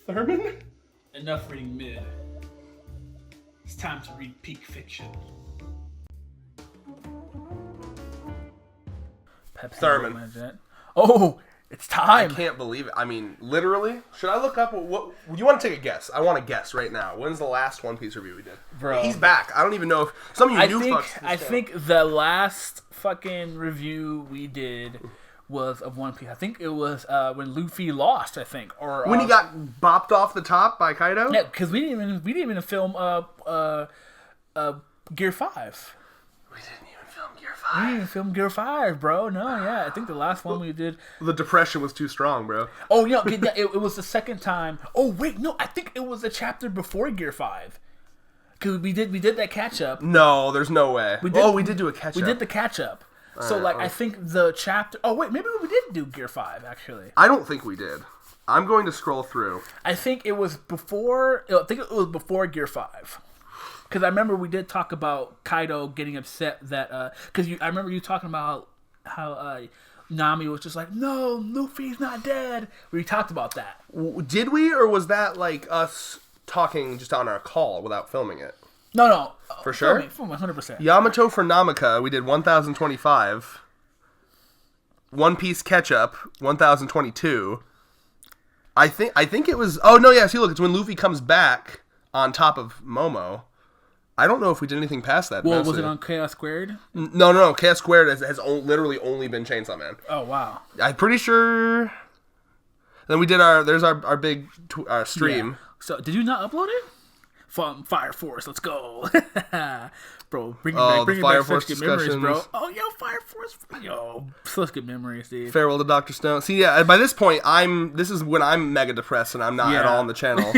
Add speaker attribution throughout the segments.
Speaker 1: Thurman?
Speaker 2: Enough reading mid. It's time to read peak fiction. Pepsi
Speaker 1: Thurman.
Speaker 2: Oh, it's time.
Speaker 1: I can't believe it. I mean, literally. Should I look up what you want to take a guess? I want to guess right now. When's the last One Piece review we did?
Speaker 2: Bro.
Speaker 1: He's back. I don't even know if some of you new fucks.
Speaker 2: I think the last fucking review we did was of One Piece. I think it was when Luffy lost, I think. Or
Speaker 1: when he got bopped off the top by Kaido?
Speaker 2: Yeah, because we didn't even film Gear 5.
Speaker 1: We didn't even film Gear
Speaker 2: We
Speaker 1: 5.
Speaker 2: didn't even film Gear 5, bro. No, yeah. I think the last one we did.
Speaker 1: The depression was too strong, bro.
Speaker 2: Oh, yeah. It was the second time. Oh, wait. No, I think it was the chapter before Gear 5. Because we did that catch up.
Speaker 1: No, there's no way. We did do a catch up.
Speaker 2: We did the catch up. So,
Speaker 1: right,
Speaker 2: I think the chapter... Oh, wait. Maybe we did do Gear 5, actually.
Speaker 1: I don't think we did. I'm going to scroll through.
Speaker 2: I think it was before... I think it was before Gear 5. Because I remember we did talk about Kaido getting upset that... Because I remember you talking about how Nami was just like, no, Luffy's not dead. We talked about that.
Speaker 1: Did we, or was that like us talking just on our call without filming it?
Speaker 2: No.
Speaker 1: For sure?
Speaker 2: Filming 100%.
Speaker 1: Yamato for Namaka, we did 1025. One Piece Ketchup, 1022. I think it was... Oh, no, yeah, see, look, it's when Luffy comes back on top of Momo. I don't know if we did anything past that.
Speaker 2: Well, was it on Chaos Squared?
Speaker 1: No. Chaos Squared has literally only been Chainsaw Man.
Speaker 2: Oh, wow.
Speaker 1: I'm pretty sure... Then we did there's our big stream.
Speaker 2: Yeah. So, did you not upload it? From Fire Force, let's go. Bro, bring it back such good memories, bro. Oh, yo, Fire Force. Yo, such good memories, dude.
Speaker 1: Farewell to Dr. Stone. See, yeah, by this point, this is when I'm mega depressed and I'm not at all on the channel.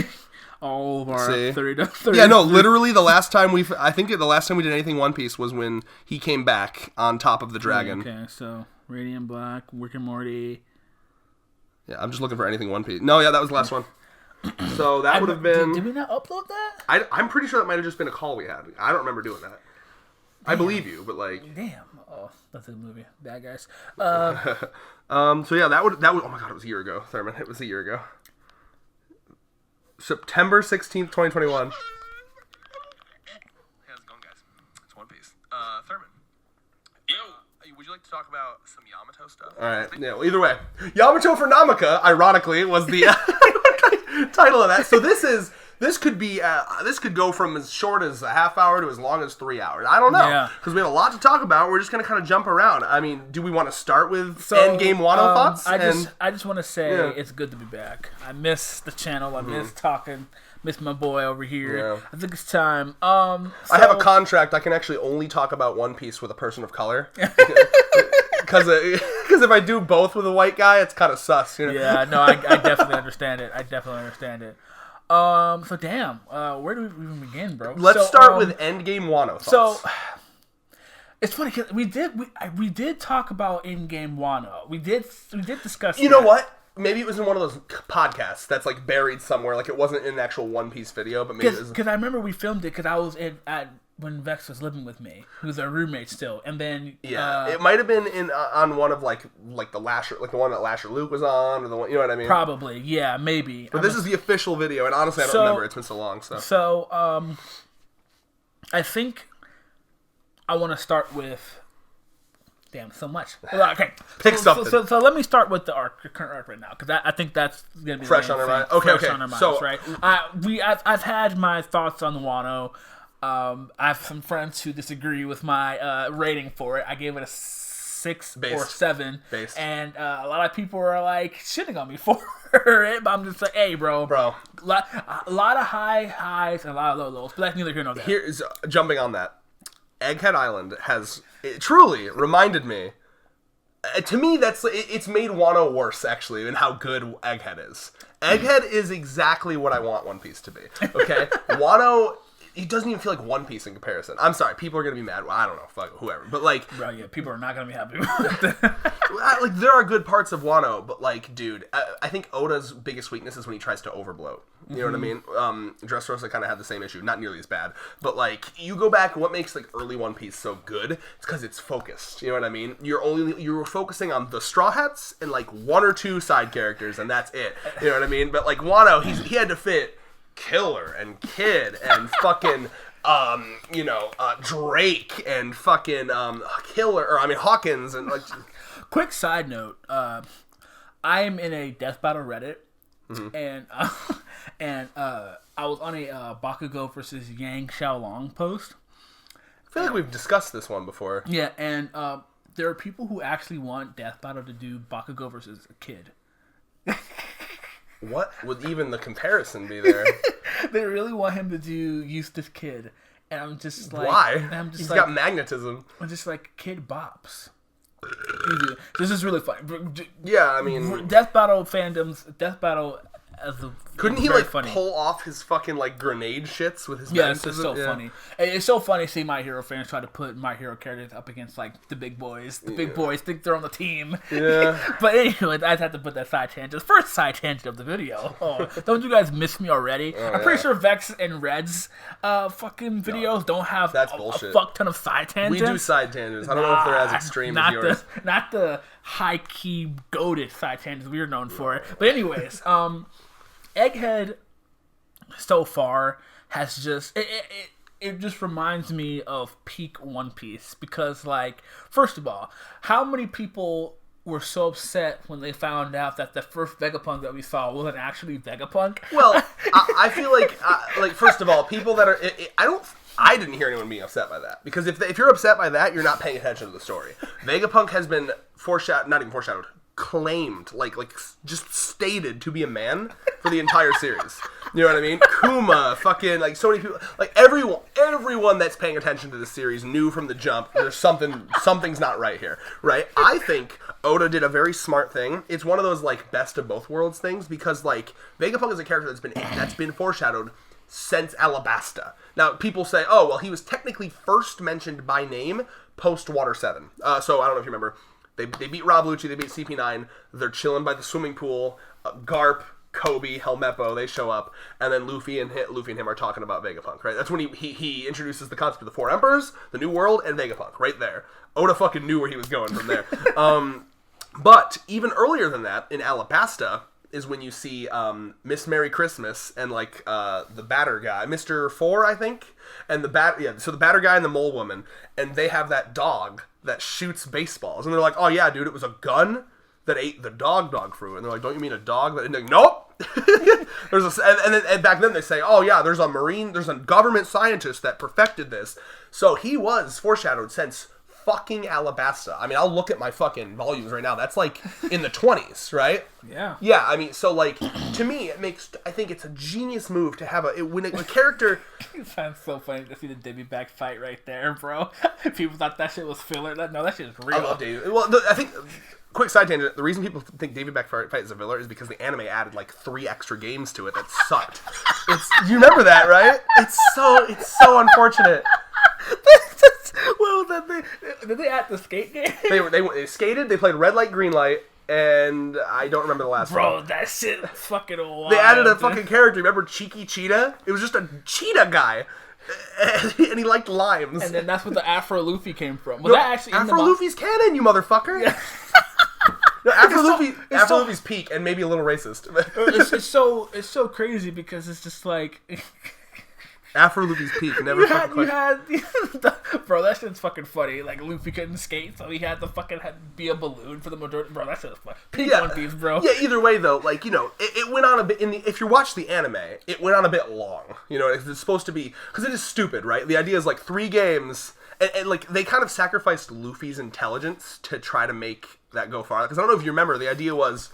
Speaker 2: All of our 30.
Speaker 1: Yeah, no, literally the last time we did anything One Piece was when he came back on top of the dragon.
Speaker 2: Okay, so Radiant Black, Rick and Morty.
Speaker 1: Yeah, I'm just looking for anything One Piece. No, yeah, that was the last one. So that would have been...
Speaker 2: Did we not upload that?
Speaker 1: I'm pretty sure that might have just been a call we had. I don't remember doing that. Damn. I believe you, but like...
Speaker 2: Damn. Oh, that's a movie. Bad guys.
Speaker 1: So yeah, that would... Oh my god, it was a year ago, Thurman. It was a year ago. September 16th, 2021. Hey, how's it going, guys? It's One Piece. Thurman. Yo! Would you like to talk about some Yamato stuff? Alright, yeah, well, either way. Yamato for Namaka, ironically, was the title of that. So this could go from as short as a half hour to as long as 3 hours. I don't know. Because we have a lot to talk about. We're just going to kind of jump around. I mean, do we want to start with Endgame Wano thoughts?
Speaker 2: I just want to say it's good to be back. I miss the channel. I miss talking. Miss my boy over here. Yeah. I think it's time. I
Speaker 1: have a contract. I can actually only talk about One Piece with a person of color. Because if I do both with a white guy, it's kind of sus. You know?
Speaker 2: Yeah, no, I definitely understand it. So damn, where do we even begin, bro?
Speaker 1: Let's start with Endgame Wano thoughts.
Speaker 2: So it's funny because we did talk about Endgame Wano. We did discuss.
Speaker 1: You know what? Maybe it was in one of those podcasts that's like buried somewhere. Like it wasn't in an actual One Piece video, but maybe
Speaker 2: because I remember we filmed it because I was when Vex was living with me, who was our roommate still, and then
Speaker 1: it might have been on one of like the Lasher, like the one that Lasher Luke was on, or the one, you know what I mean?
Speaker 2: Probably, yeah, maybe.
Speaker 1: But this is the official video, and honestly, I don't remember. It's been so long.
Speaker 2: So I think I want to start with. Damn, so much. Okay,
Speaker 1: pick something.
Speaker 2: So let me start with the current arc right now, because I think that's gonna be
Speaker 1: fresh on our mind. Okay.
Speaker 2: On our minds, so right, I've had my thoughts on Wano. I have some friends who disagree with my rating for it. I gave it a 6 or 7, and a lot of people are like shitting on me for it. But I'm just like, hey, bro, a lot of highs and a lot of low lows. But that's neither here nor there.
Speaker 1: Here is jumping on that. Egghead Island it truly reminded me. To me, it's made Wano worse actually, in how good Egghead is. Egghead is exactly what I want One Piece to be. Okay, Wano it doesn't even feel like One Piece in comparison. I'm sorry, people are gonna be mad. Well, I don't know, fuck whoever, but like,
Speaker 2: bro, yeah, people are not gonna be happy about that.
Speaker 1: Like, there are good parts of Wano, but like, dude, I think Oda's biggest weakness is when he tries to overbloat. You know what I mean? Dressrosa kind of had the same issue, not nearly as bad, but like, you go back, what makes like early One Piece so good? It's because it's focused. You know what I mean? You're focusing on the Straw Hats and like one or two side characters, and that's it. You know what I mean? But like Wano, he had to fit Killer and Kid and fucking Drake and fucking Hawkins and like.
Speaker 2: Quick side note: I am in a death battle Reddit, and I was on a Bakugo versus Yang Xiaolong post.
Speaker 1: I feel like we've discussed this one before.
Speaker 2: Yeah, and there are people who actually want death battle to do Bakugo versus a Kid.
Speaker 1: What would even the comparison be there?
Speaker 2: They really want him to do Eustace Kid, and I'm just like,
Speaker 1: why? He's got magnetism.
Speaker 2: I'm just like, Kid bops. This is really funny.
Speaker 1: Yeah, I mean,
Speaker 2: Death Battle as a
Speaker 1: couldn't he like funny. Pull off his fucking like grenade shits with his magnetism?
Speaker 2: It's so funny. It's so funny seeing My Hero fans try to put My Hero characters up against like the big boys. The big boys think they're on the team. Yeah. But anyway, I had to put that side tangent. First side tangent of the video. Oh, don't you guys miss me already? I'm pretty sure Vex and Red's fucking videos don't have a fuck ton of side tangents.
Speaker 1: We do side tangents. I don't know if they're as extreme as yours.
Speaker 2: Not the high key goated side tangents we're known for. But anyways, Egghead so far has just it just reminds me of peak One Piece because, like, first of all, how many people were so upset when they found out that the first Vegapunk that we saw wasn't actually Vegapunk?
Speaker 1: Well, I feel like first of all, people that are I didn't hear anyone being upset by that because if you're upset by that, you're not paying attention to the story. Vegapunk has been claimed, like just stated to be a man for the entire series. You know what I mean? Kuma, fucking, like, so many people, like, everyone that's paying attention to this series knew from the jump there's something's not right here, right? I think Oda did a very smart thing. It's one of those, like, best of both worlds things because, like, Vegapunk is a character that's been foreshadowed since Alabasta. Now, people say, oh, well, he was technically first mentioned by name post Water 7. So, I don't know if you remember. They beat Rob Lucci, they beat CP9, they're chilling by the swimming pool, Garp, Kobe, Helmeppo, they show up, and then Luffy and him are talking about Vegapunk, right? That's when he introduces the concept of the Four Emperors, the New World, and Vegapunk, right there. Oda fucking knew where he was going from there. But even earlier than that, in Alabasta, is when you see Miss Merry Christmas and, like, the Batter guy, Mr. Four, I think, and the Batter guy and the Mole Woman, and they have that dog that shoots baseballs, and they're like, oh yeah, dude, it was a gun that ate the dog fruit, and they're like, don't you mean a dog that? And they're like, nope. and back then they say, oh yeah, there's a government scientist that perfected this, so he was foreshadowed since fucking Alabasta. I mean, I'll look at my fucking volumes right now. That's like in the 20s, right?
Speaker 2: Yeah.
Speaker 1: Yeah, I mean, so like, to me, I think it's a genius move to have when a character...
Speaker 2: It sounds so funny to see the Davy Back fight right there, bro. People thought that shit was filler. No, that shit is real.
Speaker 1: I love Davy. Well, I think... Quick side tangent, the reason people think Davy Back fight is a filler is because the anime added like 3 extra games to it that sucked. You remember that, right? It's so unfortunate.
Speaker 2: Well, did they add the skate game?
Speaker 1: They skated, they played red light, green light, and I don't remember the last one.
Speaker 2: Bro, that shit was fucking wild.
Speaker 1: They added a fucking character. Remember Cheeky Cheetah? It was just a cheetah guy. And he liked limes.
Speaker 2: And then that's where the Afro Luffy came from. Was that actually
Speaker 1: Afro Luffy's canon, you motherfucker? Yeah. No, Afro Luffy's peak and maybe a little racist.
Speaker 2: It's so crazy because it's just like...
Speaker 1: Afro Luffy's peak. Never
Speaker 2: bro, that shit's fucking funny. Like, Luffy couldn't skate, so he had to fucking be a balloon for the majority. Bro, that shit's funny. Peak One Piece, bro.
Speaker 1: Yeah, either way, though, like, you know, it went on a bit, if you watch the anime, it went on a bit long. You know, it's supposed to be, because it is stupid, right? The idea is, like, 3 games, and like, they kind of sacrificed Luffy's intelligence to try to make that go far. Because I don't know if you remember, the idea was...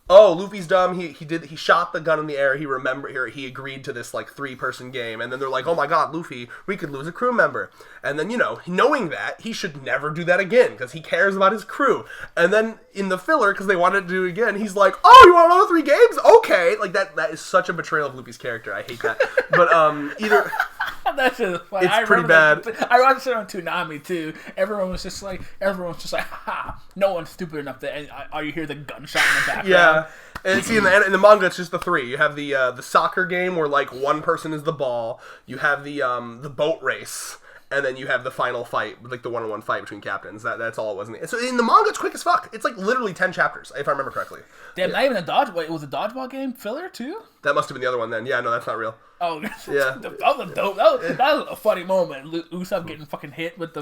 Speaker 1: Oh, Luffy's dumb. He shot the gun in the air. He agreed to this, like, 3-person game. And then they're like, oh my god, Luffy, we could lose a crew member. And then, you know, knowing that, he should never do that again because he cares about his crew. And then in the filler, because they wanted to do it again, he's like, oh, you want another 3 games? Okay. Like, that is such a betrayal of Luffy's character. I hate that. But either...
Speaker 2: That shit is funny.
Speaker 1: It's pretty bad.
Speaker 2: I watched it on Toonami too. Everyone's just like, ha, no one's stupid enough to. You hear the gunshot in the background.
Speaker 1: Yeah. And see, in the manga, it's just the three. You have the soccer game where like one person is the ball. You have the boat race. And then you have the final fight, like the one-on-one fight between captains. That's all it was. So in the manga, it's quick as fuck. It's like literally 10 chapters, if I remember correctly.
Speaker 2: Damn, not even a dodgeball. It was a dodgeball game filler too?
Speaker 1: That must have been the other one then. Yeah, no, that's not real.
Speaker 2: Oh,
Speaker 1: yeah.
Speaker 2: That was a dope. That was a funny moment. Usopp getting fucking hit with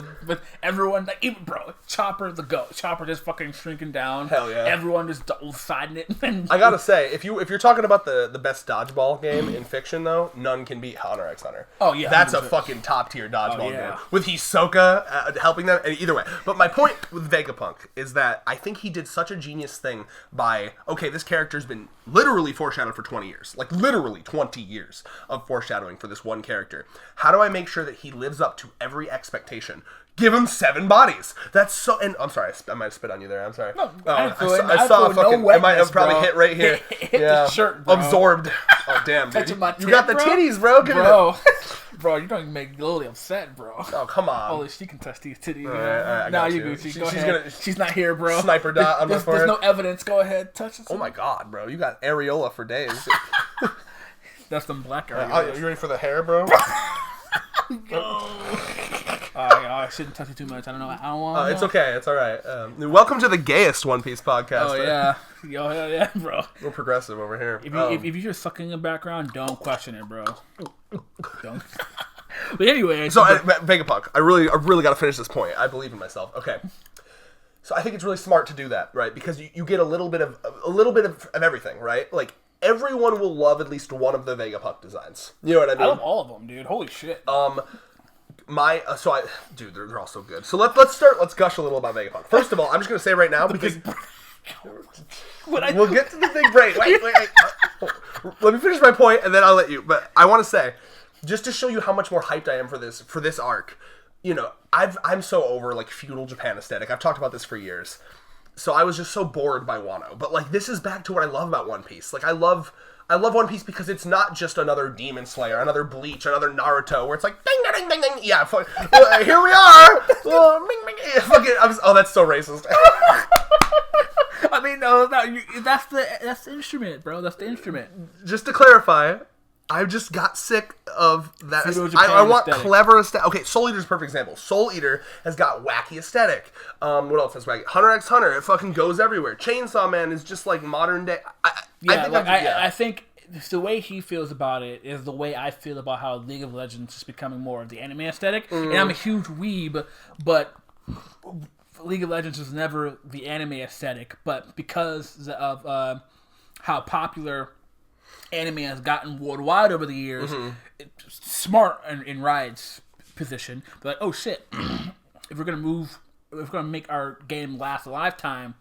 Speaker 2: everyone. Like, even, bro, Chopper the goat. Chopper just fucking shrinking down.
Speaker 1: Hell yeah.
Speaker 2: Everyone just siding it.
Speaker 1: I gotta say, if you're talking about the best dodgeball game in fiction, though, none can beat Hunter x Hunter.
Speaker 2: Oh, yeah.
Speaker 1: That's 100%. A fucking top-tier dodgeball game. With Hisoka helping them, and either way. But my point with Vegapunk is that I think he did such a genius thing by, okay, this character's been literally foreshadowed for 20 years. Like, literally 20 years of foreshadowing for this one character. How do I make sure that he lives up to every expectation? Give him 7 bodies. That's so. And I'm sorry, I might have spit on you there. I'm sorry.
Speaker 2: No,
Speaker 1: I saw a fucking. No, I might have probably hit right here.
Speaker 2: Hit the shirt, bro.
Speaker 1: Absorbed. Oh damn, dude.
Speaker 2: You got
Speaker 1: the titties, bro.
Speaker 2: Bro, you're going to make Lily upset, bro.
Speaker 1: Oh, come on.
Speaker 2: Holy, she can touch these titties.
Speaker 1: Nah,
Speaker 2: you Gucci. Go ahead. She's not here, bro.
Speaker 1: Sniper dot on my forehead.
Speaker 2: There's no evidence. Go ahead. Touch it.
Speaker 1: Oh, my God, bro. You got areola for days.
Speaker 2: That's some black areola.
Speaker 1: You ready for the hair, bro?
Speaker 2: I shouldn't touch it too much. I don't know. I don't want.
Speaker 1: It's okay. It's all right. Welcome to the gayest One Piece podcast.
Speaker 2: Oh yeah, yeah, bro.
Speaker 1: We're progressive over here.
Speaker 2: If you hear sucking in the background, don't question it, bro. Don't. But anyway,
Speaker 1: so Vegapunk, I really got to finish this point. I believe in myself. Okay. So I think it's really smart to do that, right? Because you get a little bit of everything, right? Like everyone will love at least one of the Vegapunk designs. You know what I mean?
Speaker 2: I love all of them, dude. Holy shit.
Speaker 1: Dude, they're all so good. So let's gush a little about Vegapunk. First of all, I'm just gonna say right now because we'll get to the big break. Wait. Let me finish my point and then I'll let you. But I want to say, just to show you how much more hyped I am for this arc. You know, I'm so over like feudal Japan aesthetic. I've talked about this for years. So I was just so bored by Wano. But like this is back to what I love about One Piece. Like I love One Piece because it's not just another Demon Slayer, another Bleach, another Naruto, where it's like ding ding ding ding. Yeah, here we are. Oh, that's so racist.
Speaker 2: I mean, no, that's the instrument, bro. That's the instrument.
Speaker 1: Just to clarify, I just got sick of that. I want aesthetic. Clever aesthetic. Okay, Soul Eater's a perfect example. Soul Eater has got wacky aesthetic. What else has wacky? Hunter x Hunter, it fucking goes everywhere. Chainsaw Man is just like modern day.
Speaker 2: I think the way he feels about it is the way I feel about how League of Legends is becoming more of the anime aesthetic. And I'm a huge weeb, but League of Legends was never the anime aesthetic. But because of how popular anime has gotten worldwide over the years, it's smart in Riot's position. But like, oh shit, if we're gonna make our game last a lifetime,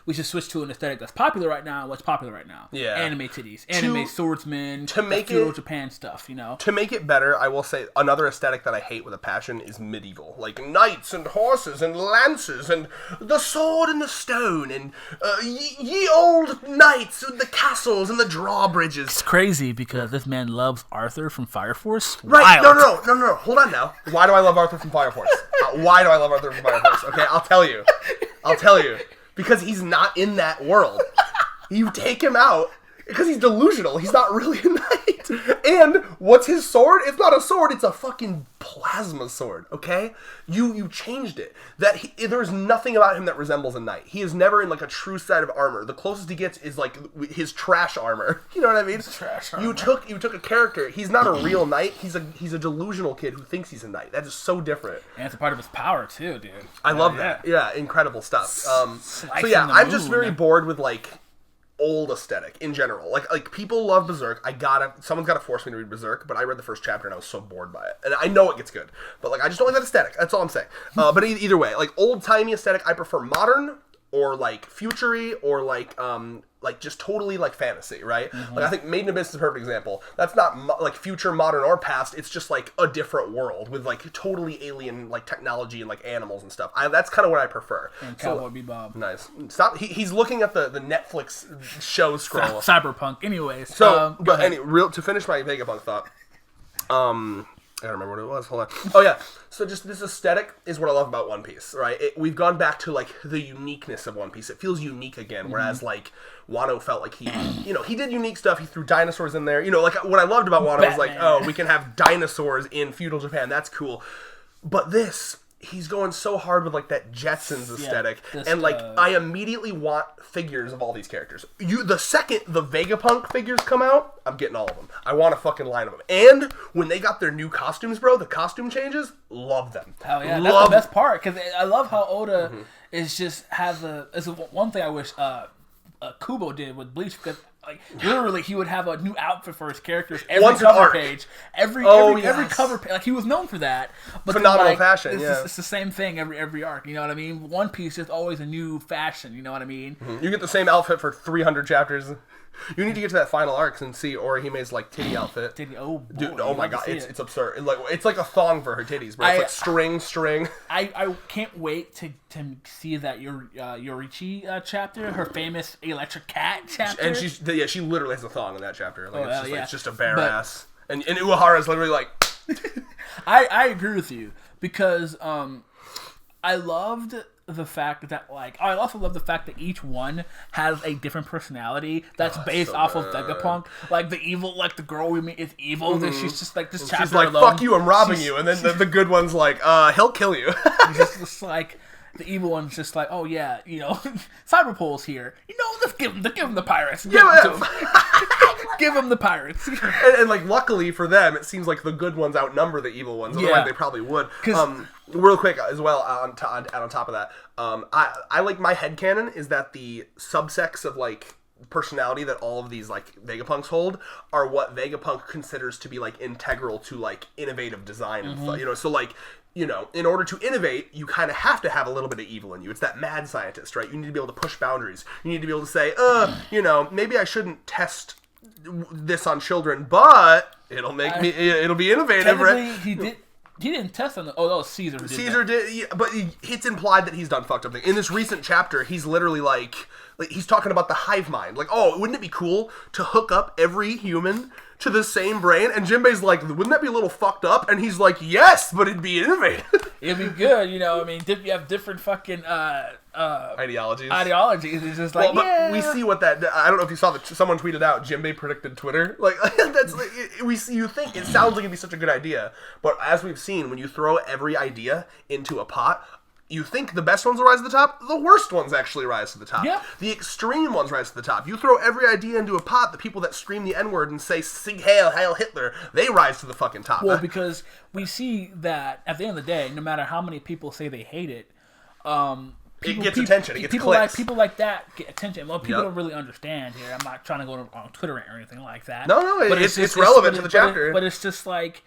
Speaker 2: we should switch to an aesthetic that's popular right now. What's popular right now?
Speaker 1: Yeah,
Speaker 2: anime titties, anime swordsmen,
Speaker 1: to make
Speaker 2: feudal Japan stuff. You know,
Speaker 1: to make it better, I will say another aesthetic that I hate with a passion is medieval, like knights and horses and lances and the sword and the stone and ye old knights with the castles and the drawbridges.
Speaker 2: It's crazy because this man loves Arthur from Fire Force.
Speaker 1: Right? Wild. No. Hold on now. Why do I love Arthur from Fire Force? Why do I love Arthur from Fire Force? Okay, I'll tell you. Because he's not in that world. You take him out because he's delusional. He's not really a knight. And what's his sword? It's not a sword. It's a fucking plasma sword. Okay, you changed it. There's nothing about him that resembles a knight. He is never in like a true set of armor. The closest he gets is like his trash armor. You know what I mean?
Speaker 2: Trash armor.
Speaker 1: You took a character. He's not a real knight. He's a delusional kid who thinks he's a knight. That is so different.
Speaker 2: And it's a part of his power too, dude.
Speaker 1: I love that. Yeah, incredible stuff. So yeah, I'm just very bored with like old aesthetic in general. Like people love Berserk. Someone's gotta force me to read Berserk, but I read the first chapter and I was so bored by it. And I know it gets good, but like I just don't like that aesthetic. That's all I'm saying. But either way, like old timey aesthetic, I prefer modern or like futury or like just totally like fantasy, right? Like I think Made in Abyss is a perfect example. That's not like future, modern, or past. It's just like a different world with like totally alien like technology and like animals and stuff. That's kind of what I prefer.
Speaker 2: And Cowboy Bebop.
Speaker 1: Nice. Stop. He's looking at the Netflix show scroll.
Speaker 2: Cyberpunk. Anyways.
Speaker 1: So, to finish my Vegapunk thought, I don't remember what it was. Hold on. Oh, yeah. So just this aesthetic is what I love about One Piece, right? We've gone back to, like, the uniqueness of One Piece. It feels unique again, whereas, like, Wano felt like he, he did unique stuff. He threw dinosaurs in there. Like, what I loved about Wano was, like, oh, we can have dinosaurs in feudal Japan. That's cool. But this... He's going so hard with, like, that Jetsons aesthetic. And, like, I immediately want figures of all these characters. The second the Vegapunk figures come out, I'm getting all of them. I want a fucking line of them. And when they got their new costumes, bro, the costume changes, love them.
Speaker 2: Hell yeah. That's the best part. Because I love how Oda is just has it's one thing I wish Kubo did with Bleach, because... Like, literally, he would have a new outfit for his characters every cover page. Every cover page. Like, he was known for that. But
Speaker 1: phenomenal fashion,
Speaker 2: it's the same thing every arc, you know what I mean? One Piece is always a new fashion, you know what I mean?
Speaker 1: Mm-hmm. You get the same outfit for 300 chapters. You need to get to that final arc and see Orihime's, like, titty outfit.
Speaker 2: Oh, boy.
Speaker 1: Dude, oh my god, it's absurd. It's like a thong for her titties, bro. It's like string.
Speaker 2: I can't wait to see that Yorichi chapter, her famous electric cat chapter.
Speaker 1: And she literally has a thong in that chapter. Like, it's just a bare ass. And Uehara's literally like...
Speaker 2: I agree with you, because I loved... the fact that, like, I also love the fact that each one has a different personality that's based off of Vegapunk. Like, the evil, like, the girl we meet is evil, and she's just like, this chapter alone.
Speaker 1: She's like, fuck you, I'm robbing you. And then the good one's like, he'll kill you.
Speaker 2: just like, the evil one's just like, oh yeah, Cyberpole's here. Let's give him the pirates. Give him the pirates.
Speaker 1: and like, luckily for them, it seems like the good ones outnumber the evil ones. Otherwise, they probably would. Real quick as well, on top of that, I like, my headcanon is that the subsects of, like, personality that all of these, like, Vegapunks hold are what Vegapunk considers to be, like, integral to, like, innovative design and stuff. So, like, in order to innovate, you kind of have to have a little bit of evil in you. It's that mad scientist, right? You need to be able to push boundaries. You need to be able to say, maybe I shouldn't test this on children, but it'll be innovative, right?
Speaker 2: He didn't test on that was Caesar.
Speaker 1: Caesar did, but it's implied that he's done fucked up things. In this recent chapter, he's literally like he's talking about the hive mind. Like, oh, wouldn't it be cool to hook up every human to the same brain? And Jinbei's like, wouldn't that be a little fucked up? And he's like, yes, but it'd be innovative.
Speaker 2: It'd be good, you have different fucking
Speaker 1: ideologies.
Speaker 2: It's just like,
Speaker 1: but we see what that. I don't know if you saw that someone tweeted out. Jinbei predicted Twitter. Like, that's you think it sounds like it'd be such a good idea, but as we've seen, when you throw every idea into a pot, you think the best ones will rise to the top, the worst ones actually rise to the top.
Speaker 2: Yeah.
Speaker 1: The extreme ones rise to the top. You throw every idea into a pot, the people that scream the N-word and say, Sieg Heil, Heil Hitler, they rise to the fucking top.
Speaker 2: Well, because we see that, at the end of the day, no matter how many people say they hate it,
Speaker 1: it gets attention. It gets clicks.
Speaker 2: People like that get attention. Well, people don't really understand here. I'm not trying to go on Twitter or anything like that.
Speaker 1: No, but it's relevant to the chapter.
Speaker 2: But it's just like,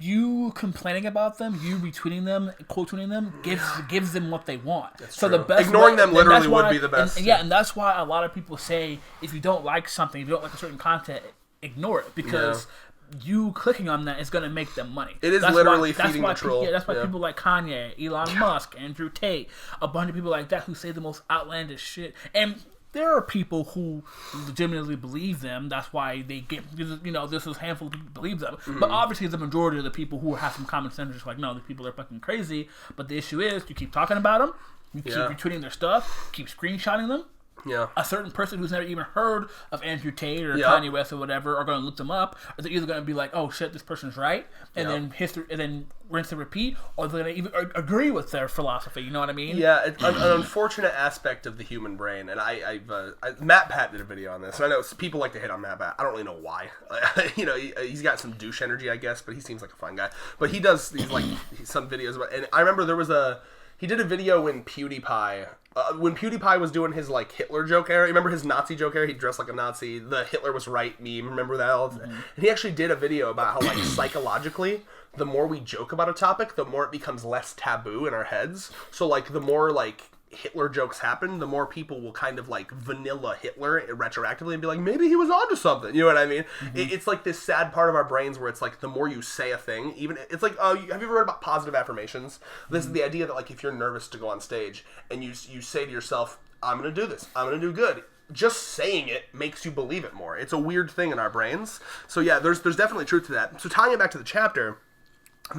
Speaker 2: you complaining about them, you retweeting them, quote tweeting them, gives them what they want.
Speaker 1: That's true. The best ignoring them literally would be the best.
Speaker 2: And that's why a lot of people say, if you don't like something, if you don't like a certain content, ignore it, because you clicking on that is going to make them money.
Speaker 1: It is literally feeding the troll.
Speaker 2: That's why people like Kanye, Elon Musk, Andrew Tate, a bunch of people like that who say the most outlandish shit. And there are people who legitimately believe them. That's why they get, this is a handful of people who believe them. Mm-hmm. But obviously the majority of the people who have some common sense are just like, no, these people are fucking crazy. But the issue is, you keep talking about them, you keep retweeting their stuff, keep screenshotting them.
Speaker 1: Yeah.
Speaker 2: A certain person who's never even heard of Andrew Tate or Kanye West or whatever are going to look them up, or they're either going to be like, "Oh shit, this person's right," and then rinse and repeat, or they're going to even agree with their philosophy. You know what I mean?
Speaker 1: Yeah, it's an unfortunate aspect of the human brain, and Matt Pat did a video on this, and I know people like to hit on Matt Pat. I don't really know why. He's got some douche energy, I guess, but he seems like a fun guy. But he does these some videos about, and I remember he did a video when PewDiePie was doing his Hitler joke era. Remember his Nazi joke era? He dressed like a Nazi. The Hitler was right meme. Remember that? Mm-hmm. And he actually did a video about how psychologically, the more we joke about a topic, the more it becomes less taboo in our heads. So the more Hitler jokes happen, the more people will kind of vanilla Hitler retroactively and be like, maybe he was onto something. You know what I mean? Mm-hmm. It's this sad part of our brains where it's the more you say a thing, even it's have you ever read about positive affirmations? This is the idea that if you're nervous to go on stage and you say to yourself, I'm going to do this, I'm going to do good. just saying it makes you believe it more. It's a weird thing in our brains. So yeah, there's definitely truth to that. So tying it back to the chapter,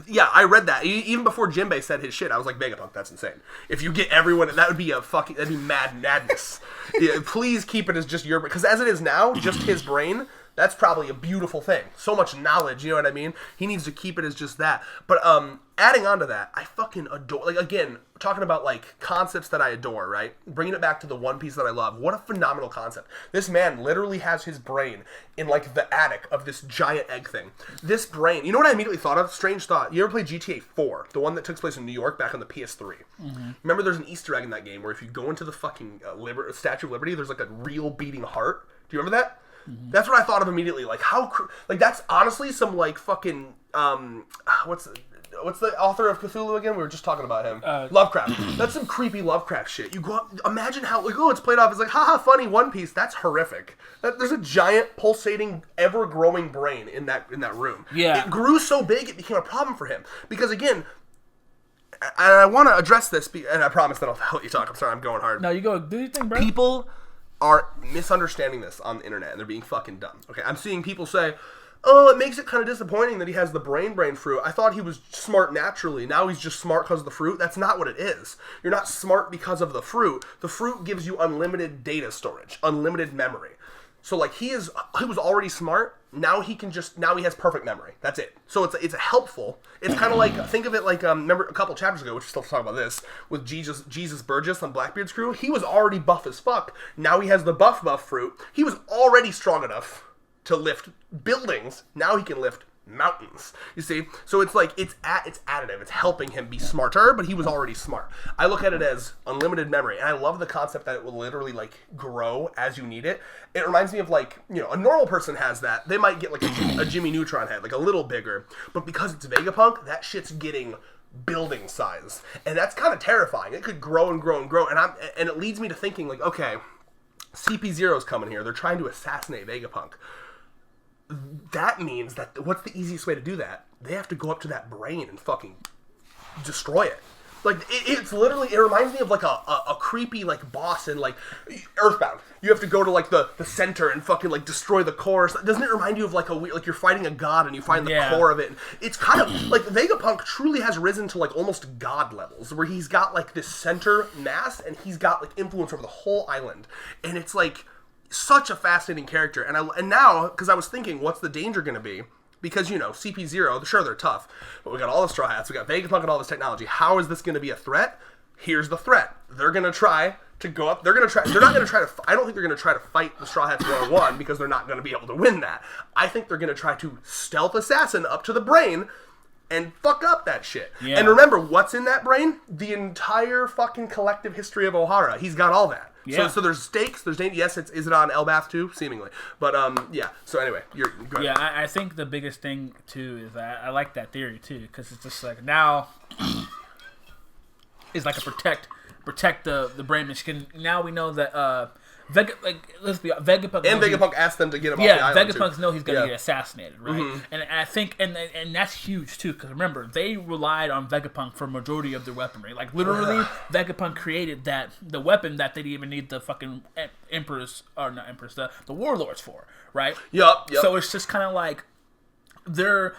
Speaker 1: yeah, I read that. Even before Jinbei said his shit, I was like, Vegapunk, that's insane. If you get everyone, that'd be madness. Yeah, please keep it as just your, because as it is now, just his brain, that's probably a beautiful thing. So much knowledge, you know what I mean? He needs to keep it as just that. But adding on to that, I fucking adore, like, again, talking about, like, concepts that I adore, right? Bringing it back to the One Piece that I love. What a phenomenal concept. This man literally has his brain in, like, the attic of this giant egg thing. This brain, you know what I immediately thought of? Strange thought. You ever played GTA 4? The one that took place in New York back on the PS3. Mm-hmm. Remember there's an Easter egg in that game where if you go into the fucking Statue of Liberty, there's, like, a real beating heart. Do you remember that? Mm-hmm. That's what I thought of immediately. Like, that's honestly some, like, fucking, what's the author of Cthulhu again? We were just talking about him. Lovecraft. That's some creepy Lovecraft shit. You go up, imagine how, like, it's played off. It's like, haha, funny, One Piece. That's horrific. There's a giant, pulsating, ever-growing brain in that room.
Speaker 2: Yeah.
Speaker 1: It grew so big, it became a problem for him. Because, again, and I want to address this, and I promise that I'll let you talk. I'm sorry, I'm going hard.
Speaker 2: No, you go. Do your thing, bro.
Speaker 1: People are misunderstanding this on the internet, and they're being fucking dumb. Okay, I'm seeing people say, oh, it makes it kind of disappointing that he has the brain fruit. I thought he was smart naturally. Now he's just smart because of the fruit. That's not what it is. You're not smart because of the fruit. The fruit gives you unlimited data storage, unlimited memory. So, like, he was already smart. Now he has perfect memory. That's it. So it's helpful. It's kind of like, think of it like, remember a couple chapters ago, which we're still talking about this, with Jesus Burgess on Blackbeard's crew. He was already buff as fuck. Now he has the buff fruit. He was already strong enough to lift buildings. Now he can lift mountains. You see? So it's like, it's additive. It's helping him be smarter, but he was already smart. I look at it as unlimited memory, and I love the concept that it will literally, like, grow as you need it. It reminds me of, like, you know, a normal person has that. They might get, like, a Jimmy Neutron head, like, a little bigger. But because it's Vegapunk, that shit's getting building size. And that's kind of terrifying. It could grow and grow and grow. And it leads me to thinking, like, okay, CP0's coming here. They're trying to assassinate Vegapunk. That means that what's the easiest way to do that? They have to go up to that brain and fucking destroy it. Like, it's literally, it reminds me of, like, a creepy, like, boss in, like, Earthbound. You have to go to, like, the center and fucking, like, destroy the core. Doesn't it remind you of, like, like, you're fighting a god and you find the core of it? It's kind of, like, Vegapunk truly has risen to, like, almost god levels, where he's got, like, this center mass, and he's got, like, influence over the whole island. And it's, like, such a fascinating character. And now, because I was thinking, what's the danger going to be? Because, you know, CP0, sure, they're tough, but we got all the Straw Hats, we got Vegapunk and all this technology. How is this going to be a threat? Here's the threat. They're going to try to go up. They're not going to try to, I don't think they're going to try to fight the Straw Hats one-on-one, because they're not going to be able to win that. I think they're going to try to stealth assassin up to the brain and fuck up that shit. Yeah. And remember, what's in that brain? The entire fucking collective history of Ohara. He's got all that. Yeah. So there's stakes. There's yes. Is it on Elbath too? Seemingly, but yeah. So anyway, go ahead.
Speaker 2: Yeah, I think the biggest thing too is that I like that theory too, because it's just like now is like a protect the brain machine. Now we know that Vegapunk.
Speaker 1: And Vegapunk asked them to get him off the island.
Speaker 2: Vegapunk knows he's gonna get assassinated, right? Mm-hmm. And I think, and that's huge too, because remember, they relied on Vegapunk for majority of their weaponry. Like literally, Vegapunk created the weapon that they didn't even need the fucking the warlords for, right?
Speaker 1: Yup.
Speaker 2: So it's just kind of like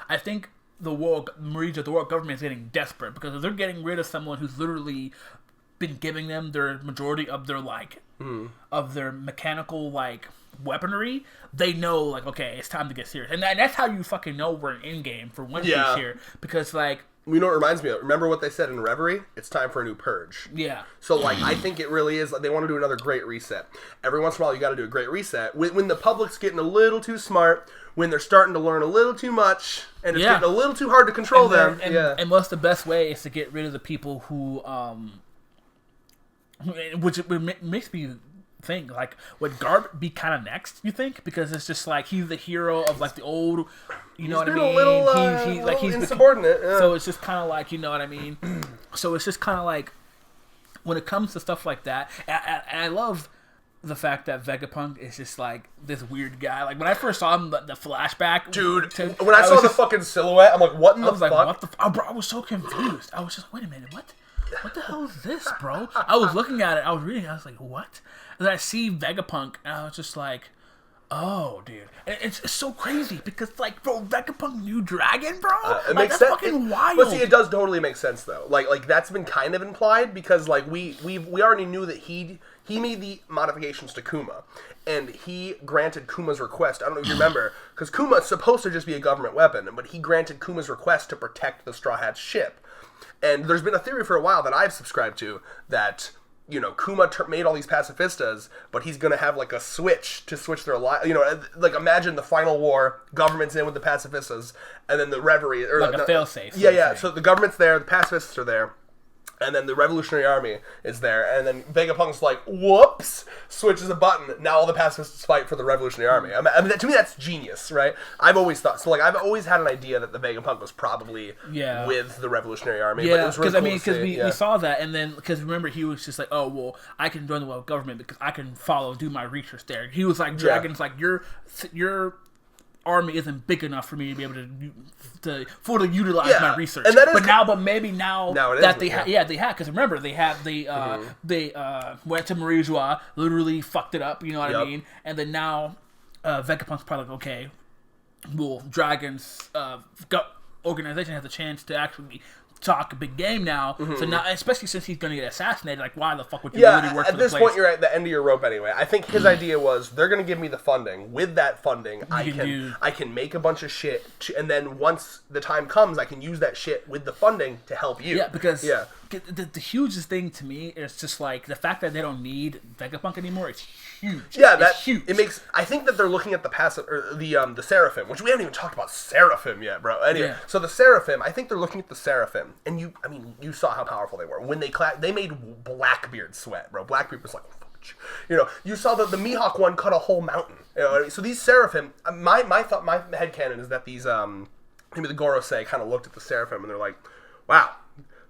Speaker 2: I think the world government is getting desperate, because they're getting rid of someone who's literally been giving them their majority of their of their mechanical like weaponry. They know like, okay, it's time to get serious, and that's how you fucking know we're in game for One Piece here, because like,
Speaker 1: you know what it reminds me of? Remember what they said in Reverie? It's time for a new purge.
Speaker 2: Yeah.
Speaker 1: So, like, I think it really is, like, they want to do another great reset. Every once in a while, you got to do a great reset. When the public's getting a little too smart, when they're starting to learn a little too much, and it's getting a little too hard to control them.
Speaker 2: And what's the best way is to get rid of the people who which makes me think, like, would Garp be kind of next, you think? Because it's just like, he's the hero of like the old, you know what I mean? He's
Speaker 1: insubordinate.
Speaker 2: So it's just kind of like, you know what I mean? So it's just kind of like, when it comes to stuff like that, and I love the fact that Vegapunk is just like this weird guy. Like when I first saw him, the flashback,
Speaker 1: dude. When I saw the fucking silhouette, I'm like, what in the fuck?
Speaker 2: Like, what the? Oh, bro, I was so confused. I was just, wait a minute, what? what the hell is this, bro? I was looking at it, I was reading, I was like, what? And then I see Vegapunk, and I was just like, oh, dude. And it's so crazy because, like, bro, Vegapunk knew Dragon, bro?
Speaker 1: It makes
Speaker 2: that's
Speaker 1: sense.
Speaker 2: Fucking wild.
Speaker 1: But see, it does totally make sense, though. Like that's been kind of implied because, like, we already knew that he made the modifications to Kuma. And he granted Kuma's request. I don't know if you remember, because Kuma's supposed to just be a government weapon, but he granted Kuma's request to protect the Straw Hat's ship. And there's been a theory for a while that I've subscribed to that, you know, Kuma made all these pacifistas, but he's going to have, like, a switch to switch their life. You know, like, imagine the final war, government's in with the pacifistas, and then the reverie. Or
Speaker 2: like a failsafe.
Speaker 1: Yeah. So the government's there, the pacifists are there. And then the Revolutionary Army is there, and then Vegapunk's like, whoops, switches a button. Now all the pacifists fight for the Revolutionary Army. I mean, to me, that's genius, right? I've always thought so. Like, I've always had an idea that the Vegapunk was probably with the Revolutionary Army.
Speaker 2: Yeah,
Speaker 1: because
Speaker 2: really we saw that, and then because remember he was just like, oh well, I can join the world government because I can do my research there. He was like, Dragon's like your army isn't big enough for me to be able to fully utilize my research.
Speaker 1: And that is
Speaker 2: but maybe now that they had because remember they went to Marie-Joie, literally fucked it up, you know what I mean? And then now Vegapunk's probably like, okay, well, Dragon's organization has a chance to actually talk a big game now. So now, especially since he's going to get assassinated, like, why the fuck would you really work for the place?
Speaker 1: At this point, you're at the end of your rope anyway. I think his idea was, they're going to give me the funding. With that funding, I can make a bunch of shit, and then once the time comes, I can use that shit with the funding to help you.
Speaker 2: Yeah, because the hugest thing to me is just, like, the fact that they don't need Vegapunk anymore is huge.
Speaker 1: Yeah,
Speaker 2: it's huge.
Speaker 1: It makes... I think that they're looking at the Seraphim, which we haven't even talked about Seraphim yet, bro. Anyway, so the Seraphim, I think they're looking at the Seraphim. And you saw how powerful they were. When they made Blackbeard sweat, bro. Blackbeard was like, fudge. You know, you saw that the Mihawk one cut a whole mountain. You know, so these Seraphim, my headcanon is that these, maybe the Gorosei kind of looked at the Seraphim and they're like, wow,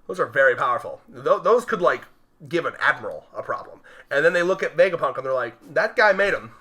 Speaker 1: those are very powerful. Those could, like, give an admiral a problem. And then they look at Vegapunk and they're like, that guy made him.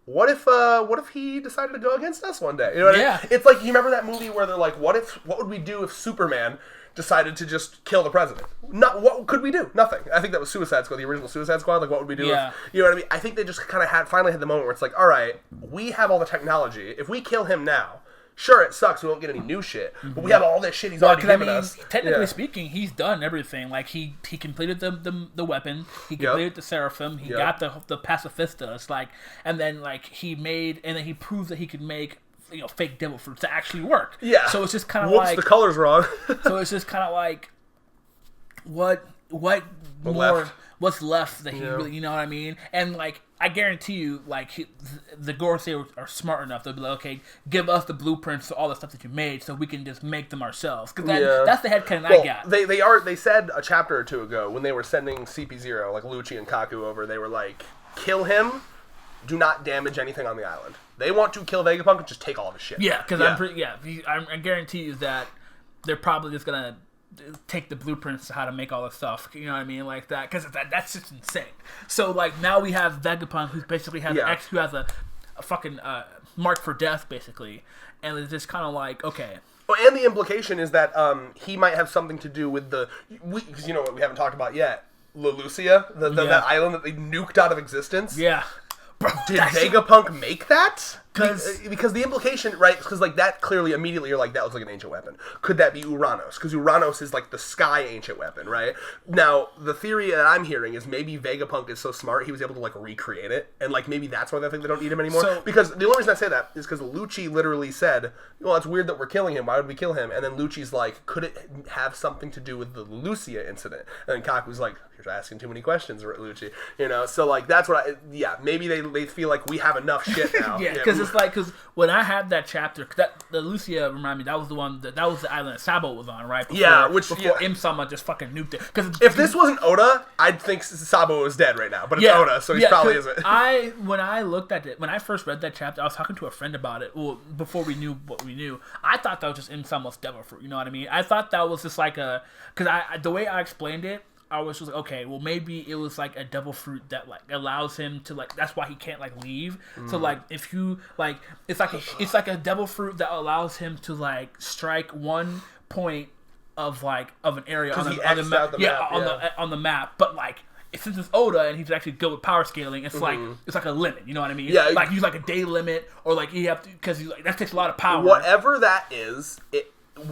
Speaker 1: What if he decided to go against us one day? You know what I mean? It's like, you remember that movie where they're like, what would we do if Superman decided to just kill the president? What could we do? Nothing. I think that was Suicide Squad, the original Suicide Squad. Like, what would we do if, you know what I mean? I think they just kind of finally had the moment where it's like, all right, we have all the technology. If we kill him now, sure, it sucks. We won't get any new shit, but we have all this shit he's already given us.
Speaker 2: Technically speaking, he's done everything. Like, he completed the weapon. He completed the Seraphim. He got the Pacifistas. Like, and then he proved that he could make, you know, fake devil fruits to actually work. Yeah. So it's just kind of like,
Speaker 1: the color's wrong.
Speaker 2: So it's just kind of like, what's left that he really, you know what I mean? And, like, I guarantee you, like, the Gorosei are smart enough. They'll be like, okay, give us the blueprints to all the stuff that you made so we can just make them ourselves. Because that's the headcanon I got.
Speaker 1: They said a chapter or two ago when they were sending CP0, like Lucci and Kaku over, they were like, kill him, do not damage anything on the island. They want to kill Vegapunk and just take all of his shit.
Speaker 2: Yeah, because I guarantee you that they're probably just going to take the blueprints to how to make all this stuff, you know what I mean, like that, because that's just insane. So, like, now we have Vegapunk, who basically has who has a fucking mark for death, basically, and it's just kind of like, okay.
Speaker 1: Well, and the implication is that he might have something to do with because you know what we haven't talked about yet, Lelucia, that island that they nuked out of existence.
Speaker 2: Yeah. Bro,
Speaker 1: did Vegapunk make that? Because the implication, right, because, like, that clearly, immediately, you're like, that was, like, an ancient weapon. Could that be Uranos? Because Uranos is, like, the sky ancient weapon, right? Now, the theory that I'm hearing is maybe Vegapunk is so smart, he was able to, like, recreate it, and, like, maybe that's why they think they don't need him anymore. Because the only reason I say that is because Lucci literally said, well, it's weird that we're killing him, why would we kill him? And then Lucci's like, could it have something to do with the Lelucia incident? And then Kaku's like, you're asking too many questions, Lucci. You know, so, like, that's what maybe they feel like we have enough shit now.
Speaker 2: Because it's like, because when I had that chapter, the Lucia, remind me, that was the one, that was the island that Sabo was on, right? Before Im-sama just fucking nuked it. Because
Speaker 1: if this wasn't Oda, I'd think Sabo was dead right now. But it's Oda, so he probably isn't.
Speaker 2: When I looked at it, when I first read that chapter, I was talking to a friend about it, well, before we knew what we knew. I thought that was just Im-sama's devil fruit, you know what I mean? I thought that was just like because the way I explained it, I was just like, okay, well, maybe it was like a devil fruit that, like, allows him to, like, that's why he can't, like, leave. So, like, if you, like, it's like a devil fruit that allows him to, like, strike one point of an area on
Speaker 1: the map.
Speaker 2: On the map, but like. Since it's Oda and he's actually good with power scaling, it's like a limit. You know what I mean?
Speaker 1: Yeah.
Speaker 2: Like use like a day limit, or like you have to because that takes a lot of power.
Speaker 1: Whatever that is,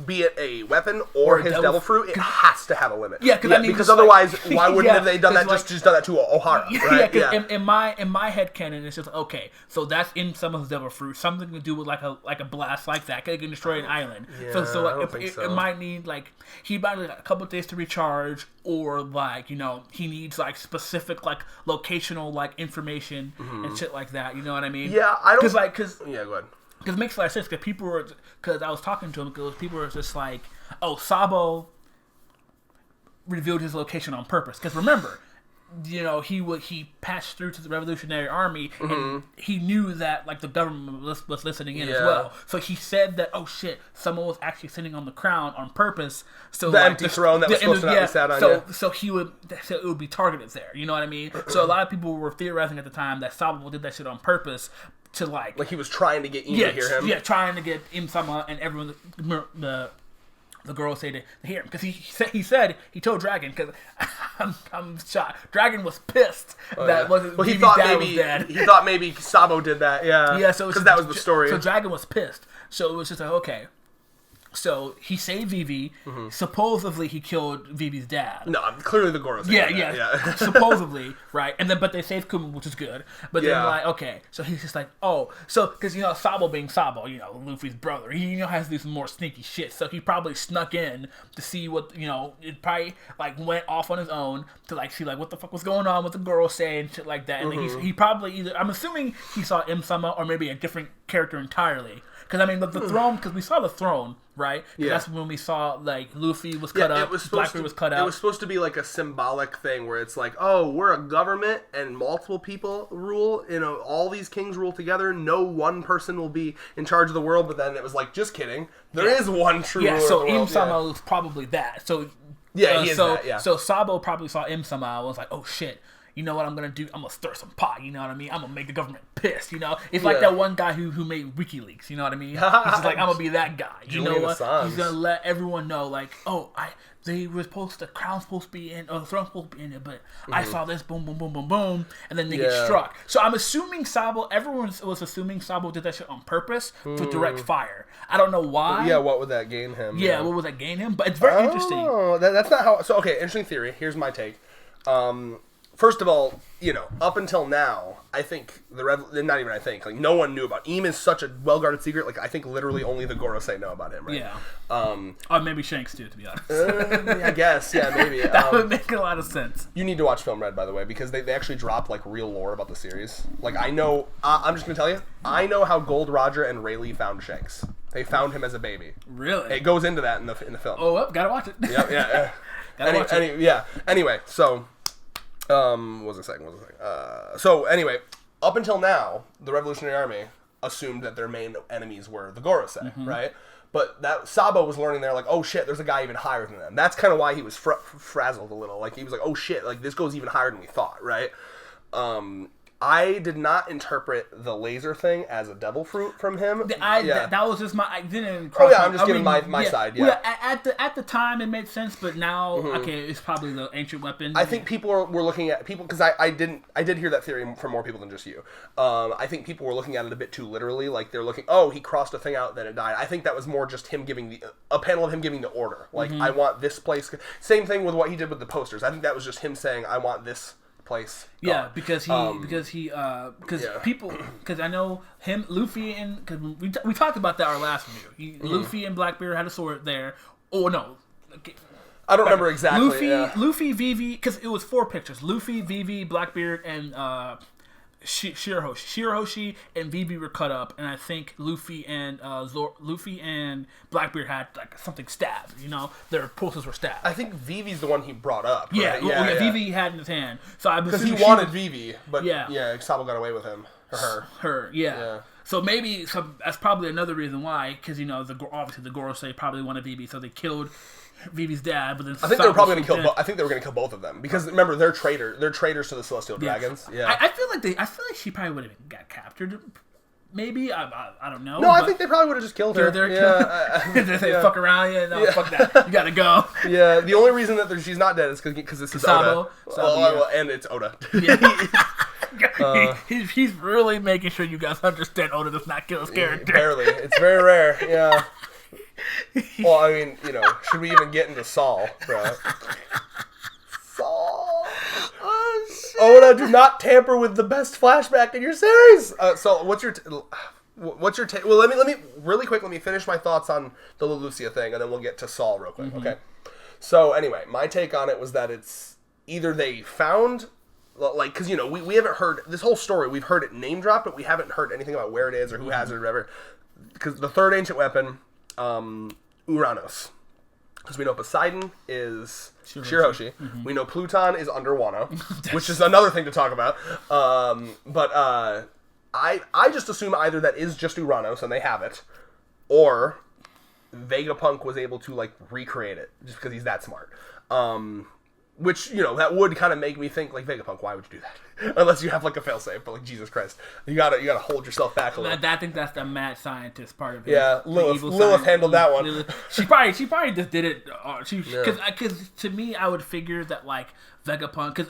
Speaker 1: be it a weapon or his devil fruit, it has to have a limit.
Speaker 2: Yeah,
Speaker 1: because otherwise, why wouldn't have they done that? Just done that to Ohara, right?
Speaker 2: Yeah, because in my head canon, it's just okay. So that's in some of his devil fruit, something to do with like a blast like that. It can destroy an island.
Speaker 1: Yeah, so like
Speaker 2: it might need like he might need like a couple of days to recharge, or like he needs like specific like locational like information and shit like that. You know what I mean?
Speaker 1: Yeah, I don't.
Speaker 2: Yeah,
Speaker 1: go ahead.
Speaker 2: Because it makes a lot of sense. Because I was talking to him, because people were just like, "Oh, Sabo revealed his location on purpose." Because remember, he passed through to the Revolutionary Army, and he knew that like the government was listening in as well. So he said that, "Oh shit, someone was actually sitting on the crown on purpose." So
Speaker 1: the empty throne that was supposed to not be sat on.
Speaker 2: So it would be targeted there. You know what I mean? So a lot of people were theorizing at the time that Sabo did that shit on purpose. To like
Speaker 1: he was trying to get Im to hear him.
Speaker 2: Yeah, trying to get Im-sama and everyone, the girls say to hear him, because he told Dragon, because I'm shocked. Dragon was pissed that wasn't.
Speaker 1: Well, he thought maybe Sabo did that. Yeah.
Speaker 2: Yeah. So
Speaker 1: because that was the story.
Speaker 2: So Dragon was pissed. So it was just like, okay. So he saved Vivi. Supposedly he killed Vivi's dad.
Speaker 1: No, clearly the Goro.
Speaker 2: Yeah. Supposedly, right? And then, but they saved Kuma, which is good. But then, like, okay, so he's just like, oh, so because Sabo being Sabo, Luffy's brother, he has this more sneaky shit. So he probably snuck in to see what it probably like went off on his own to like see like what the fuck was going on with the Goro say and shit like that. And then he probably either, I'm assuming he saw Im-sama or maybe a different character entirely. Because I mean the throne, because we saw the throne, right? Yeah. That's when we saw like Luffy was cut up, Blackbeard was cut out.
Speaker 1: It was supposed to be like a symbolic thing where it's like, oh, we're a government and multiple people rule. All these kings rule together. No one person will be in charge of the world. But then it was like, just kidding. There is one true ruler
Speaker 2: so
Speaker 1: of the world.
Speaker 2: Im-sama was probably that. So
Speaker 1: he is that. Yeah.
Speaker 2: So Sabo probably saw Im-sama and was like, oh shit. You know what I'm gonna do? I'm gonna stir some pot. You know what I mean? I'm gonna make the government pissed. It's like that one guy who made WikiLeaks. You know what I mean? He's just like, I'm gonna be that guy. You know what? He's gonna let everyone know, like, oh, the crown's supposed to be in, or the throne's supposed to be in it, but I saw this, boom, boom, boom, boom, boom, and then they get struck. So I'm assuming everyone was assuming Sabo did that shit on purpose for direct fire. I don't know why.
Speaker 1: Yeah, what would that gain him?
Speaker 2: Yeah, what would that gain him? But it's very interesting.
Speaker 1: Oh, that's not how. So okay, interesting theory. Here's my take. First of all, up until now, I think not even I think, like no one knew about Im is such a well-guarded secret. Like I think literally only the Gorosei know about him, right?
Speaker 2: Yeah. Or maybe Shanks too, to be honest.
Speaker 1: I guess, yeah, maybe.
Speaker 2: That would make a lot of sense.
Speaker 1: You need to watch Film Red, by the way, because they actually drop like real lore about the series. Like I know, I'm just gonna tell you, I know how Gold Roger and Rayleigh found Shanks. They found him as a baby.
Speaker 2: Really?
Speaker 1: It goes into that in the film.
Speaker 2: Oh, well, gotta watch it.
Speaker 1: Yeah. Gotta watch it. Yeah. Anyway, so. What was I saying? So anyway, up until now, the Revolutionary Army assumed that their main enemies were the Gorosei, right? But that Sabo was learning there, like, oh shit, there's a guy even higher than them. That's kind of why he was frazzled a little. Like he was like, oh shit, like this goes even higher than we thought, right? I did not interpret the laser thing as a devil fruit from him.
Speaker 2: That was just I didn't.
Speaker 1: I'm just giving my side. Yeah.
Speaker 2: Well, at the time it made sense, but now okay, it's probably the ancient weapon.
Speaker 1: I think people were looking at because I did hear that theory from more people than just you. I think people were looking at it a bit too literally. Like they're looking, oh, he crossed a thing out, then it died. I think that was more just him giving a panel of him giving the order. Like I want this place. Same thing with what he did with the posters. I think that was just him saying, I want this place.
Speaker 2: Yeah, because I know him, Luffy, and because we talked about that our last review. Luffy and Blackbeard had a sword there. Oh no,
Speaker 1: I don't remember exactly.
Speaker 2: Luffy, Vivi, because it was 4 pictures. Luffy, Vivi, Blackbeard, and Shirahoshi and Vivi were cut up, and I think Luffy and Blackbeard had like something stabbed. Their pulses were stabbed.
Speaker 1: I think Vivi's the one he brought up.
Speaker 2: Right?
Speaker 1: Yeah.
Speaker 2: Vivi had in his hand. So
Speaker 1: because he wanted Vivi, but Sabo got away with him or her.
Speaker 2: Her, yeah. So maybe that's probably another reason why, because obviously the Gorosei probably wanted Vivi, so they killed Vivi's dad, but then
Speaker 1: I think they were probably going to kill. I think they were going to kill both of them because remember they're traitors. They're traitors to the Celestial Dragons. Yeah,
Speaker 2: I feel like she probably would have got captured. maybe I don't know.
Speaker 1: No, I think they probably would have just killed her.
Speaker 2: They fuck around you. No, fuck that. You gotta go.
Speaker 1: Yeah, the only reason that she's not dead is because this is Oda. And it's Oda.
Speaker 2: He's really making sure you guys understand Oda does not kill his character.
Speaker 1: Barely. It's very rare. Yeah. Well, I mean, should we even get into Saul, bro? Saul. Oh, shit. Oda, do not tamper with the best flashback in your series. So, what's your take? Well, let me really quick. Let me finish my thoughts on the Leloucia thing, and then we'll get to Saul real quick. Okay. So anyway, my take on it was that it's either they found. Like, because, we haven't heard this whole story. We've heard it name dropped, but we haven't heard anything about where it is or who has it or whatever. Because the third ancient weapon, Uranos. Because we know Poseidon is Shirahoshi. We know Pluton is under Wano, which is another thing to talk about. But I just assume either that is just Uranos and they have it, or Vegapunk was able to, recreate it just because he's that smart. Which, that would kind of make me think, Vegapunk, why would you do that? Unless you have, a failsafe, but, Jesus Christ. You gotta hold yourself back a little.
Speaker 2: I think that's the mad scientist part of it.
Speaker 1: Yeah, Lilith handled that one.
Speaker 2: She probably just did it, because to me, I would figure that, Vegapunk,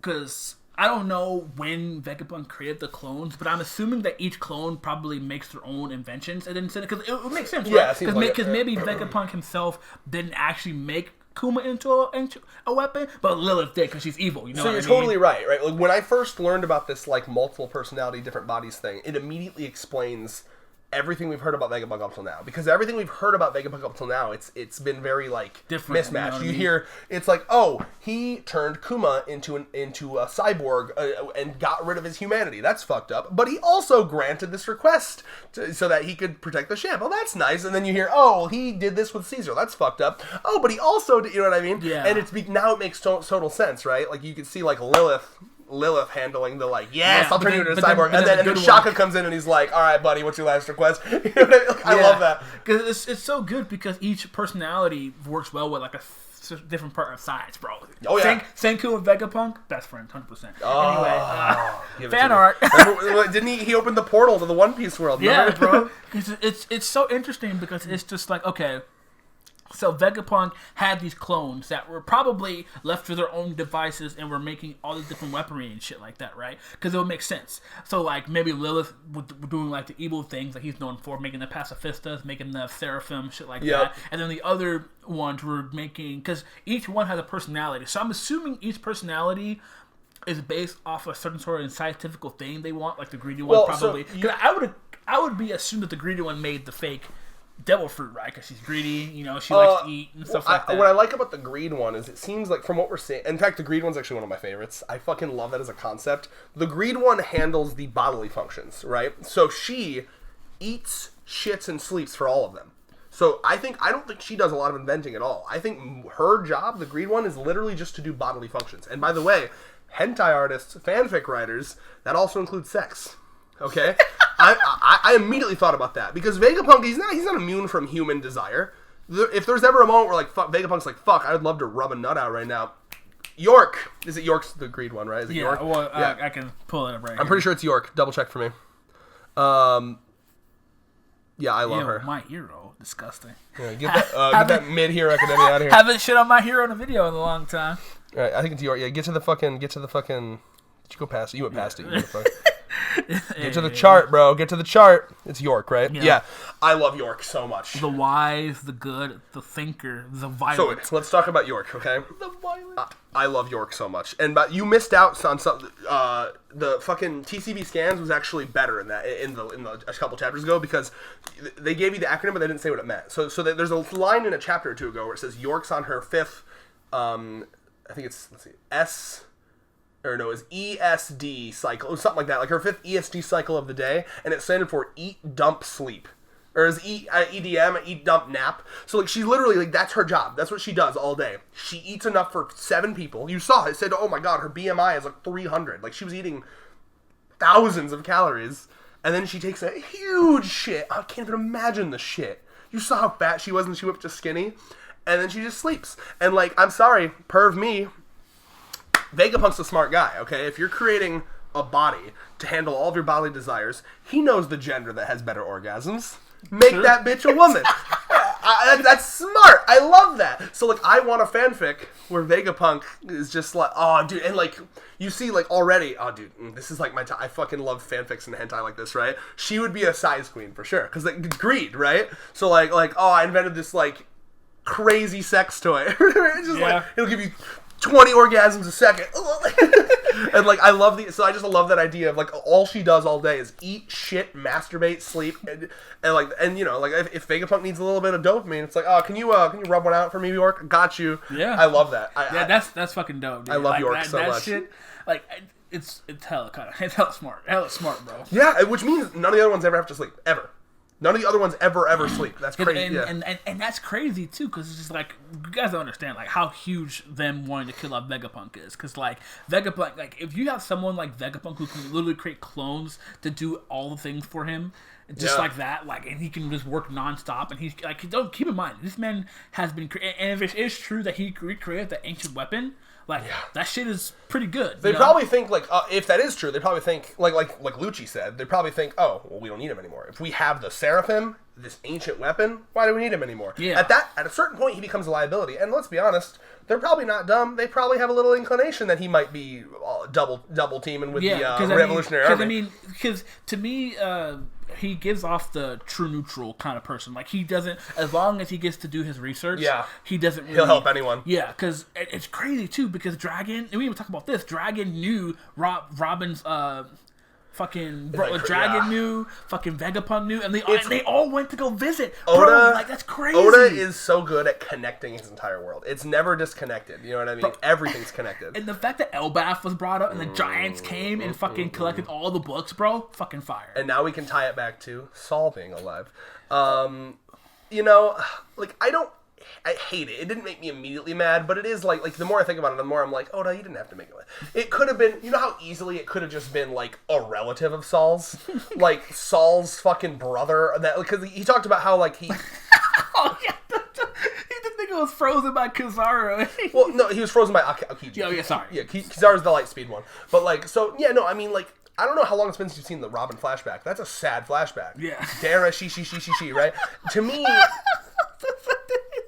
Speaker 2: because I don't know when Vegapunk created the clones, but I'm assuming that each clone probably makes their own inventions, and then, because it would make sense, right? Because maybe Vegapunk himself didn't actually make Kuma into a weapon, but Lilith did because she's evil. So
Speaker 1: you're totally right? When I first learned about this multiple personality, different bodies thing, it immediately explains everything we've heard about Vegapunk up till now. Because everything we've heard about Vegapunk up till now, it's been very different, mismatched. You hear it's he turned Kuma into a cyborg and got rid of his humanity. That's fucked up. But he also granted this request so that he could protect the ship. Oh, that's nice. And then you hear, he did this with Caesar. That's fucked up. Oh, but he also did, you know what I mean?
Speaker 2: Yeah.
Speaker 1: And now it makes total sense, right? You can see Lilith handling the I'll turn you into a cyborg, and then Shaka comes in and he's like, all right, buddy, what's your last request? You know what I mean? I love that
Speaker 2: because it's so good because each personality works well with a different part of science, bro.
Speaker 1: Oh yeah,
Speaker 2: Senku and Vegapunk, best friends, 100%. Anyway, fan art.
Speaker 1: Didn't he open the portal to the One Piece world?
Speaker 2: Yeah, bro. It's so interesting because it's just okay. So Vegapunk had these clones that were probably left to their own devices and were making all the different weaponry and shit like that, right? Because it would make sense. So maybe Lilith was doing the evil things that he's known for, making the pacifistas, making the seraphim, shit like that. And then the other ones were making, because each one has a personality. So I'm assuming each personality is based off a certain sort of scientific thing they want, the greedy one probably. Because I would be assumed that the greedy one made the fake devil fruit, right? Because she's greedy, she likes to eat and stuff like that.
Speaker 1: What I like about the greed one is it seems from what we're seeing, in fact, the greed one's actually one of my favorites. I fucking love that as a concept. The greed one handles the bodily functions, right? So she eats, shits, and sleeps for all of them. So I don't think she does a lot of inventing at all. I think her job, the greed one, is literally just to do bodily functions. And by the way, hentai artists, fanfic writers, that also includes sex. Okay? I immediately thought about that because Vegapunk, he's not immune from human desire. If there's ever a moment where Vegapunk's fuck, I'd love to rub a nut out right now. York, is it York's the greed one, right? Is it York?
Speaker 2: Well, yeah, I can pull it up right.
Speaker 1: I'm pretty sure it's York. Double check for me. Yeah, I love her.
Speaker 2: My hero, disgusting.
Speaker 1: Yeah, get that mid-hero academia out of here.
Speaker 2: Haven't shit on my hero in a video in a long time.
Speaker 1: All right, I think it's York. Yeah, get to the fucking. Did you go past it? You went past it. You motherfucker. Get to the chart, bro. Get to the chart. It's York, right? Yeah. I love York so much.
Speaker 2: The wise, the good, the thinker, the violent.
Speaker 1: So let's talk about York, okay?
Speaker 2: The violent.
Speaker 1: I love York so much. But you missed out on some. The fucking TCB scans was actually better in a couple chapters ago because they gave you the acronym, but they didn't say what it meant. So there's a line in a chapter or two ago where it says York's on her fifth. I think it's it's ESD cycle, or something like that, her fifth ESD cycle of the day, and it standard for eat, dump, sleep. Or is EDM, eat, dump, nap. So, she literally, that's her job. That's what she does all day. She eats enough for 7 people. You saw it. It said, oh my god, her BMI is 300. She was eating thousands of calories. And then she takes a huge shit. I can't even imagine the shit. You saw how fat she was when she went to skinny. And then she just sleeps. And, I'm sorry, perv me, Vegapunk's a smart guy, okay? If you're creating a body to handle all of your bodily desires. He knows the gender that has better orgasms. Make that bitch a woman. That's smart. I love that. So, like, I want a fanfic where Vegapunk is just like, oh, dude, and, like, you see, like, already, oh, dude, this is, like, I fucking love fanfics and hentai like this, right? She would be a size queen, for sure, because, like, greed, right? So, like, oh, I invented this, like, crazy sex toy. It's just, like, it'll give you 20 orgasms a second. And, like, I love I just love that idea of, like, all she does all day is eat, shit, masturbate, sleep, and you know, like, if Vegapunk needs a little bit of dopamine, it's like, oh, can you rub one out for me, York? Got you.
Speaker 2: Yeah.
Speaker 1: I love that.
Speaker 2: That's fucking dope, dude.
Speaker 1: I love York so much.
Speaker 2: Shit, like, it's hella smart. Hella smart, bro.
Speaker 1: Yeah, which means none of the other ones ever have to sleep. Ever. None of the other ones ever sleep. That's crazy.
Speaker 2: And that's crazy too, because it's just like, you guys don't understand like how huge them wanting to kill off Vegapunk is. Because like Vegapunk, like if you have someone like Vegapunk who can literally create clones to do all the things for him, just like that, like, and he can just work nonstop. And he's like, don't keep in mind, this man has been, and if it is true that he recreated the ancient weapon. Like, that shit is pretty good.
Speaker 1: They probably think, like, if that is true, they probably think, like Lucci said, they probably think, oh, well, we don't need him anymore. If we have the Seraphim, this ancient weapon, why do we need him anymore?
Speaker 2: Yeah.
Speaker 1: At a certain point, he becomes a liability. And let's be honest, they're probably not dumb. They probably have a little inclination that he might be double teaming with the Revolutionary Army.
Speaker 2: Because to me, he gives off the true neutral kind of person. Like, he doesn't, as long as he gets to do his research, he doesn't really,
Speaker 1: he'll help anyone.
Speaker 2: Yeah, because it's crazy too, because Dragon, and we even talk about this, Dragon knew Robin's Dragon knew, fucking Vegapunk knew, and they all went to go visit.
Speaker 1: Oda,
Speaker 2: bro, like, that's crazy.
Speaker 1: Oda is so good at connecting his entire world. It's never disconnected. You know what I mean? Bro, everything's connected.
Speaker 2: And the fact that Elbaf was brought up and the giants came and fucking collected all the books, bro, fucking fire.
Speaker 1: And now we can tie it back to Saul being alive. You know, like, I hate it. It didn't make me immediately mad, but it is like the more I think about it, the more I'm like, oh, no, you didn't have to make it mad. It could have been, you know how easily it could have just been, like, a relative of Saul's? Like, Saul's fucking brother. Because he talked about how, like, he...
Speaker 2: Oh, yeah. He didn't think it was frozen by Kizaru.
Speaker 1: Well, no, he was frozen by Aokiji.
Speaker 2: Oh, yeah, sorry.
Speaker 1: Yeah, Kizaru's the Lightspeed one. But, like, so, yeah, no, I mean, like, I don't know how long it's been since you've seen the Robin flashback. That's a sad flashback.
Speaker 2: Yeah.
Speaker 1: Dara, she, right? To me...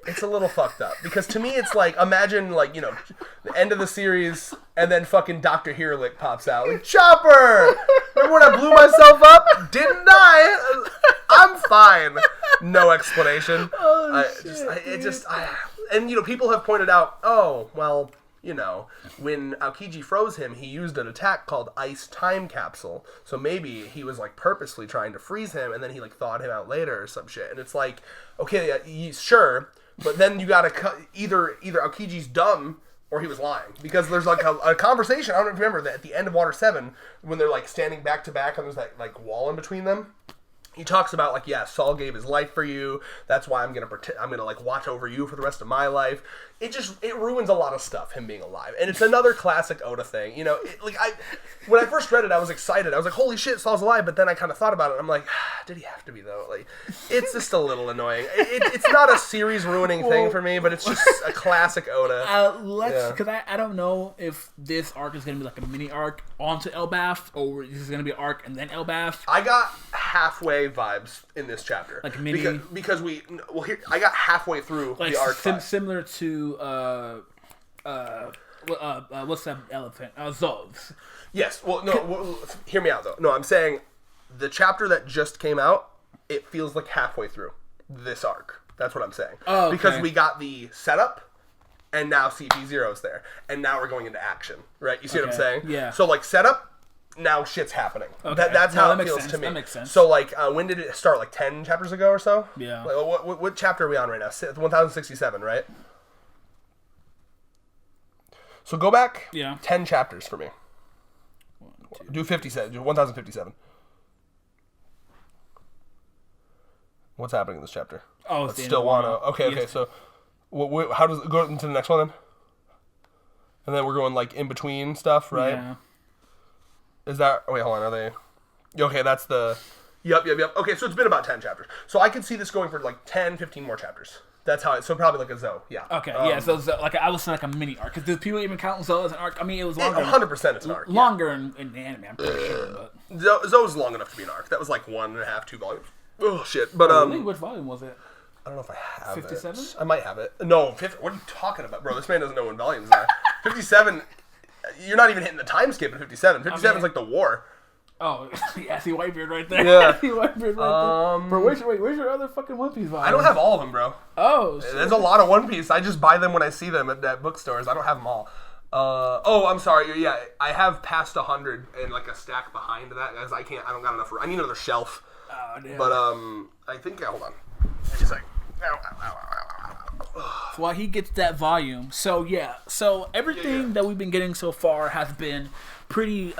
Speaker 1: It's a little fucked up, because to me it's like, imagine, like, you know, the end of the series and then fucking Dr. Hirlik pops out like, Chopper! Remember when I blew myself up? Didn't die. I'm fine. No explanation.
Speaker 2: Oh,
Speaker 1: and you know, people have pointed out, oh, well, you know, when Aokiji froze him, he used an attack called Ice Time Capsule. So maybe he was, like, purposely trying to freeze him, and then he, like, thawed him out later or some shit. And it's like, okay, sure, but then you gotta either Aokiji's dumb or he was lying. Because there's, like, a conversation, I don't know if you remember, that at the end of Water 7, when they're, like, standing back to back and there's that, like, wall in between them. He talks about, like, yeah, Saul gave his life for you. That's why I'm gonna like watch over you for the rest of my life. It ruins a lot of stuff, him being alive. And it's another classic Oda thing. You know, when I first read it, I was excited. I was like, holy shit, Saul's alive. But then I kind of thought about it, and I'm like, did he have to be, though? Like, it's just a little annoying. It's not a series-ruining thing for me, but it's just a classic Oda.
Speaker 2: Because I don't know if this arc is going to be like a mini arc onto Elbaf, or this is going to be an arc and then Elbaf.
Speaker 1: I got halfway vibes in this chapter.
Speaker 2: Like mini...
Speaker 1: Because I got halfway through the arc.
Speaker 2: Similar to what's that elephant? Zovs.
Speaker 1: Yes. Well, no. Hear me out though. No, I'm saying the chapter that just came out, it feels like halfway through this arc. That's what I'm saying.
Speaker 2: Oh, okay.
Speaker 1: Because we got the setup, and now CP0's there, and now we're going into action. Right? You see what I'm saying?
Speaker 2: Yeah.
Speaker 1: So like setup. Now shit's happening.
Speaker 2: Okay.
Speaker 1: That's how it feels to me.
Speaker 2: That makes sense.
Speaker 1: So, like, when did it start? Like 10 chapters ago or so?
Speaker 2: Yeah.
Speaker 1: Like, what chapter are we on right now? 1067, right? So go back 10 chapters for me. Do 57. Do 1057. What's happening in this chapter?
Speaker 2: Oh,
Speaker 1: it's still Wano. Okay. So, how does it go into the next one then? And then we're going, like, in between stuff, right?
Speaker 2: Yeah.
Speaker 1: Is that... Wait, hold on. Are they... Okay, that's the... Yep. Okay, so it's been about 10 chapters. So I could see this going for, like, 10, 15 more chapters. That's how it. So probably like a Zoe. Yeah.
Speaker 2: Okay. Yeah. So like I was saying like a mini arc because people even count Zoe as an arc? I mean, it was longer.
Speaker 1: 100% it's an arc.
Speaker 2: Longer in the anime, I'm pretty sure.
Speaker 1: But Zoe's long enough to be an arc. That was like 1.5, 2 volumes. Oh shit! But
Speaker 2: really? Which volume was it?
Speaker 1: I don't know if I have
Speaker 2: 57?
Speaker 1: it. I might have it. No, 50, what are you talking about, bro? This man doesn't know when volumes are. 57. You're not even hitting the time skip in 57. 57 is like the war.
Speaker 2: Oh, yeah, see Whitebeard right there.
Speaker 1: Yeah.
Speaker 2: See Whitebeard right there. Bro, where's your other fucking One Piece volume?
Speaker 1: I don't have all of them, bro.
Speaker 2: Oh, shit.
Speaker 1: There's a lot of One Piece. I just buy them when I see them at bookstores. I don't have them all. I'm sorry. Yeah, I have past 100 and like a stack behind that because I don't got enough room. I need another shelf.
Speaker 2: Oh, damn.
Speaker 1: But I think hold on. He's like.
Speaker 2: So while he gets that volume, so everything that we've been getting so far has been pretty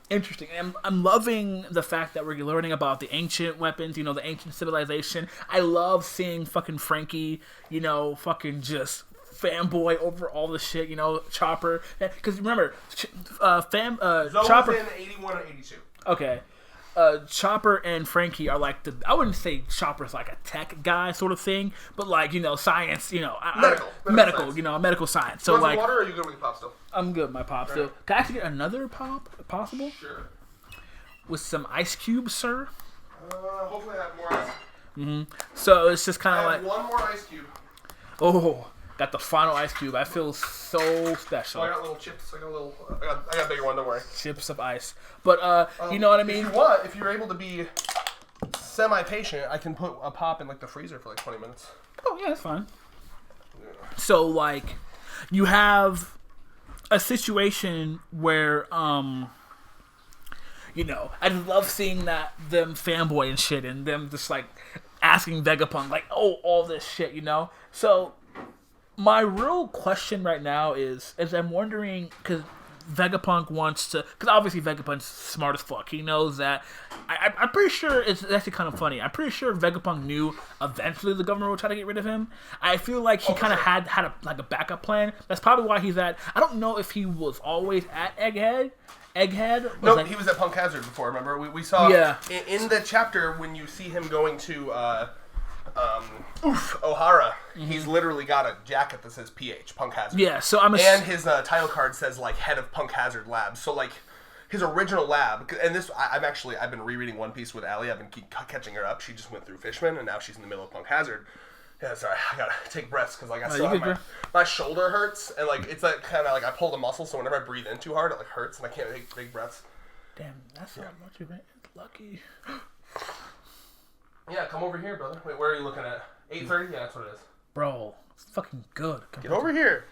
Speaker 2: interesting. And I'm loving the fact that we're learning about the ancient weapons, the ancient civilization. I love seeing fucking Frankie, fucking just fanboy over all the shit, Chopper. Because remember,
Speaker 1: Chopper in 81 or 82.
Speaker 2: Okay. Chopper and Frankie are like I wouldn't say Chopper's like a tech guy sort of thing, but like, science, medical science. So like,
Speaker 1: water or are you good with your pop still?
Speaker 2: I'm good with my pop still. Can I actually get another pop if possible?
Speaker 1: Sure.
Speaker 2: With some ice cubes, sir?
Speaker 1: Hopefully I have more ice.
Speaker 2: Mm-hmm. So it's just kind of like
Speaker 1: one more ice cube.
Speaker 2: Oh, got the final ice cube. I feel so special.
Speaker 1: So I got little chips. I got a bigger one. Don't worry.
Speaker 2: Chips of ice. But you know what I mean.
Speaker 1: If you're able to be semi-patient, I can put a pop in like the freezer for like 20 minutes.
Speaker 2: Oh yeah, that's fine. Yeah. So like, you have a situation where I just love seeing them fanboy and shit, and them just like asking Vegapunk like, all this shit, So my real question right now is I'm wondering, because Vegapunk wants to, because obviously Vegapunk's smart as fuck. He knows that. I'm pretty sure it's actually kind of funny. I'm pretty sure Vegapunk knew eventually the government would try to get rid of him. I feel like he kind of had a backup plan. That's probably why he's at. I don't know if he was always at Egghead.
Speaker 1: No, he was at Punk Hazard before. Remember, we saw in the chapter when you see him going to Ohara. Mm-hmm. He's literally got a jacket that says PH Punk Hazard.
Speaker 2: Yeah, so
Speaker 1: and his title card says like head of Punk Hazard Labs. So like his original lab, and this I've been rereading One Piece with Allie. I've been catching her up. She just went through Fishman, and now she's in the middle of Punk Hazard. Yeah, sorry, I gotta take breaths because like I still have my shoulder hurts, and like it's like kind of like I pulled a muscle, so whenever I breathe in too hard, it like hurts, and I can't take big breaths.
Speaker 2: Damn, that's not much of it. Lucky.
Speaker 1: Yeah, come over here, brother. Wait, where are you looking at? 8:30? Yeah, that's what it is.
Speaker 2: Bro, it's fucking good.
Speaker 1: Get over here.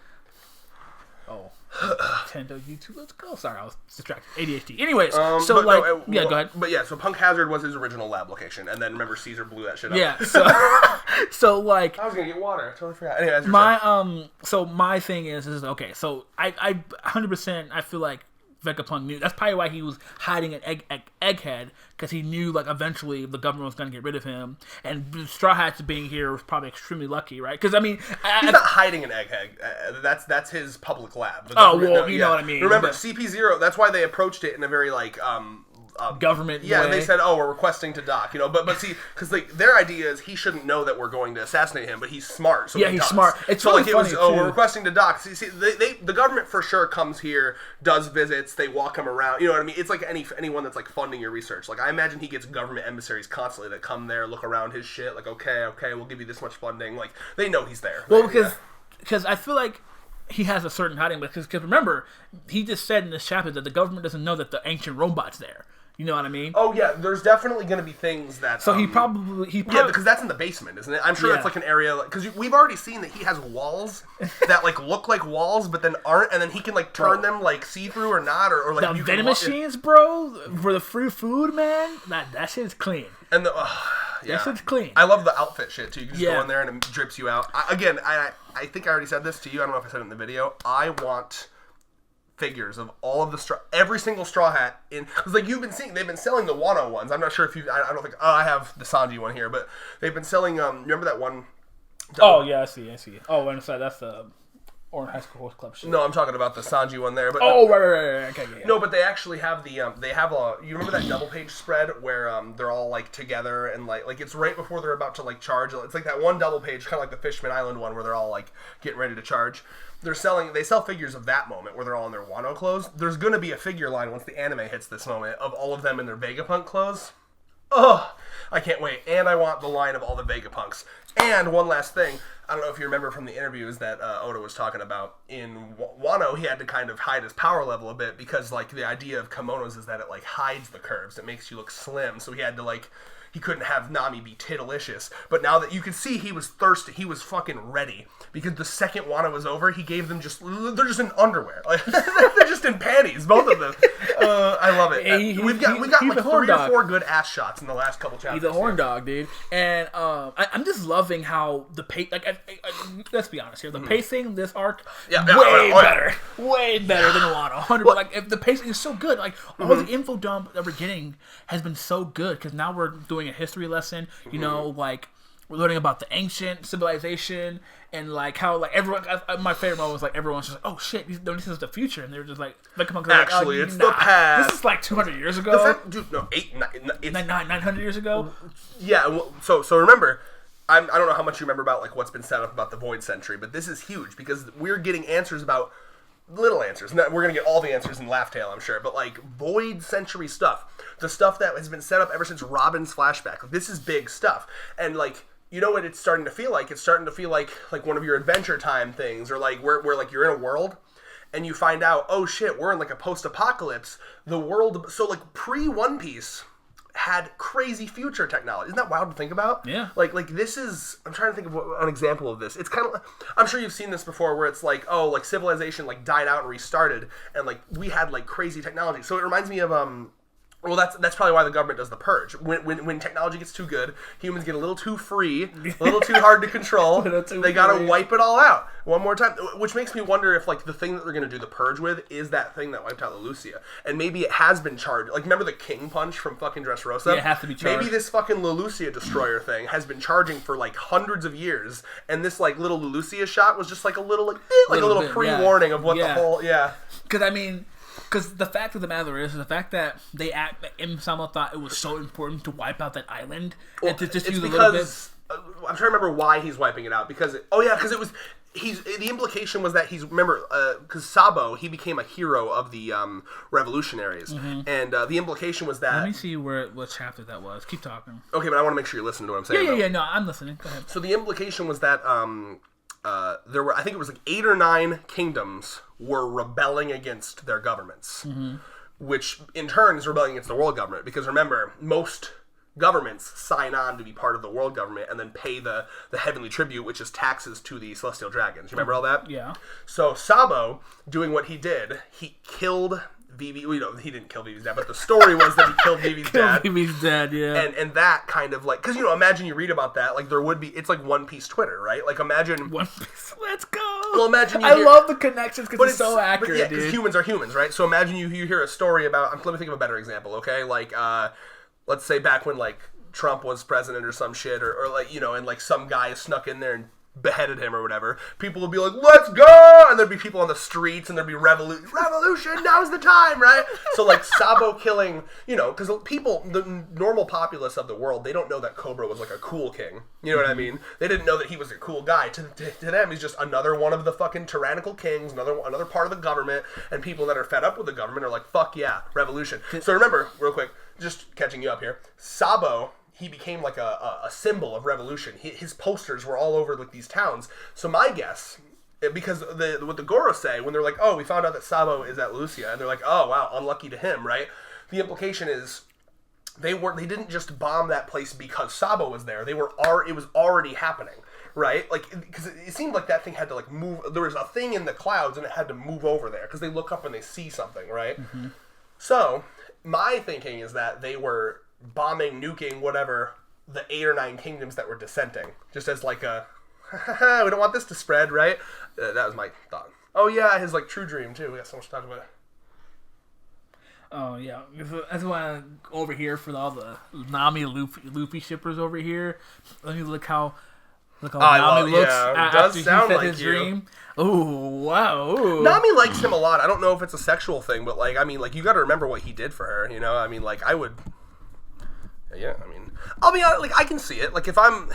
Speaker 2: Oh, Nintendo, YouTube, let's go. Sorry, I was distracted. ADHD. Anyways, go ahead.
Speaker 1: But yeah, so Punk Hazard was his original lab location, and then remember Caesar blew that shit up.
Speaker 2: Yeah, so like
Speaker 1: I was gonna get water. I totally forgot. Anyway,
Speaker 2: so my thing is okay. So I 100% I feel like Vegapunk knew. That's probably why he was hiding at Egghead, because he knew like eventually the government was going to get rid of him, and Straw Hats being here was probably extremely lucky, right? Because I mean,
Speaker 1: he's not hiding in Egghead. That's his public lab.
Speaker 2: You know what I mean.
Speaker 1: Remember CP0? That's why they approached it in a very like
Speaker 2: government.
Speaker 1: Yeah,
Speaker 2: way.
Speaker 1: And they said, we're requesting to dock, but see, because like their idea is he shouldn't know that we're going to assassinate him, but he's smart. So
Speaker 2: he's smart. It's so really funny,
Speaker 1: we're requesting to dock. See, the government for sure comes here, does visits, they walk him around. You know what I mean? It's like anyone that's like funding your research. Like I imagine he gets government emissaries constantly that come there, look around his shit. Like okay, we'll give you this much funding. Like they know he's there.
Speaker 2: Well, because I feel like he has a certain hiding, because remember he just said in this chapter that the government doesn't know that the ancient robot's there. You know what I mean?
Speaker 1: Oh yeah, there's definitely going to be things that.
Speaker 2: So he probably
Speaker 1: because that's in the basement, isn't it? I'm sure it's like an area because we've already seen that he has walls that like look like walls, but then aren't, and then he can like turn them like see through or not, or like
Speaker 2: the vending machines, bro, for the free food, man. That shit's clean.
Speaker 1: And
Speaker 2: that shit's clean.
Speaker 1: I love the outfit shit too. You can just go in there and it drips you out. I think I already said this to you. I don't know if I said it in the video. I want figures of all of the every single Straw Hat because like you've been seeing, they've been selling the Wano ones. I'm not sure if I don't think I have the Sanji one here, but they've been selling remember that one?
Speaker 2: Oh yeah, I see. Oh, and so that's the Or High School Host Club shit.
Speaker 1: No, I'm talking about the Sanji one there. But
Speaker 2: right. Okay, yeah.
Speaker 1: No, but they actually have the you remember that double page spread where they're all like together and like it's right before they're about to like charge. It's like that one double page, kind of like the Fishman Island one where they're all like getting ready to charge. They sell figures of that moment where they're all in their Wano clothes. There's gonna be a figure line once the anime hits this moment of all of them in their Vegapunk clothes. Oh, I can't wait. And I want the line of all the Vegapunks. And one last thing, I don't know if you remember from the interviews that Oda was talking about, in Wano he had to kind of hide his power level a bit because like the idea of kimonos is that it like hides the curves, it makes you look slim, so he had to like, he couldn't have Nami be tiddlicious. But now that you can see he was thirsty, he was fucking ready. Because the second Wano was over, he gave them they're just in underwear. Like, they're just in panties, both of them. I love it. We got like 3 or 4 good ass shots in the last couple chapters.
Speaker 2: He's a horn dog, dude. And I'm just loving how the pace, let's be honest here, the pacing, this arc, way better than Wano. 100%. Like, if the pacing is so good, like, all the info dump that we're getting has been so good, because now we're doing a history lesson, you know, like, we're learning about the ancient civilization and like how like everyone. My favorite moment was like everyone's just like, oh shit, this is the future, and they're just like,
Speaker 1: actually, it's the past.
Speaker 2: This is like 200 years ago.
Speaker 1: Dude, no,
Speaker 2: 900 years ago.
Speaker 1: Yeah. Well, so remember, I don't know how much you remember about like what's been set up about the Void Century, but this is huge because we're getting answers about. Little answers. We're going to get all the answers in Laugh Tale, I'm sure. But, like, Void Century stuff. The stuff that has been set up ever since Robin's flashback. Like, this is big stuff. And, like, you know what it's starting to feel like? It's starting to feel like one of your Adventure Time things. Or, like, where like, you're in a world, and you find out, oh, shit, we're in, like, a post-apocalypse. The world... So, like, pre-One Piece... had crazy future technology. Isn't that wild to think about?
Speaker 2: Yeah.
Speaker 1: Like this is... I'm trying to think of an example of this. It's kind of... I'm sure you've seen this before where it's like, oh, like civilization like died out and restarted and like we had like crazy technology. So it reminds me of... Well, that's probably why the government does the purge. When technology gets too good, humans get a little too free, a little too hard to control. They gotta wipe it all out one more time. Which makes me wonder if like the thing that they're gonna do the purge with is that thing that wiped out Leloucia, and maybe it has been charged. Like remember the King Punch from fucking Dressrosa?
Speaker 2: Yeah, it has to be charged.
Speaker 1: Maybe this fucking Leloucia destroyer thing has been charging for like hundreds of years, and this like little Leloucia shot was just like a little a little pre-warning of what the whole
Speaker 2: Because I mean. Because the fact of the matter is, the fact that M. Sama thought it was so important to wipe out that island, and to just use a little bit.
Speaker 1: I'm trying to remember why he's wiping it out. Because it was. The implication was that because Sabo, he became a hero of the revolutionaries, and the implication was that.
Speaker 2: Let me see what chapter that was. Keep talking.
Speaker 1: Okay, but I want to make sure you listen to what I'm saying.
Speaker 2: Yeah. No, I'm listening. Go ahead.
Speaker 1: So the implication was that there were, I think it was like 8 or 9 kingdoms were rebelling against their governments, which in turn is rebelling against the world government. Because remember, most governments sign on to be part of the world government and then pay the heavenly tribute, which is taxes to the celestial dragons. You remember all that?
Speaker 2: Yeah.
Speaker 1: So Sabo, doing what he did, he killed Vivi. Well, he didn't kill Vivi's dad, but the story was that he killed Vivi's dad.
Speaker 2: Vivi's dad, yeah.
Speaker 1: And that kind of like, because imagine you read about that, like there would be, it's like One Piece Twitter, right? Like imagine
Speaker 2: One Piece. Let's go.
Speaker 1: Well, imagine
Speaker 2: I love the connections because it's so accurate.
Speaker 1: Yeah, because humans are humans, right? So imagine you hear a story about. Let me think of a better example, okay? Like, let's say back when like Trump was president or some shit, or like and like some guy snuck in there and beheaded him or whatever, people would be like, let's go, and there'd be people on the streets and there'd be revolution, now's the time, right? So like Sabo killing, because people, the normal populace of the world, they don't know that Cobra was like a cool king, you know what I mean? They didn't know that he was a cool guy. To them, he's just another one of the fucking tyrannical kings, another part of the government, and people that are fed up with the government are like, fuck yeah, revolution. So remember, real quick, just catching you up here, Sabo, he became like a symbol of revolution. His posters were all over like these towns. So my guess, because what the Goro say when they're like, oh, we found out that Sabo is at Lucia, and they're like, oh wow, unlucky to him, right? The implication is they didn't just bomb that place because Sabo was there. It was already happening, right? Like because it seemed like that thing had to like move. There was a thing in the clouds and it had to move over there because they look up and they see something, right? So my thinking is that they were bombing, nuking, whatever, the 8 or 9 kingdoms that were dissenting. Just as like a, we don't want this to spread, right? That was my thought. Oh yeah, his like true dream too. We got so much to talk about.
Speaker 2: Oh yeah, that's why over here for all the Nami Luffy shippers over here. Let me look how Look how Nami looks after he said
Speaker 1: like
Speaker 2: his dream. Ooh, wow. Ooh.
Speaker 1: Nami likes him a lot. I don't know if it's a sexual thing, but like, I mean, like, you got to remember what he did for her. You know, I mean, like, I would. Yeah, I mean, I'll be honest. Like, I can see it. Like, if I'm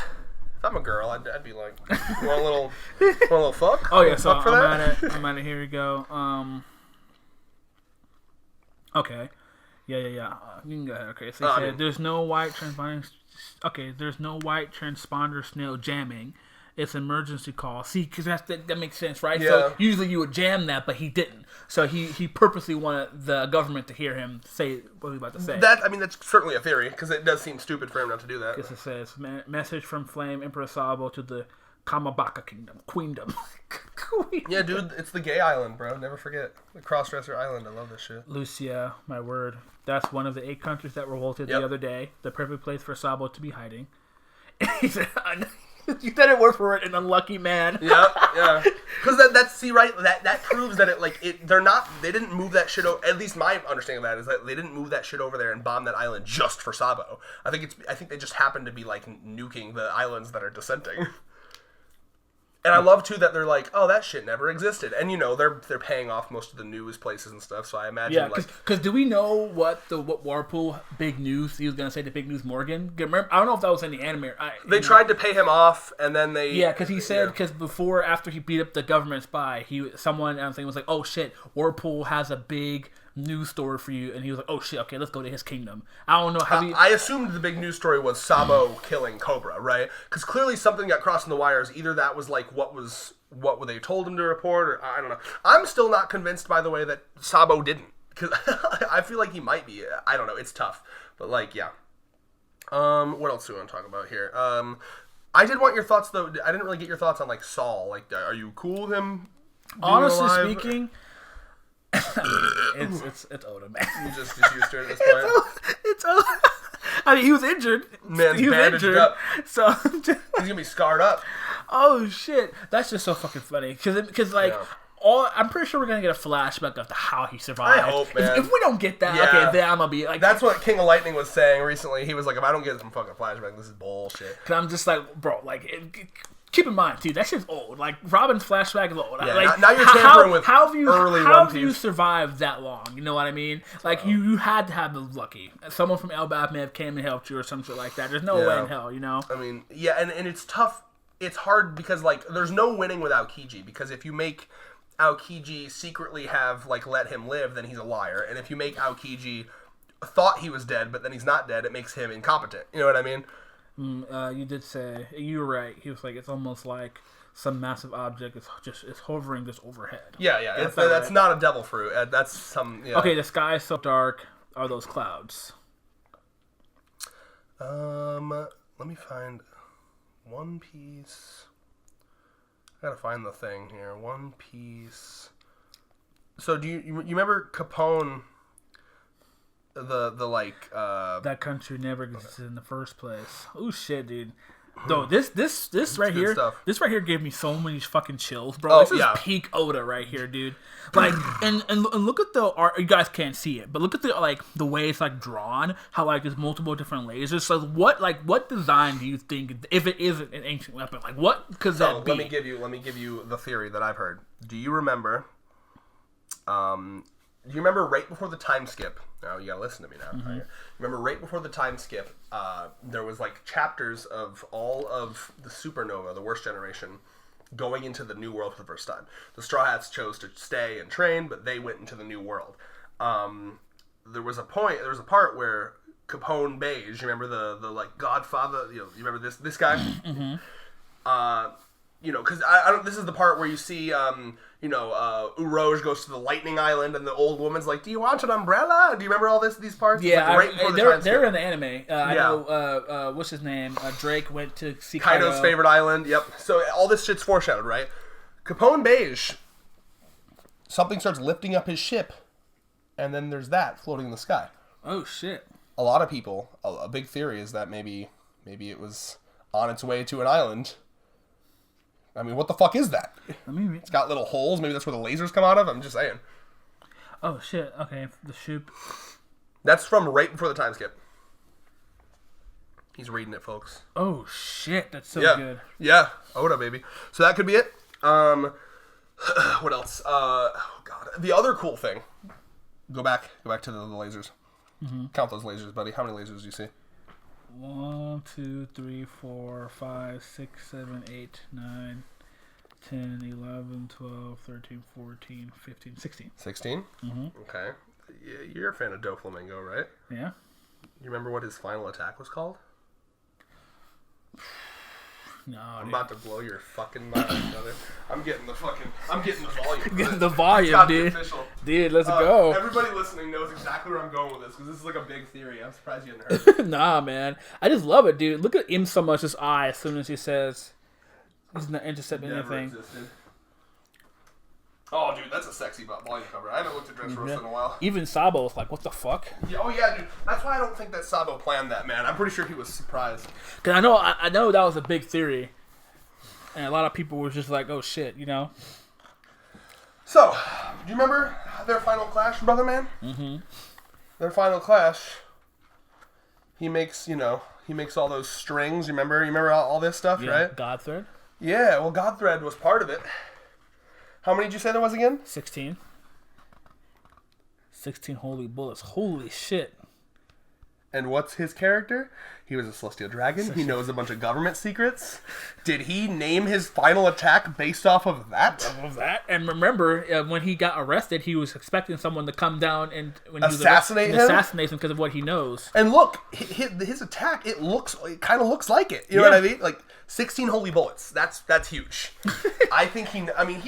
Speaker 1: a girl, I'd be like, you want a little fuck?
Speaker 2: Oh yeah, so I'm at it. Here we go. Okay. Yeah. You can go ahead. Okay, so he said there's no white transponder. Okay, there's no white transponder snail jamming. It's an emergency call. See, because that makes sense, right? Yeah. So usually you would jam that, but he didn't. So he purposely wanted the government to hear him say what he was about to say.
Speaker 1: That's certainly a theory, because it does seem stupid for him not to do that.
Speaker 2: Because it says, message from Flame Emperor Sabo to the Kamabaka Queendom.
Speaker 1: Yeah, dude, it's the gay island, bro. Never forget. The Crossdresser Island. I love this shit.
Speaker 2: Lucia, my word. That's one of the 8 countries that revolted the other day. The perfect place for Sabo to be hiding. He said, you said it word for it, an unlucky man.
Speaker 1: Yeah. Because that proves that they didn't move that shit over. At least my understanding of that is that they didn't move that shit over there and bomb that island just for Sabo. I think they just happened to be like nuking the islands that are dissenting. And I love too that they're like, oh, that shit never existed, and you know they're paying off most of the news places and stuff. So I imagine
Speaker 2: because do we know what Warpool big news he was gonna say to Big News Morgan? Remember, I don't know if that was in the anime.
Speaker 1: They tried to pay him off, and then
Speaker 2: because he said after he beat up the government spy, someone I think was like, oh shit, Warpool has a big news story for you, and he was like, oh shit, okay, let's go to his kingdom. I don't know how
Speaker 1: I assumed the big news story was Sabo killing Cobra, right? Because clearly something got crossed in the wires. Either that was like what they told him to report, or I don't know. I'm still not convinced, by the way, that Sabo didn't, because I feel like he might be. I don't know. It's tough, but like, yeah. What else do we want to talk about here? I did want your thoughts though. I didn't really get your thoughts on like Saul. Like, are you cool with him?
Speaker 2: Honestly speaking. It's Oda, man.
Speaker 1: You just used to it at this point.
Speaker 2: It's Oda. I mean, he was injured.
Speaker 1: Man's bandaged up.
Speaker 2: So
Speaker 1: he's gonna be scarred up.
Speaker 2: Oh shit, that's just so fucking funny. Because I'm pretty sure we're gonna get a flashback of how he survived.
Speaker 1: I hope, man.
Speaker 2: If we don't get that, okay, then I'm gonna be like.
Speaker 1: That's what King of Lightning was saying recently. He was like, if I don't get some fucking flashback, this is bullshit.
Speaker 2: Cause I'm just like, bro, like. Keep in mind, too, that shit's old. Like, Robin's flashback is old.
Speaker 1: Yeah,
Speaker 2: like,
Speaker 1: now you're tampering with early
Speaker 2: How have you survived that long? You know what I mean? Like, you had to have the lucky. Someone from Elbaf may have came and helped you or something like that. There's no way in hell, you know?
Speaker 1: I mean, yeah, and it's tough. It's hard because, like, there's no winning with Aokiji. Because if you make Aokiji secretly have, like, let him live, then he's a liar. And if you make Aokiji thought he was dead, but then he's not dead, it makes him incompetent. You know what I mean?
Speaker 2: You did say, you were right. He was like, it's almost like some massive object is hovering just overhead.
Speaker 1: Yeah. That's not a devil fruit. That's some. Yeah.
Speaker 2: Okay, the sky is so dark. Are those clouds?
Speaker 1: Let me find One Piece. I gotta find the thing here. One Piece. So do you remember Capone? That
Speaker 2: country never existed in the first place. Oh shit, dude. Though this right here, stuff. This right here gave me so many fucking chills, bro. This is peak Oda right here, dude. Like, and look at the art. You guys can't see it, but look at the way it's like drawn. How like there's multiple different layers. So what design do you think, if it is an ancient weapon, like what could that be?
Speaker 1: Let me give you the theory that I've heard. Do you remember? Do you remember right before the time skip? Now you gotta listen to me now. Mm-hmm. Remember right before the time skip, there was like chapters of all of the supernova, the worst generation, going into the new world for the first time. The Straw Hats chose to stay and train, but they went into the new world. There was a part where Capone Beige, you remember the like Godfather? You remember this guy?
Speaker 2: Mm-hmm.
Speaker 1: Because this is the part where you see, Urouge goes to the Lightning Island, and the old woman's like, "Do you want an umbrella?" Do you remember all these parts?
Speaker 2: Yeah, like they're in the anime. I know. What's his name? Drake went to see
Speaker 1: Kaido's favorite island. Yep. So all this shit's foreshadowed, right? Capone Beige. Something starts lifting up his ship, and then there's that floating in the sky.
Speaker 2: Oh shit!
Speaker 1: A lot of people, a big theory is that maybe it was on its way to an island. I mean, what the fuck is that? It's got little holes. Maybe that's where the lasers come out of. I'm just saying.
Speaker 2: Oh, shit. Okay, the ship.
Speaker 1: That's from right before the time skip. He's reading it, folks.
Speaker 2: Oh shit, that's so good.
Speaker 1: Yeah, Oda, baby. So that could be it. What else? Oh god, the other cool thing. Go back to the lasers. Mm-hmm. Count those lasers, buddy. How many lasers do you see?
Speaker 2: 1, 2, 3, 4, 5, 6, 7, 8, 9, 10, 11, 12, 13, 14, 15, 16.
Speaker 1: 16? Mm-hmm. Okay. You're a fan of Doflamingo, right?
Speaker 2: Yeah.
Speaker 1: You remember what his final attack was called?
Speaker 2: No,
Speaker 1: I'm about to blow your fucking mind, brother. I'm getting the volume.
Speaker 2: Getting the volume, dude. Dude, let's go.
Speaker 1: Everybody listening knows exactly where I'm going with this, because this is like a big theory. I'm surprised you hadn't heard it.
Speaker 2: Nah, man. I just love it, dude. Look at Im-Sama's eye as soon as he says he's not intercepting anything.
Speaker 1: Existed. Oh, dude, that's a sexy volume cover. I haven't looked at Dressrosa in a while.
Speaker 2: Even Sabo was like, what the fuck?
Speaker 1: Yeah, oh, yeah, dude. That's why I don't think that Sabo planned that, man. I'm pretty sure he was surprised.
Speaker 2: Because I know that was a big theory. And a lot of people were just like, oh, shit, you know?
Speaker 1: So, do you remember their final clash, brother man? Mm-hmm. Their final clash, he makes all those strings. You remember all this stuff, right?
Speaker 2: Godthread?
Speaker 1: Yeah, well, Godthread was part of it. How many did you say there was again?
Speaker 2: 16. 16 holy bullets. Holy shit.
Speaker 1: And what's his character? He was a Celestial Dragon. He knows a bunch of government secrets. Did he name his final attack based off of that?
Speaker 2: And remember, when he got arrested, he was expecting someone to come down and
Speaker 1: assassinate him
Speaker 2: because of what he knows.
Speaker 1: And look, his attack, it kind of looks like it. You know what I mean? Like 16 holy bullets. That's huge. I think he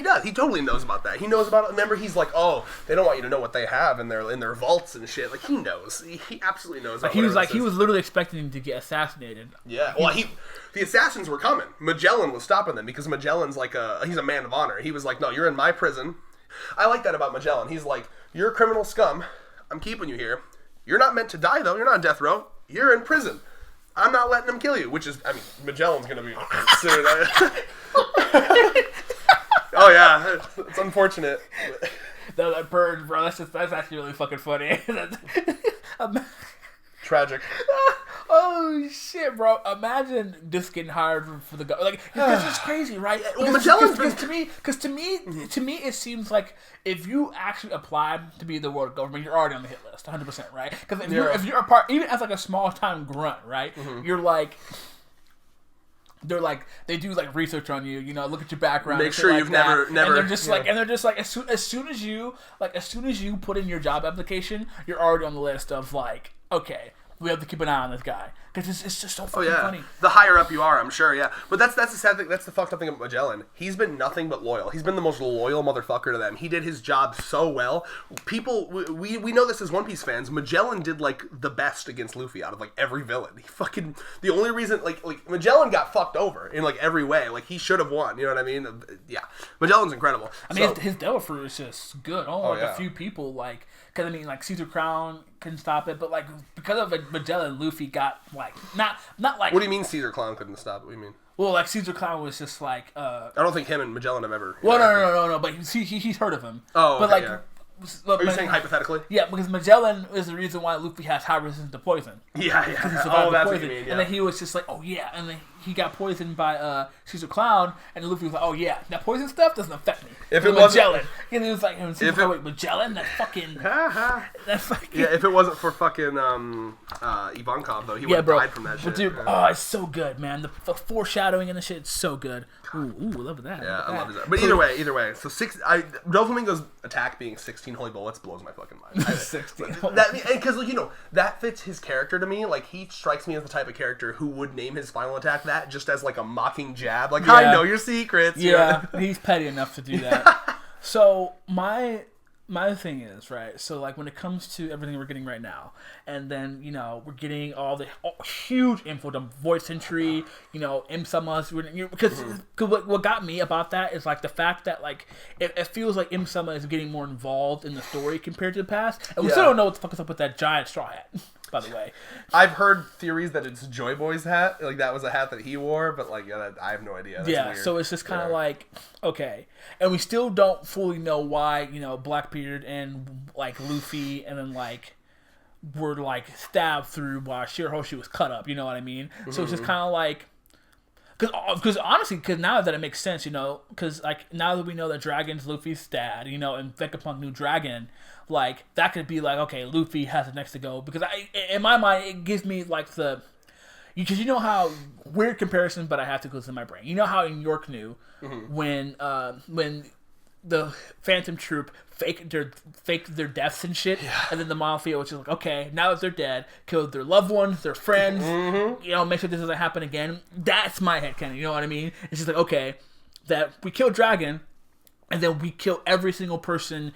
Speaker 1: does. He totally knows about that. He knows about it. Remember, he's like, oh, they don't want you to know what they have in their vaults and shit. Like he knows. He absolutely knows.
Speaker 2: Like he was literally expecting him to get assassinated.
Speaker 1: Yeah. Well, the assassins were coming. Magellan was stopping them because Magellan's like he's a man of honor. He was like, no, you're in my prison. I like that about Magellan. He's like, you're a criminal scum. I'm keeping you here. You're not meant to die though. You're not on death row. You're in prison. I'm not letting them kill you. Which is, Magellan's gonna be soon. Oh yeah, it's unfortunate.
Speaker 2: That bird, bro. That's actually really fucking funny.
Speaker 1: Tragic.
Speaker 2: Oh shit, bro! Imagine just getting hired for the like. This is crazy, right?
Speaker 1: Well, Magellan's
Speaker 2: because to me, it seems like if you actually applied to be the world government, you're already on the hit list, 100%, right? Because if you're a part, even as like a small time grunt, right? Mm-hmm. You're like. They do like research on you, look at your background.
Speaker 1: Make sure you've never.
Speaker 2: And they're just like, as soon as you put in your job application, you're already on the list of like, okay, we have to keep an eye on this guy because it's just so fucking funny.
Speaker 1: The higher up you are, I'm sure, yeah. But that's the sad thing. That's the fucked up thing about Magellan. He's been nothing but loyal. He's been the most loyal motherfucker to them. He did his job so well. People, we know this as One Piece fans. Magellan did like the best against Luffy out of like every villain. He fucking the only reason like Magellan got fucked over in like every way. Like he should have won. You know what I mean? Yeah, Magellan's incredible.
Speaker 2: His Devil Fruit is just good. A few people like. Because, like, Caesar Crown couldn't stop it, but, like, because of Magellan, Luffy got, like, not like...
Speaker 1: What do you mean Caesar Clown couldn't stop it? What do you mean?
Speaker 2: Well, like, Caesar Clown was just, like... I
Speaker 1: don't think him and Magellan have ever...
Speaker 2: Well, no, but he's heard of him.
Speaker 1: Oh,
Speaker 2: but,
Speaker 1: okay,
Speaker 2: like,
Speaker 1: yeah. Are you saying hypothetically?
Speaker 2: Yeah, because Magellan is the reason why Luffy has high resistance to poison.
Speaker 1: Yeah.
Speaker 2: Because he survived the poison. What you mean, yeah. And then he was just like, oh, yeah, and then he got poisoned by Caesar Clown, and Luffy was like, oh, yeah, that poison stuff doesn't affect me.
Speaker 1: If it was
Speaker 2: Magellan. And he was like, wait, Magellan? That's fucking...
Speaker 1: Yeah, if it wasn't for fucking Ivankov, though, he would have died from that shit.
Speaker 2: But, dude, it's so good, man. The foreshadowing and the shit, it's so good. Ooh, love that.
Speaker 1: Yeah, I love that. But either way. So Doflamingo's attack being 16 holy bullets blows my fucking mind.
Speaker 2: 16.
Speaker 1: Because that fits his character to me. Like he strikes me as the type of character who would name his final attack that just as like a mocking jab. Like I know your secrets.
Speaker 2: Yeah, he's petty enough to do that. So my thing is, right, so like when it comes to everything we're getting right now, and then, we're getting all the huge info, the voice entry, Im-Sama's, because what got me about that is like the fact that like it feels like Im-Sama is getting more involved in the story compared to the past, and we still don't know what the fuck is up with that giant straw hat, by the way.
Speaker 1: I've heard theories that it's Joy Boy's hat, like that was a hat that he wore, but like I have no idea. That's weird.
Speaker 2: So it's just kind of like, okay, and we still don't fully know why, Blackbeard and like Luffy and then like were like stabbed through while Shirahoshi was cut up. You know what I mean? Mm-hmm. So it's just kind of like. Because honestly, because now that it makes sense, because like now that we know that Dragon's Luffy's dad, and Vegapunk knew Dragon, like that could be like, okay, Luffy has the next to go. Because in my mind, it gives me like because you know how weird comparison, but I have to go to my brain. You know how in York knew when the Phantom Troop faked their deaths and shit, and then the Mafia was just like, okay, now that they're dead, killed their loved ones, their friends, make sure this doesn't happen again. That's my headcanon, you know what I mean? It's just like, okay, that we kill Dragon, and then we kill every single person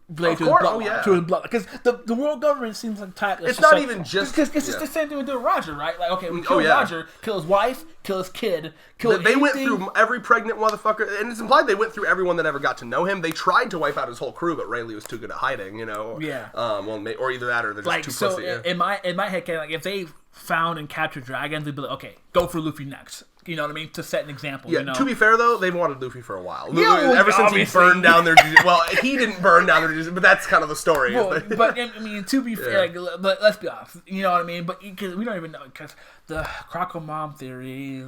Speaker 2: related to his blood. Because the world government seems like tight.
Speaker 1: It's not like, even just...
Speaker 2: Because it's just the same thing with Roger, right? Like, okay, we kill Roger, kill his wife, kill his kid,
Speaker 1: They went through every pregnant motherfucker, and it's implied they went through everyone that ever got to know him. They tried to wipe out his whole crew, but Rayleigh was too good at hiding,
Speaker 2: Yeah.
Speaker 1: Or either that or they're just too pussy.
Speaker 2: In my head, like, if they found and captured Dragon, they'd be like, okay, go for Luffy next. You know what I mean? To set an example.
Speaker 1: Yeah. To be fair, though, they've wanted Luffy for a while. Ever since he burned down their... Well, he didn't burn down their... But that's kind of the story.
Speaker 2: Well, but I mean, to be fair, like, let's be honest. You know what I mean? But because we don't even know, because the Crocomom theory...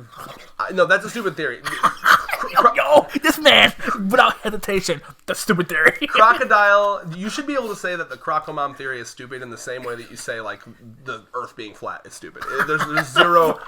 Speaker 1: No, that's a stupid theory.
Speaker 2: Yo, this man, without hesitation, the stupid theory.
Speaker 1: Crocodile, you should be able to say that the Crocomom theory is stupid in the same way that you say, like, the Earth being flat is stupid. There's zero...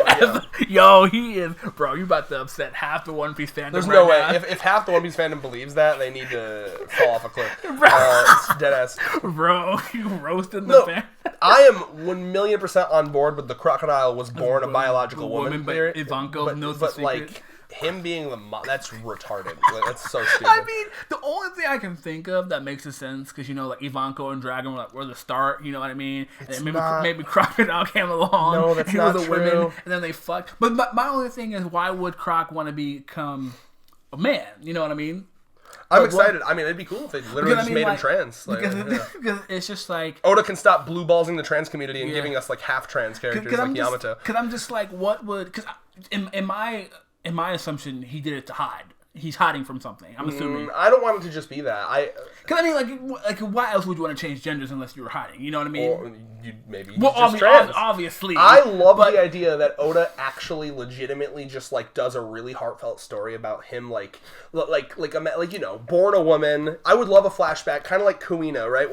Speaker 1: Yeah.
Speaker 2: Yo, he is... Bro, you about to upset half the One Piece fandom.
Speaker 1: There's no way. If half the One Piece fandom believes that, they need to fall off a cliff. It's deadass.
Speaker 2: Bro, you roasted the fan.
Speaker 1: I am 1,000,000% on board with the Crocodile was born a biological woman theory.
Speaker 2: But Ivankov knows the secret.
Speaker 1: Like, him being that's retarded. Like, that's so stupid.
Speaker 2: I mean, the only thing I can think of that makes sense, because, like, Ivankov and Dragon were the start, you know what I mean? And maybe Crocodile came along.
Speaker 1: No, that's not true.
Speaker 2: Women, and then they fucked. But my only thing is, why would Croc want to become a man? You know what I mean?
Speaker 1: I'm excited. I mean, it'd be cool if they literally just made him trans. Like,
Speaker 2: because it's just like...
Speaker 1: Oda can stop blue ballsing the trans community and giving us, like, half trans characters like Yamato.
Speaker 2: Because I'm just like, what would... Because in my assumption, he did it to hide. He's hiding from something. I'm assuming.
Speaker 1: I don't want it to just be that.
Speaker 2: Because I mean, like, why else would you want to change genders unless you were hiding? You know what I mean?
Speaker 1: Or just trans.
Speaker 2: Obviously.
Speaker 1: I love the idea that Oda actually, legitimately, just like does a really heartfelt story about him, like born a woman. I would love a flashback, kind of like Kuina, right?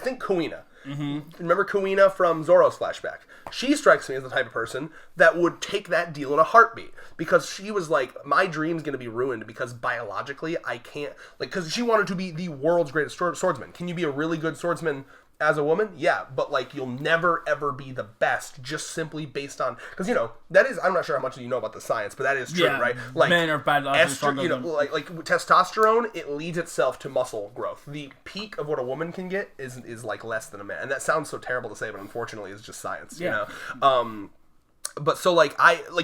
Speaker 1: Think Kuina. Mm-hmm. Remember Kuina from Zoro's flashback? She strikes me as the type of person that would take that deal in a heartbeat, because she was like, my dream's going to be ruined because biologically I can't, like, because she wanted to be the world's greatest swordsman. Can you be a really good swordsman as a woman? Yeah, but like, you'll never ever be the best just simply based on, because that is, I'm not sure how much you know about the science, but that is true, right? Like,
Speaker 2: men are biologically
Speaker 1: like testosterone, it leads itself to muscle growth. The peak of what a woman can get is like less than a man, and that sounds so terrible to say, but unfortunately it's just science. But so, like,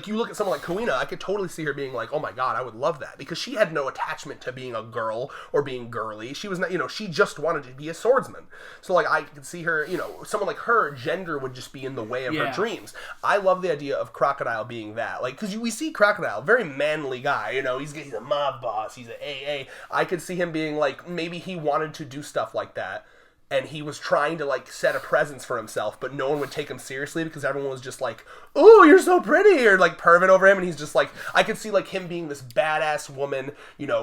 Speaker 1: you look at someone like Kuina, I could totally see her being like, oh my god, I would love that. Because she had no attachment to being a girl or being girly. She was not, she just wanted to be a swordsman. So, like, I could see her, someone like her, gender would just be in the way of her dreams. I love the idea of Crocodile being that. Like, because we see Crocodile, very manly guy, he's a mob boss, he's an AA. I could see him being like, maybe he wanted to do stuff like that, and he was trying to, like, set a presence for himself, but no one would take him seriously because everyone was just like, ooh, you're so pretty, or, like, perving over him, and he's just like, I could see, like, him being this badass woman,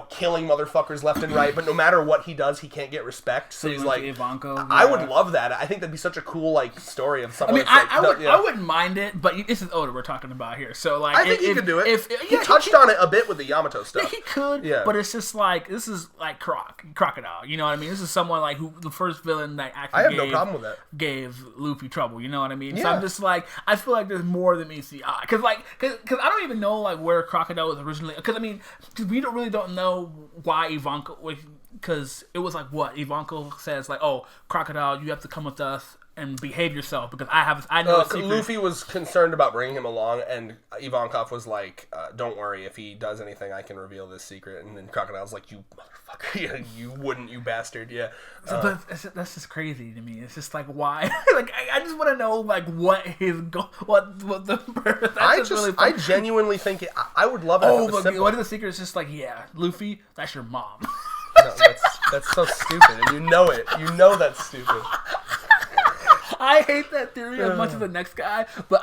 Speaker 1: killing motherfuckers left and right, but no matter what he does, he can't get respect, so he's like, I would love that. I think that'd be such a cool, like, story of someone.
Speaker 2: I wouldn't mind it, but this is Oda we're talking about here, so, like,
Speaker 1: I think he could do it. He touched on it a bit with the Yamato stuff.
Speaker 2: Yeah, he could, but it's just like, this is like Crocodile, you know what I mean? This is someone, like, who the first villain that actually
Speaker 1: no problem with that.
Speaker 2: Gave Luffy trouble, you know what I mean? Yeah. So I'm just like, I feel like there's more than meets the eye, because I don't even know, like, where Crocodile was originally, because I mean, we don't know why Ivankov, because it was like, what Ivankov says, like, oh, Crocodile, you have to come with us and behave yourself, because I know
Speaker 1: Luffy was concerned about bringing him along, and Ivankov was like, don't worry, if he does anything, I can reveal this secret. And then Crocodile's like, you motherfucker, you wouldn't, you bastard, yeah.
Speaker 2: But that's just crazy to me. It's just like, why? Like, I just want to know, like, what the purpose.
Speaker 1: I genuinely think I would love it.
Speaker 2: Oh, but what if the secret is just like, yeah, Luffy, that's your mom.
Speaker 1: No, that's so stupid, and you know it. You know that's stupid.
Speaker 2: I hate that theory as much as the next guy, but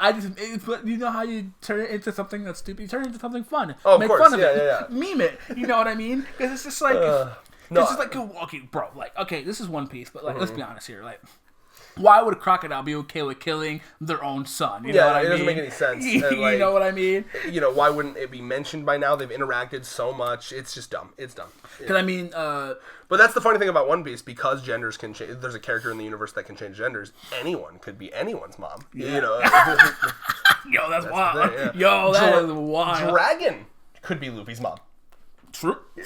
Speaker 2: but you know how you turn it into something that's stupid? You turn it into something fun.
Speaker 1: Oh,
Speaker 2: Make
Speaker 1: of course.
Speaker 2: fun of it. Meme it. You know what I mean? Because it's just like, it's just like, okay, bro, like, okay, this is One Piece, but like, let's be honest here, like, why would a crocodile be okay with killing their own son? You know what I mean?
Speaker 1: It doesn't make any sense.
Speaker 2: And, like, you know what I mean?
Speaker 1: You know, why wouldn't it be mentioned by now? They've interacted so much. It's just dumb. It's dumb.
Speaker 2: Because, I mean...
Speaker 1: but that's the funny thing about One Piece. Because genders can change... There's a character in the universe that can change genders. Anyone could be anyone's mom. Yeah. You know?
Speaker 2: Yo, that's wild. Yeah. Yo, that is wild.
Speaker 1: Dragon could be Luffy's mom.
Speaker 2: True.
Speaker 1: You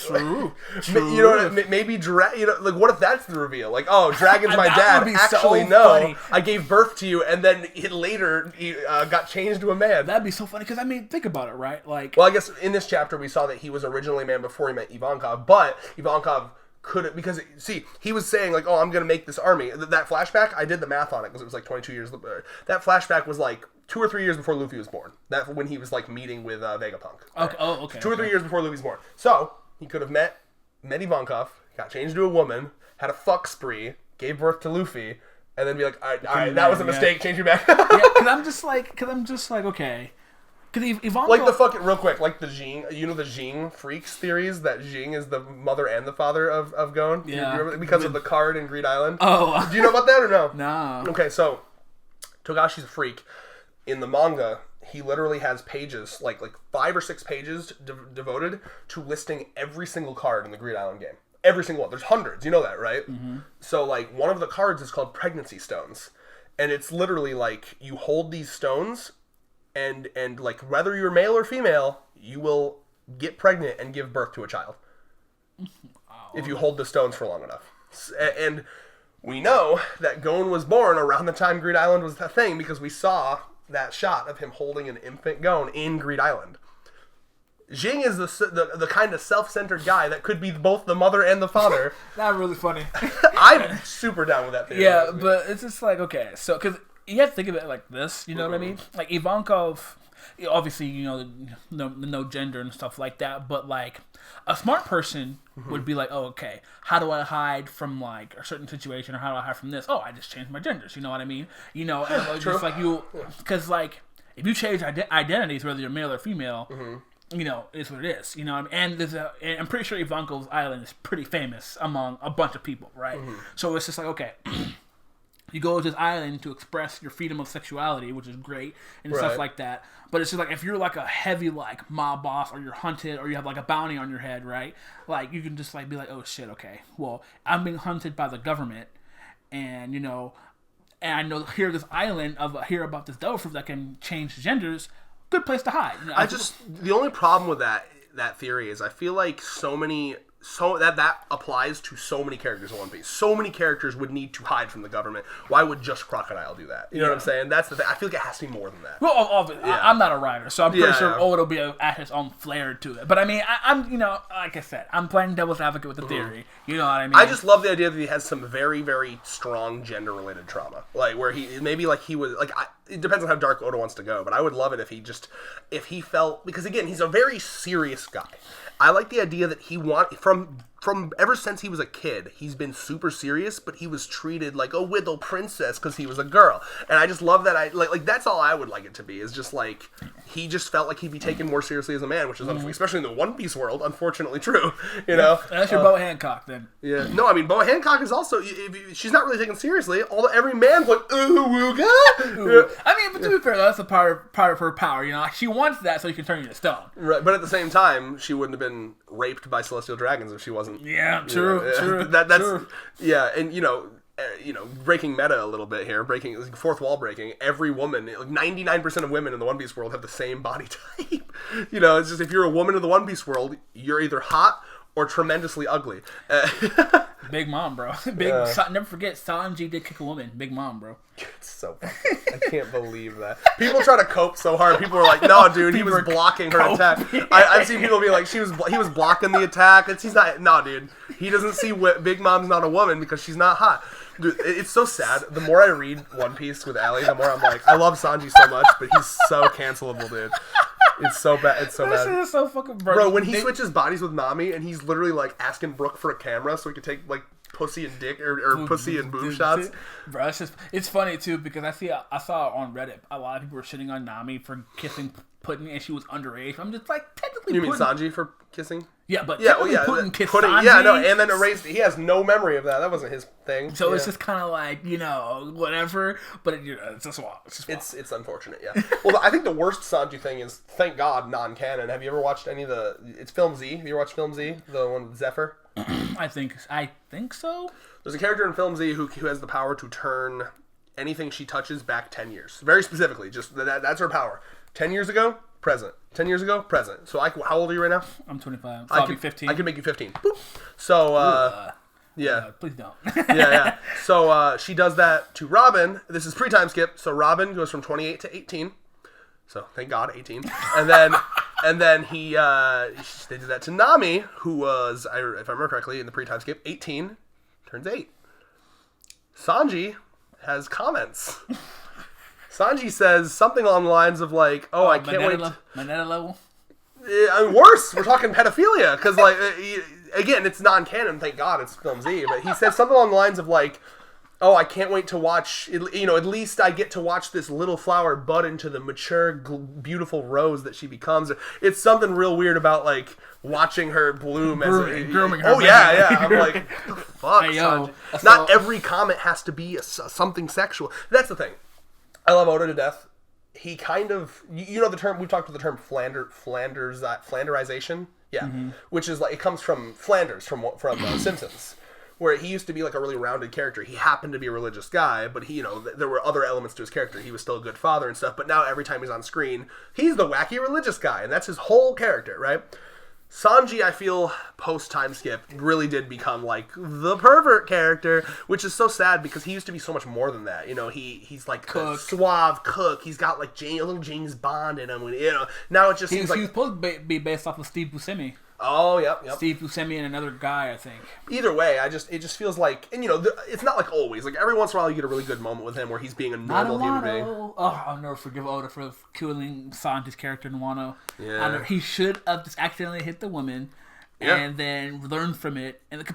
Speaker 1: know, maybe you know, like, what if that's the reveal? Like, oh, Dragon's my dad. Actually, so no, funny. I gave birth to you, and then later he got changed to a man.
Speaker 2: That'd be so funny because I mean, think about it, right? Like,
Speaker 1: well, I guess in this chapter we saw that he was originally a man before he met Ivankov, but Ivankov couldn't because see, he was saying like, oh, I'm gonna make this army. That flashback, I did the math on it because it was like 22 years. That flashback was like 2 or 3 years before Luffy was born. That when he was like meeting with Vegapunk.
Speaker 2: Okay. Oh, okay.
Speaker 1: 2 or 3 years before Luffy was born. So he could have met Ivankov, got changed to a woman, had a fuck spree, gave birth to Luffy, and then be like, all right, that was a mistake. Change you back.
Speaker 2: Because I'm just like, okay. Because Ivankov...
Speaker 1: Like the fucking, real quick, like the Jing, you know the Jing freaks theories, that Jing is the mother and the father of Gon?
Speaker 2: Yeah.
Speaker 1: Because of the card in Greed Island?
Speaker 2: Oh.
Speaker 1: Do you know about that or no?
Speaker 2: No.
Speaker 1: Okay, so Togashi's a freak. In the manga, he literally has pages, like 5 or 6 pages devoted to listing every single card in the Greed Island game. Every single one. There's hundreds, you know that, right? Mm-hmm. So, like, one of the cards is called Pregnancy Stones. And it's literally like, you hold these stones... And like whether you're male or female, you will get pregnant and give birth to a child if you hold the stones for long enough. And we know that Gon was born around the time Greed Island was a thing because we saw that shot of him holding an infant Gon in Greed Island. Jing is the kind of self-centered guy that could be both the mother and the father.
Speaker 2: That's really funny.
Speaker 1: I'm super down with that theory.
Speaker 2: Yeah, but it's just like, okay, so because you have to think of it like this, you know what I mean? Like Ivankov, obviously, you know, no gender and stuff like that, but like a smart person would be like, oh, okay, how do I hide from like a certain situation, or how do I hide from this? Oh, I just changed my genders, you know what I mean? You know, and just like because like if you change identities, whether you're male or female, you know, it's what it is, you know. And I'm pretty sure Ivankov's island is pretty famous among a bunch of people, right? So it's just like, okay. You go to this island to express your freedom of sexuality, which is great, and stuff like that. But it's just like, if you're like a heavy like mob boss, or you're hunted, or you have like a bounty on your head, right? Like, you can just like be like, oh shit, okay, well, I'm being hunted by the government, and you know, and I know hear this island hear about this devil fruit that can change genders. Good place to hide. You know,
Speaker 1: the only problem with that theory is I feel like that applies to so many characters in One Piece. So many characters would need to hide from the government. Why would just Crocodile do that? You know what I'm saying? That's the thing. I feel like it has to be more than that.
Speaker 2: Well, I'm not a writer, so I'm pretty sure it'll be add his own flair to it. But I mean, I'm you know, like I said, I'm playing devil's advocate with the theory. You know what I mean?
Speaker 1: I just love the idea that he has some very, very strong gender-related trauma, like where he was like. It depends on how dark Oda wants to go, but I would love it if he felt, because again, he's a very serious guy. I like the idea that from ever since he was a kid, he's been super serious, but he was treated like a little princess because he was a girl. And I just love that. Like that's all I would like it to be, is just like, he just felt like he'd be taken more seriously as a man, which is, especially in the One Piece world, unfortunately true. You know?
Speaker 2: That's your Boa Hancock, then.
Speaker 1: Yeah. No, I mean, Boa Hancock is also, she's not really taken seriously, although every man's like, ooh, wooga.
Speaker 2: I mean, but to be fair, that's a part of her power, you know? She wants that so she can turn you to stone.
Speaker 1: Right, but at the same time, she wouldn't have been raped by celestial dragons if she wasn't.
Speaker 2: Yeah, true.
Speaker 1: That's
Speaker 2: true.
Speaker 1: Yeah, and you know, breaking meta a little bit here, breaking fourth wall breaking. Every woman, like 99% of women in the One Piece world have the same body type. You know, it's just, if you're a woman in the One Piece world, you're either hot or tremendously ugly.
Speaker 2: Big Mom, bro. Never forget, Sanji did kick a woman. Big Mom, bro.
Speaker 1: It's so funny. I can't believe that. People try to cope so hard. People are like, no, dude, he was blocking her attack. I've seen people be like, he was blocking the attack. He's not. No, dude. He doesn't see Big Mom's not a woman because she's not hot. Dude, it's so sad. The more I read One Piece with Allie, the more I'm like, I love Sanji so much, but he's so cancelable, dude. It's so bad. It's so bad.
Speaker 2: This is so fucking
Speaker 1: bro. When he switches bodies with Nami, and he's literally like asking Brook for a camera so he could take like pussy and dick or pussy and boob shots.
Speaker 2: Bro, it's funny too because I saw on Reddit a lot of people were shitting on Nami for kissing Puddin and she was underage. I'm just like technically.
Speaker 1: You mean Sanji for kissing?
Speaker 2: Yeah, but
Speaker 1: Puddin
Speaker 2: kissed Sanji.
Speaker 1: Yeah, no, and then erased. He has no memory of that. That wasn't his thing.
Speaker 2: So it's just kind of like whatever. But it's just wild.
Speaker 1: It's unfortunate. Yeah. Well, I think the worst Sanji thing is thank God non-canon. Have you ever watched any of the? It's Film Z. Have you ever watched Film Z? The one with Zephyr.
Speaker 2: I think so.
Speaker 1: There's a character in Film Z who has the power to turn anything she touches back 10 years. Very specifically, just that's her power. 10 years ago, present. 10 years ago, present. So how old are you right now?
Speaker 2: I'm 25. So I'll be 15.
Speaker 1: I can make you 15. Boop. So, yeah.
Speaker 2: Please don't.
Speaker 1: yeah. So she does that to Robin. This is pre-time skip. So Robin goes from 28 to 18. So thank God, 18. And then they did that to Nami, who was, if I remember correctly, in the pre-time skip, 18, turns 8. Sanji has comments. Sanji says something along the lines of like, "Oh, I can't wait."
Speaker 2: Manetta level.
Speaker 1: Worse. We're talking pedophilia because, like, again, it's non-canon. Thank God, it's Film Z. But he says something along the lines of like, "Oh, I can't wait to watch. At least I get to watch this little flower bud into the mature, beautiful rose that she becomes." It's something real weird about like watching her bloom
Speaker 2: grooming her.
Speaker 1: Oh yeah. I'm like, fuck.
Speaker 2: Hey, yo,
Speaker 1: not every comment has to be something sexual. That's the thing. I love Oda to death. He kind of, the term, we've talked about the term Flanderization. Yeah. Mm-hmm. Which is like, it comes from Flanders, from Simpsons, where he used to be like a really rounded character. He happened to be a religious guy, but he, there were other elements to his character. He was still a good father and stuff, but now every time he's on screen, he's the wacky religious guy, and that's his whole character, right? Sanji, I feel, post-time skip, really did become, like, the pervert character, which is so sad because he used to be so much more than that. He's like a suave cook. He's got, like, a little James Bond in him. Now it just seems like...
Speaker 2: He was supposed to be based off of Steve Buscemi.
Speaker 1: Oh, yep.
Speaker 2: Steve Buscemi and another guy, I think.
Speaker 1: Either way, it just feels like, and it's not like always. Like every once in a while, you get a really good moment with him where he's being a normal human being.
Speaker 2: Oh, I'll never forgive Oda for killing Sanji's character in Wano.
Speaker 1: Yeah,
Speaker 2: he should have just accidentally hit the woman, and then learned from it. And at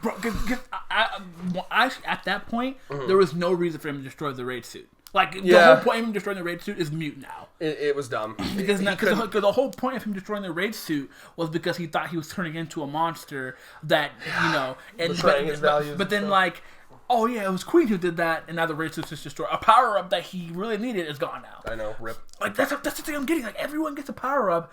Speaker 2: that point, there was no reason for him to destroy the raid suit. Like, the whole point of him destroying the raid suit is mute now.
Speaker 1: It was dumb.
Speaker 2: Because the whole point of him destroying the raid suit was because he thought he was turning into a monster that, and
Speaker 1: betraying his values.
Speaker 2: But then, like, oh yeah, it was Queen who did that, and now the raid suit's just destroyed. A power-up that he really needed is gone now.
Speaker 1: I know, rip.
Speaker 2: Like, that's the thing I'm getting. Like, everyone gets a power-up.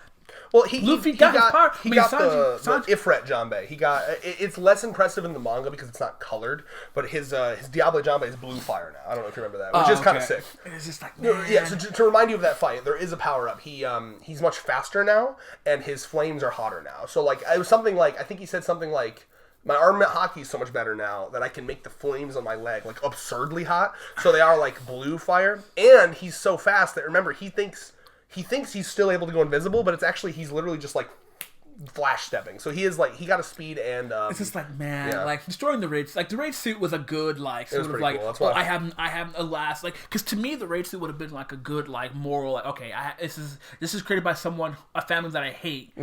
Speaker 1: Well,
Speaker 2: Luffy got his power.
Speaker 1: He got the Ifrit Janbei. He got it's less impressive in the manga because it's not colored, but his Diablo Janbei is blue fire now. I don't know if you remember that, which is kind of sick.
Speaker 2: It's just like, man.
Speaker 1: Yeah. So to remind you of that fight, there is a power up. He's much faster now, and his flames are hotter now. So like it was something like I think he said something like, my armament hockey is so much better now that I can make the flames on my leg like absurdly hot. So they are like blue fire, and he's so fast that remember he thinks he's still able to go invisible, but it's actually he's literally just like flash stepping. So he got a speed and
Speaker 2: it's just like, man, like destroying the raid, like the raid suit was a good like sort of like,
Speaker 1: cool.
Speaker 2: I have a last like, because to me the raid suit would have been like a good like moral like, okay, this is created by a family that I hate,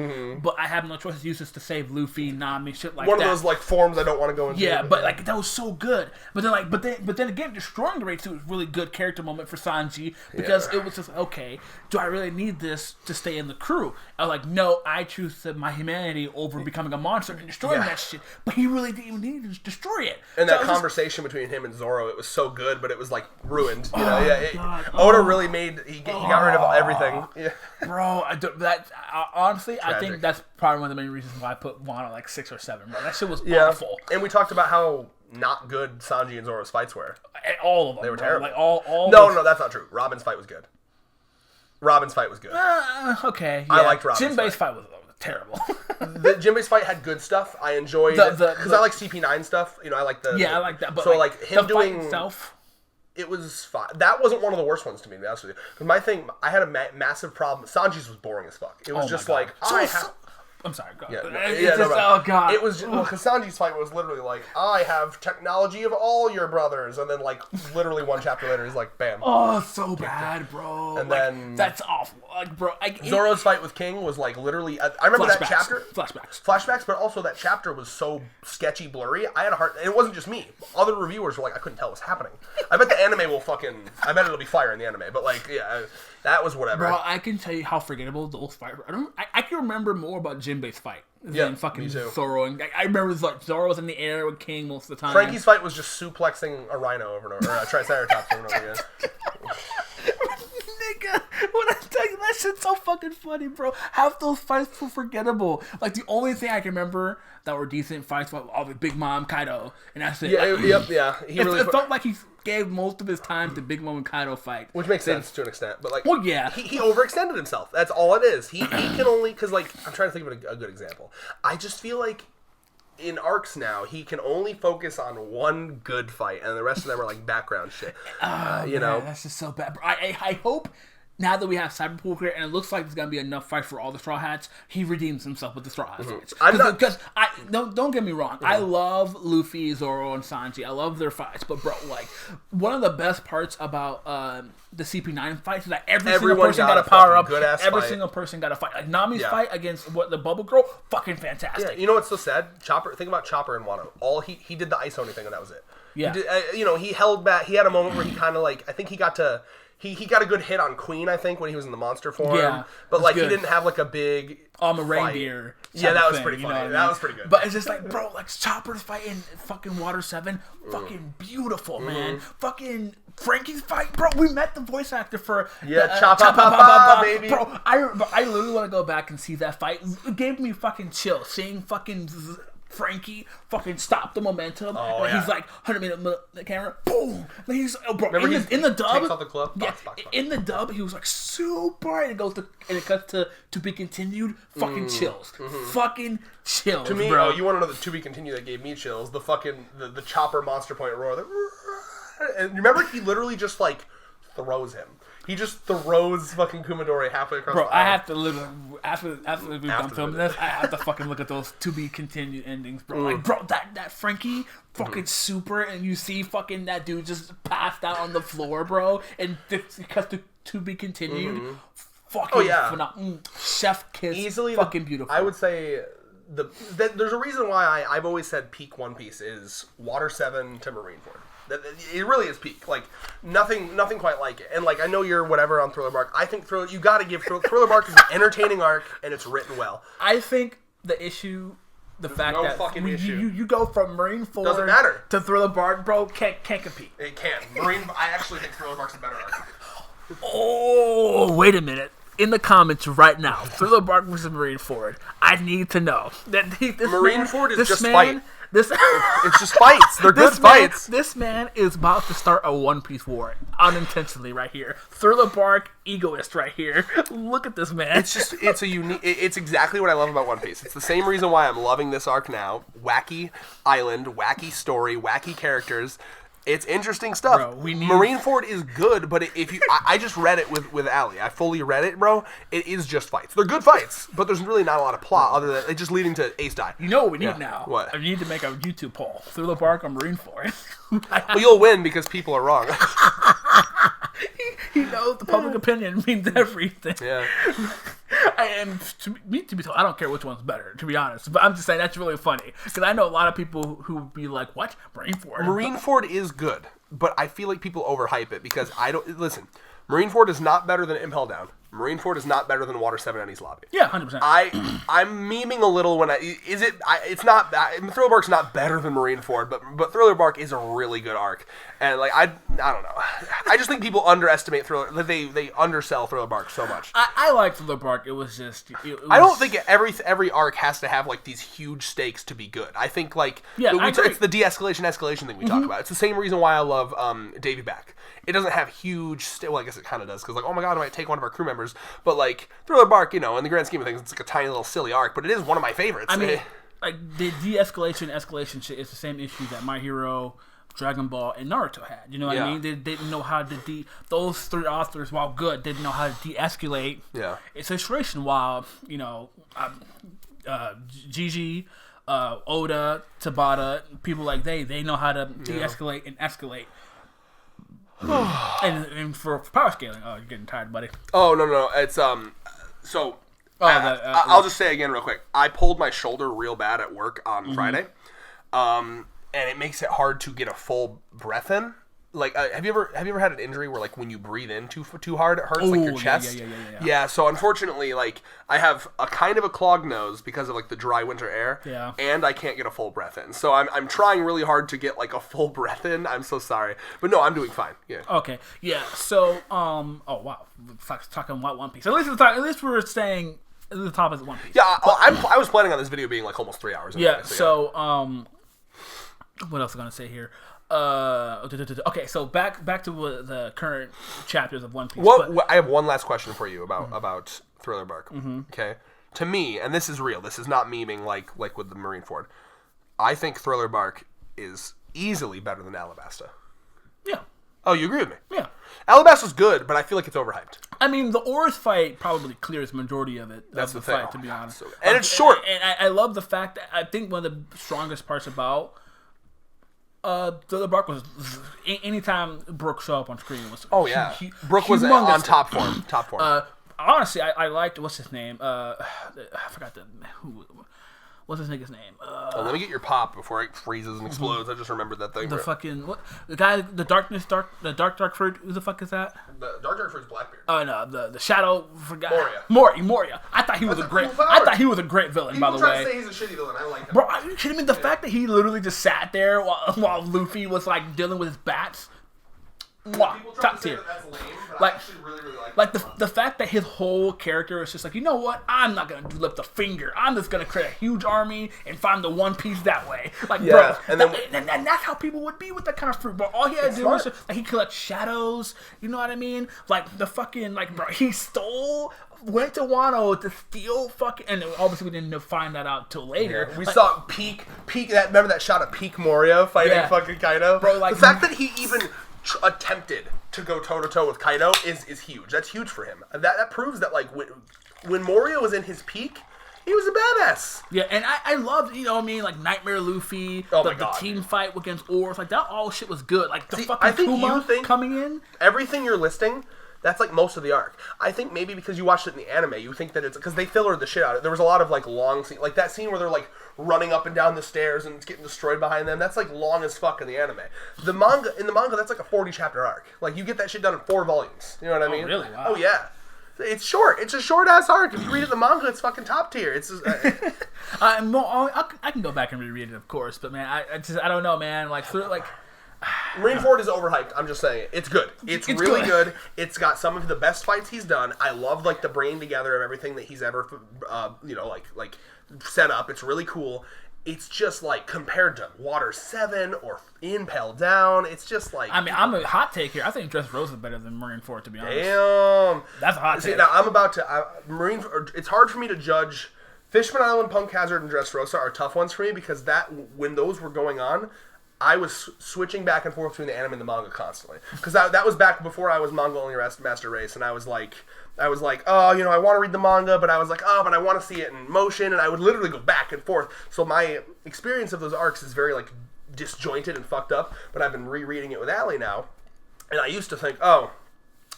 Speaker 2: but I have no choice to use this to save Luffy, Nami, shit like that.
Speaker 1: One of those like forms I don't want to go into.
Speaker 2: Yeah, but like that was so good. But then again, destroying the raid suit was a really good character moment for Sanji because it was just, okay, do I really need this to stay in the crew? I was like, no, I choose my humanity over becoming a monster and destroying that shit. But he really didn't even need to destroy it.
Speaker 1: And so that conversation betwing him and Zoro, it was so good, but it was like ruined. Oda really he got rid of everything. Yeah.
Speaker 2: Bro, honestly, tragic. I think that's probably one of the main reasons why I put Wano like 6 or 7. Bro, that shit was awful.
Speaker 1: And we talked about how not good Sanji and Zoro's fights were.
Speaker 2: All of them.
Speaker 1: They were terrible.
Speaker 2: Like all.
Speaker 1: No, that's not true. Robin's fight was good.
Speaker 2: Okay.
Speaker 1: I liked Robin's
Speaker 2: Jinbei's fight was terrible.
Speaker 1: The Jinbei's fight had good stuff. I enjoyed it because I like CP9 stuff. I like the
Speaker 2: I like that. But
Speaker 1: so like him doing
Speaker 2: fight itself,
Speaker 1: it was fine. That wasn't one of the worst ones to me, to be honest with you. Because my thing, I had a massive problem. Sanji's was boring as fuck. It was just like
Speaker 2: I'm sorry. Go.
Speaker 1: Oh god. It was because Sanji's fight was literally like, I have technology of all your brothers, and then like literally one chapter later, he's like, bam.
Speaker 2: Oh, so bad, bro.
Speaker 1: And then
Speaker 2: that's awful, like, bro.
Speaker 1: Zoro's fight with King was like literally. I remember that chapter.
Speaker 2: Flashbacks,
Speaker 1: but also that chapter was so sketchy, blurry. I had a hard. And it wasn't just me. Other reviewers were like, I couldn't tell what was happening. I bet the anime will fucking. I bet it'll be fire in the anime, but like, yeah. That was whatever.
Speaker 2: Bro, I can tell you how forgettable those fights were. I can remember more about Jinbei's fight than fucking Zoro. And I remember like Zoro was in the air with King most of the time.
Speaker 1: Frankie's fight was just suplexing a rhino over and over, or a Triceratops over and over again.
Speaker 2: Nigga, when I tell you that shit's so fucking funny, bro. Half those fights were forgettable. Like the only thing I can remember that were decent fights were all the Big Mom Kaido, and that's it.
Speaker 1: Yeah.
Speaker 2: It felt like he gave most of his time to Big Mom and Kaido fight,
Speaker 1: which makes sense to an extent. But like,
Speaker 2: well, yeah,
Speaker 1: he overextended himself. That's all it is. He can only because like I'm trying to think of a good example. I just feel like in arcs now he can only focus on one good fight, and the rest of them are like background shit. You know,
Speaker 2: that's just so bad. I hope. Now that we have Cyberpool here, and it looks like there's gonna be enough fight for all the Straw Hats, he redeems himself with the Straw Hats fights. Because don't get me wrong, I love Luffy, Zoro, and Sanji. I love their fights, but bro, like one of the best parts about the CP9 fights is that every single person got a power up. Every single person got a fight. Like Nami's fight against the Bubble Girl, fucking fantastic.
Speaker 1: Yeah, you know what's so sad? Chopper. Think about Chopper and Wano. All he did the ice only thing, and that was it.
Speaker 2: Yeah,
Speaker 1: he did, he held back. He had a moment where he kind of like I think he got to. He got a good hit on Queen, I think, when he was in the monster form. Yeah, but like good. He didn't have like a big
Speaker 2: a reindeer.
Speaker 1: Yeah, that was pretty funny. That was pretty good.
Speaker 2: But it's just like, bro, like Chopper's fight in fucking Water 7, fucking beautiful, man. Fucking Frankie's fight, bro. We met the voice actor for
Speaker 1: Choppa, baby.
Speaker 2: Bro, I literally want to go back and see that fight. It gave me fucking chill seeing fucking Frankie fucking stop the momentum. He's like 100-minute the camera, boom. And he's bro. In the dub,
Speaker 1: takes off the club.
Speaker 2: In the dub, he was like super. And it cuts to be continued. Fucking chills. Fucking chills.
Speaker 1: To me,
Speaker 2: bro.
Speaker 1: You want to know the to be continued that gave me chills? The fucking the Chopper Monster Point roar. And remember, he literally just like throws him. He just throws fucking Kumadori halfway across the aisle.
Speaker 2: I have to literally, after we've done filming this, I have to fucking look at those to be continued endings, bro. Like, bro, that Frankie fucking super, and you see fucking that dude just passed out on the floor, bro, and because to be continued, fucking phenomenal. Chef kiss, easily fucking beautiful.
Speaker 1: I would say there's a reason why I've always said peak One Piece is Water 7 to Marineford. It really is peak. Like nothing quite like it. And like I know you're whatever on Thriller Bark. I think you got to give Thriller Bark is an entertaining arc and it's written well.
Speaker 2: I think the issue, fact that you go from Marineford
Speaker 1: doesn't matter
Speaker 2: to Thriller Bark, bro, can't compete.
Speaker 1: It can. I actually think Thriller Bark's a better arc.
Speaker 2: Oh, wait a minute. In the comments right now, Thriller Bark versus Marineford. I need to know that
Speaker 1: Marineford is just fight.
Speaker 2: It's
Speaker 1: just fights. They're good fights.
Speaker 2: This man is about to start a One Piece war unintentionally right here. Thriller Bark, egoist right here. Look at this man.
Speaker 1: It's exactly what I love about One Piece. It's the same reason why I'm loving this arc now. Wacky island, wacky story, wacky characters. It's interesting stuff.
Speaker 2: Bro,
Speaker 1: Marineford is good, but if you, I just read it with Ali. I fully read it, bro. It is just fights. They're good fights, but there's really not a lot of plot other than it just leading to Ace die.
Speaker 2: You know what we need now?
Speaker 1: What?
Speaker 2: We need to make a YouTube poll. Thriller Bark on Marineford.
Speaker 1: Well, you'll win because people are wrong.
Speaker 2: He knows the public opinion means everything.
Speaker 1: Yeah.
Speaker 2: And to be told, I don't care which one's better, to be honest. But I'm just saying that's really funny because I know a lot of people who would be like, "What? Marineford?"
Speaker 1: Marineford is good, but I feel like people overhype it because I don't listen. Marineford is not better than Impel Down. Marineford is not better than Water 7 Enies Lobby.
Speaker 2: Yeah, 100%.
Speaker 1: I'm memeing a little when it's not Thriller Bark's not better than Marineford, but Thriller Bark is a really good arc. And like I don't know. I just think people underestimate Thriller. They undersell Thriller Bark so much.
Speaker 2: I like Thriller Bark. It was just
Speaker 1: I don't think every arc has to have like these huge stakes to be good. I think like it's the de-escalation escalation thing we talk about. It's the same reason why I love Davy Back. It doesn't have huge well, I guess it kind of does because like, oh my god, I might take one of our crew members. But like Thriller Bark, in the grand scheme of things, it's like a tiny little silly arc, but it is one of my favorites.
Speaker 2: I mean, like the de-escalation shit is the same issue that My Hero, Dragon Ball, and Naruto had. You know what I mean? They didn't know how to those three authors, while good, didn't know how to de-escalate a situation while, Gigi, Oda, Tabata, people like they know how to de-escalate and escalate. and for power scaling, you're getting tired, buddy.
Speaker 1: Oh no, it's so. I'll just say again real quick. I pulled my shoulder real bad at work on Friday, and it makes it hard to get a full breath in. Like, have you ever had an injury where like when you breathe in too hard, it hurts like your chest? Yeah. So unfortunately, like I have a kind of a clogged nose because of like the dry winter air.
Speaker 2: Yeah.
Speaker 1: And I can't get a full breath in. So I'm trying really hard to get like a full breath in. I'm so sorry, but no, I'm doing fine. Yeah.
Speaker 2: Okay. Yeah. So oh wow, Fox talking about One Piece. At least we're staying at the top of the One Piece.
Speaker 1: Yeah. I was planning on this video being like almost 3 hours.
Speaker 2: Yeah. Anyway, so what else am I gonna say here? Okay, so back to the current chapters of One Piece.
Speaker 1: I have one last question for you about Thriller Bark. Okay, to me, and this is real. This is not memeing like with the Marineford. I think Thriller Bark is easily better than Alabasta.
Speaker 2: Yeah.
Speaker 1: Oh, you agree with me?
Speaker 2: Yeah.
Speaker 1: Alabasta's good, but I feel like it's overhyped.
Speaker 2: I mean, the Oars fight probably clears the majority of it.
Speaker 1: That's the thing.
Speaker 2: Fight, to be honest.
Speaker 1: And it's short.
Speaker 2: And I love the fact that I think one of the strongest parts about Thriller Bark was anytime Brooke showed up on screen was
Speaker 1: Brooke was on top form.
Speaker 2: Honestly, I liked what's his name. I forgot what's his nigga's name.
Speaker 1: Let me get your pop before it freezes and explodes. I just remembered that thing.
Speaker 2: The guy, the dark fruit. Who the fuck is that?
Speaker 1: The dark fruit's Blackbeard.
Speaker 2: Oh no, the shadow forgot.
Speaker 1: Moria.
Speaker 2: I thought he was a great villain. By the way,
Speaker 1: people try to say he's a shitty villain. I like him.
Speaker 2: Bro, are you kidding me? The fact that he literally just sat there while Luffy was like dealing with his bats. Top tier.
Speaker 1: That's lame, but
Speaker 2: like,
Speaker 1: I actually really
Speaker 2: like the fact that his whole character is just like, you know what? I'm not gonna lift a finger. I'm just gonna create a huge army and find the One Piece that way. Like, bro, and that's how people would be with that kind of fruit. But all he had to do was just, like, he collects shadows. You know what I mean? Like the fucking bro, he went to Wano to steal fucking, and obviously we didn't find that out till later.
Speaker 1: Yeah, we saw peak. Remember that shot of Peak Moria fighting fucking Kaido?
Speaker 2: Bro, like,
Speaker 1: the fact that he even attempted to go toe-to-toe with Kaido is huge. That's huge for him. That proves that, like, when Moria was in his peak, he was a badass.
Speaker 2: Yeah, and I loved, you know what I mean, like Nightmare Luffy, the team fight against Oars, like that all shit was good. Like the fucking Kuma coming in.
Speaker 1: Everything you're listing, that's like most of the arc. I think maybe because you watched it in the anime, you think that it's because they fillered the shit out of it. There was a lot of like long scenes, like that scene where they're like running up and down the stairs and it's getting destroyed behind them. That's like long as fuck in the anime. In the manga, that's like a 40 chapter arc. Like you get that shit done in 4 volumes. You know what I mean?
Speaker 2: Really? Wow.
Speaker 1: Oh yeah. It's short. It's a short ass arc. If you read it in the manga, it's fucking top tier. It's just,
Speaker 2: I can go back and reread it, of course, but man, I don't know, man.
Speaker 1: Marineford is overhyped. I'm just saying it. It's good. It's really good. It's got some of the best fights he's done. I love like the bringing together of everything that he's ever, like set up. It's really cool. It's just like compared to Water 7 or Impel Down. It's just like,
Speaker 2: I mean, I'm a hot take here. I think Dressrosa is better than Marineford, to be honest.
Speaker 1: Damn,
Speaker 2: that's a hot take.
Speaker 1: Now I'm about to Marineford. It's hard for me to judge. Fishman Island, Punk Hazard, and Dressrosa are tough ones for me because when those were going on, I was switching back and forth between the anime and the manga constantly. Because that was back before I was manga only Master Race, and I was like, oh, you know, I want to read the manga, but I was like, oh, but I want to see it in motion, and I would literally go back and forth. So my experience of those arcs is very like disjointed and fucked up. But I've been rereading it with Allie now, and I used to think, oh,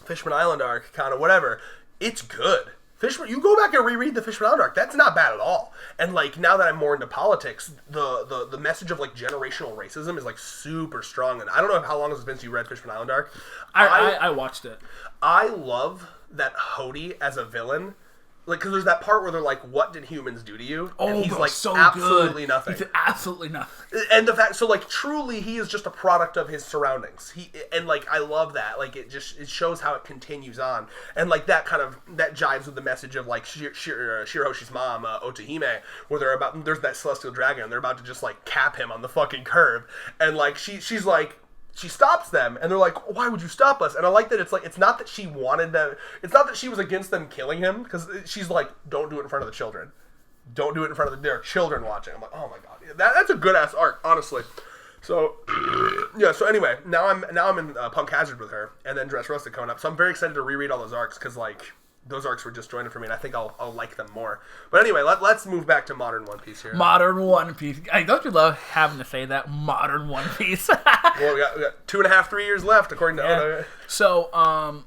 Speaker 1: Fishman Island arc, kind of whatever. It's good. You go back and reread the Fishman Island arc. That's not bad at all. And like now that I'm more into politics, the message of like generational racism is like super strong. And I don't know how long it's been since you read Fishman Island arc.
Speaker 2: I watched it.
Speaker 1: I love that Hody as a villain. Like, because there's that part where they're like, "What did humans do to you?"
Speaker 2: And
Speaker 1: he's
Speaker 2: bro,
Speaker 1: like,
Speaker 2: so
Speaker 1: absolutely
Speaker 2: good.
Speaker 1: nothing.
Speaker 2: He did absolutely nothing.
Speaker 1: And the fact, so like, truly, he is just a product of his surroundings. I love that. Like, it shows how it continues on, and like that jives with the message of like Shirahoshi's mom, Otahime, where there's that celestial dragon, and they're about to just like cap him on the fucking curb, and like she's like. She stops them, and they're like, "Why would you stop us?" And I like that it's not that she wanted them. It's not that she was against them killing him, because she's like, "Don't do it in front of the children. Don't do it in front of there are children watching." I'm like, "Oh my god, that's a good ass arc, honestly." So, yeah. So anyway, now I'm in Punk Hazard with her, and then Dressrosa coming up. So I'm very excited to reread all those arcs because like those arcs were disjointed for me, and I think I'll like them more. But anyway, let's move back to modern One Piece here.
Speaker 2: Modern One Piece. Don't you love having to say that? Modern One Piece.
Speaker 1: Well, we got 2.5, 3 years left, according to Oda.
Speaker 2: So,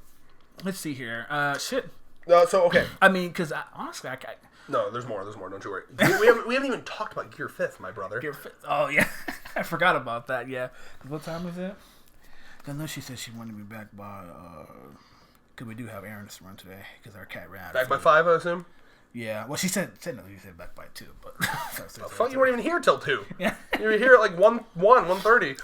Speaker 2: let's see here. Shit.
Speaker 1: Okay.
Speaker 2: I mean, because honestly,
Speaker 1: No, there's more. Don't you worry. we haven't even talked about Gear 5th, my brother.
Speaker 2: Gear 5th. Oh, yeah. I forgot about that, yeah. What time is it? I know she said she wanted me back by, because we do have errands to run today, because our cat ran out.
Speaker 1: Back by 5, I assume?
Speaker 2: Yeah. Well, she said no, you said back by 2, but...
Speaker 1: fuck, you weren't even here till 2.
Speaker 2: Yeah.
Speaker 1: You were here at like 1:30.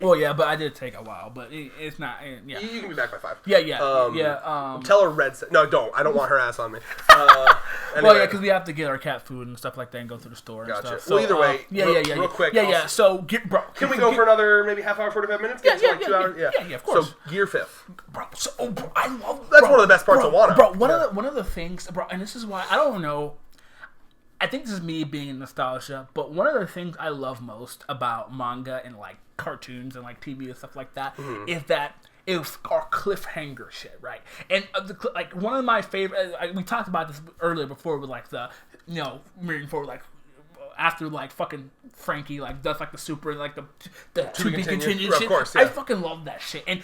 Speaker 2: Well, yeah, but I did take a while, but it's not. Yeah,
Speaker 1: you can be back by 5.
Speaker 2: Yeah.
Speaker 1: Tell her Red. No, don't. I don't want her ass on me.
Speaker 2: Anyway. Well, yeah, because we have to get our cat food and stuff like that, and go to the store.
Speaker 1: Gotcha.
Speaker 2: And stuff.
Speaker 1: So, well, either way, real quick.
Speaker 2: Yeah. So, bro,
Speaker 1: can we go for another maybe half hour, 45 minutes?
Speaker 2: Yeah,
Speaker 1: like 2 hours.
Speaker 2: Yeah, of course.
Speaker 1: So Gear 5th.
Speaker 2: Bro, I love.
Speaker 1: That's one of the best parts of Wano.
Speaker 2: Bro, one of the things, bro, and this is why I don't know. I think this is me being in nostalgia, but one of the things I love most about manga and like cartoons and like TV and stuff like that is that it's our cliffhanger shit, right? And like one of my favorite, we talked about this earlier before with like the, moving forward, like after like fucking Frankie like does like the super like the to be continued shit.
Speaker 1: Of course, yeah.
Speaker 2: I fucking love that shit, and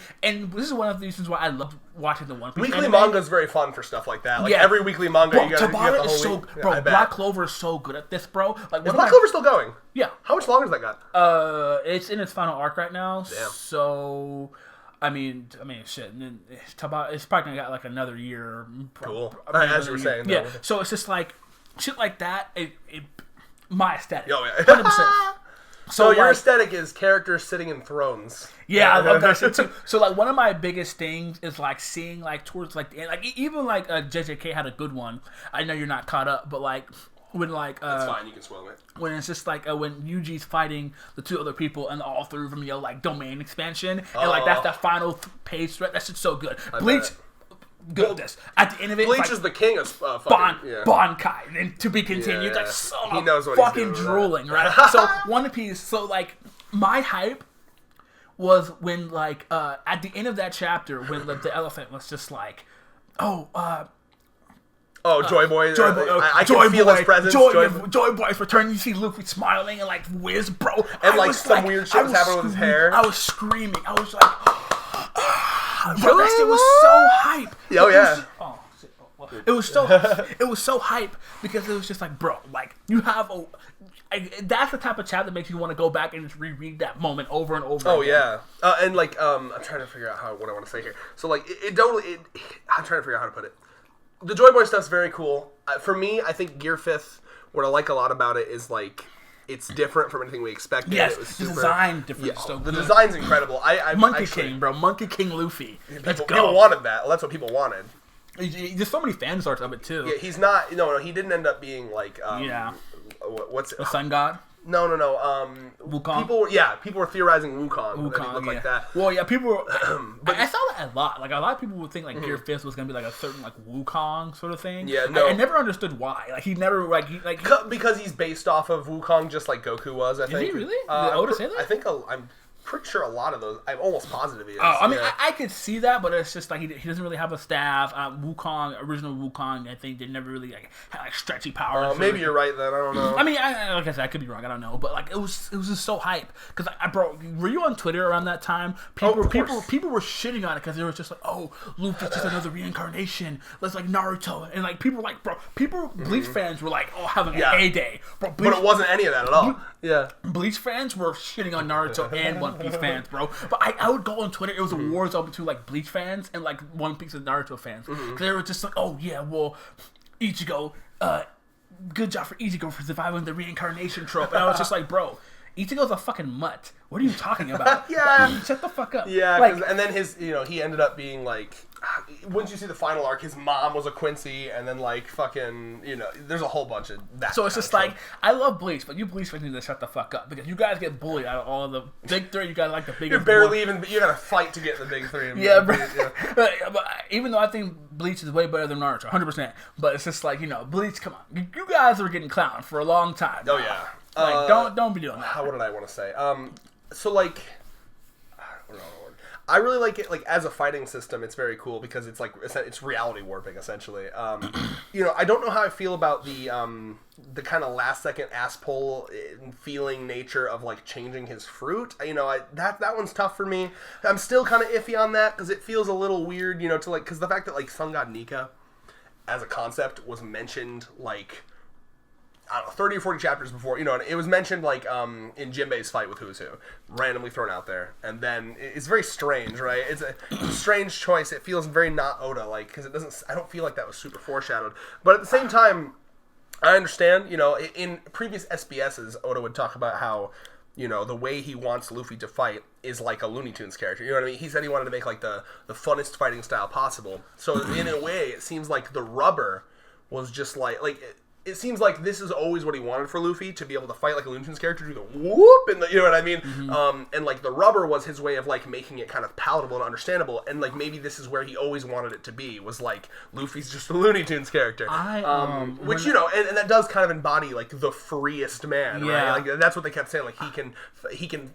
Speaker 2: this is one of the reasons why I love watching the One Piece.
Speaker 1: Weekly manga is very fun for stuff like that. Like every weekly manga,
Speaker 2: bro,
Speaker 1: you got the whole
Speaker 2: is so
Speaker 1: week.
Speaker 2: bro. Black Clover is so good at this, bro. Like,
Speaker 1: is Black Clover still going?
Speaker 2: Yeah.
Speaker 1: How much longer has that got?
Speaker 2: It's in its final arc right now.
Speaker 1: Damn.
Speaker 2: So, I mean, shit. And then it's probably gonna got like another year.
Speaker 1: Cool. As you were saying.
Speaker 2: Yeah. So it's just like shit like that. My aesthetic.
Speaker 1: Oh, yeah.
Speaker 2: 100%.
Speaker 1: So your aesthetic is characters sitting in thrones.
Speaker 2: Yeah, I love that shit too. So like one of my biggest things is like seeing like towards like the end, like even like JJK had a good one. I know you're not caught up, but like when like
Speaker 1: that's fine, you can spoil it.
Speaker 2: When it's just like when Yuji's fighting the two other people and all three of them yell like domain expansion and like that's that final page threat. That shit's so good. Bleach. Goodness. At the end of it,
Speaker 1: Bleach
Speaker 2: like,
Speaker 1: is the king of
Speaker 2: Bonkai, and to be continued.
Speaker 1: Yeah.
Speaker 2: Like so
Speaker 1: he knows what
Speaker 2: fucking
Speaker 1: he's doing,
Speaker 2: drooling, right? So One Piece. So like my hype was when like at the end of that chapter when the elephant was just like, Joy
Speaker 1: Boy. I
Speaker 2: Joy
Speaker 1: can feel
Speaker 2: Boy,
Speaker 1: his presence.
Speaker 2: Joy Boy's return. You see Luffy smiling and like whiz, bro.
Speaker 1: And like some weird shit was happening with his hair.
Speaker 2: I was screaming. I was like. Bro, that shit was so hype.
Speaker 1: Oh yeah.
Speaker 2: It was so hype because it was just like, bro, like you have that's the type of chapter that makes you want to go back and just reread that moment over and over.
Speaker 1: Oh
Speaker 2: again.
Speaker 1: yeah. And like I'm trying to figure out what I want to say here. So like I'm trying to figure out how to put it. The Joy Boy stuff's very cool. For me, I think Gear 5th. What I like a lot about it is like. It's different from anything we expected.
Speaker 2: Yes,
Speaker 1: it was
Speaker 2: the design different.
Speaker 1: Yeah,
Speaker 2: so
Speaker 1: the design's incredible.
Speaker 2: Monkey King, bro. Monkey King Luffy.
Speaker 1: People wanted that. Well, that's what people wanted.
Speaker 2: There's so many fan arts of it too.
Speaker 1: Yeah, he's not. No, he didn't end up being like. What's it?
Speaker 2: The Sun God.
Speaker 1: No.
Speaker 2: Wukong?
Speaker 1: People were theorizing Wukong. That he looked like that.
Speaker 2: Well, yeah, people were... but I saw that a lot. Like, a lot of people would think, like, Gear 5th was going to be, like, a certain, like, Wukong sort of thing.
Speaker 1: Yeah, no.
Speaker 2: I never understood why. Like, he never,
Speaker 1: because he's based off of Wukong, just like Goku was, I think.
Speaker 2: Is he really? Did Oda say that?
Speaker 1: I think I'm pretty sure a lot of those. I'm almost positive he is.
Speaker 2: Oh, I mean, I could see that, but it's just like he doesn't really have a staff. Original Wukong, I think they never really like had like stretchy powers.
Speaker 1: Maybe you're right then. I don't know.
Speaker 2: I mean, like I said, I could be wrong. I don't know, but like it was just so hype because bro, were you on Twitter around that time? People were shitting on it because they were just like, oh, Luffy's just another reincarnation. Let's like Naruto, and like people were like, bro, Bleach fans were like, oh, having an A day, bro.
Speaker 1: But it wasn't any of that at all. Yeah,
Speaker 2: Bleach fans were shitting on Naruto and One Piece fans, bro. But I would go on Twitter. It was a war zone between like Bleach fans and like One Piece and Naruto fans. They were just like, oh yeah, well, Ichigo, good job for Ichigo for surviving the reincarnation trope. And I was just like, bro, Ichigo's a fucking mutt. What are you talking about?
Speaker 1: Yeah.
Speaker 2: Shut the fuck up.
Speaker 1: Yeah,
Speaker 2: like,
Speaker 1: and then he ended up being like, once you see the final arc, his mom was a Quincy, and then like fucking, there's a whole bunch of that.
Speaker 2: So it's just like, I love Bleach, but you Bleach fans need to shut the fuck up because you guys get bullied out of all of the big three. You guys like the biggest.
Speaker 1: You're barely even. You gotta fight to get the big three.
Speaker 2: Yeah, bro. But even though I think Bleach is way better than Naruto, 100%. But it's just like Bleach. Come on, you guys were getting clowned for a long time.
Speaker 1: Oh yeah.
Speaker 2: Like don't be doing that.
Speaker 1: What did I want to say? So like, I really like it. Like as a fighting system, it's very cool because it's like it's reality warping essentially. You know, I don't know how I feel about the kind of last second ass pull feeling nature of like changing his fruit. You know, that one's tough for me. I'm still kind of iffy on that because it feels a little weird. You know, to like because the fact that like Sun God Nika as a concept was mentioned like, I don't know, 30 or 40 chapters before, you know, and it was mentioned, like, in Jinbei's fight with Who's Who, randomly thrown out there, and then it's very strange, right? It's a strange choice. It feels very not Oda, like, because it doesn't, I don't feel like that was super foreshadowed, but at the same time, I understand, you know, in previous SBSs, Oda would talk about how, you know, the way he wants Luffy to fight is like a Looney Tunes character. You know what I mean? He said he wanted to make, like, the funnest fighting style possible. So, in a way, it seems like the rubber was just like it seems like this is always what he wanted for Luffy, to be able to fight like a Looney Tunes character, do the whoop, and you know what I mean? Mm-hmm. And like the rubber was his way of like making it kind of palatable and understandable, and like maybe this is where he always wanted it to be, was like Luffy's just a Looney Tunes character. Which, you know, and that does kind of embody like the freest man, right? Like that's what they kept saying, like he can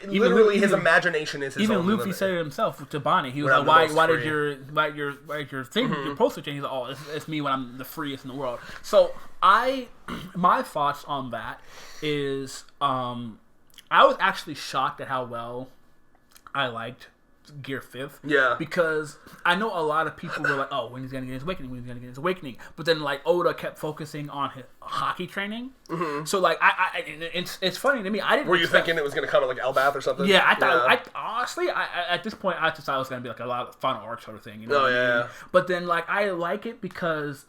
Speaker 1: literally his imagination is his
Speaker 2: even
Speaker 1: own
Speaker 2: Luffy
Speaker 1: limit.
Speaker 2: said it himself to Bonnie. He was like, why did your thing, your poster change? He's like, oh, it's me when I'm the freest in the world. So my thoughts on that is, I was actually shocked at how well I liked Gear 5th.
Speaker 1: Yeah.
Speaker 2: Because I know a lot of people were like, oh, when he's going to get his awakening, when he's going to get his awakening. But then, like, Oda kept focusing on his hockey training. Mm-hmm. So, like, it's funny to me. I didn't
Speaker 1: Were you thinking it was going to come at, like, Elbath or something?
Speaker 2: Yeah, I thought, honestly, at this point, I just thought it was going to be, like, a lot of final arc sort of thing. You know what I mean? But then, like, I like it because,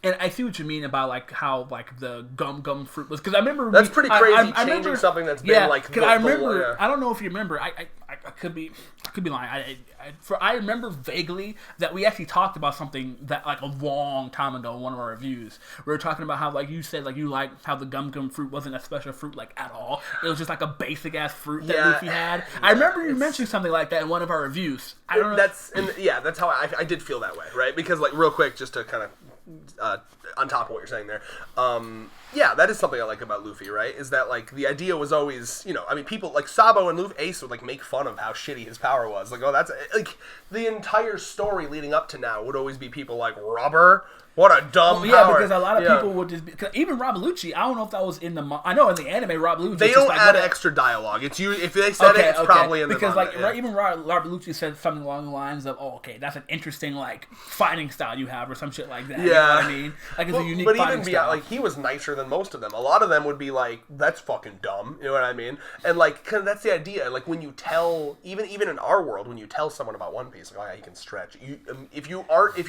Speaker 2: and I see what you mean about like how like the gum fruit was, because I remember
Speaker 1: that's pretty crazy. I remember something that's been like.
Speaker 2: Because I remember, I don't know if you remember. I could be lying. I remember vaguely that we actually talked about something that like a long time ago in one of our reviews. We were talking about how like you said like you liked how the gum fruit wasn't a special fruit like at all. It was just like a basic ass fruit that Luffy had. I remember you mentioned something like that in one of our reviews. I don't know.
Speaker 1: That's how I did feel that way, right? Because like real quick, just to kind of. On top of what you're saying there, yeah, that is something I like about Luffy, right? Is that like the idea was always, you know, I mean, people like Sabo and Luffy Ace would like make fun of how shitty his power was, like, oh, that's like the entire story leading up to now would always be people like rubber. What a dumb power.
Speaker 2: Yeah, because a lot of people would just be... Even Rob Lucci, I don't know if that was in the... I know in the anime, Rob Lucci...
Speaker 1: They don't like, add extra dialogue. It's you. If they said it's probably in the
Speaker 2: because
Speaker 1: manga.
Speaker 2: Like, even Rob Lucci said something along the lines of, oh, okay, that's an interesting, like, fighting style you have, or some shit like that. Yeah. You know what I mean? Like, it's a unique fighting style. But even,
Speaker 1: like, he was nicer than most of them. A lot of them would be like, that's fucking dumb. You know what I mean? And, like, cause that's the idea. Like, when you tell... Even in our world, when you tell someone about One Piece, like, oh, yeah, he can stretch. If you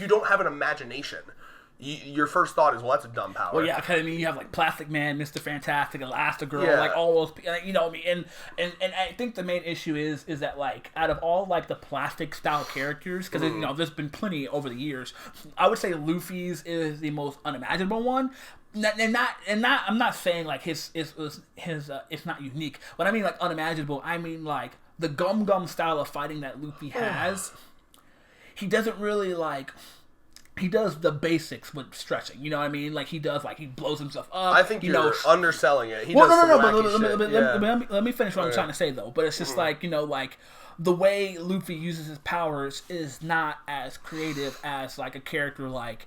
Speaker 1: don't have an imagination... Your first thought is, well, that's a dumb power.
Speaker 2: Well, yeah, because I mean, you have like Plastic Man, Mr. Fantastic, Elastigirl, like all those, you know what I mean? And I think the main issue is that like out of all like the plastic style characters, because you know there's been plenty over the years, I would say Luffy's is the most unimaginable one. And I'm not saying like his it's not unique. When I mean like unimaginable, I mean like the gum style of fighting that Luffy has. He doesn't really like. He does the basics with stretching, you know what I mean? Like, he does, like, he blows himself up.
Speaker 1: I think you're underselling it.
Speaker 2: Let me finish what I'm trying to say, though. But it's just like, you know, like, the way Luffy uses his powers is not as creative as, like, a character like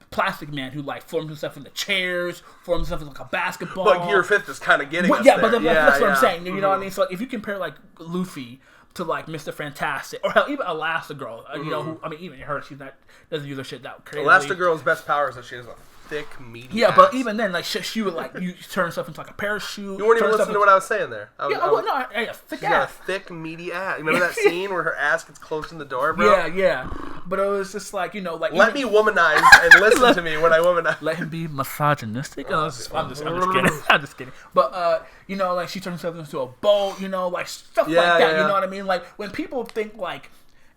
Speaker 2: Plastic Man, who, like, forms himself into chairs, forms himself into, like, a basketball.
Speaker 1: But Gear 5th is kind of getting us
Speaker 2: there. That's what I'm saying, you know what I mean? So, like, if you compare, like, Luffy to like Mr. Fantastic, or hell, even Elastigirl, you know, who, I mean, even her, she's not doesn't use her shit that crazy.
Speaker 1: Elastigirl's best power is that she has a thick, meaty ass.
Speaker 2: But even then, like she would like you turn herself into like a parachute.
Speaker 1: You weren't even listening to what I was saying there.
Speaker 2: Thick
Speaker 1: ass. Got a thick, meaty ass. Remember that scene where her ass gets close in the door, bro?
Speaker 2: Yeah. But it was just like, you know, like
Speaker 1: let me womanize and listen to me when I womanize.
Speaker 2: Let him be misogynistic. I'm just kidding. I'm just kidding. But you know, like she turns herself into a boat. You know, like stuff like that. Yeah. You know what I mean? Like when people think like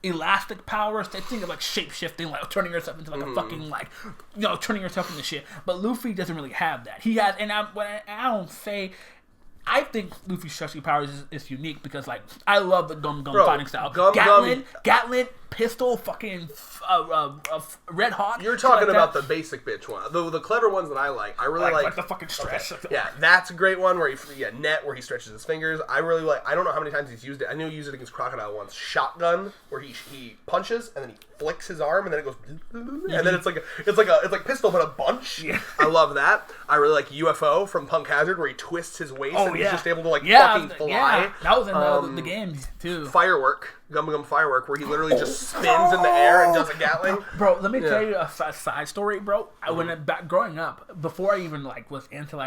Speaker 2: elastic powers, they think of like shape shifting, like turning yourself into like a fucking like, you know, turning yourself into shit. But Luffy doesn't really have that. He has, and I don't say. I think Luffy's stretching powers is unique because, like, I love the Gum fighting style. Gatlin, Pistol, fucking Red Hawk.
Speaker 1: You're talking about the basic bitch one. The clever ones that I like. I really like
Speaker 2: the fucking stretch.
Speaker 1: Okay. Yeah, that's a great one where net where he stretches his fingers. I really like. I don't know how many times he's used it. I knew he used it against Crocodile once. Shotgun, where he punches and then he flicks his arm and then it goes, and then it's like Pistol but a bunch. Yeah. I love that. I really like UFO from Punk Hazard where he twists his waist and he's just able to fucking fly.
Speaker 2: Yeah, that was in the game too.
Speaker 1: Firework. Gum Gum Firework, where he literally just spins in the air and does a Gatling.
Speaker 2: Bro, let me tell you a side story, bro. Growing up, before I even was into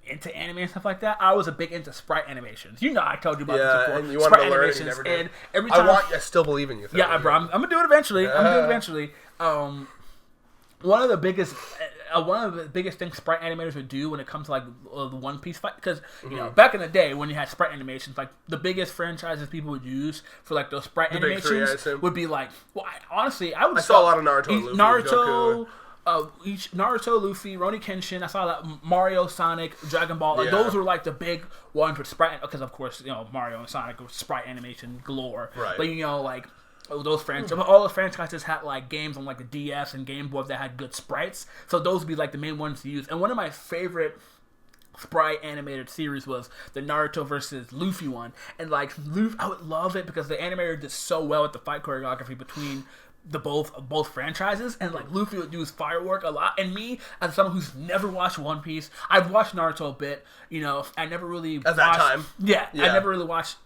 Speaker 2: into anime and stuff like that, I was a big into sprite animations. You know, I told you about this before.
Speaker 1: And you wanted to learn it, and you never did. And every time, I still believe in you.
Speaker 2: Yeah, bro, I'm gonna do it eventually. One of the biggest things sprite animators would do when it comes to the One Piece fight, because back in the day when you had sprite animations, the biggest franchises people would use for those sprite animations would be I saw
Speaker 1: a lot of Naruto and Luffy,
Speaker 2: Naruto, Luffy, Rurouni Kenshin. I saw that Mario, Sonic, Dragon Ball. Those were the big ones with sprite, because of course Mario and Sonic were sprite animation galore.
Speaker 1: Right.
Speaker 2: But those franchises, all the franchises had games on the DS and Game Boy that had good sprites. So those would be the main ones to use. And one of my favorite sprite animated series was the Naruto versus Luffy one. And Luffy, I would love it because the animator did so well with the fight choreography between both franchises, and Luffy would use firework a lot. And me, as someone who's never watched One Piece, I've watched Naruto a bit. I never really
Speaker 1: at that time.
Speaker 2: Yeah, I never really watched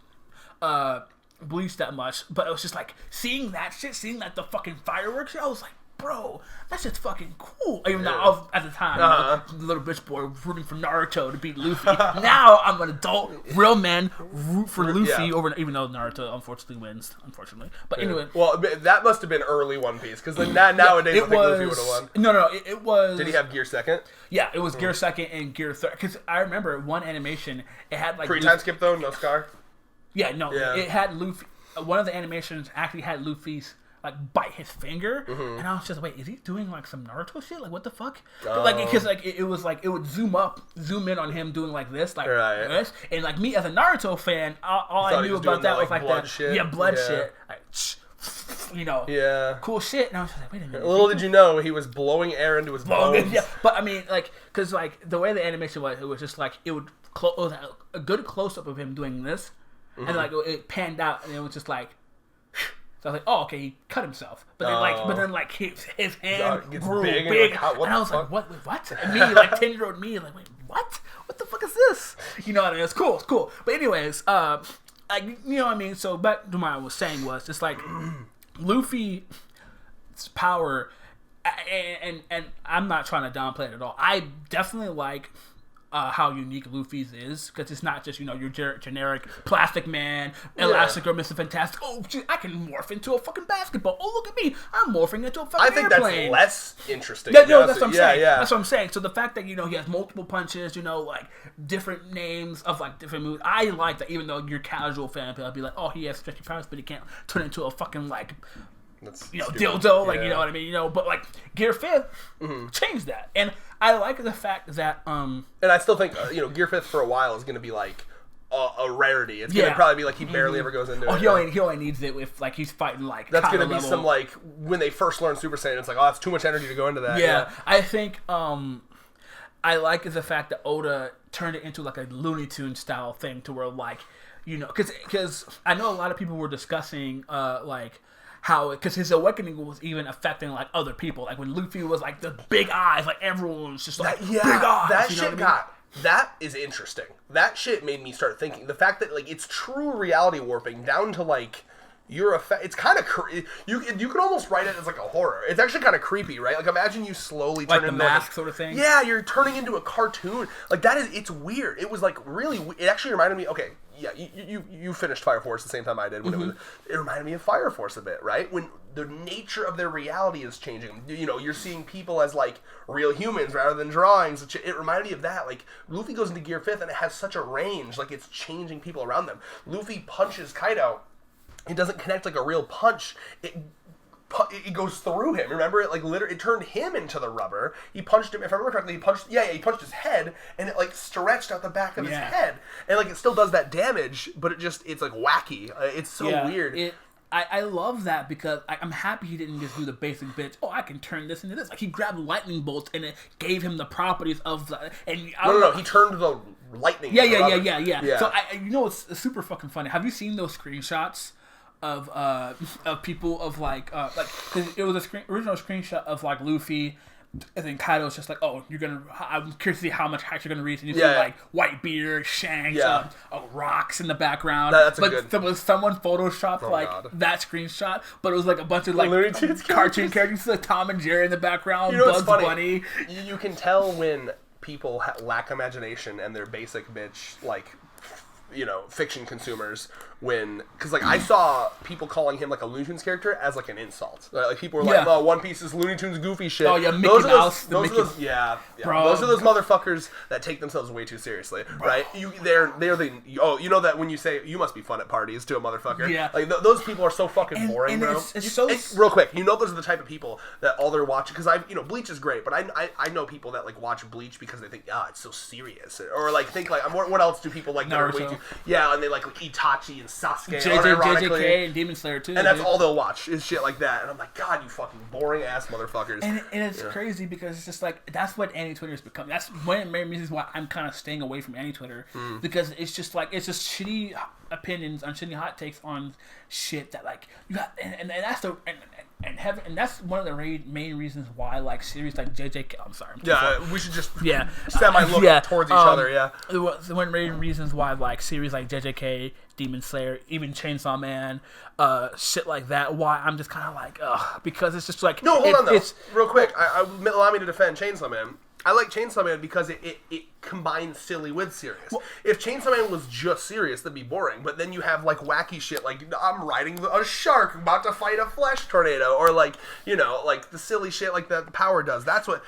Speaker 2: Bleach that much, but it was just seeing that shit, seeing the fucking fireworks shit, I was like, bro, that's just fucking cool. Even though I was, at the time, the little bitch boy rooting for Naruto to beat Luffy. Now I'm an adult, real man, root for Luffy over, even though Naruto unfortunately wins, But anyway.
Speaker 1: Well, that must have been early One Piece, because nowadays I think Luffy would have won.
Speaker 2: No, it was...
Speaker 1: Did he have Gear Second?
Speaker 2: Yeah, it was Gear Second and Gear Third, because I remember one animation, it had
Speaker 1: Pre-time skip though, no Scar?
Speaker 2: Yeah, no, it had Luffy. One of the animations actually had Luffy's bite his finger, and I was just, wait, is he doing some Naruto shit? What the fuck? Because it was it would zoom in on him doing this, this, and me as a Naruto fan, all I knew about that was that,
Speaker 1: shit.
Speaker 2: Blood shit, cool shit. And I was just wait a minute.
Speaker 1: Little did you know he was blowing air into his bones.
Speaker 2: Yeah, but I mean, because the way the animation was, it was just it would it was a good close up of him doing this. And it panned out, and it was just so I was like, oh, okay, he cut himself. But then his hand grew big, and I was like, what? And me, 10-year-old me, wait, what? What the fuck is this? You know what I mean? It's cool. But anyways, you know what I mean. So back to what I was saying was just Luffy's power, and I'm not trying to downplay it at all. I definitely like how unique Luffy's is, because it's not just your generic Plastic Man, Elastigirl, Mr. Fantastic. Oh shit, I can morph into a fucking basketball. Oh look at me, I'm morphing into a fucking airplane.
Speaker 1: I think that's less interesting.
Speaker 2: That's what I'm saying. Yeah. That's what I'm saying. So the fact that he has multiple punches, different names of different moves, I like that. Even though you're casual fan, I'll be like, oh, he has stretchy powers, but he can't turn into a fucking dildo, you know what I mean, but Gear 5th changed that, and I like the fact that and
Speaker 1: I still think Gear 5th for a while is going to be a rarity. It's going to probably be he barely ever goes into it.
Speaker 2: He only needs it if he's fighting
Speaker 1: that's going to be some when they first learn Super Saiyan, it's that's too much energy to go into that.
Speaker 2: Yeah. I think I like the fact that Oda turned it into a Looney Tunes style thing to where because I know a lot of people were discussing how, because his awakening was even affecting other people, when Luffy was the big eyes, everyone was just big eyes.
Speaker 1: That shit that is interesting. That shit made me start thinking the fact that it's true reality warping down to it's kind of you can almost write it as a horror. It's actually kind of creepy, right? Imagine you slowly turn into
Speaker 2: the mask sort of thing.
Speaker 1: Yeah, you're turning into a cartoon. It's weird. It was really. It actually reminded me. Okay, yeah, you finished Fire Force the same time I did. When it reminded me of Fire Force a bit, right? When the nature of their reality is changing. You're seeing people as real humans rather than drawings. It reminded me of that. Luffy goes into Gear 5th and it has such a range. It's changing people around them. Luffy punches Kaido. It doesn't connect a real punch. It goes through him. Remember, it turned him into the rubber. He punched him. If I remember correctly, he punched his head, and it stretched out the back of his head, and it still does that damage, but it's wacky. It's so weird.
Speaker 2: I love that because I'm happy he didn't just do the basic bitch. Oh, I can turn this into this. Like he grabbed lightning bolts and it gave him the properties of the. And
Speaker 1: no. He turned the lightning.
Speaker 2: Yeah. So it's super fucking funny. Have you seen those screenshots of people of like cause it was original screenshot of like Luffy. And then Kaido's just like, oh, I'm curious to see how much hacks you're gonna reach. And you see like white beard, Shanks, rocks in the background.
Speaker 1: That's
Speaker 2: someone photoshopped that screenshot, but it was like a bunch of like cartoon characters, like Tom and Jerry in the background, Bugs Bunny.
Speaker 1: You can tell when people lack imagination and they're basic bitch like fiction consumers because like I saw people calling him like a Looney Tunes character as like an insult. Like people were like, "Oh, One Piece is Looney Tunes goofy shit."
Speaker 2: Oh yeah, Mickey Mouse.
Speaker 1: Those are those motherfuckers that take themselves way too seriously, right? They're that when you say you must be fun at parties to a motherfucker, like those people are so fucking boring, bro. Real quick, those are the type of people that all they're watching because Bleach is great, but I know people that like watch Bleach because they think it's so serious or like think like what else do people like
Speaker 2: Naruto.
Speaker 1: And they like Itachi and Sasuke,
Speaker 2: JJK and Demon Slayer too,
Speaker 1: and that's all they'll watch is shit like that. And I'm like, God, you fucking boring ass motherfuckers.
Speaker 2: And it's crazy because it's just like that's what anti-Twitter has become. That's one of the main reasons why I'm kind of staying away from anti-Twitter because it's just shitty opinions on shitty hot takes on shit that like you got, and that's the and that's one of the main reasons why like series like JJK. I'm sorry.
Speaker 1: We should just semi-look towards each other. Yeah.
Speaker 2: One of the main reasons why like series like JJK, Demon Slayer, even Chainsaw Man, shit like that. Why I'm just kind of like, because it's just like
Speaker 1: hold on though. Real quick. Allow me to defend Chainsaw Man. I like Chainsaw Man because it combines silly with serious. Well, if Chainsaw Man was just serious, that'd be boring. But then you have like wacky shit, like I'm riding a shark about to fight a flesh tornado, or like like the silly shit like that Power does. That's what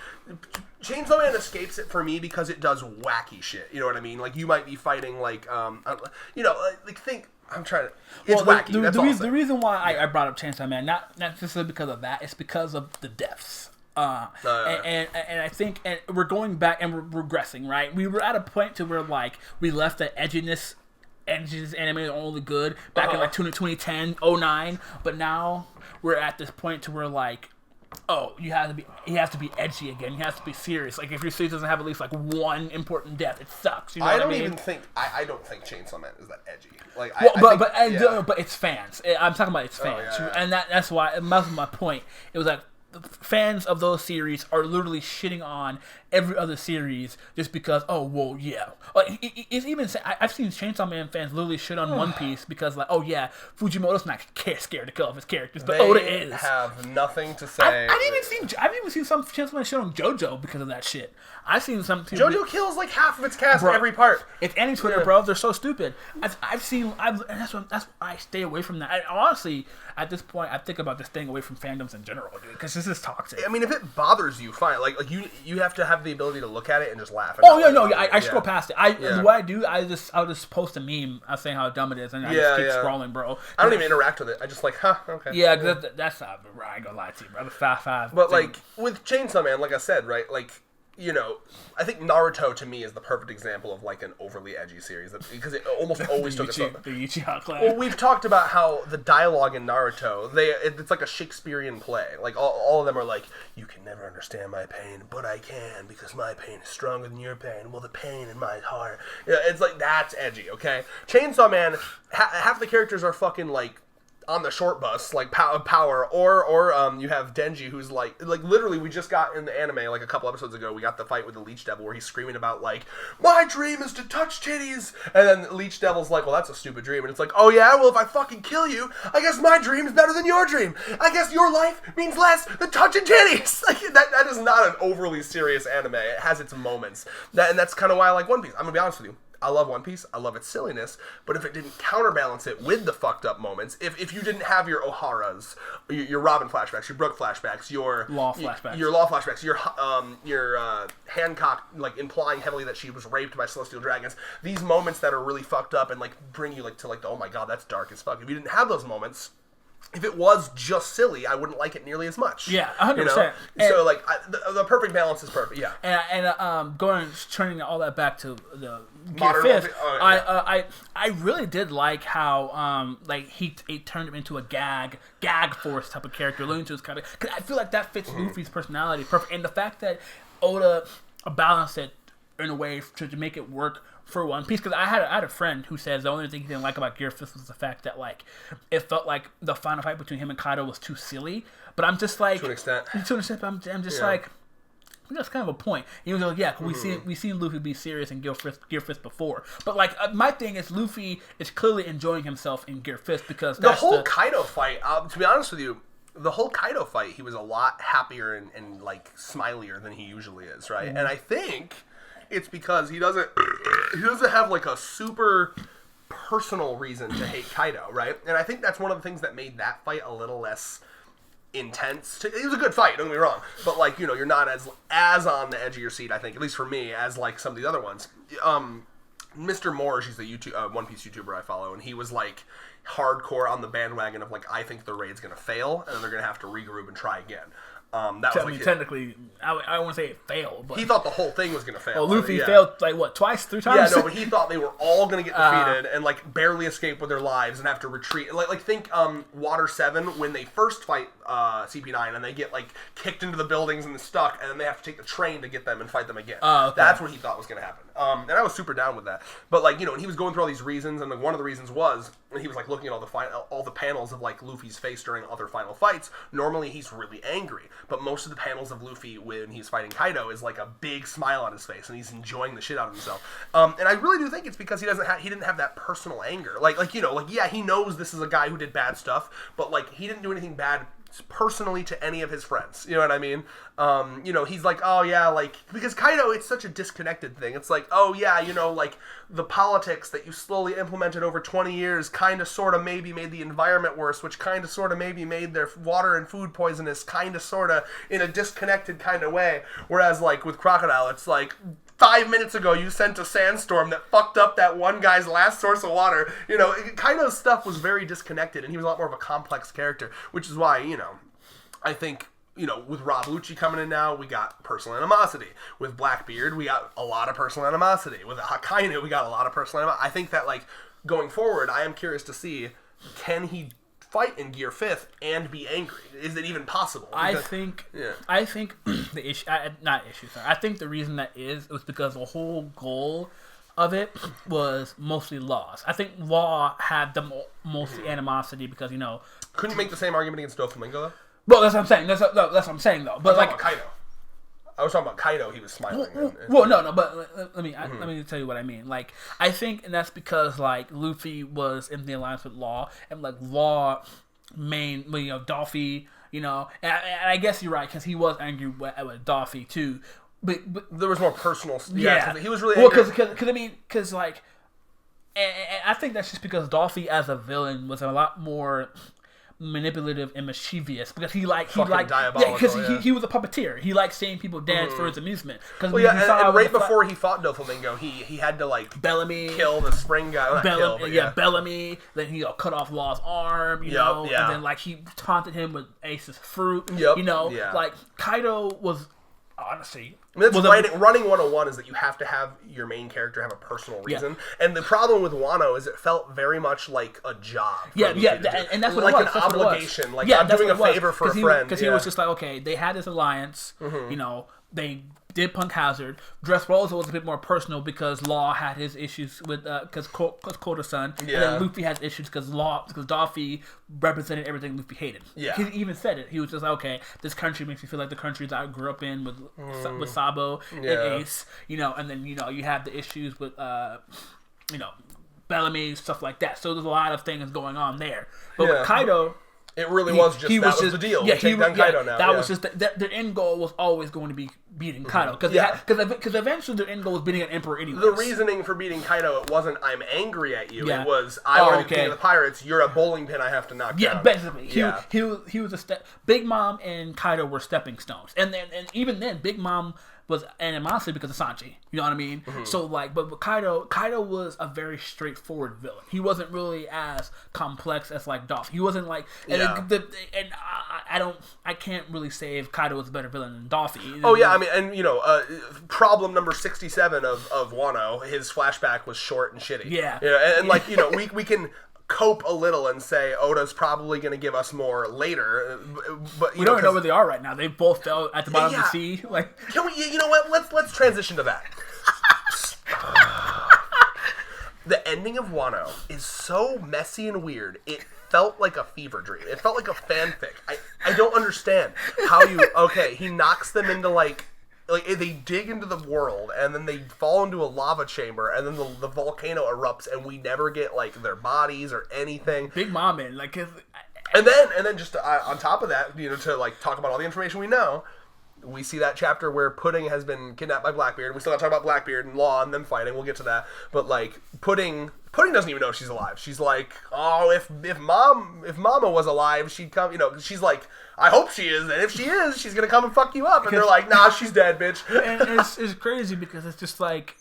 Speaker 1: Chainsaw Man escapes it for me because it does wacky shit. You know what I mean? Like you might be fighting like think. I'm trying to. It's wacky.
Speaker 2: The reason why I brought up Chainsaw Man, not necessarily because of that, it's because of the deaths. And I think we're going back and we're regressing, right? We were at a point to where like we left the edginess anime only good back in like 2010, 09, but now we're at this point to where like he has to be edgy again. He has to be serious. Like if your series doesn't have at least like one important death, it sucks. You know
Speaker 1: I don't think Chainsaw Man is that edgy. Like,
Speaker 2: but it's fans. I'm talking about its fans, and that's why. That's my point. It was like. Fans of those series are literally shitting on every other series just because like it's even I've seen Chainsaw Man fans literally shit on One Piece because like Fujimoto's not scared to kill off his characters, but Oda is.
Speaker 1: Have nothing to say.
Speaker 2: I've even seen some Chainsaw Man shit on JoJo because of that shit. I've seen some
Speaker 1: JoJo kills like half of its cast in every part.
Speaker 2: It's anti-Twitter, bro. They're so stupid. And that's why I stay away from that. And honestly, at this point, I think about just staying away from fandoms in general, dude, because this is toxic.
Speaker 1: I mean, if it bothers you, fine. Like you have to have the ability to look at it and just laugh.
Speaker 2: I scroll past it. What I do, I'll just post a meme saying how dumb it is, and I just keep scrolling, bro.
Speaker 1: I don't even interact with it. I just like, okay.
Speaker 2: Yeah, that's not. I ain't gonna lie to you, bro. Five.
Speaker 1: But like with Chainsaw Man, like I said, right, like. I think Naruto to me is the perfect example of like an overly edgy series because it almost always took
Speaker 2: the Ichi hot class.
Speaker 1: Well, we've talked about how the dialogue in Naruto, it's like a Shakespearean play. Like all of them are like, you can never understand my pain, but I can because my pain is stronger than your pain. Well, the pain in my heart. It's like that's edgy. Okay, Chainsaw Man, half the characters are fucking like. On the short bus, like Power, or you have Denji, who's like literally we just got in the anime like a couple episodes ago. We got the fight with the Leech Devil where he's screaming about like my dream is to touch titties, and then Leech Devil's like, well, that's a stupid dream, and it's like, oh yeah, well if I fucking kill you, I guess my dream is better than your dream. I guess your life means less than touching titties. Like that is not an overly serious anime. It has its moments, and that's kind of why I like One Piece. I'm gonna be honest with you. I love One Piece. I love its silliness. But if it didn't counterbalance it with the fucked up moments, if you didn't have your O'Haras, your Robin flashbacks, your Brooke flashbacks, your law flashbacks, your Hancock like implying heavily that she was raped by celestial dragons, these moments that are really fucked up and like bring you like to like oh my god, that's dark as fuck. If you didn't have those moments, if it was just silly, I wouldn't like it nearly as much.
Speaker 2: Yeah, 100%.
Speaker 1: You know? So like the perfect balance is perfect. Yeah.
Speaker 2: And turning all that back to the
Speaker 1: Modern
Speaker 2: Gear 5th,
Speaker 1: I
Speaker 2: really did like how like he turned him into a gag force type of character. Looney Tunes kind of, because I feel like that fits Luffy's personality perfect, and the fact that Oda balanced it in a way to make it work for One Piece. Because I had a friend who says the only thing he didn't like about Gear 5th was the fact that like it felt like the final fight between him and Kaido was too silly. But I'm just like,
Speaker 1: to an extent,
Speaker 2: I'm just like, that's kind of a point. And he was like, yeah, we seen Luffy be serious in Gear 5th before. But like my thing is, Luffy is clearly enjoying himself in Gear 5th because
Speaker 1: the whole Kaido fight. To be honest with you, the whole Kaido fight, he was a lot happier and like smilier than he usually is, right? And I think it's because he doesn't have like a super personal reason to hate Kaido, right? And I think that's one of the things that made that fight a little less intense. It was a good fight, don't get me wrong, but like, you know, you're not as on the edge of your seat, I think, at least for me, as like some of the other ones. Mr. Moore, he's the One Piece YouTuber I follow, and he was like hardcore on the bandwagon of like, I think the raid's gonna fail and they're gonna have to regroup and try again. That was like
Speaker 2: technically, I won't say it failed, but
Speaker 1: he thought the whole thing was going to fail.
Speaker 2: Well, Luffy failed like what, twice, 3 times?
Speaker 1: Yeah, no, but he thought they were all going to get defeated and like barely escape with their lives and have to retreat. Like think Water 7 when they first fight CP9 and they get like kicked into the buildings and stuck, and then they have to take the train to get them and fight them again.
Speaker 2: Okay.
Speaker 1: That's what he thought was going to happen. And I was super down with that. But like, you know, and he was going through all these reasons, and like, one of the reasons was when he was like looking at all the panels of like Luffy's face during other final fights. Normally he's really angry, but most of the panels of Luffy when he's fighting Kaido is like a big smile on his face, and he's enjoying the shit out of himself. And I really do think it's because he didn't have that personal anger. Like you know, like yeah, he knows this is a guy who did bad stuff, but like he didn't do anything bad personally to any of his friends. You know what I mean? You know, he's like, oh yeah, like, because Kaido, it's such a disconnected thing. It's like, oh yeah, you know, like the politics that you slowly implemented over 20 years kind of sort of maybe made the environment worse, which kind of sort of maybe made their water and food poisonous, kind of sort of in a disconnected kind of way. Whereas like with Crocodile, it's like, 5 minutes ago, you sent a sandstorm that fucked up that one guy's last source of water. You know, Kaido's stuff was very disconnected, and he was a lot more of a complex character, which is why, you know, I think, you know, with Rob Lucci coming in now, we got personal animosity. With Blackbeard, we got a lot of personal animosity. With Akainu, we got a lot of personal animosity. I think that, like, going forward, I am curious to see, can he fight in Gear 5th and be angry? Is it even possible? Because,
Speaker 2: I think the issue, I think the reason that was because the whole goal of it was mostly Laws. I think Law had the mostly animosity because, you know,
Speaker 1: couldn't you make the same argument against Doflamingo though?
Speaker 2: Well, that's what I'm saying. That's what I'm saying though. But like
Speaker 1: Kaido. I was talking about Kaido. He was smiling.
Speaker 2: No. But let me tell you what I mean. Like, I think, and that's because like Luffy was in the alliance with Law, and like Law, you know, Doffy, you know, and I guess you're right because he was angry with Doffy too. But
Speaker 1: there was more personal. Yeah, he was really angry.
Speaker 2: Because like, and I think that's just because Doffy as a villain was a lot more manipulative and mischievous because he was a puppeteer. He liked seeing people dance for his amusement.
Speaker 1: And right before he fought Doflamingo, he had to like
Speaker 2: Bellamy
Speaker 1: kill the spring guy.
Speaker 2: Bellamy. Then he cut off Law's arm, you know, and then like he taunted him with Ace's fruit. You know, like Kaido was honestly.
Speaker 1: I mean, running 101 is that you have to have your main character have a personal reason. Yeah. And the problem with Wano is it felt very much like a job.
Speaker 2: And that's what
Speaker 1: like
Speaker 2: it was.
Speaker 1: An obligation. Like I'm doing a favor for a friend.
Speaker 2: Because he was just like, okay, they had this alliance, you know, they did Punk Hazard. Dressrosa was a bit more personal because Law had his issues with because Koda-san, and then Luffy has issues because Doffy represented everything Luffy hated. Yeah, he even said it. He was just like, okay, this country makes me feel like the country that I grew up in with Sabo and Ace, you know, and then you know you have the issues with you know Bellamy, stuff like that. So there's a lot of things going on there. But with Kaido.
Speaker 1: It really was just the deal. Yeah, Kaido now.
Speaker 2: That was just the end goal was always going to be beating Kaido because eventually the end goal was beating an emperor anyway.
Speaker 1: The reasoning for beating Kaido, it wasn't I'm angry at you. It was I want to be the pirates. You're a bowling pin I have to knock down.
Speaker 2: Yeah, basically. He was a Big Mom and Kaido were stepping stones, and even then Big Mom was animosity because of Sanji. You know what I mean? Mm-hmm. So like, but Kaido was a very straightforward villain. He wasn't really as complex as like Dolph. He wasn't like, I can't really say if Kaido was a better villain than Doffy.
Speaker 1: Oh yeah, I mean, and problem number 67 of Wano, his flashback was short and shitty.
Speaker 2: Yeah,
Speaker 1: and like we can cope a little and say Oda's probably going to give us more later, but
Speaker 2: we don't even know where they are right now. They both fell at the bottom of the sea. Like,
Speaker 1: can we? You know what? Let's transition to that. The ending of Wano is so messy and weird. It felt like a fever dream. It felt like a fanfic. I don't understand how he knocks them into like they dig into the world and then they fall into a lava chamber and then the volcano erupts and we never get like their bodies or anything.
Speaker 2: Big Mom in like
Speaker 1: and then just on top of that, to like talk about all the information we know, we see that chapter where Pudding has been kidnapped by Blackbeard. We still got to talk about Blackbeard and Law and them fighting. We'll get to that. But like Pudding doesn't even know she's alive. She's like, oh, if Mama was alive, she'd come. She's like, I hope she is. And if she is, she's gonna come and fuck you up. And they're like, nah, she's dead, bitch.
Speaker 2: And it's crazy because it's just like,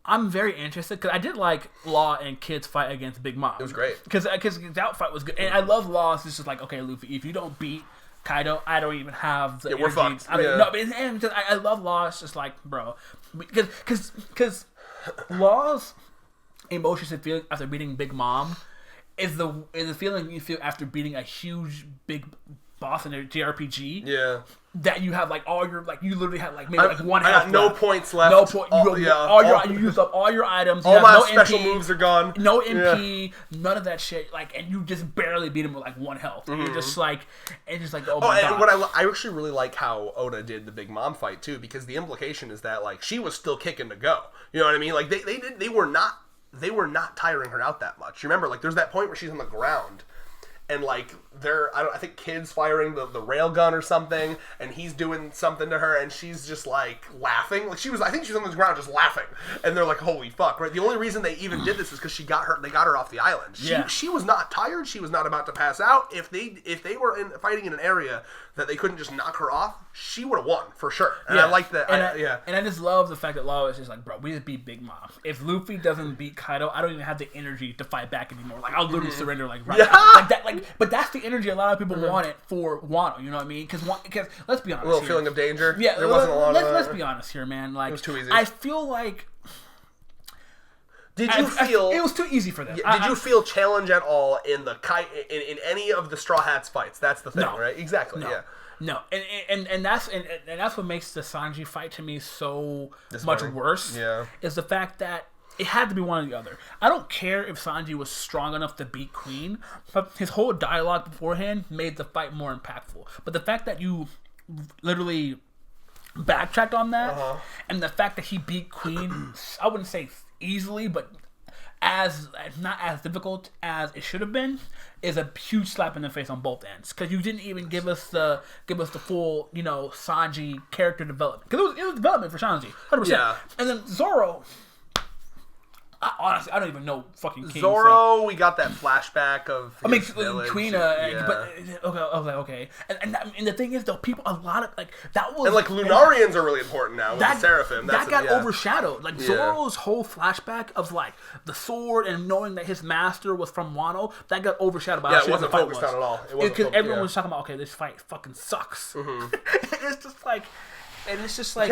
Speaker 2: I'm very interested because I did like Law and Kid's fight against Big Mom.
Speaker 1: It was great
Speaker 2: because that fight was good. And I love Law. It's just like, okay, Luffy, if you don't beat Kaido, I don't even have the energy.
Speaker 1: We're fucked.
Speaker 2: I mean, no, but I love Law. It's just like, bro, because Law's emotions and feelings after beating Big Mom is the feeling you feel after beating a huge big boss in a JRPG.
Speaker 1: Yeah.
Speaker 2: That you have like all your you literally have like maybe like one health.
Speaker 1: I got no points left.
Speaker 2: No point. You used up all your items.
Speaker 1: All my special moves are gone.
Speaker 2: No MP. Yeah. None of that shit. And you just barely beat him with like one health. Mm-hmm. You're just like, oh my god.
Speaker 1: And what I actually really like how Oda did the Big Mom fight too, because the implication is that like she was still kicking to go. You know what I mean? Like they were not tiring her out that much. You remember, like there's that point where she's on the ground. And like I think Kid's firing the rail gun or something, and he's doing something to her, and she's just like laughing. Like I think she was on the ground just laughing, and they're like, "Holy fuck!" Right? The only reason they even did this is because they got her off the island. She was not tired. She was not about to pass out. If they were fighting in an area that they couldn't just knock her off, she would have won for sure. And I like that.
Speaker 2: And I just love the fact that Law is just like, bro, we just beat Big Mom. If Luffy doesn't beat Kaido, I don't even have the energy to fight back anymore. Like I'll literally surrender like right now. Like that. But that's the energy a lot of people wanted for Wano. You know what I mean? Because let's be honest.
Speaker 1: A little feeling of danger.
Speaker 2: Yeah,
Speaker 1: there wasn't a lot of that.
Speaker 2: Let's be honest here, man. Like
Speaker 1: it was too easy.
Speaker 2: I feel like.
Speaker 1: Did you feel
Speaker 2: it was too easy for them?
Speaker 1: Did you feel challenge at all in any of the Straw Hats fights? That's the thing, right? Exactly.
Speaker 2: No.
Speaker 1: Yeah.
Speaker 2: No, and that's what makes the Sanji fight to me so much worse.
Speaker 1: Yeah.
Speaker 2: Is the fact that it had to be one or the other. I don't care if Sanji was strong enough to beat Queen, but his whole dialogue beforehand made the fight more impactful. But the fact that you literally backtracked on that, and the fact that he beat Queen, I wouldn't say easily, but not as difficult as it should have been, is a huge slap in the face on both ends. Because you didn't even give us the full, Sanji character development. Because it was development for Sanji, 100%. Yeah. And then Zoro. Honestly, I don't even know fucking King.
Speaker 1: Zoro, we got that flashback of village.
Speaker 2: Queen, but okay. And the thing is, though, people, a lot of, that was...
Speaker 1: And, Lunarians are really important now with the Seraphim.
Speaker 2: That got overshadowed. Zoro's whole flashback of, the sword and knowing that his master was from Wano, that got overshadowed by
Speaker 1: it wasn't focused on at all.
Speaker 2: Because everyone was talking about, okay, this fight fucking sucks. Mm-hmm. It's just like...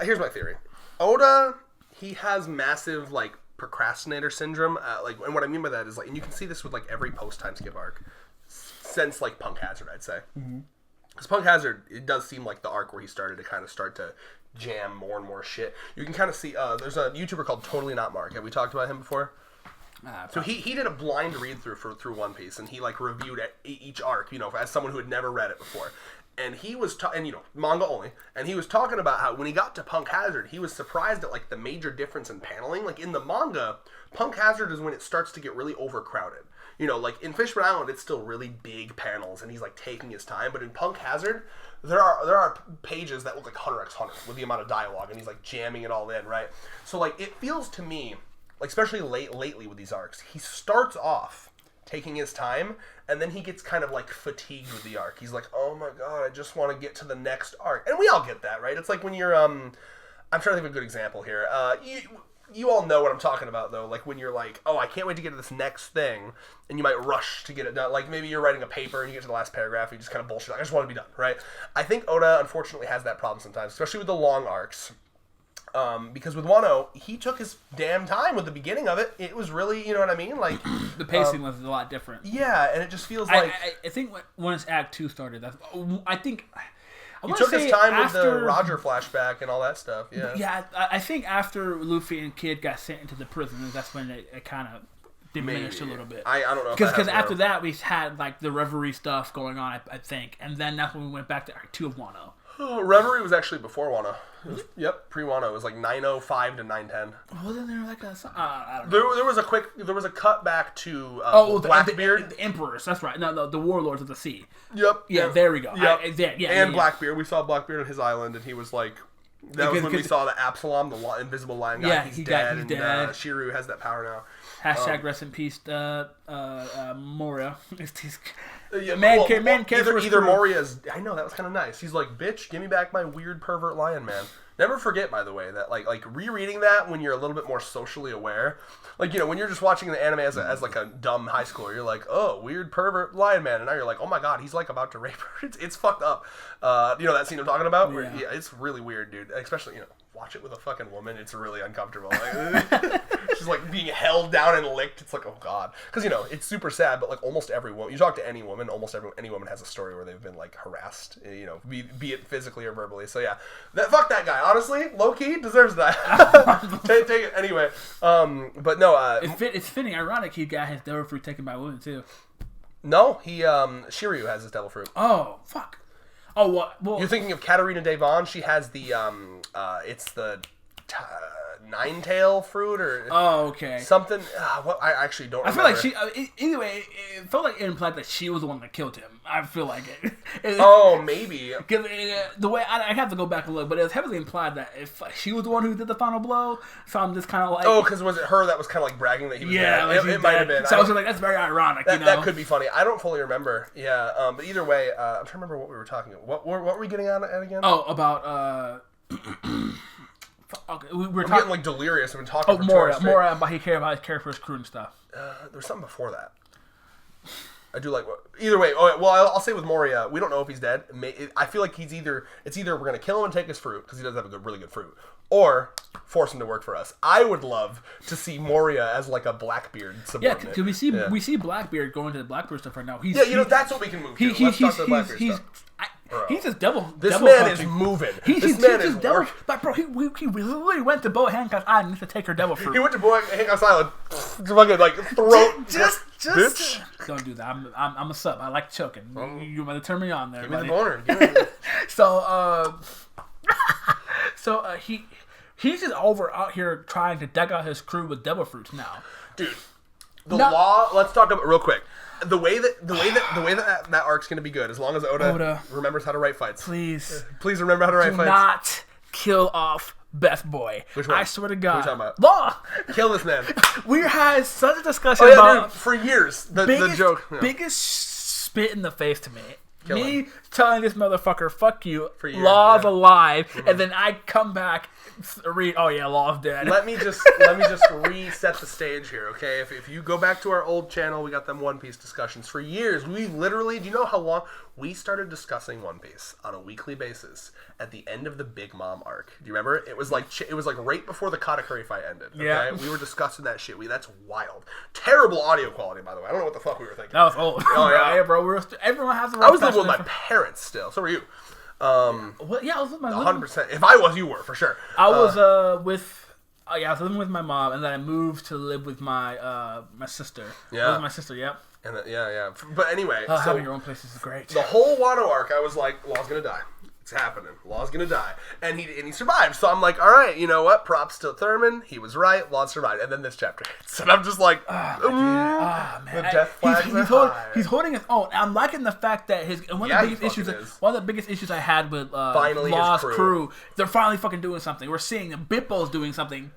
Speaker 1: Here's my theory. Oda, he has massive, procrastinator syndrome, and what I mean by that is and you can see this with every post time skip arc since Punk Hazard, I'd say. Because Punk Hazard, it does seem like the arc where he started to jam more and more shit. You can kind of see there's a YouTuber called Totally Not Mark. Have we talked about him before? So he did a blind read through One Piece, and he reviewed each arc, as someone who had never read it before. And he was, manga only, and he was talking about how when he got to Punk Hazard, he was surprised at, the major difference in paneling. In the manga, Punk Hazard is when it starts to get really overcrowded. In Fishman Island, it's still really big panels, and he's, taking his time. But in Punk Hazard, there are pages that look like Hunter x Hunter with the amount of dialogue, and he's, jamming it all in, right? So, it feels to me, especially lately with these arcs, he starts off taking his time, and then he gets kind of like fatigued with the arc. He's like, oh my god, I just want to get to the next arc. And we all get that, right? It's like when you're I'm trying to think of a good example here. You all know what I'm talking about, though. Like, when you're like, oh, I can't wait to get to this next thing, and you might rush to get it done. Like, maybe you're writing a paper, and you get to the last paragraph, and you just kind of bullshit. Like, I just want to be done, right? I think Oda, unfortunately, has that problem sometimes, especially with the long arcs. Because with Wano, he took his damn time with the beginning of it. It was really, you know what I mean? Like
Speaker 2: the pacing was a lot different.
Speaker 1: Yeah, and it just feels like...
Speaker 2: I think once Act 2 started, I think...
Speaker 1: He took his time with the Roger flashback and all that stuff, yeah.
Speaker 2: Yeah, I think after Luffy and Kid got sent into the prison, that's when it kind of diminished a little bit.
Speaker 1: I don't know.
Speaker 2: Because after that, we had like the Reverie stuff going on, I think. And then that's when we went back to Act 2 of Wano.
Speaker 1: Reverie was actually before Wano. Yep, pre-Wano. It was like 9:05 to 9:10.
Speaker 2: Wasn't there like a... I don't
Speaker 1: know. There was a cut back to Blackbeard.
Speaker 2: The Emperors, that's right. No, the Warlords of the Sea.
Speaker 1: Yep.
Speaker 2: Yeah, there we go.
Speaker 1: Yep. Blackbeard. We saw Blackbeard on his island, and he was like... That was when we saw the Absalom, the invisible lion guy. Yeah, he's dead. He's dead. Shiryu has that power now.
Speaker 2: Hashtag rest in peace, Moria.
Speaker 1: Either Moria's... I know, that was kind of nice. He's like, bitch, give me back my weird pervert lion man. Never forget, by the way, that like rereading that when you're a little bit more socially aware, like, you know, when you're just watching the anime as like a dumb high schooler, you're like, oh, weird pervert lion man, and now you're like, oh my god, he's like about to rape her. It's fucked up. You know that scene I'm talking about? Where, yeah, it's really weird, dude. Especially, you know, watch it with a fucking woman. It's really uncomfortable. Like, she's like being held down and licked. It's like, oh god, because, you know, it's super sad. But like almost every woman, you talk to any woman, any woman has a story where they've been like harassed, you know, be it physically or verbally. So yeah, fuck that guy. Honestly, low key deserves that. take it anyway. But no,
Speaker 2: it's fitting. Ironic he got his devil fruit taken by women too.
Speaker 1: No, Shiryu has his devil fruit.
Speaker 2: Oh fuck. Oh, what? Well,
Speaker 1: you're thinking of Katarina Devon. She has the it's the nine-tail fruit or
Speaker 2: okay,
Speaker 1: something. What I actually don't.
Speaker 2: I
Speaker 1: remember.
Speaker 2: feel like she. Anyway, it felt like it implied that she was the one that killed him. I feel like it.
Speaker 1: Oh, maybe.
Speaker 2: The way I have to go back and look, but it was heavily implied that if she was the one who did the final blow, so I'm just kind of like,
Speaker 1: oh, because was it her that was kind of like bragging that he was dead?
Speaker 2: Like
Speaker 1: it might have been.
Speaker 2: So I was like, that's very ironic.
Speaker 1: That could be funny. I don't fully remember. Yeah, but either way, I'm trying to remember what we were talking about. What were we getting at again?
Speaker 2: Oh, about okay, we're
Speaker 1: getting like delirious. We've been talking.
Speaker 2: Oh, more about he cared about his care for his crew and stuff.
Speaker 1: There's something before that. I do like. Either way, I'll say with Moria, we don't know if he's dead. I feel like it's either we're gonna kill him and take his fruit because he does have a really good fruit, or force him to work for us. I would love to see Moria as like a Blackbeard subordinate.
Speaker 2: Yeah, because we see Blackbeard going to the Blackbeard stuff right now.
Speaker 1: That's what we can move to. Let's talk the Blackbeard stuff.
Speaker 2: He's just devil.
Speaker 1: This man is moving. This man is
Speaker 2: devil. But bro, he literally went to Boa Hancock's Island to take her devil fruit.
Speaker 1: He went to Boa Hancock's Island, fucking like throat.
Speaker 2: Just
Speaker 1: bitch.
Speaker 2: Don't do that. I'm a sub. I like choking. You want to turn me on there,
Speaker 1: give me
Speaker 2: buddy.
Speaker 1: The boner.
Speaker 2: So he's just out here trying to deck out his crew with devil fruits now,
Speaker 1: dude. Law. Let's talk about it real quick. The way that arc's gonna be good, as long as Oda remembers how to write fights.
Speaker 2: Please
Speaker 1: remember how to write fights.
Speaker 2: Do not kill off Best Boy.
Speaker 1: Which one?
Speaker 2: I swear to God.
Speaker 1: What are you talking about?
Speaker 2: Law.
Speaker 1: Kill this man.
Speaker 2: We had such a discussion about
Speaker 1: dude, for years. The joke.
Speaker 2: Biggest spit in the face to me.
Speaker 1: Kill him.
Speaker 2: Telling this motherfucker, fuck you,
Speaker 1: for years,
Speaker 2: Law's alive, and then I come back, read, oh yeah, Law's dead.
Speaker 1: Let me just reset the stage here, okay? If you go back to our old channel, we got them One Piece discussions. For years, we literally, do you know how long? We started discussing One Piece on a weekly basis at the end of the Big Mom arc. Do you remember? It was like right before the Katakuri fight ended, okay?
Speaker 2: Yeah.
Speaker 1: We were discussing that shit. That's wild. Terrible audio quality, by the way. I don't know what the fuck we were thinking.
Speaker 2: That was old.
Speaker 1: Oh, yeah.
Speaker 2: Bro. Everyone has the right.
Speaker 1: I was living with my parents still. So were you.
Speaker 2: Yeah, I was with my
Speaker 1: 100%. If I was, you were, for sure.
Speaker 2: I was I was living with my mom, and then I moved to live with my sister.
Speaker 1: Yeah.
Speaker 2: With my sister, yep.
Speaker 1: And yeah. But anyway,
Speaker 2: having your own place is great.
Speaker 1: The whole Wano arc, I was like, Law's gonna die. It's happening. Law's gonna die, and he survived. So I'm like, all right, you know what? Props to Thurman. He was right. Law survived, and then this chapter hits, and I'm just like,
Speaker 2: man.
Speaker 1: The death flags
Speaker 2: he's holding his own. I'm liking the fact that one of the biggest issues I had with Law's crew, they're finally fucking doing something. We're seeing Bippo's doing something.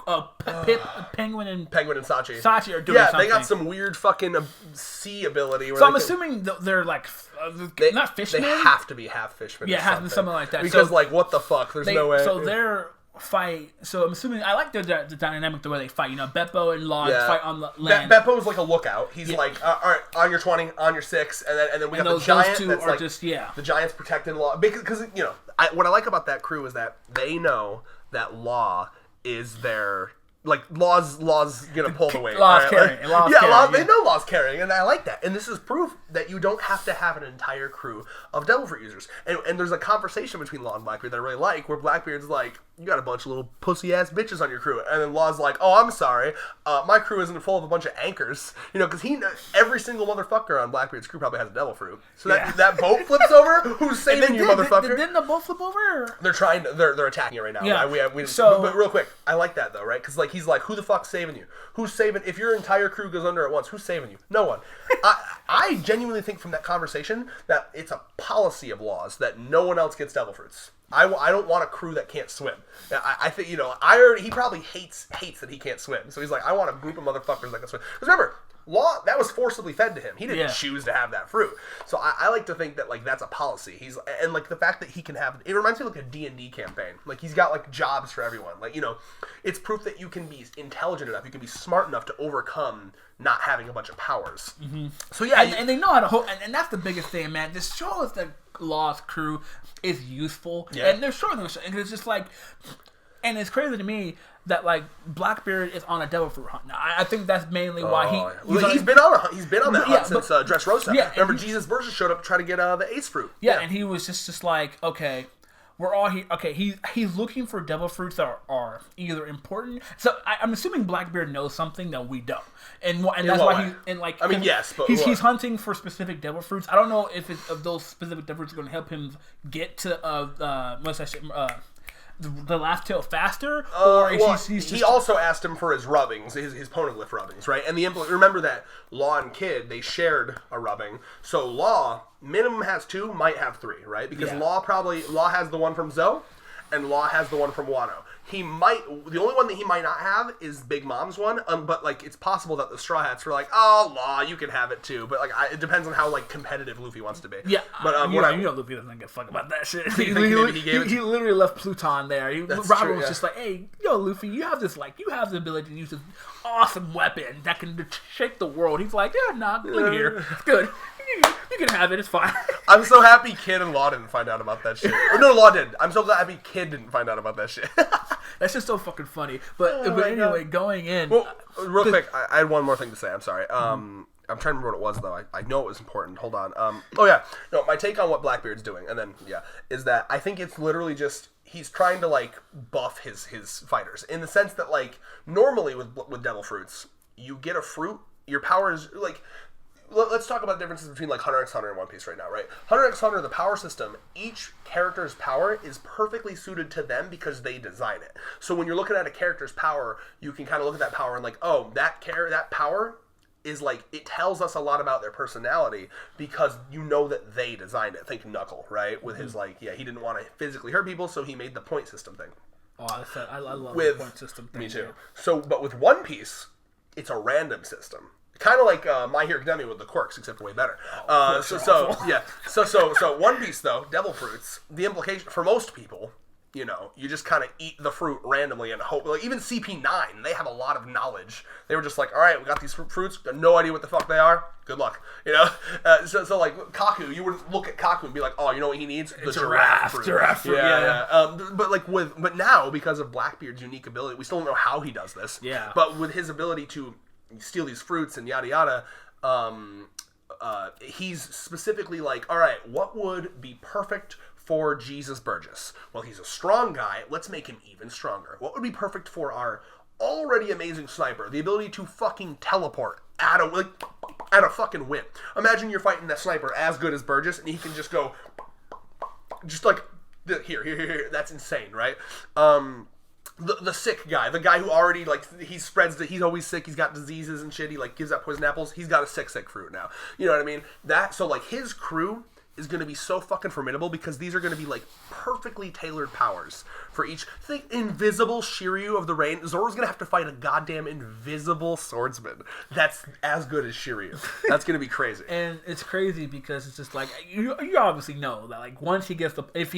Speaker 2: Penguin and Sachi are doing something.
Speaker 1: Yeah, they got some weird fucking sea ability.
Speaker 2: So I'm assuming they're like not fishmen.
Speaker 1: They have to be half fishmen.
Speaker 2: Yeah, have to be something like that.
Speaker 1: Because like, what the fuck? There's no way.
Speaker 2: So their fight. So I'm assuming I like the dynamic the way they fight. You know, Beppo and Law fight on the land.
Speaker 1: Beppo's like a lookout. He's like, all right, on your 20, on your 6, and then we got the giant.
Speaker 2: Those two
Speaker 1: that's
Speaker 2: are
Speaker 1: like,
Speaker 2: just
Speaker 1: the giant's protecting Law because you know what I like about that crew is that they know that Law is their. Like, Law's gonna pull the weight.
Speaker 2: Law's carrying.
Speaker 1: They know Law's carrying, and I like that. And this is proof that you don't have to have an entire crew of Devil Fruit users. And there's a conversation between Law and Blackbeard that I really like, where Blackbeard's like, you got a bunch of little pussy-ass bitches on your crew. And then Law's like, oh, I'm sorry. My crew isn't full of a bunch of anchors. You know, because every single motherfucker on Blackbeard's crew probably has a Devil Fruit. So that boat flips over, who's saving you, motherfucker?
Speaker 2: Didn't the boat flip over?
Speaker 1: They're attacking it right now.
Speaker 2: Yeah.
Speaker 1: But real quick, I like that, though, right? Because, like, he's like, who the fuck's saving you? Who's saving? If your entire crew goes under at once, who's saving you? No one. I genuinely think from that conversation that it's a policy of Laws that no one else gets Devil Fruits. I don't want a crew that can't swim. I think, you know, he probably hates that he can't swim. So he's like, I want a group of motherfuckers that can swim. Because remember, Law, that was forcibly fed to him. He didn't choose to have that fruit. So I like to think that, like, that's a policy. And like, the fact that he can have, it reminds me of, like, a D&D campaign. Like, he's got, like, jobs for everyone. Like, you know, it's proof that you can be intelligent enough, you can be smart enough to overcome not having a bunch of powers.
Speaker 2: Mm-hmm.
Speaker 1: So yeah.
Speaker 2: And they know how to hold, and that's the biggest thing, man. This shows that Law's crew is useful. Yeah. And they're showing them, and it's just like, and it's crazy to me that, like, Blackbeard is on a Devil Fruit hunt. Now, I think that's mainly why
Speaker 1: he's been on that hunt since Dressrosa. Yeah, remember, Jesus Versus showed up to try to get the Ace Fruit.
Speaker 2: Yeah, and he was just like, okay, we're all here. Okay, he's looking for Devil Fruits that are either important. So I'm assuming Blackbeard knows something that we don't, and that's why
Speaker 1: yes, but
Speaker 2: he's hunting for specific Devil Fruits. I don't know if those specific Devil Fruits are going to help him get to the Laugh Tale faster, or
Speaker 1: he also asked him for his rubbings, his poneglyph rubbings, right? And remember that Law and Kid, they shared a rubbing, so Law minimum has 2, might have 3, right? Because Law has the one from Zoe, and Law has the one from Wano. The only one that he might not have is Big Mom's one, but, like, it's possible that the Straw Hats were like, oh, Law, you can have it too, but, like, it depends on how, like, competitive Luffy wants to be.
Speaker 2: Yeah, but you know Luffy doesn't give a fuck about that shit. He literally left Pluton there. Robert was just like, hey, yo, Luffy, you have the ability to use this awesome weapon that can shake the world. He's like, yeah, nah, look here, it's good. You can have it. It's fine.
Speaker 1: I'm so happy Kid and Law didn't find out about that shit. Or no, Law did. I'm so happy Kid didn't find out about that shit.
Speaker 2: That's just so fucking funny. But anyway, going in.
Speaker 1: Well, real quick, I had one more thing to say. I'm sorry. I'm trying to remember what it was, though. I know it was important. Hold on. My take on what Blackbeard's doing, and then, is that I think it's literally just he's trying to, like, buff his fighters. In the sense that, like, normally with Devil Fruits, you get a fruit, your power is, like... Let's talk about the differences between, like, Hunter x Hunter and One Piece right now, right? Hunter x Hunter, the power system, each character's power is perfectly suited to them because they design it. So when you're looking at a character's power, you can kind of look at that power and, like, oh, that power is, like, it tells us a lot about their personality because you know that they designed it. Think Knuckle, right? With his, like, he didn't want to physically hurt people, so he made the point system thing.
Speaker 2: Oh, I love the point system thing.
Speaker 1: Me too. So, but with One Piece, it's a random system. Kind of like My Hero Academia with the quirks, except way better. So One Piece, though, Devil Fruits, the implication for most people, you know, you just kind of eat the fruit randomly and hope. Like, even CP9, they have a lot of knowledge. They were just like, all right, we got these fruits, got no idea what the fuck they are. Good luck, you know. So like Kaku, you wouldn't look at Kaku and be like, oh, you know what he needs? The giraffe fruit.
Speaker 2: Giraffe fruit.
Speaker 1: Yeah. But now, because of Blackbeard's unique ability, we still don't know how he does this.
Speaker 2: Yeah.
Speaker 1: But with his ability to steal these fruits and yada yada, he's specifically like, all right, what would be perfect for Jesus Burgess? Well, he's a strong guy. Let's make him even stronger. What would be perfect for our already amazing sniper? The ability to fucking teleport at a fucking whim. Imagine you're fighting that sniper as good as Burgess, and he can just go, just like Here. That's insane, right? The sick guy, the guy who already, like, he's always sick, he's got diseases and shit, he, like, gives out poison apples, he's got a sick fruit now. You know what I mean? So, like, his crew is going to be so fucking formidable because these are going to be, like, perfectly tailored powers for each. Think invisible Shiryu of the Rain. Zoro's going to have to fight a goddamn invisible swordsman that's as good as Shiryu. That's going to be crazy.
Speaker 2: And it's crazy because it's just like, you obviously know that, like, once he gets if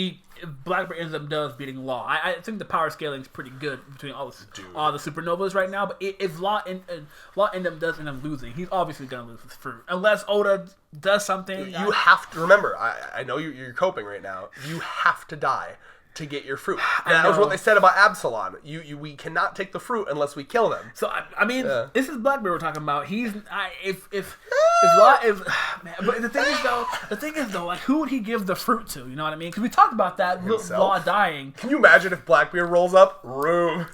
Speaker 2: Blackbeard ends up beating Law, I think the power scaling is pretty good between all the supernovas right now. But if Law does end up losing, he's obviously going to lose his fruit unless Oda does something.
Speaker 1: You have to remember. I know you're coping right now. You have to die to get your fruit. And that was what they said about Absalom. We cannot take the fruit unless we kill them.
Speaker 2: So I mean, this is Blackbeard we're talking about. If Law is man, but the thing is though, like, who would he give the fruit to? You know what I mean? Because we talked about that Law dying.
Speaker 1: Can you imagine if Blackbeard rolls up? Room.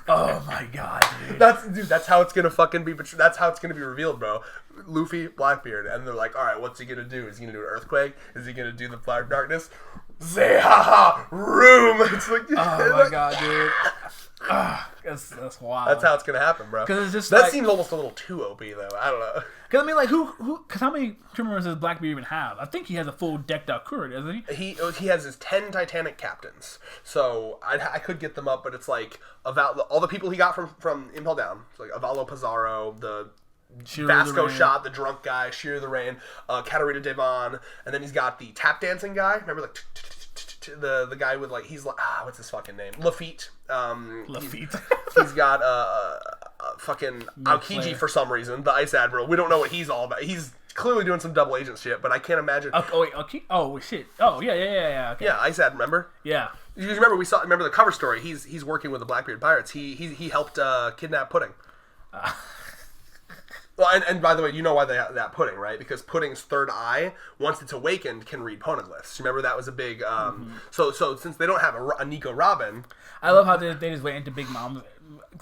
Speaker 2: Oh my god, dude.
Speaker 1: That's how it's gonna fucking be. That's how it's gonna be revealed, bro. Luffy, Blackbeard, and they're like, all right, what's he gonna do? Is he gonna do an earthquake? Is he gonna do the Fire of Darkness? Say ha room. It's like,
Speaker 2: oh my god, dude. That's wild.
Speaker 1: That's how it's gonna happen, bro.
Speaker 2: Because it's just
Speaker 1: that seems almost a little too OP, though. I don't know.
Speaker 2: Because I mean, like, because how many crew members does Blackbeard even have? I think he has a full decked out crew, doesn't
Speaker 1: he? He has his 10 Titanic captains. So I could get them up, but it's like all the people he got from Impel Down. It's like Avalo Pizarro, the Vasco Shot, the drunk guy, Shear the Rain, Katarina Devon, and then he's got the tap dancing guy. Remember, like, the guy with, like, he's like, what's his fucking name? Lafitte.
Speaker 2: Lafitte.
Speaker 1: He's got fucking Aokiji for some reason, the Ice Admiral. We don't know what he's all about. He's clearly doing some double agent shit, but I can't imagine.
Speaker 2: Oh shit. Oh yeah. Okay.
Speaker 1: Yeah, Ice Ad, remember?
Speaker 2: Yeah.
Speaker 1: You remember remember the cover story? He's working with the Blackbeard Pirates. He helped kidnap Pudding. Well, and by the way, you know why they have that Pudding, right? Because Pudding's third eye, once it's awakened, can read poneglyphs. Remember that was a big. So since they don't have a Nico Robin,
Speaker 2: I love how they just went into Big Mom.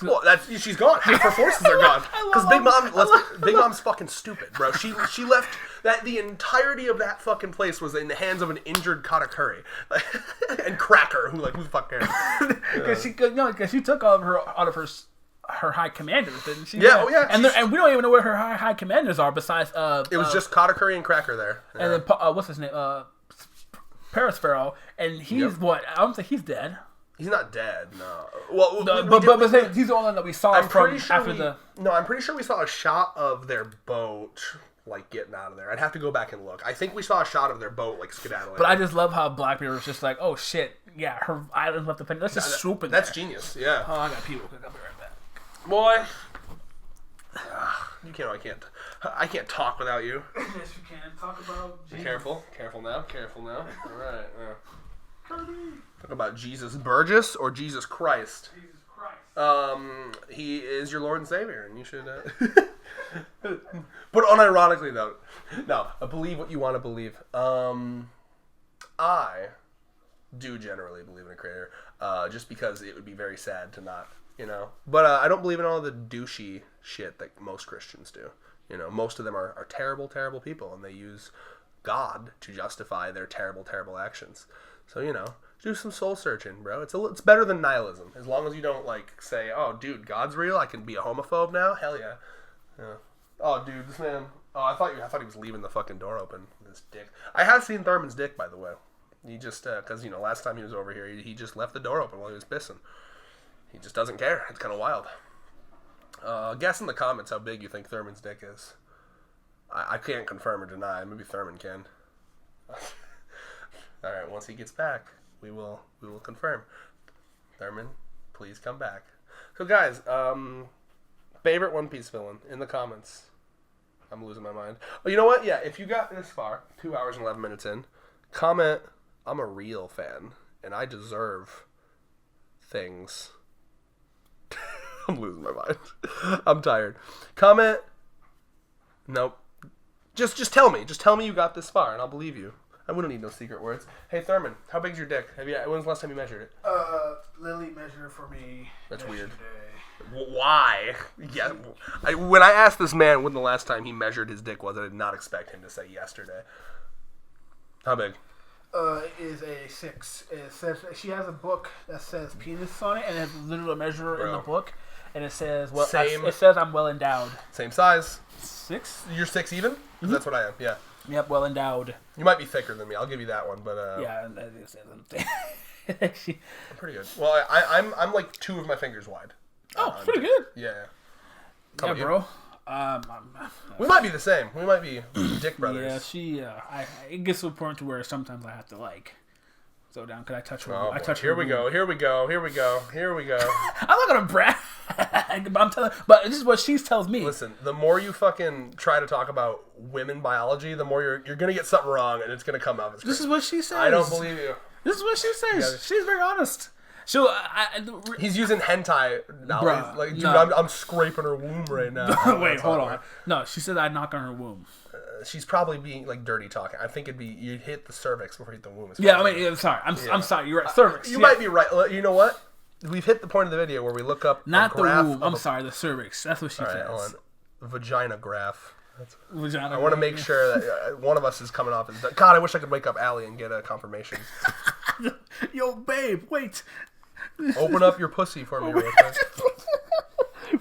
Speaker 1: Well, she's gone. Half her forces are gone because Big Mom's fucking stupid, bro. She left that the entirety of that fucking place was in the hands of an injured Katakuri and Cracker, who the fuck cares?
Speaker 2: Because she took all of her high commanders, didn't she?
Speaker 1: Yeah, oh yeah.
Speaker 2: And we don't even know what her high commanders are besides.
Speaker 1: It was just Katakuri and Cracker there. Yeah.
Speaker 2: And then what's his name? Paris Pharaoh, and he's what? I don't think he's dead.
Speaker 1: He's not dead, no. Well,
Speaker 2: but he's the only one that we saw I'm pretty
Speaker 1: sure we saw a shot of their boat, like, getting out of there. I'd have to go back and look. I think we saw a shot of their boat, like, skedaddling.
Speaker 2: But I just love how Blackbeard was just like, oh shit, yeah, her island left the penny. Let's just swoop in there.
Speaker 1: That's genius, yeah.
Speaker 2: Oh, I got people. I'll be right back.
Speaker 1: Boy. I can't talk without you.
Speaker 2: Yes, you can. Talk about Jesus.
Speaker 1: Careful now. All right. Talk about Jesus Burgess or Jesus Christ.
Speaker 2: Jesus Christ.
Speaker 1: He is your Lord and Savior, and you should. But unironically, though, no, believe what you want to believe. I do generally believe in a creator, just because it would be very sad to not. But I don't believe in all the douchey shit that most Christians do. Most of them are terrible, terrible people, and they use God to justify their terrible, terrible actions. So, do some soul searching, bro. It's better than nihilism. As long as you don't, like, say, oh, dude, God's real, I can be a homophobe now? Hell yeah. Oh, dude, this man... Oh, I thought he was leaving the fucking door open. This dick. I have seen Thurman's dick, by the way. He just, because, last time he was over here, he just left the door open while he was pissing. He just doesn't care. It's kind of wild. Guess in the comments how big you think Thurman's dick is. I can't confirm or deny. Maybe Thurman can. All right, once he gets back, we will confirm. Thurman, please come back. So, guys, favorite One Piece villain in the comments. I'm losing my mind. Oh, you know what? Yeah, if you got this far, 2 hours and 11 minutes in, comment, I'm a real fan, and I deserve things. I'm losing my mind. I'm tired. Comment. Nope. Just tell me. Just tell me you got this far, and I'll believe you. I wouldn't need no secret words. Hey, Thurman, how big's your dick? When's the last time you measured it?
Speaker 2: Lily measured for me.
Speaker 1: That's
Speaker 2: yesterday.
Speaker 1: Weird. Why? Yeah. When I asked this man when the last time he measured his dick was, I did not expect him to say yesterday. How big?
Speaker 2: is a 6. It says she has a book that says penis on it, and it has a literal measure in the book, and it says it says I'm well endowed.
Speaker 1: Same size.
Speaker 2: 6.
Speaker 1: You're 6 even? Mm-hmm. That's what I am. Yeah.
Speaker 2: Yep, well endowed.
Speaker 1: You might be thicker than me. I'll give you that one, but
Speaker 2: yeah,
Speaker 1: I'm pretty good. Well, I'm like 2 of my fingers wide.
Speaker 2: Pretty good.
Speaker 1: Yeah.
Speaker 2: Yeah, bro.
Speaker 1: We might be the same. We might be dick brothers.
Speaker 2: Yeah, it gets to a point to where sometimes I have to slow down. Could I touch her?
Speaker 1: I touch her. Here we go.
Speaker 2: I'm not gonna brag, but this is what she tells me.
Speaker 1: Listen, the more you fucking try to talk about women biology, the more you're gonna get something wrong, and it's gonna come up.
Speaker 2: This is what she says.
Speaker 1: I don't believe you.
Speaker 2: This is what she says. She's very honest.
Speaker 1: He's using hentai now.
Speaker 2: Bruh,
Speaker 1: like, dude, no. I'm scraping her womb right now.
Speaker 2: Wait, hold on. No, she said I'd knock on her womb.
Speaker 1: She's probably being dirty talking. I think it'd be you'd hit the cervix before you hit the womb.
Speaker 2: Yeah, I'm sorry. I'm sorry. You're right. Cervix.
Speaker 1: You might be right. You know what? We've hit the point of the video where we look up
Speaker 2: not the womb. I'm sorry, the cervix. That's what she says.
Speaker 1: Hold on. Vagina graph.
Speaker 2: Vagina.
Speaker 1: I want to make sure that one of us is coming off as. God, I wish I could wake up Allie and get a confirmation.
Speaker 2: Yo, babe, wait.
Speaker 1: Open up your pussy for me real quick.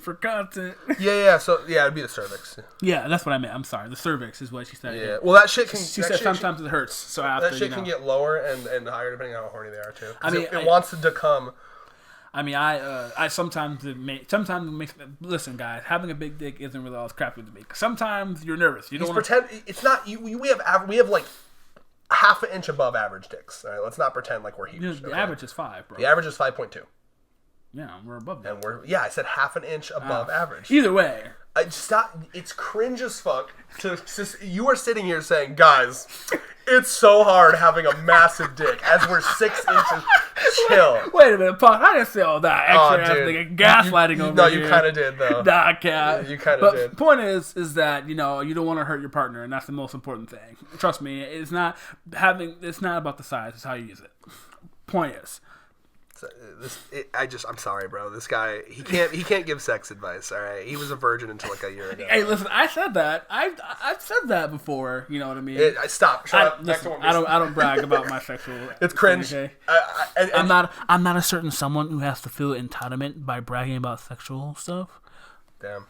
Speaker 2: For content.
Speaker 1: Yeah. So it'd be the cervix.
Speaker 2: Yeah, that's what I meant. I'm sorry. The cervix is what she said.
Speaker 1: Yeah. Well, that shit can.
Speaker 2: She said sometimes it hurts. So after,
Speaker 1: that shit can get lower and higher depending on how horny they are too.
Speaker 2: I mean,
Speaker 1: it wants to come.
Speaker 2: I mean, I sometimes it makes. Listen, guys, having a big dick isn't really all it's crappy to me. Sometimes you're nervous. You don't
Speaker 1: pretend. It's not. We have like half an inch above average dicks. All right, let's not pretend like we're huge.
Speaker 2: The average is 5, bro.
Speaker 1: The average is 5.2.
Speaker 2: Yeah, we're above that.
Speaker 1: And I said half an inch above average.
Speaker 2: Either way.
Speaker 1: It's cringe as fuck. You are sitting here saying, guys, it's so hard having a massive dick as we're 6 inches. Chill.
Speaker 2: Wait a minute, Paul. I didn't say all that extra gaslighting over here.
Speaker 1: No, you kind of did, though.
Speaker 2: Nah, cat.
Speaker 1: You kind of did.
Speaker 2: But point is that, you don't want to hurt your partner, and that's the most important thing. Trust me, it's not about the size, it's how you use it. Point is.
Speaker 1: I'm sorry, bro. This guy, he can't give sex advice. All right, he was a virgin until like a year ago.
Speaker 2: Hey, listen, I said that. I've said that before. You know what I mean?
Speaker 1: Stop. Shut up.
Speaker 2: Listen, I don't brag about my sexual.
Speaker 1: It's cringe.
Speaker 2: Okay? I'm not a certain someone who has to feel entitlement by bragging about sexual stuff.
Speaker 1: Damn.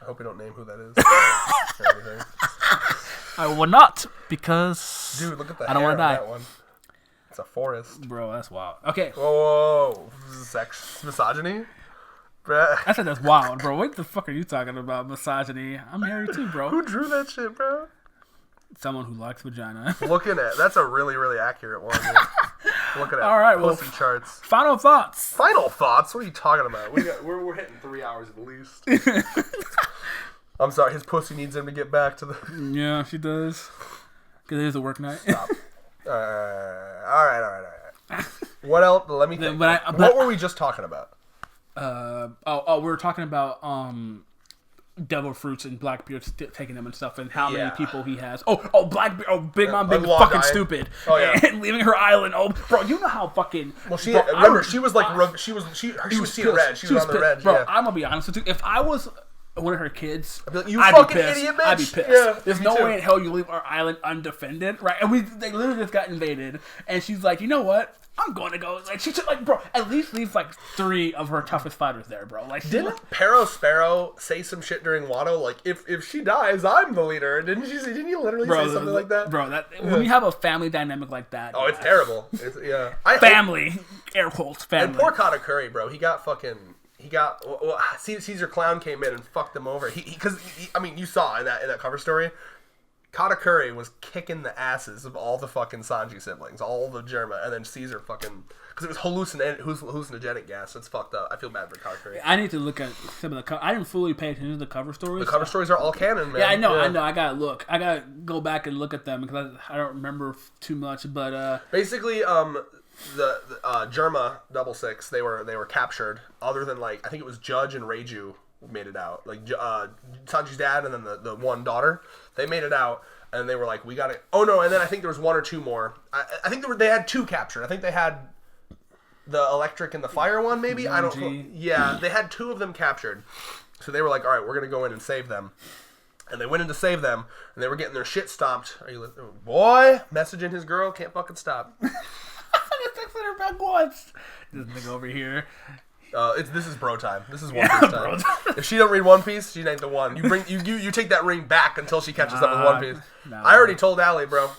Speaker 1: I hope we don't name who that is.
Speaker 2: I will not because
Speaker 1: dude, look at the
Speaker 2: I don't want to die.
Speaker 1: That one. It's a forest.
Speaker 2: Bro, that's wild. Okay.
Speaker 1: Whoa. Sex. Misogyny? Bruh.
Speaker 2: I said that's wild, bro. What the fuck are you talking about? Misogyny? I'm married too, bro.
Speaker 1: Who drew that shit, bro?
Speaker 2: Someone who likes vagina.
Speaker 1: Looking at that's a really, really accurate one. Yeah. Looking at
Speaker 2: all right,
Speaker 1: pussy charts.
Speaker 2: Final thoughts.
Speaker 1: Final thoughts? What are you talking about? We're hitting 3 hours at least. I'm sorry, his pussy needs him to get back to the.
Speaker 2: Yeah, she does. Because it is a work night.
Speaker 1: Stop. All right. What else? Let me think. What were we just talking about?
Speaker 2: We were talking about devil fruits and Blackbeard taking them and stuff, and how many people he has. Blackbeard. Big Mom, big fucking stupid. Oh yeah, and leaving her island. Oh, bro, you know how fucking.
Speaker 1: Well, she was like, she was seeing red. She was on the red.
Speaker 2: Bro, I'm gonna be honest with you. If I was one of her kids,
Speaker 1: I'd be like, you fucking idiot, bitch.
Speaker 2: I'd be pissed.
Speaker 1: Yeah,
Speaker 2: there's no way in hell you leave our island undefended, right? And they literally just got invaded, and she's like, you know what? I'm going to go. Like, she took, like, bro, at least leave like 3 of her toughest fighters there, bro. Like,
Speaker 1: didn't Pero Sparrow say some shit during Wano? Like, if she dies, I'm the leader. Didn't you literally say something like that?
Speaker 2: Bro, when you have a family dynamic like that,
Speaker 1: it's terrible. It's
Speaker 2: family, air quotes, family.
Speaker 1: And poor Katakuri, bro. He got Caesar Clown came in and fucked him over. Because you saw in that cover story, Katakuri was kicking the asses of all the fucking Sanji siblings, all the Germa, and then Caesar fucking because it was hallucinogenic gas. That's fucked up. I feel bad for Katakuri.
Speaker 2: I need to look at some of the. I didn't fully pay attention to the cover stories.
Speaker 1: The cover stories are all canon, man.
Speaker 2: Yeah, I know. I gotta look. I gotta go back and look at them because I don't remember too much. But
Speaker 1: basically, the Germa 66, they were captured. Other than I think it was Judge and Reiju made it out. Sanji's dad and then the one daughter, they made it out, and they were like, we got it. Oh no, and then I think there was 1 or 2 more. I think they had 2 captured. I think they had the electric and the fire one, maybe. I don't know. Yeah, they had 2 of them captured. So they were like, all right, we're gonna go in and save them. And they went in to save them, and they were getting their shit stomped. Are you listening? Boy, messaging his girl, can't fucking stop.
Speaker 2: I texted her back once. This nigga over here.
Speaker 1: This is bro time. This is One Piece time. If she don't read One Piece, she ain't the one. You take that ring back until she catches up with One Piece. I already told Allie, bro.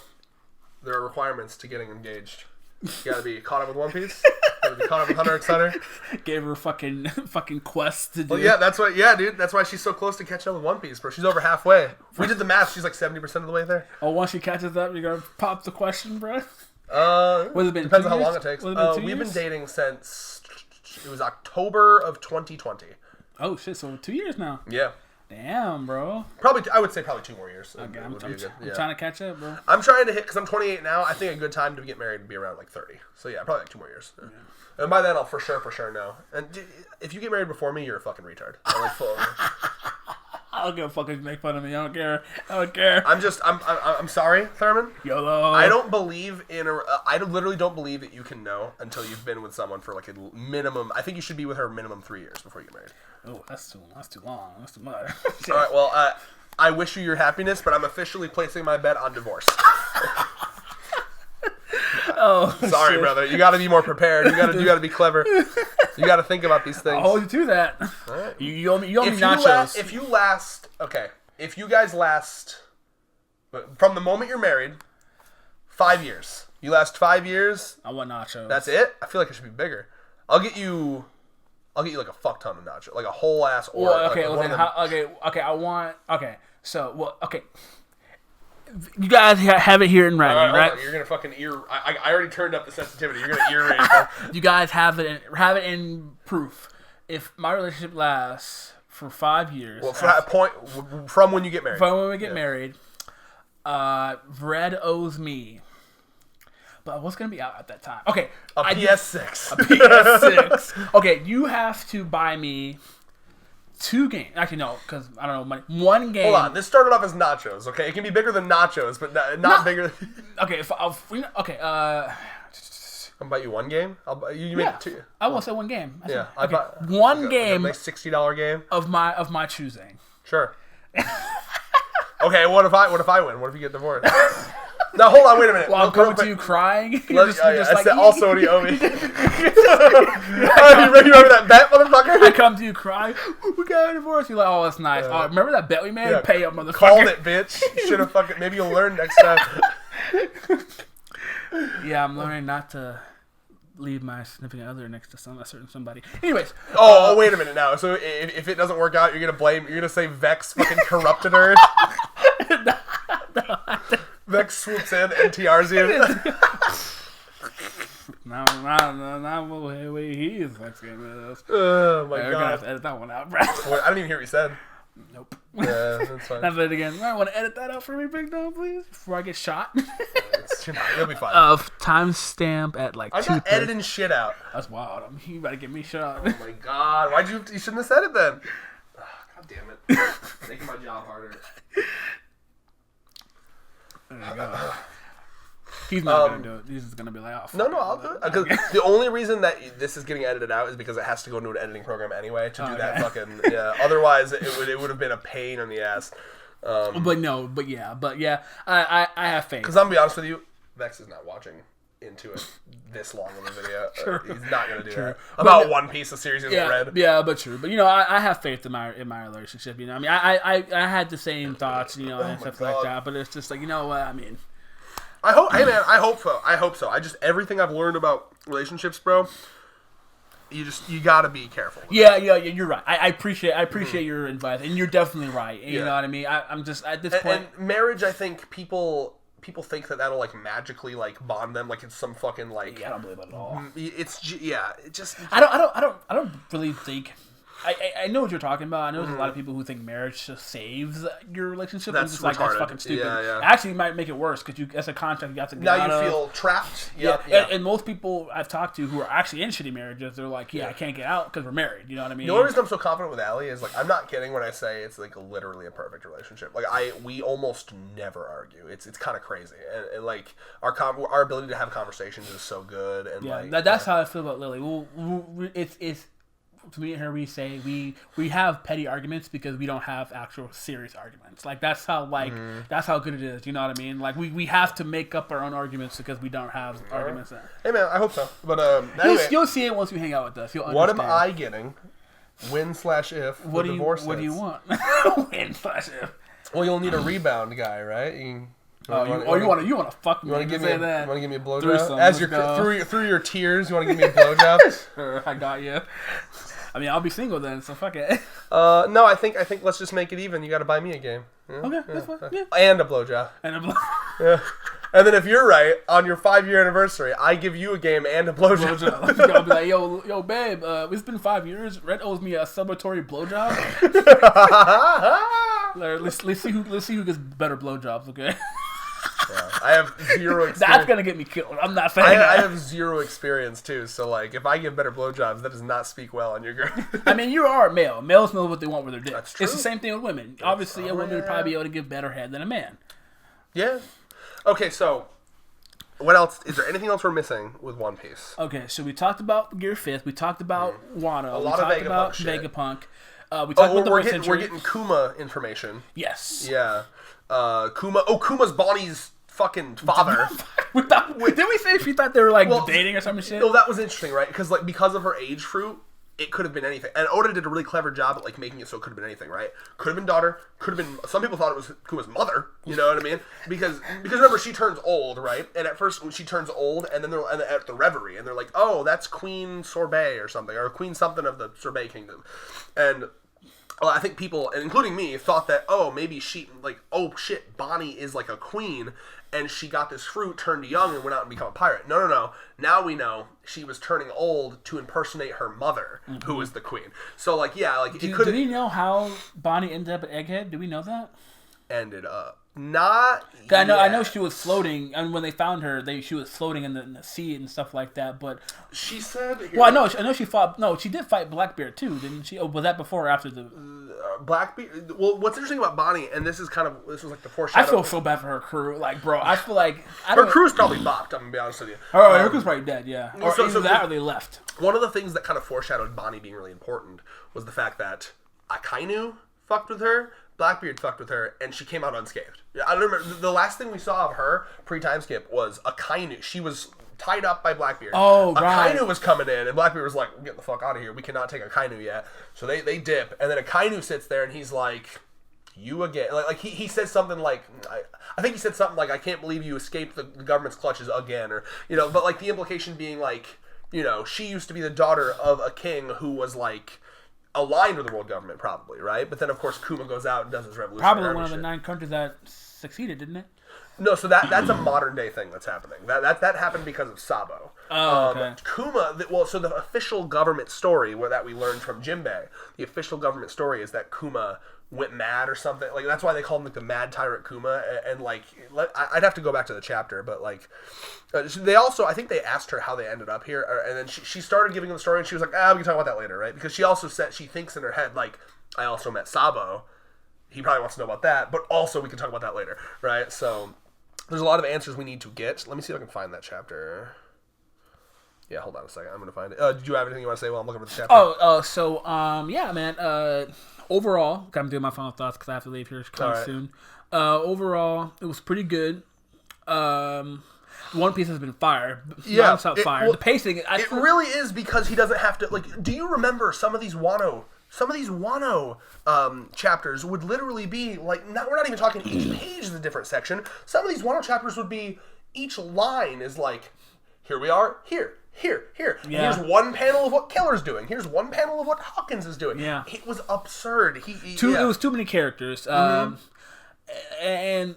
Speaker 1: There are requirements to getting engaged. You gotta be caught up with One Piece. You gotta be caught up with Hunter x Hunter.
Speaker 2: Gave her fucking quest to do.
Speaker 1: Well, yeah, that's why. Yeah, dude, that's why she's so close to catching up with One Piece, bro. She's over halfway. If we did the math, she's like 70% of the way there.
Speaker 2: Oh, once she catches up, you're gonna pop the question, bro.
Speaker 1: Was it been depends on how long it takes. We've been dating since it was October of 2020.
Speaker 2: Oh shit! So 2 years now.
Speaker 1: Yeah.
Speaker 2: Damn, bro.
Speaker 1: I would say probably 2 more years.
Speaker 2: Okay, I'm trying to catch up, bro.
Speaker 1: I'm trying to hit, because I'm 28 now. I think a good time to get married would be around like 30. So yeah, probably like 2 more years. Yeah. And by then I'll for sure know. And if you get married before me, you're a fucking retard. I'm like full.
Speaker 2: I don't give a fuck if you make fun of me. I don't care.
Speaker 1: I'm sorry, Thurman.
Speaker 2: YOLO.
Speaker 1: I don't believe I literally don't believe that you can know until you've been with someone for like a minimum. I think you should be with her minimum 3 years before you get married.
Speaker 2: Oh, that's too long. That's too much.
Speaker 1: All right, well, I wish you your happiness, but I'm officially placing my bet on divorce.
Speaker 2: Oh,
Speaker 1: sorry, shit. Brother. You got to be more prepared. You got to be clever. You got to think about these things.
Speaker 2: I'll hold you to that.
Speaker 1: All right.
Speaker 2: You owe me nachos.
Speaker 1: If you guys last from the moment you're married, 5 years. You last 5 years.
Speaker 2: I want nachos.
Speaker 1: That's it. I feel like it should be bigger. I'll get you like a fuck ton of nachos, like a whole ass. Or
Speaker 2: well, okay, okay. You guys have it here in writing, right?
Speaker 1: You're gonna fucking ear. I already turned up the sensitivity. You're gonna ear rape.
Speaker 2: You guys have it in proof. If my relationship lasts for 5 years,
Speaker 1: well, from when you get married.
Speaker 2: From when we get married, Red owes me. But what's gonna be out at that time? Okay,
Speaker 1: a PS6.
Speaker 2: A PS6. Okay, you have to buy me 2 games. Actually, no, because I don't know money. 1 game.
Speaker 1: Hold on. This started off as nachos. Okay, it can be bigger than nachos, but not bigger.
Speaker 2: Okay.
Speaker 1: I'll buy you 1 game. You make 2.
Speaker 2: I won't say 1 game.
Speaker 1: I buy
Speaker 2: 1 game.
Speaker 1: Like $60 game
Speaker 2: of my choosing.
Speaker 1: Sure. Okay. What if I win? What if you get divorced? Now hold on, wait a minute.
Speaker 2: Well, I'm coming to you crying.
Speaker 1: Also what he owed me. You remember that bet, motherfucker?
Speaker 2: I come to you crying. We got a divorce. You're like, oh, that's nice. Oh, remember that bet we made? Yeah. Pay up, motherfucker.
Speaker 1: Called it, bitch. Should have fucking. Maybe you'll learn next time.
Speaker 2: Yeah, I'm learning not to leave my significant other next to somebody. Anyways.
Speaker 1: Oh, wait a minute now. So if it doesn't work out, you're gonna say Vex fucking corrupted her. Vex swoops in and TRs you.
Speaker 2: No, he's Vex game with us.
Speaker 1: Oh my god.
Speaker 2: We're gonna have to edit that one out, bro.
Speaker 1: I didn't even hear what you said.
Speaker 2: Nope.
Speaker 1: Yeah, that's fine.
Speaker 2: Not it again. I want to edit that out for me, Big Dog, please, before I get shot.
Speaker 1: It'll be fine.
Speaker 2: Timestamp at like.
Speaker 1: I'm not editing shit out.
Speaker 2: That's wild. You about to get me shot.
Speaker 1: Oh my god. Why'd you shouldn't have said it then. Oh, god damn it. Making my job harder.
Speaker 2: There you go. He's not gonna do it. He's just gonna be like, oh,
Speaker 1: no, I'll do it. Because the only reason that this is getting edited out is because it has to go into an editing program anyway to do that fucking. Yeah. Otherwise, it would have been a pain in the ass.
Speaker 2: But yeah, I have faith.
Speaker 1: Because I'm gonna be honest with you, Vex is not watching into it this long of a video. He's not gonna do that. About One Piece, a series he's read.
Speaker 2: Yeah, but true. But I have faith in my relationship. You know, I mean, I had the same thoughts, you know, and stuff like that. But it's just like, you know what, I mean.
Speaker 1: I hope so. Everything I've learned about relationships, bro. You gotta be careful.
Speaker 2: Yeah, you're right. I appreciate your advice, and you're definitely right. You know what I mean? I'm just at this point.
Speaker 1: And marriage, I think people think that'll like magically like bond them, like it's some fucking like.
Speaker 2: Yeah, I don't believe that at all.
Speaker 1: I
Speaker 2: don't really think. I know what you're talking about. I know there's a lot of people who think marriage just saves your relationship.
Speaker 1: That's
Speaker 2: just
Speaker 1: retarded.
Speaker 2: Like, that's fucking stupid.
Speaker 1: Yeah.
Speaker 2: Actually, it might make it worse because as a contract, you have to get
Speaker 1: out of. Feel trapped.
Speaker 2: Yeah. And most people I've talked to who are actually in shitty marriages, they're like, I can't get out because we're married. You know what I mean?
Speaker 1: The only reason I'm so confident with Allie is like I'm not kidding when I say it's like literally a perfect relationship. Like we almost never argue. It's kind of crazy, and like our ability to have conversations is so good. And
Speaker 2: that's how I feel about Lily. me and her, we say we have petty arguments because we don't have actual serious arguments. Like that's how that's how good it is. You know what I mean? Like we have to make up our own arguments because we don't have arguments there.
Speaker 1: Hey man, I hope so. But anyway,
Speaker 2: you'll see it once you hang out with us. You'll understand.
Speaker 1: What am I getting? Win/if.
Speaker 2: What do you want? Win/if.
Speaker 1: Well, you'll need a rebound guy, right? You
Speaker 2: want to fuck me?
Speaker 1: You want to give me a blowjob? As through your tears, you want to give me a blowjob?
Speaker 2: Sure, I got you. I mean, I'll be single then, so fuck it.
Speaker 1: No, I think let's just make it even. You got to buy me a game.
Speaker 2: Yeah? Okay, that's fine. Yeah.
Speaker 1: And a blowjob. Yeah. And then if you're right, on your 5-year anniversary, I give you a game and a blowjob.
Speaker 2: I'll be like, yo, babe, it's been 5 years. Red owes me a celebratory blowjob. Let's see who gets better blowjobs, okay?
Speaker 1: Yeah, I have zero experience.
Speaker 2: That's gonna get me killed. I'm not saying that.
Speaker 1: I have zero experience too, so like if I give better blowjobs, that does not speak well on your girl.
Speaker 2: I mean, you are a male. Males know what they want with their dick.
Speaker 1: That's true.
Speaker 2: It's the same thing with women. Obviously, a woman would probably be able to give better head than a man.
Speaker 1: Yeah. Okay, so what else? Is there anything else we're missing with One Piece?
Speaker 2: Okay, so we talked about Gear 5th. We talked about Wano.
Speaker 1: A lot of Vegapunk shit.
Speaker 2: We talked about
Speaker 1: we're getting Kuma information.
Speaker 2: Yes.
Speaker 1: Yeah. Kuma's Bonnie's fucking father.
Speaker 2: Didn't we say she thought they were dating or some shit?
Speaker 1: No, that was interesting, right? Because because of her age fruit, it could have been anything. And Oda did a really clever job at making it so it could have been anything, right? Could have been daughter. Could have been. Some people thought it was Kuma's mother. You know what I mean? Because remember she turns old, right? And at first when she turns old, and then they're at the reverie, and they're like, oh, that's Queen Sorbet or something, or Queen something of the Sorbet Kingdom, and. Well, I think people, and including me, thought that, maybe oh shit, Bonnie is like a queen, and she got this fruit, turned young, and went out and become a pirate. No. Now we know she was turning old to impersonate her mother, who was the queen. So,
Speaker 2: do we know how Bonnie ended up at Egghead? Do we know that?
Speaker 1: Ended up. Not
Speaker 2: yet. I know she was floating, and when they found her, she was floating in the sea and stuff like that. But
Speaker 1: she said,
Speaker 2: "Well, I know she fought. No, she did fight Blackbeard too, didn't she? Oh, was that before or after the
Speaker 1: Blackbeard? Well, what's interesting about Bonnie, and this was like the foreshadowing.
Speaker 2: I feel so bad for her crew, bro. I feel like
Speaker 1: her crew's probably bopped. I'm gonna be honest with you.
Speaker 2: Her crew's probably dead, yeah. Or or they left.
Speaker 1: One of the things that kind of foreshadowed Bonnie being really important was the fact that Akainu fucked with her. Blackbeard fucked with her, and she came out unscathed. I remember the last thing we saw of her pre-time skip was Akainu. She was tied up by Blackbeard.
Speaker 2: Oh, right.
Speaker 1: Akainu was coming in, and Blackbeard was like, "Get the fuck out of here. We cannot take Akainu yet." So they dip, and then Akainu sits there, and he's like, "You again?" He says something like, I think he said something like, "I can't believe you escaped the government's clutches again," or but the implication being she used to be the daughter of a king who was aligned with the world government, probably, right? But then, of course, Kuma goes out and does his revolution.
Speaker 2: Probably one of the 9 countries that succeeded, didn't it?
Speaker 1: No, so that's a modern day thing that's happening. That happened because of Sabo.
Speaker 2: Oh, okay.
Speaker 1: Kuma, so the official government story that we learned from Jinbei, the official government story is that Kuma went mad or something. That's why they call him the Mad Tyrant Kuma. And I'd have to go back to the chapter, but they also, I think they asked her how they ended up here, and then she started giving them the story, and she was like, we can talk about that later, right? Because she also said she thinks in her head I also met Sabo. He probably wants to know about that, but also we can talk about that later, right? So there's a lot of answers we need to get. Let me see if I can find that chapter. Yeah, hold on a second. I'm going to find it. Did you have anything you want to say while I'm looking for the chapter?
Speaker 2: Yeah, man. Overall, I'm doing my final thoughts because I have to leave here soon. Overall, it was pretty good. One Piece has been fire.
Speaker 1: Yeah.
Speaker 2: Fire. Well, the pacing...
Speaker 1: It really is because he doesn't have to... do you remember some of these Wano chapters would literally be we're not even talking each page is a different section. Some of these Wano chapters would be, each line is here we are, here. Yeah. Here's one panel of what Keller's doing. Here's one panel of what Hawkins is doing.
Speaker 2: Yeah.
Speaker 1: It was absurd. It
Speaker 2: was too many characters. And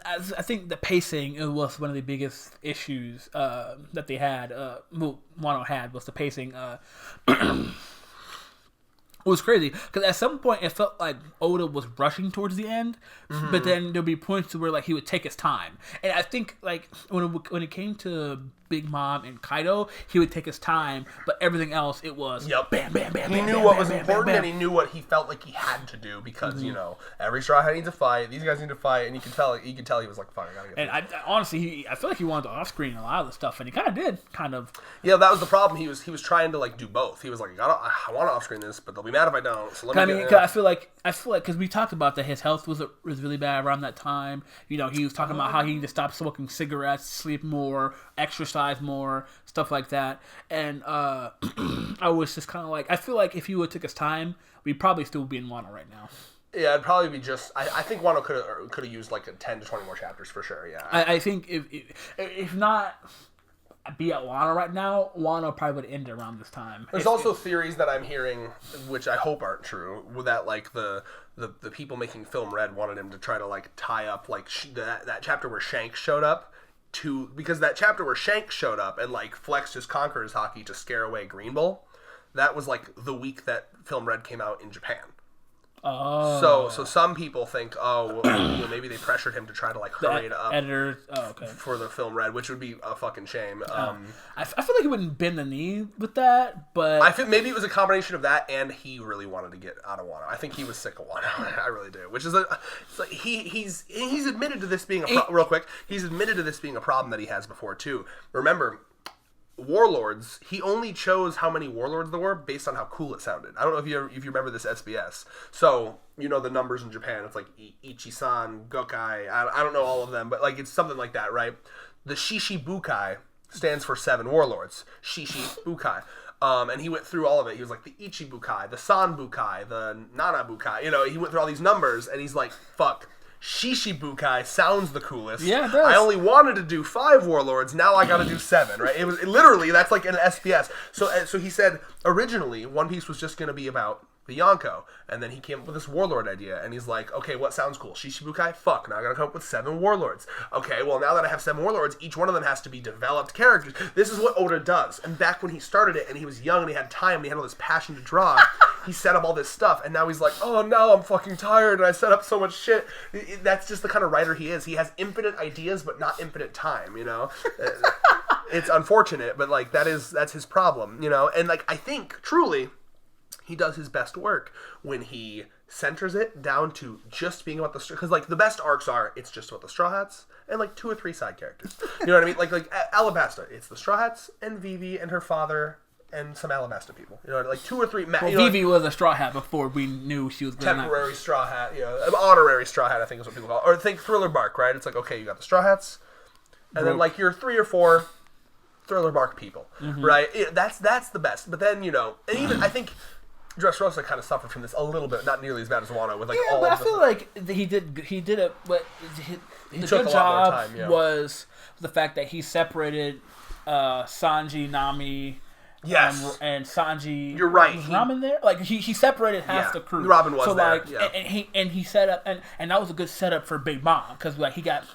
Speaker 2: I think the pacing was one of the biggest issues that they had. Wano had was the pacing. It was crazy because at some point it felt like Oda was rushing towards the end, but then there'd be points where he would take his time. And I think when it came to Big Mom and Kaido, he would take his time, but everything else, it was bam, bam, bam, bam.
Speaker 1: He knew what was important, and he knew what he felt like he had to do because you know every Straw Hat needs to fight. These guys need to fight, and you could tell he was like, "Fuck, I gotta get."
Speaker 2: And honestly, I feel like he wanted to off screen a lot of the stuff, and he kind of did,
Speaker 1: Yeah, that was the problem. He was trying to like do both. He was like, I want to off screen this, but they'll be mad if I don't. So let me.
Speaker 2: I feel like because we talked about that his health was really bad around that time. You know, he was talking about how he needed to stop smoking cigarettes, sleep more, exercise more, stuff like that. And I was just kind of like, I feel like if he would took his time, we'd probably still be in Wano right now.
Speaker 1: Yeah, it'd probably be just. I think Wano could have used like 10 to 20 more chapters for sure. Yeah,
Speaker 2: I think if not be at Wano right now, Wano probably would end around this time.
Speaker 1: There's also theories that I'm hearing, which I hope aren't true, that like the people making Film Red wanted him to try to like tie up like that chapter where Shanks showed up because that chapter where Shanks showed up and like flexed his Conqueror's Haki to scare away Green Bull. That was like the week that Film Red came out in Japan.
Speaker 2: Oh.
Speaker 1: So some people think, maybe they pressured him to try to like hurry it up.
Speaker 2: Editors,
Speaker 1: for the Film Red, which would be a fucking shame.
Speaker 2: I feel like he wouldn't bend the knee with that, but
Speaker 1: I think maybe it was a combination of that and he really wanted to get out of Wano. I think he was sick of Wano. I really do. Which is it's like he's admitted to this being real quick. He's admitted to this being a problem that he has before too. Remember, Warlords, he only chose how many Warlords there were based on how cool it sounded. I don't know if you remember this SBS. So, you know the numbers in Japan. It's like Ichi-san, Gokai. I don't know all of them, but like it's something like that, right? The Shishibukai stands for 7 Warlords. Shishibukai. And he went through all of it. He was like the Ichibukai, the Sanbukai, the Nanabukai. You know, he went through all these numbers, and he's like, fuck. Shishibukai sounds the coolest.
Speaker 2: Yeah, it does.
Speaker 1: I only wanted to do 5 Warlords. Now I got to do 7. Right? It was literally that's like an SBS. So he said originally One Piece was just going to be about the Yonko, and then he came up with this Warlord idea, and he's like, okay, what sounds cool? Shishibukai? Fuck, now I gotta come up with 7 Warlords. Okay, well, now that I have 7 Warlords, each one of them has to be developed characters. This is what Oda does. And back when he started it, and he was young, and he had time, and he had all this passion to draw, he set up all this stuff, and now he's like, oh, no, I'm fucking tired, and I set up so much shit. That's just the kind of writer he is. He has infinite ideas, but not infinite time, you know? It's unfortunate, but, like, that's his problem, you know? And, like, I think, truly, he does his best work when he centers it down to just being about the because like the best arcs are it's just about the Straw Hats and like 2 or 3 side characters. You know what I mean? Like Alabasta, it's the Straw Hats and Vivi and her father and some Alabasta people. You know, like 2 or 3.
Speaker 2: Vivi was a Straw Hat before we knew she was
Speaker 1: temporary Straw Hat. You know, honorary Straw Hat, I think is what people call it. Or think Thriller Bark, right? It's like okay, you got the Straw Hats, and then like your 3 or 4 Thriller Bark people, right? That's the best. But then you know, and even I think. Dressrosa kind of suffered from this a little bit, not nearly as bad as Wano with like all.
Speaker 2: But I feel like he did it. But the good job was the fact that he separated Sanji, Nami, and Sanji.
Speaker 1: You're right.
Speaker 2: Was Ramen there? Like he separated half the crew.
Speaker 1: Robin was there.
Speaker 2: Like, and he set up and that was a good setup for Big Mom because like he got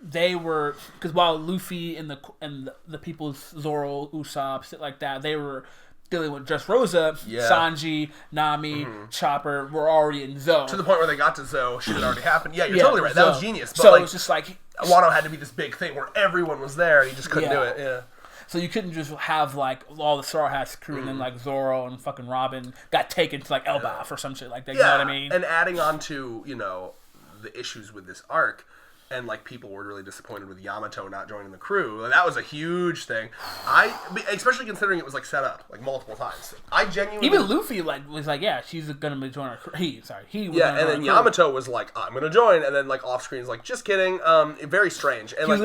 Speaker 2: they were because while Luffy and the people's Zoro, Usopp, shit like that, they were dealing with Dressrosa, Sanji, Nami, Chopper were already in Zoe.
Speaker 1: To the point where they got to Zoe, shit had already happened. Yeah, you're totally right. That was genius. But
Speaker 2: so like, it was just like
Speaker 1: Wano had to be this big thing where everyone was there. And he just couldn't do it. Yeah.
Speaker 2: So you couldn't just have like all the Straw Hats crew and then like Zoro and fucking Robin got taken to like Elbaf or some shit like that. You know what I mean?
Speaker 1: And adding on to the issues with this arc. And like people were really disappointed with Yamato not joining the crew. And that was a huge thing. Especially considering it was like set up like multiple times. I genuinely
Speaker 2: even Luffy was like, yeah, she's gonna be joining our crew. He was
Speaker 1: and then Yamato was like, I'm gonna join, and then like off screen is like, just kidding. Very strange. And
Speaker 2: he's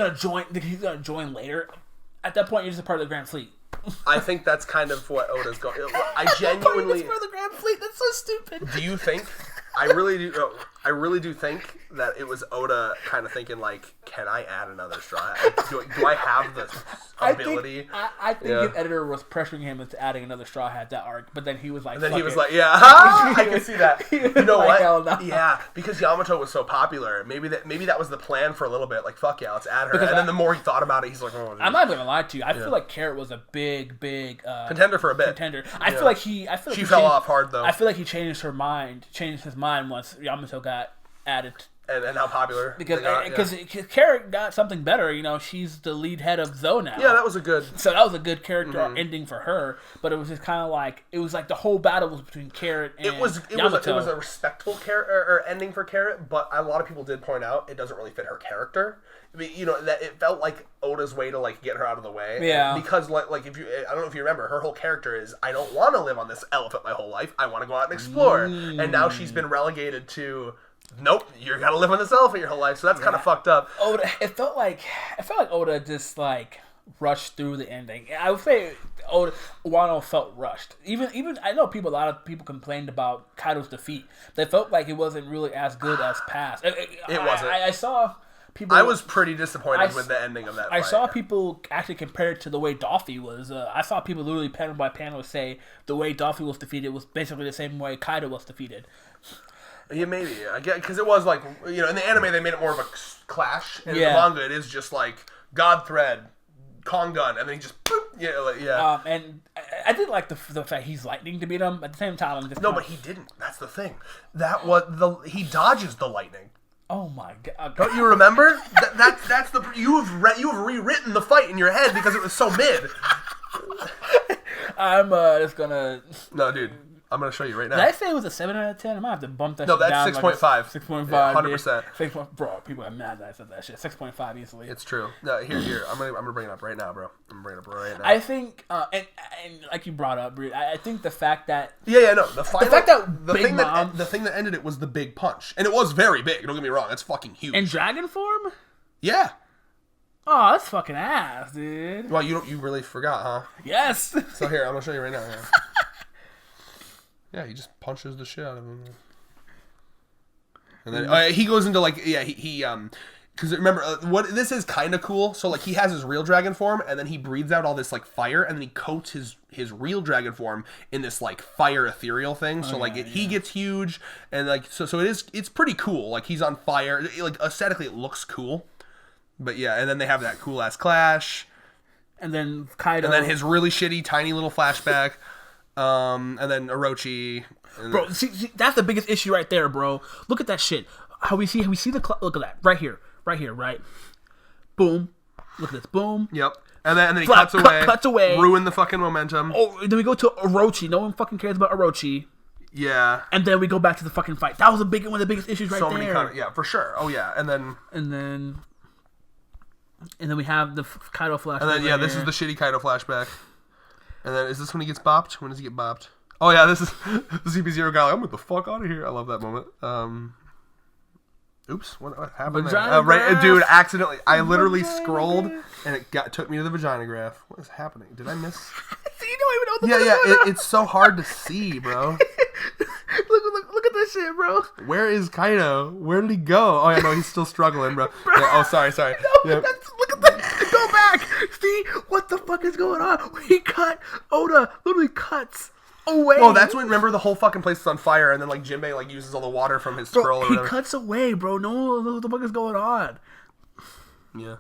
Speaker 2: gonna join later. At that point, you're just a part of the Grand Fleet.
Speaker 1: I think that's kind of what Oda's going. I genuinely
Speaker 2: part of the Grand Fleet. That's so stupid.
Speaker 1: Do you think? I really do think that it was Oda kind of thinking like, can I add another Straw Hat? Do I have the ability?
Speaker 2: I think his editor was pressuring him into adding another Straw Hat that arc, but then he was like,
Speaker 1: and then he was like, I can see that. You know
Speaker 2: like,
Speaker 1: what? Yeah, because Yamato was so popular. Maybe that was the plan for a little bit. Like, fuck yeah, let's add her. Because then the more he thought about it, he's like, oh.
Speaker 2: I'm not gonna lie to you. I feel like Carrot was a big
Speaker 1: contender for a bit.
Speaker 2: I feel like she
Speaker 1: fell off hard though.
Speaker 2: I feel like he changed his mind once Yamato got added
Speaker 1: and how popular
Speaker 2: because Carrot got something better. You know, she's the lead head of Zoe now.
Speaker 1: Yeah, that was a good
Speaker 2: character ending for her. But it was just kind of like the whole battle was between Carrot and Yamato.
Speaker 1: It was a respectful or ending for Carrot, but a lot of people did point out it doesn't really fit her character. I mean, you know, that it felt like Oda's way to like get her out of the way.
Speaker 2: Yeah.
Speaker 1: Because like if you, I don't know if you remember, her whole character is, I don't want to live on this elephant my whole life. I want to go out and explore. And now she's been relegated to, nope, you're gotta live on this elephant your whole life. So that's kind of fucked up.
Speaker 2: Oda, it felt like Oda just like rushed through the ending. I would say Wano felt rushed. Even I know a lot of people complained about Kaido's defeat. They felt like it wasn't really as good as past. It
Speaker 1: wasn't.
Speaker 2: I saw people.
Speaker 1: I was pretty disappointed with the ending of that fight.
Speaker 2: I saw people actually compare it to the way Doffy was. I saw people literally panel by panel say the way Doffy was defeated was basically the same way Kaido was defeated.
Speaker 1: Yeah, maybe. I get, because it was like, you know, in the anime they made it more of a clash, and in the manga it is just like God Thread, Kong Gun, and then he just boop,
Speaker 2: and I did like the fact he's lightning to beat him. At the same time, I'm just
Speaker 1: but he didn't. That's the thing. He dodges the lightning.
Speaker 2: Oh my god!
Speaker 1: Don't you remember? That's the you have rewritten the fight in your head because it was so mid.
Speaker 2: I'm just gonna.
Speaker 1: No, dude. I'm going to show you right now.
Speaker 2: Did I say it was a 7 out of 10? I might have to bump that shit down.
Speaker 1: No, that's 6.5.
Speaker 2: 6.5.
Speaker 1: 100%.
Speaker 2: Bro, people are mad that I said that shit. 6.5 easily.
Speaker 1: It's true. No, here. I'm gonna bring it up right now, bro. I'm going to bring it up right now.
Speaker 2: I think, and like you brought up, I think the fact that...
Speaker 1: No. The fact that
Speaker 2: the
Speaker 1: thing that ended it was the big punch. And it was very big. Don't get me wrong. That's fucking huge.
Speaker 2: In dragon form?
Speaker 1: Yeah.
Speaker 2: Oh, that's fucking ass, dude.
Speaker 1: Well, you really forgot, huh?
Speaker 2: Yes.
Speaker 1: So here, I'm going to show you right now. Yeah. Yeah, he just punches the shit out of him. And then he goes into like, because remember, what this is kind of cool. So like he has his real dragon form, and then he breathes out all this like fire, and then he coats his real dragon form in this like fire ethereal thing. So he gets huge, and like so it's pretty cool. Like he's on fire. Like aesthetically, it looks cool. But yeah, and then they have that cool ass clash,
Speaker 2: and then Kaido,
Speaker 1: and then his really shitty tiny little flashback. And then Orochi.
Speaker 2: Bro, see, that's the biggest issue right there, bro. Look at that shit. How we see the look at that right here, right. Boom. Look at this. Boom.
Speaker 1: Yep. And then he cuts away. Ruin the fucking momentum.
Speaker 2: Oh, then we go to Orochi. No one fucking cares about Orochi.
Speaker 1: Yeah.
Speaker 2: And then we go back to the fucking fight. That was one of the biggest issues right there.
Speaker 1: Yeah, for sure. Oh yeah. And then
Speaker 2: we have the Kaido flashback.
Speaker 1: And then this is the shitty Kaido flashback. And then, is this when he gets bopped? When does he get bopped? Oh, yeah, this is the CP0 guy. Like, I'm going the fuck out of here. I love that moment. Oops, what happened there? Right, dude, accidentally. I literally scrolled, and it took me to the vagina graph. What is happening? Did I miss?
Speaker 2: You don't even know what the fuck
Speaker 1: it's so hard to see, bro.
Speaker 2: Look at this shit, bro.
Speaker 1: Where is Kaido? Where did he go? Oh, yeah, no, he's still struggling, bro. Yeah, sorry.
Speaker 2: No, look at that. Go back. See what the fuck is going on? Oda literally cuts away.
Speaker 1: Well, that's when, remember, the whole fucking place is on fire, and then like Jinbei like uses all the water from his scroll or whatever.
Speaker 2: He cuts away, bro. No one knows what the fuck is going on.
Speaker 1: Yeah.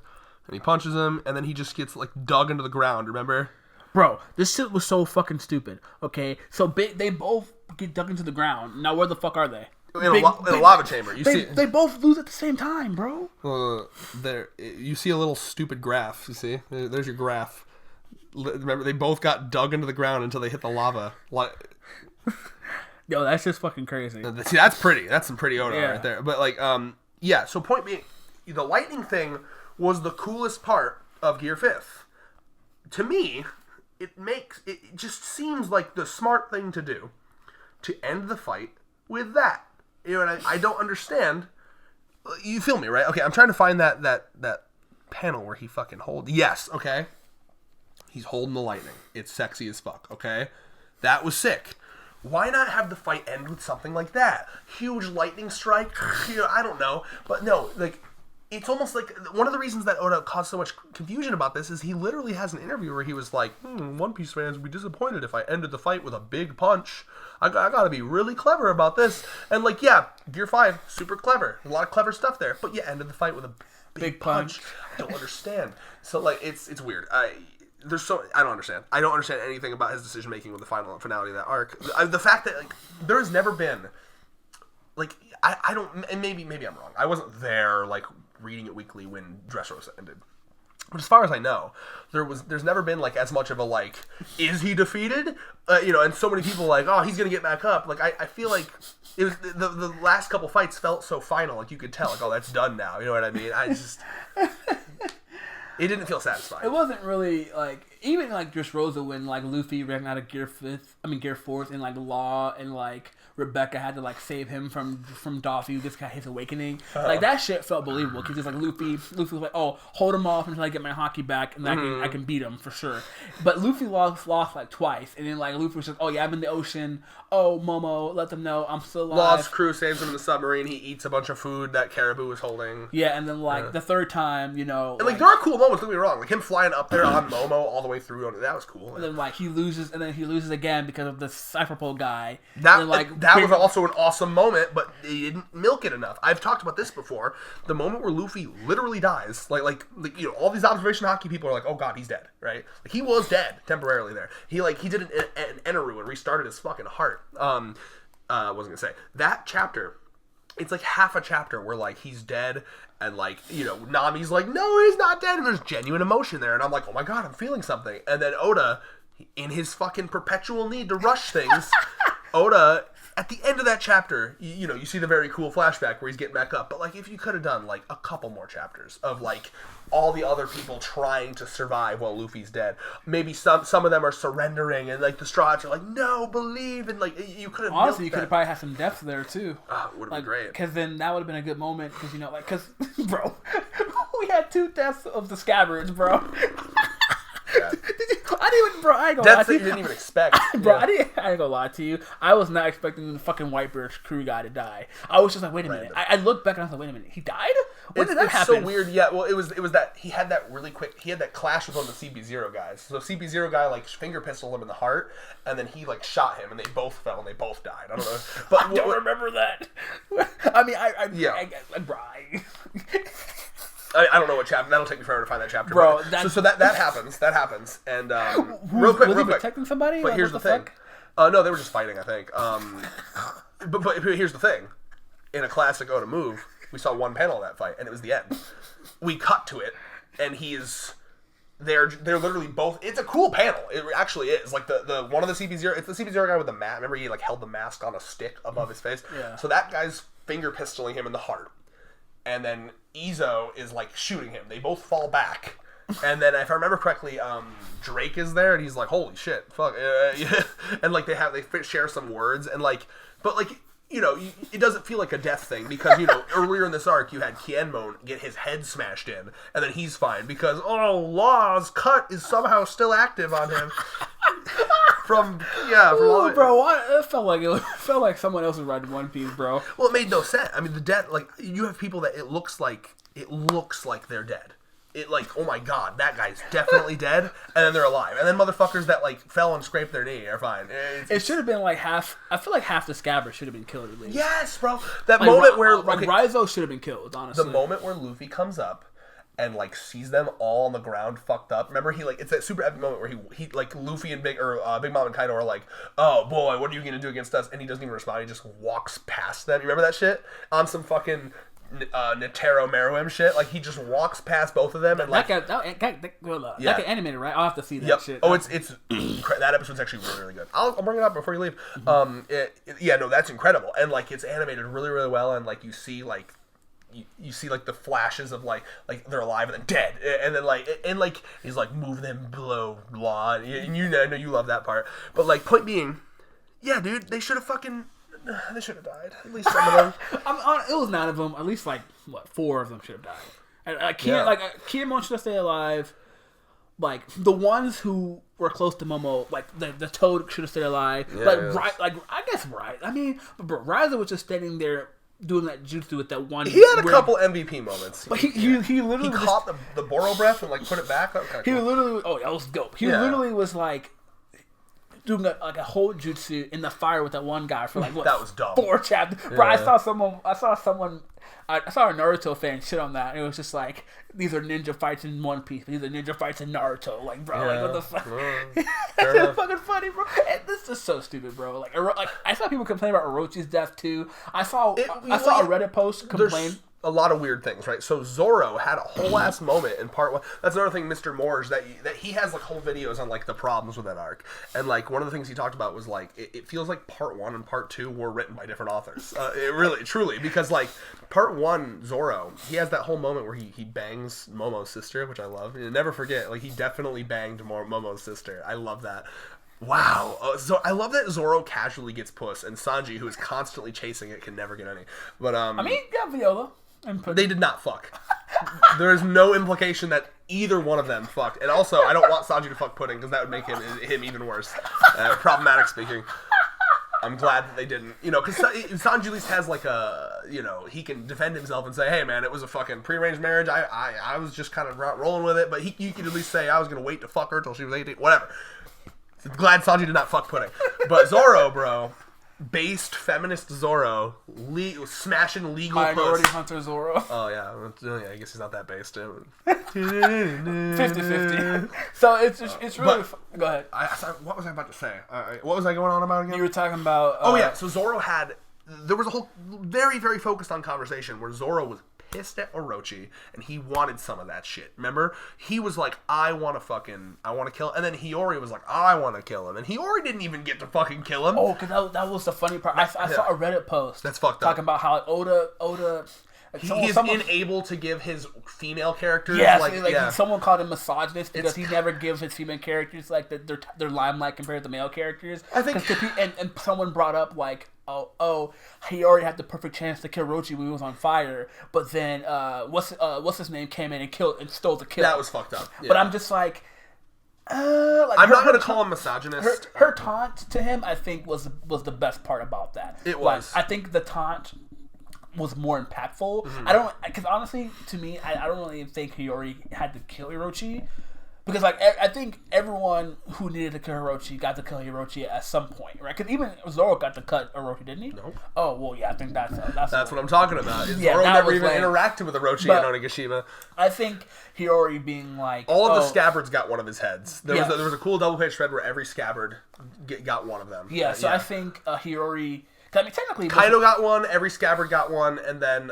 Speaker 1: And he punches him, and then he just gets like dug into the ground, remember?
Speaker 2: Bro, this shit was so fucking stupid. Okay, so they both get dug into the ground. Now where the fuck are they?
Speaker 1: In a lava chamber.
Speaker 2: They both lose at the same time, bro.
Speaker 1: There, you see a little stupid graph. You see, there's your graph. Remember, they both got dug into the ground until they hit the lava.
Speaker 2: Yo, that's just fucking crazy.
Speaker 1: See, that's pretty. That's some pretty Oda right there. But like, yeah. So point being, the lightning thing was the coolest part of Gear 5th. To me, it just seems like the smart thing to do to end the fight with that. You know, and I don't understand. You feel me, right? Okay, I'm trying to find that panel where he fucking holds. Yes, okay. He's holding the lightning. It's sexy as fuck, okay? That was sick. Why not have the fight end with something like that? Huge lightning strike? I don't know. But no, like, it's almost like one of the reasons that Oda caused so much confusion about this is he literally has an interview where he was like, One Piece fans would be disappointed if I ended the fight with a big punch. I gotta be really clever about this. And like, yeah, Gear 5, super clever. A lot of clever stuff there. But you ended the fight with a big punch. I don't understand. So like, it's weird. I don't understand. I don't understand anything about his decision making with the finality of that arc. The fact that like there has never been like I don't, and maybe I'm wrong. I wasn't there like reading it weekly when Dressrosa ended. But as far as I know, there's never been like as much of a like, is he defeated? And so many people like, oh, he's gonna get back up. Like I feel like it was the last couple fights felt so final, like you could tell, like, oh, that's done now. You know what I mean? It didn't feel satisfying.
Speaker 2: It wasn't really like, even like Dressrosa when like Luffy ran out of Gear 4th, and like Law and like Rebecca had to like save him from Doffy, who just got his awakening. Like that shit felt believable because it's like Luffy was like, oh, hold him off until I get my hockey back, and I can beat him for sure. But Luffy lost like twice, and then like Luffy was like, oh yeah, I'm in the ocean. Oh, Momo, let them know I'm still alive.
Speaker 1: Law's crew saves him in the submarine. He eats a bunch of food that Caribou was holding.
Speaker 2: Yeah, and then like the third time, and like
Speaker 1: there are cool moments. Don't get me wrong, like him flying up there on Momo all the way through. That was cool.
Speaker 2: And then like he loses again because of the Cypher Pole guy.
Speaker 1: That was also an awesome moment, but they didn't milk it enough. I've talked about this before. The moment where Luffy literally dies, like all these observation hockey people are like, oh god, he's dead, right? Like he was dead temporarily there. He did an Eneru and restarted his fucking heart. Wasn't gonna say that chapter. It's like half a chapter where like he's dead and like Nami's like, no, he's not dead, and there's genuine emotion there, and I'm like, oh my god, I'm feeling something. And then Oda, in his fucking perpetual need to rush things, Oda at the end of that chapter, you see the very cool flashback where he's getting back up. But like, if you could have done like a couple more chapters of like all the other people trying to survive while Luffy's dead, maybe some of them are surrendering, and like the Straw Hats are like, no, believe, and like you could have.
Speaker 2: Honestly, you could have probably had some depth there too.
Speaker 1: Oh, it would have been great.
Speaker 2: Because then that would have been a good moment. Because bro, we had 2 deaths of the Scabbards, bro.
Speaker 1: Yeah.
Speaker 2: I ain't gonna
Speaker 1: lie
Speaker 2: to
Speaker 1: you. You didn't even expect.
Speaker 2: Bro, I ain't gonna lie to you. I was not expecting the fucking Whitebeard's crew guy to die. I was just like, wait a minute. I looked back and I was like, wait a minute. He died? When did that happen?
Speaker 1: It's so weird. Yeah, well, it was that he had that really quick. He had that clash with one of the CP0 guys. So CP0 guy like finger pistoled him in the heart, and then he like shot him, and they both fell and they both died. I don't know, but
Speaker 2: I don't remember that. I mean,
Speaker 1: I don't know what chapter. That'll take me forever to find that chapter.
Speaker 2: Bro,
Speaker 1: so that happens. That happens. And real quick.
Speaker 2: Protecting somebody?
Speaker 1: But here's the thing. No, they were just fighting, I think. But here's the thing. In a classic Oda move, we saw one panel of that fight, and it was the end. We cut to it, and they're literally both. It's a cool panel. It actually is. Like the one of the CP0. It's the CP0 guy with the mask. Remember, he like held the mask on a stick above his face.
Speaker 2: Yeah.
Speaker 1: So that guy's finger pistoling him in the heart. And then Izo is like shooting him. They both fall back. And then if I remember correctly, Drake is there, and he's like, holy shit, fuck. And like they share some words, and like, but like, it doesn't feel like a death thing because, earlier in this arc, you had Kienmon get his head smashed in, and then he's fine because, Law's cut is somehow still active on him. From all the...
Speaker 2: Bro, it felt like someone else was writing One Piece, bro.
Speaker 1: Well, it made no sense. I mean, the death, like, you have people that it looks like they're dead. It like, oh my god, that guy's definitely dead, and then they're alive. And then motherfuckers that like fell and scraped their knee are fine.
Speaker 2: It should have been like half. I feel like half the Scabbard should have been killed at least.
Speaker 1: Yes, bro. That like, moment where
Speaker 2: Raizo should have been killed. Honestly,
Speaker 1: the moment where Luffy comes up and like sees them all on the ground fucked up. Remember, it's that super epic moment where he like Luffy and Big Mom and Kaido are like, oh boy, what are you gonna do against us? And he doesn't even respond. He just walks past them. You remember that shit on some fucking Netero Meruem shit? Like he just walks past both of them and like
Speaker 2: that got animated, right? I'll have to see that shit.
Speaker 1: Oh, it's that episode's actually really, really good. I'll bring it up before you leave. Mm-hmm. That's incredible, and like it's animated really, really well, and like you see like the flashes of like they're alive and then dead, and then he's like move them below Law, and I know you love that part, but like point being, yeah, dude, they should have died. At least some of them.
Speaker 2: It was 9 of them. At least 4 of them should have died. Kinemon should have stayed alive. Like the ones who were close to Momo, like the Toad should have stayed alive. I guess right. I mean, but Raizo was just standing there doing that jutsu with that one.
Speaker 1: He had a couple MVP moments.
Speaker 2: But he literally
Speaker 1: caught the Boro breath and like put it back. Okay,
Speaker 2: he literally that was dope. He literally was like, doing a whole jutsu in the fire with that one guy for like what,
Speaker 1: that was dumb.
Speaker 2: 4 chapters. Yeah. Bro, I saw a Naruto fan shit on that, and it was just like, these are ninja fights in One Piece, these are ninja fights in Naruto. Like, bro, like, what the fuck? That's fucking funny, bro. And this is so stupid, bro. Like, I saw people complain about Orochi's death too. I saw a Reddit post complain.
Speaker 1: A lot of weird things, right? So Zoro had a whole ass moment in part 1. That's another thing, Mr. Morge, that he has like whole videos on like the problems with that arc. And like one of the things he talked about was like it feels like part 1 and part 2 were written by different authors. It really, truly, because like part 1, Zoro, he has that whole moment where he bangs Momo's sister, which I love. You never forget, like he definitely banged Momo's sister. I love that. Wow. So I love that Zoro casually gets puss, and Sanji, who is constantly chasing it, can never get any. But
Speaker 2: I mean, yeah, Viola.
Speaker 1: They did not fuck. There is no implication that either one of them fucked. And also, I don't want Sanji to fuck Pudding, because that would make him even worse. Problematic speaking. I'm glad that they didn't. You know, because Sanji at least has like a, you know, he can defend himself and say, hey man, it was a fucking prearranged marriage. I was just kind of rolling with it. But you could at least say, I was going to wait to fuck her till she was 18. Whatever. Glad Sanji did not fuck Pudding. But Zoro, bro. Based feminist Zoro, smashing legal
Speaker 2: Minority Hunter Zoro.
Speaker 1: Oh yeah, I guess he's not that based.
Speaker 2: 50-50. So it's really. Go ahead.
Speaker 1: What was I about to say? What was I going on about again?
Speaker 2: You were talking about.
Speaker 1: Oh yeah, so Zoro there was a whole very, very focused on conversation where Zoro was pissed at Orochi, and he wanted some of that shit. Remember? He was like, I want to kill him. And then Hiyori was like, I want to kill him. And Hiyori didn't even get to fucking kill him.
Speaker 2: Oh, because that was the funny part. I saw a Reddit post.
Speaker 1: That's fucked up.
Speaker 2: Talking about how Oda
Speaker 1: he's unable to give his female characters.
Speaker 2: Someone called him misogynist because he never gives his female characters like their limelight compared to the male characters.
Speaker 1: I think,
Speaker 2: and someone brought up like, he already had the perfect chance to kill Orochi when he was on fire, but then what's his name came in and stole the kill.
Speaker 1: That was fucked up. Yeah.
Speaker 2: But I'm just like.
Speaker 1: I'm not going to call him misogynist.
Speaker 2: Her taunt to him, I think, was the best part about that.
Speaker 1: It was.
Speaker 2: I think the taunt was more impactful.
Speaker 1: Mm-hmm.
Speaker 2: Because honestly, to me, I don't really think Hiyori had to kill Orochi. Because like I think everyone who needed to kill Orochi got to kill Orochi at some point, right? Because even Zoro got to cut Orochi, didn't he?
Speaker 1: Nope.
Speaker 2: Oh well, yeah, I think that's
Speaker 1: what I'm talking about. Zoro never even interacted with Orochi and Onigashima.
Speaker 2: I think Hiyori being like
Speaker 1: all of the scabbards got one of his heads. There was a cool double page thread where every scabbard got one of them.
Speaker 2: Yeah, I think Hiyori. I mean, technically,
Speaker 1: Kaido got one. Every scabbard got one, and then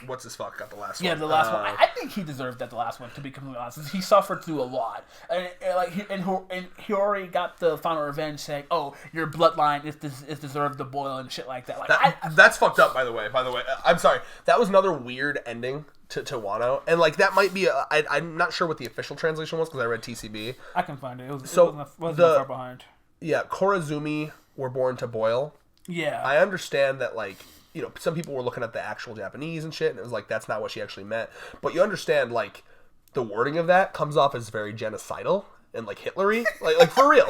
Speaker 1: what's his fuck got the last one?
Speaker 2: Yeah, the last one. I think he deserved that. The last one, to be completely honest, he suffered through a lot, and Hiyori got the final revenge, saying, "Oh, your bloodline is deserved to boil and shit like that." Like
Speaker 1: that's fucked up. By the way, I'm sorry. That was another weird ending to Wano, and like that might be. I'm not sure what the official translation was because I read TCB.
Speaker 2: I can find it. It wasn't far behind.
Speaker 1: Yeah, Korazumi were born to boil.
Speaker 2: Yeah,
Speaker 1: I understand that. Like, you know, some people were looking at the actual Japanese and shit, and it was like, that's not what she actually meant. But you understand, like, the wording of that comes off as very genocidal and, like, Hitlery. like for real.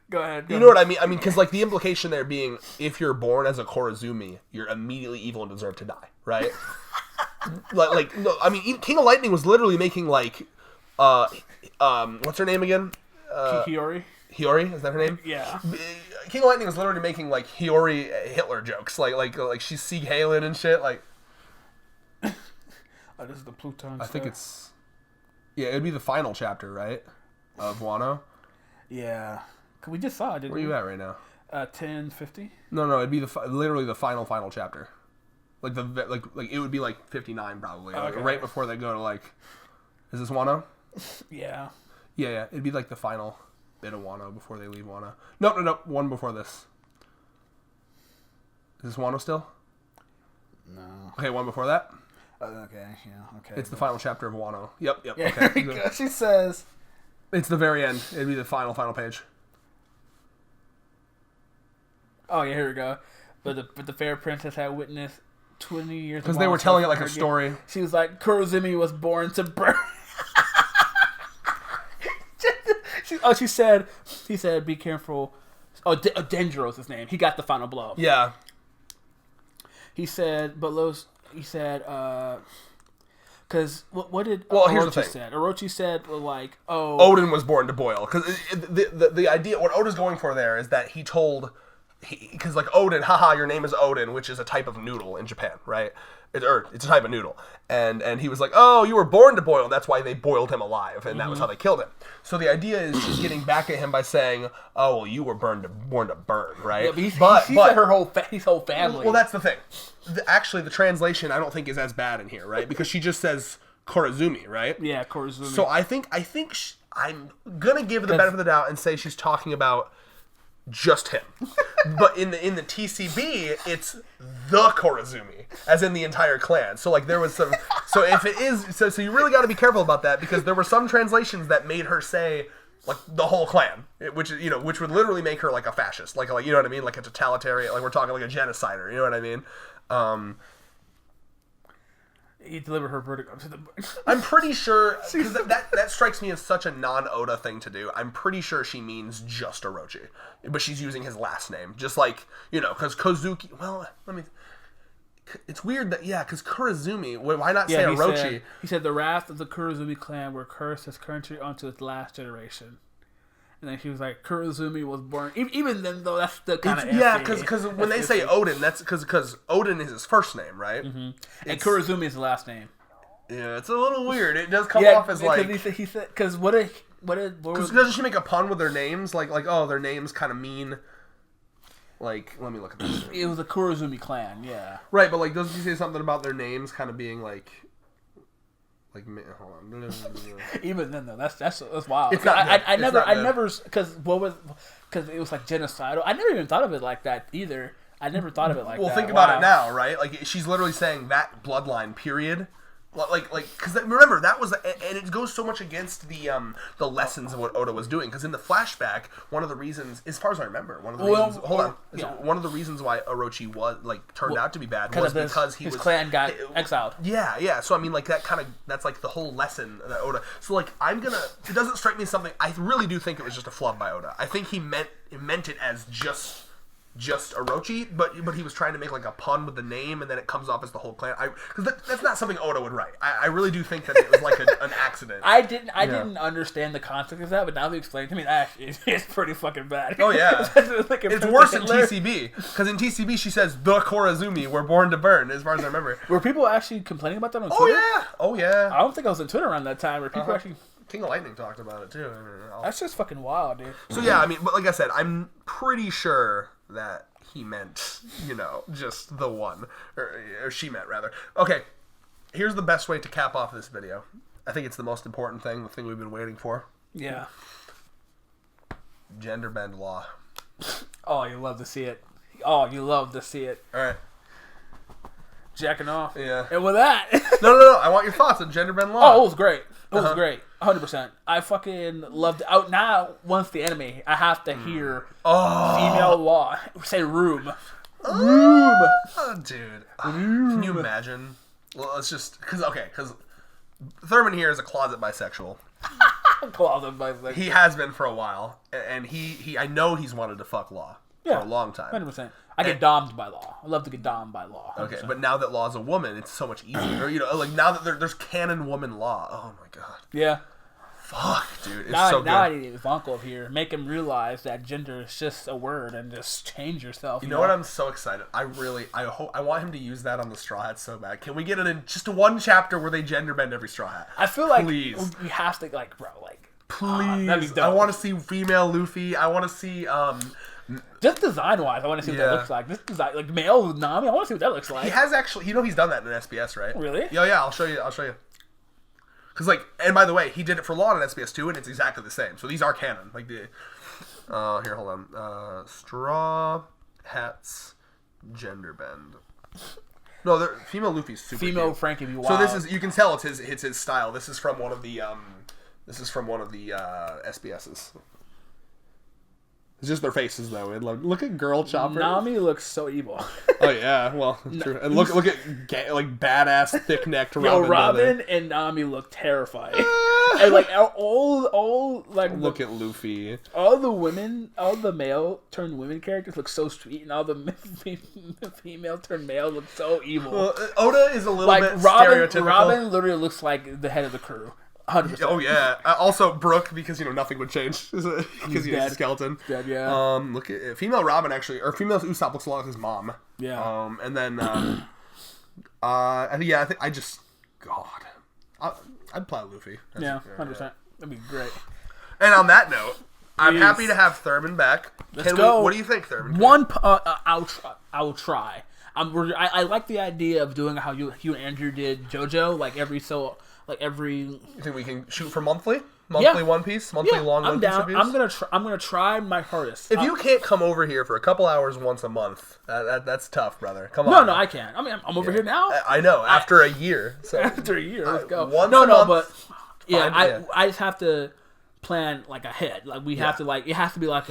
Speaker 2: Go ahead.
Speaker 1: You know what I mean? I mean, because, like, the implication there being, if you're born as a Korazumi, you're immediately evil and deserve to die, right? no, I mean, King of Lightning was literally making, like, what's her name again?
Speaker 2: Hiyori?
Speaker 1: Hiyori, is that her name?
Speaker 2: Yeah.
Speaker 1: King of Lightning was literally making like Hiyori Hitler jokes, like she's Sieg Heilin and shit. Like,
Speaker 2: this is the Pluton.
Speaker 1: I think it'd be the final chapter, right, of Wano.
Speaker 2: Yeah, we just saw it.
Speaker 1: Where are you at right now?
Speaker 2: 10:50.
Speaker 1: No, it'd be literally the final chapter. Like it would be like 59 probably, like, right before they go to like. Is this Wano?
Speaker 2: Yeah.
Speaker 1: Yeah. It'd be like the final bit of Wano before they leave Wano. No. One before this. Is this Wano still?
Speaker 2: No.
Speaker 1: Okay, one before that.
Speaker 2: Okay. Yeah. Okay.
Speaker 1: It's the final chapter of Wano. Yep.
Speaker 2: Yeah,
Speaker 1: Okay.
Speaker 2: She says.
Speaker 1: It's the very end. It'd be the final page.
Speaker 2: Oh yeah, here we go. But the fair princess had witnessed 20 years.
Speaker 1: Because they were telling it like a story.
Speaker 2: She was like, Kurozumi was born to burn. He said, be careful. Oh, Denjiro's his name. He got the final blow.
Speaker 1: Yeah.
Speaker 2: He said, Because what did
Speaker 1: here's the thing.
Speaker 2: said? Orochi said, like, oh...
Speaker 1: Odin was born to boil. Because the idea, what Oda's going for there is that he told... Because, like, Odin, haha, your name is Odin, which is a type of noodle in Japan, right? It's a type of noodle. And he was like, oh, you were born to boil. That's why they boiled him alive, and that was how they killed him. So the idea is she's getting back at him by saying, oh, well, you were born to burn, right?
Speaker 2: Yeah, but he said his whole family.
Speaker 1: Well, that's the thing. Actually, the translation I don't think is as bad in here, right? Because she just says Korazumi, right?
Speaker 2: Yeah, Korazumi.
Speaker 1: So I think I'm gonna give her the benefit of the doubt and say she's talking about just him. But in the TCB, it's the Korazumi, as in the entire clan. So like there was some. So if it is, so you really got to be careful about that, because there were some translations that made her say like the whole clan, which would literally make her like a fascist, like you know what I mean, like a totalitarian, like we're talking like a genocider, you know what I mean?
Speaker 2: He delivered her verdict onto the board.
Speaker 1: I'm pretty sure, because that strikes me as such a non-Oda thing to do. I'm pretty sure she means just Orochi, but she's using his last name, just like, because Kozuki. Well, it's weird that because Korazumi. Why not say Orochi?
Speaker 2: He said the wrath of the Korazumi clan will curse his country onto its last generation. And then she was like, Korazumi was born. Even then, though, that's the kind of
Speaker 1: because when they say Odin, that's because Odin is his first name, right?
Speaker 2: Mm-hmm. And Korazumi is the last name.
Speaker 1: Yeah, it's a little weird. It does come off as like
Speaker 2: he said because
Speaker 1: doesn't she make a pun with their names? Like oh, their names kind of mean. Like, let me look at this.
Speaker 2: It was a Korazumi clan, yeah.
Speaker 1: Right, but like, doesn't she say something about their names kind of being like, hold on.
Speaker 2: Even then, though, that's wild.
Speaker 1: It's not.
Speaker 2: I never, because it was like genocidal. I never even thought of it like that either. I never thought of it like that.
Speaker 1: Well, think about it now, right? Like, she's literally saying that bloodline, period. Like, because remember that was, and it goes so much against the lessons of what Oda was doing. Because in the flashback, one of the reasons, as far as I remember, one of the reasons why Orochi was turned out to be bad was because his
Speaker 2: clan got exiled.
Speaker 1: Yeah. So I mean, like that's like the whole lesson that Oda. So like it doesn't strike me as something. I really do think it was just a flub by Oda. I think he meant it as just Orochi, but he was trying to make like a pun with the name, and then it comes off as the whole clan. Because that's not something Oda would write. I really do think that it was like an accident.
Speaker 2: I didn't understand the concept of that, but now they explained to me, actually, it's pretty fucking bad.
Speaker 1: Oh yeah, it's worse in TCB, because in TCB she says the Korazumi were born to burn, as far as I remember.
Speaker 2: Were people actually complaining about that on Twitter?
Speaker 1: Oh yeah.
Speaker 2: I don't think I was on Twitter around that time. Where people actually.
Speaker 1: King of Lightning talked about it too.
Speaker 2: That's just fucking wild, dude.
Speaker 1: So yeah, I mean, but like I said, I'm pretty sure that he meant, just the one. Or she meant, rather. Okay, here's the best way to cap off this video. I think it's the most important thing, the thing we've been waiting for.
Speaker 2: Yeah.
Speaker 1: Gender bend law.
Speaker 2: Oh, you love to see it. All
Speaker 1: right.
Speaker 2: Jacking off.
Speaker 1: Yeah.
Speaker 2: And with that...
Speaker 1: No. I want your thoughts on gender bend law.
Speaker 2: Oh, it was great. It was great. 100%. I fucking loved it. Now, once the anime, I have to hear female law. Say room.
Speaker 1: Room. Oh, dude. Can you imagine? Well, let's just... Because Thurman here is a closet bisexual.
Speaker 2: Closet bisexual.
Speaker 1: He has been for a while. And I know he's wanted to fuck Law for a long time.
Speaker 2: 100%. I get dommed by Law. I love to get dommed by Law. 100%.
Speaker 1: Okay, but now that Law's a woman, it's so much easier. Now that there's canon woman Law. Oh my god.
Speaker 2: Yeah.
Speaker 1: Fuck, dude. It's
Speaker 2: now
Speaker 1: so good.
Speaker 2: I need Ivanko up here. Make him realize that gender is just a word and just change yourself.
Speaker 1: You know what? I'm so excited. I want him to use that on the Straw Hat so bad. Can we get it in just one chapter where they gender bend every Straw Hat?
Speaker 2: I feel like
Speaker 1: we
Speaker 2: have to,
Speaker 1: please. That'd be dope. I want to see female Luffy. I want to see
Speaker 2: just design-wise, I want to see what that looks like. This design, like male Nami, I want to see what that looks like.
Speaker 1: He has actually, he's done that in SBS, right?
Speaker 2: Really?
Speaker 1: Yeah, I'll show you. Because, and by the way, he did it for Law in SBS too, and it's exactly the same. So these are canon. Here, hold on. Straw Hats Gender Bend. No, female Luffy's super
Speaker 2: female
Speaker 1: cute.
Speaker 2: Frankie be wild.
Speaker 1: So this is, you can tell it's his style. This is from one of the SBS's. It's just their faces, though. And look at Girl Chopper.
Speaker 2: Nami looks so evil.
Speaker 1: Oh yeah, well, true. And look at badass thick necked Robin.
Speaker 2: Robin and Nami look terrifying. And like all like
Speaker 1: look at Luffy.
Speaker 2: All the male turned women characters look so sweet, and all the female turned male look so evil.
Speaker 1: Well, Oda is a little bit stereotypical.
Speaker 2: Robin literally looks like the head of the crew. 100%.
Speaker 1: Oh yeah. Also Brook, because nothing would change because he's a skeleton.
Speaker 2: Dead, yeah.
Speaker 1: Look at female Robin actually, or female Usopp looks a lot like his mom.
Speaker 2: Yeah.
Speaker 1: And then I think I'd play Luffy.
Speaker 2: Yeah, 100%. That'd be great.
Speaker 1: And on that note, I'm happy to have Thurman back.
Speaker 2: Let's go.
Speaker 1: What do you think, Thurman?
Speaker 2: I will try. I like the idea of doing how you and Andrew did JoJo, every.
Speaker 1: You think we can shoot for monthly One Piece, long One Piece reviews?
Speaker 2: I'm gonna try my hardest.
Speaker 1: If you can't come over here for a couple hours once a month, that's tough, brother. Come on.
Speaker 2: No, I can't. I mean, I'm over here now.
Speaker 1: I know. After a year. So.
Speaker 2: After a year, let's go.
Speaker 1: But
Speaker 2: I just have to plan like ahead. Like we have to it has to be like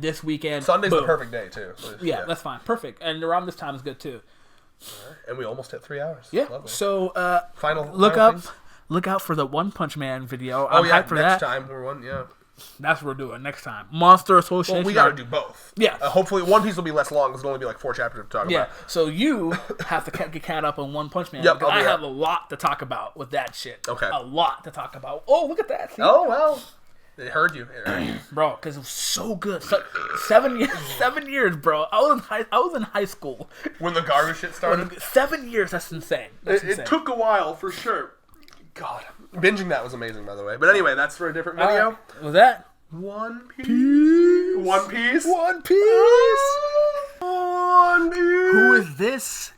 Speaker 2: this weekend.
Speaker 1: Sunday's the perfect day too.
Speaker 2: Yeah, that's fine. Perfect. And around this time is good too.
Speaker 1: And we almost hit 3 hours.
Speaker 2: Yeah.
Speaker 1: Lovely.
Speaker 2: So look out for the One Punch Man video. I'm hyped for
Speaker 1: next
Speaker 2: that.
Speaker 1: time we're one. Yeah.
Speaker 2: That's what we're doing next time. Monster Association.
Speaker 1: Well, we got to do both.
Speaker 2: Yeah.
Speaker 1: Hopefully, One Piece will be less long because it'll only be like 4 chapters to talk about.
Speaker 2: Yeah. So you have to get caught up on One Punch Man.
Speaker 1: Yep.
Speaker 2: I have a lot to talk about with that shit.
Speaker 1: Okay.
Speaker 2: A lot to talk about. Oh, look at that. See?
Speaker 1: Oh well. It heard you,
Speaker 2: bro. Because it was so good. 7 years, bro. I was in high school
Speaker 1: when the Garu shit started.
Speaker 2: 7 years. That's insane.
Speaker 1: It took a while for sure. God, binging that was amazing, by the way. But anyway, that's for a different video.
Speaker 2: Was that
Speaker 1: One Piece? One Piece.
Speaker 2: One Piece.
Speaker 1: One Piece.
Speaker 2: Who is this?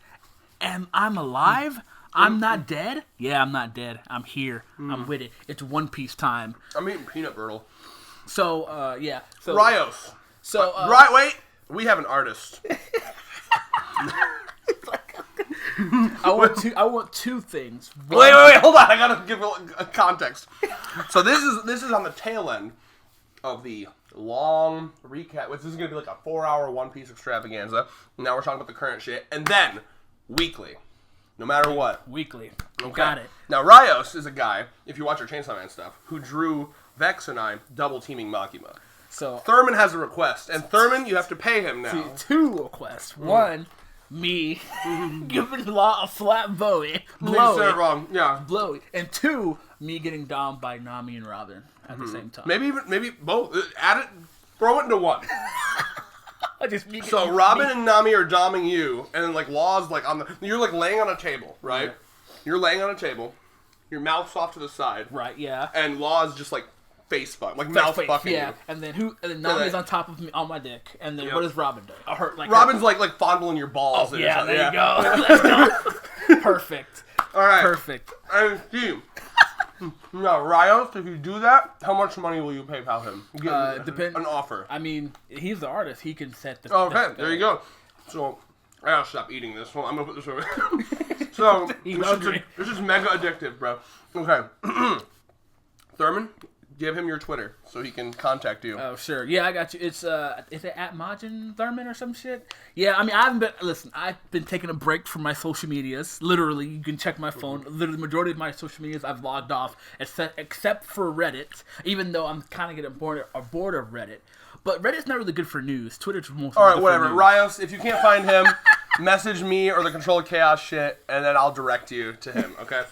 Speaker 2: Am I alive? I'm not dead? Yeah, I'm not dead. I'm here. I'm with it. It's One Piece time.
Speaker 1: I'm eating peanut brittle.
Speaker 2: So, yeah. So,
Speaker 1: Rios.
Speaker 2: So,
Speaker 1: wait. We have an artist.
Speaker 2: I want two things.
Speaker 1: Wait. Hold on. I gotta give a context. So this is on the tail end of the long recap, which is gonna be like a 4-hour One Piece extravaganza. Now we're talking about the current shit, and then weekly. No matter what.
Speaker 2: Weekly.
Speaker 1: Okay.
Speaker 2: Got it.
Speaker 1: Now, Rios is a guy, if you watch our Chainsaw Man stuff, who drew Vex and I double-teaming Makima.
Speaker 2: So
Speaker 1: Thurman has a request, and Thurman, you have to pay him now.
Speaker 2: Two requests. One, me giving Law a flat Bowie.
Speaker 1: You said it wrong. Yeah.
Speaker 2: Blowy. And two, me getting domed by Nami and Robin at the same time.
Speaker 1: Maybe both. Add it, throw it into one.
Speaker 2: So
Speaker 1: Robin and Nami are doming you, and then like Law's like you're like laying on a table, right? Yeah. You're laying on a table, your mouth's off to the side,
Speaker 2: right? Yeah.
Speaker 1: And Law's just like face fuck, like mouth fucking
Speaker 2: yeah.
Speaker 1: you.
Speaker 2: And then Nami's on top of me on my dick, and then what does Robin do?
Speaker 1: Robin's like fondling your balls.
Speaker 2: Oh, yeah, there you go. Let's go. Perfect.
Speaker 1: All right.
Speaker 2: Perfect.
Speaker 1: And Steve. Now, Rios, if you do that, how much money will you PayPal him? An offer.
Speaker 2: I mean, he's the artist. He can set the...
Speaker 1: Okay, there you go. So, I gotta stop eating this. Well, I'm gonna put this over. So, this is mega addictive, bro. Okay. Thurman, give him your Twitter so he can contact you.
Speaker 2: Oh, sure. Yeah, I got you. It's, is it at Majin Thurman or some shit? Yeah, I mean, I've been taking a break from my social medias. Literally, you can check my phone. Literally, the majority of my social medias I've logged off, except for Reddit, even though I'm kind of getting bored of Reddit. But Reddit's not really good for news. Twitter's mostly
Speaker 1: all right, whatever. Rios, if you can't find him, message me or the Control of Chaos shit, and then I'll direct you to him, okay?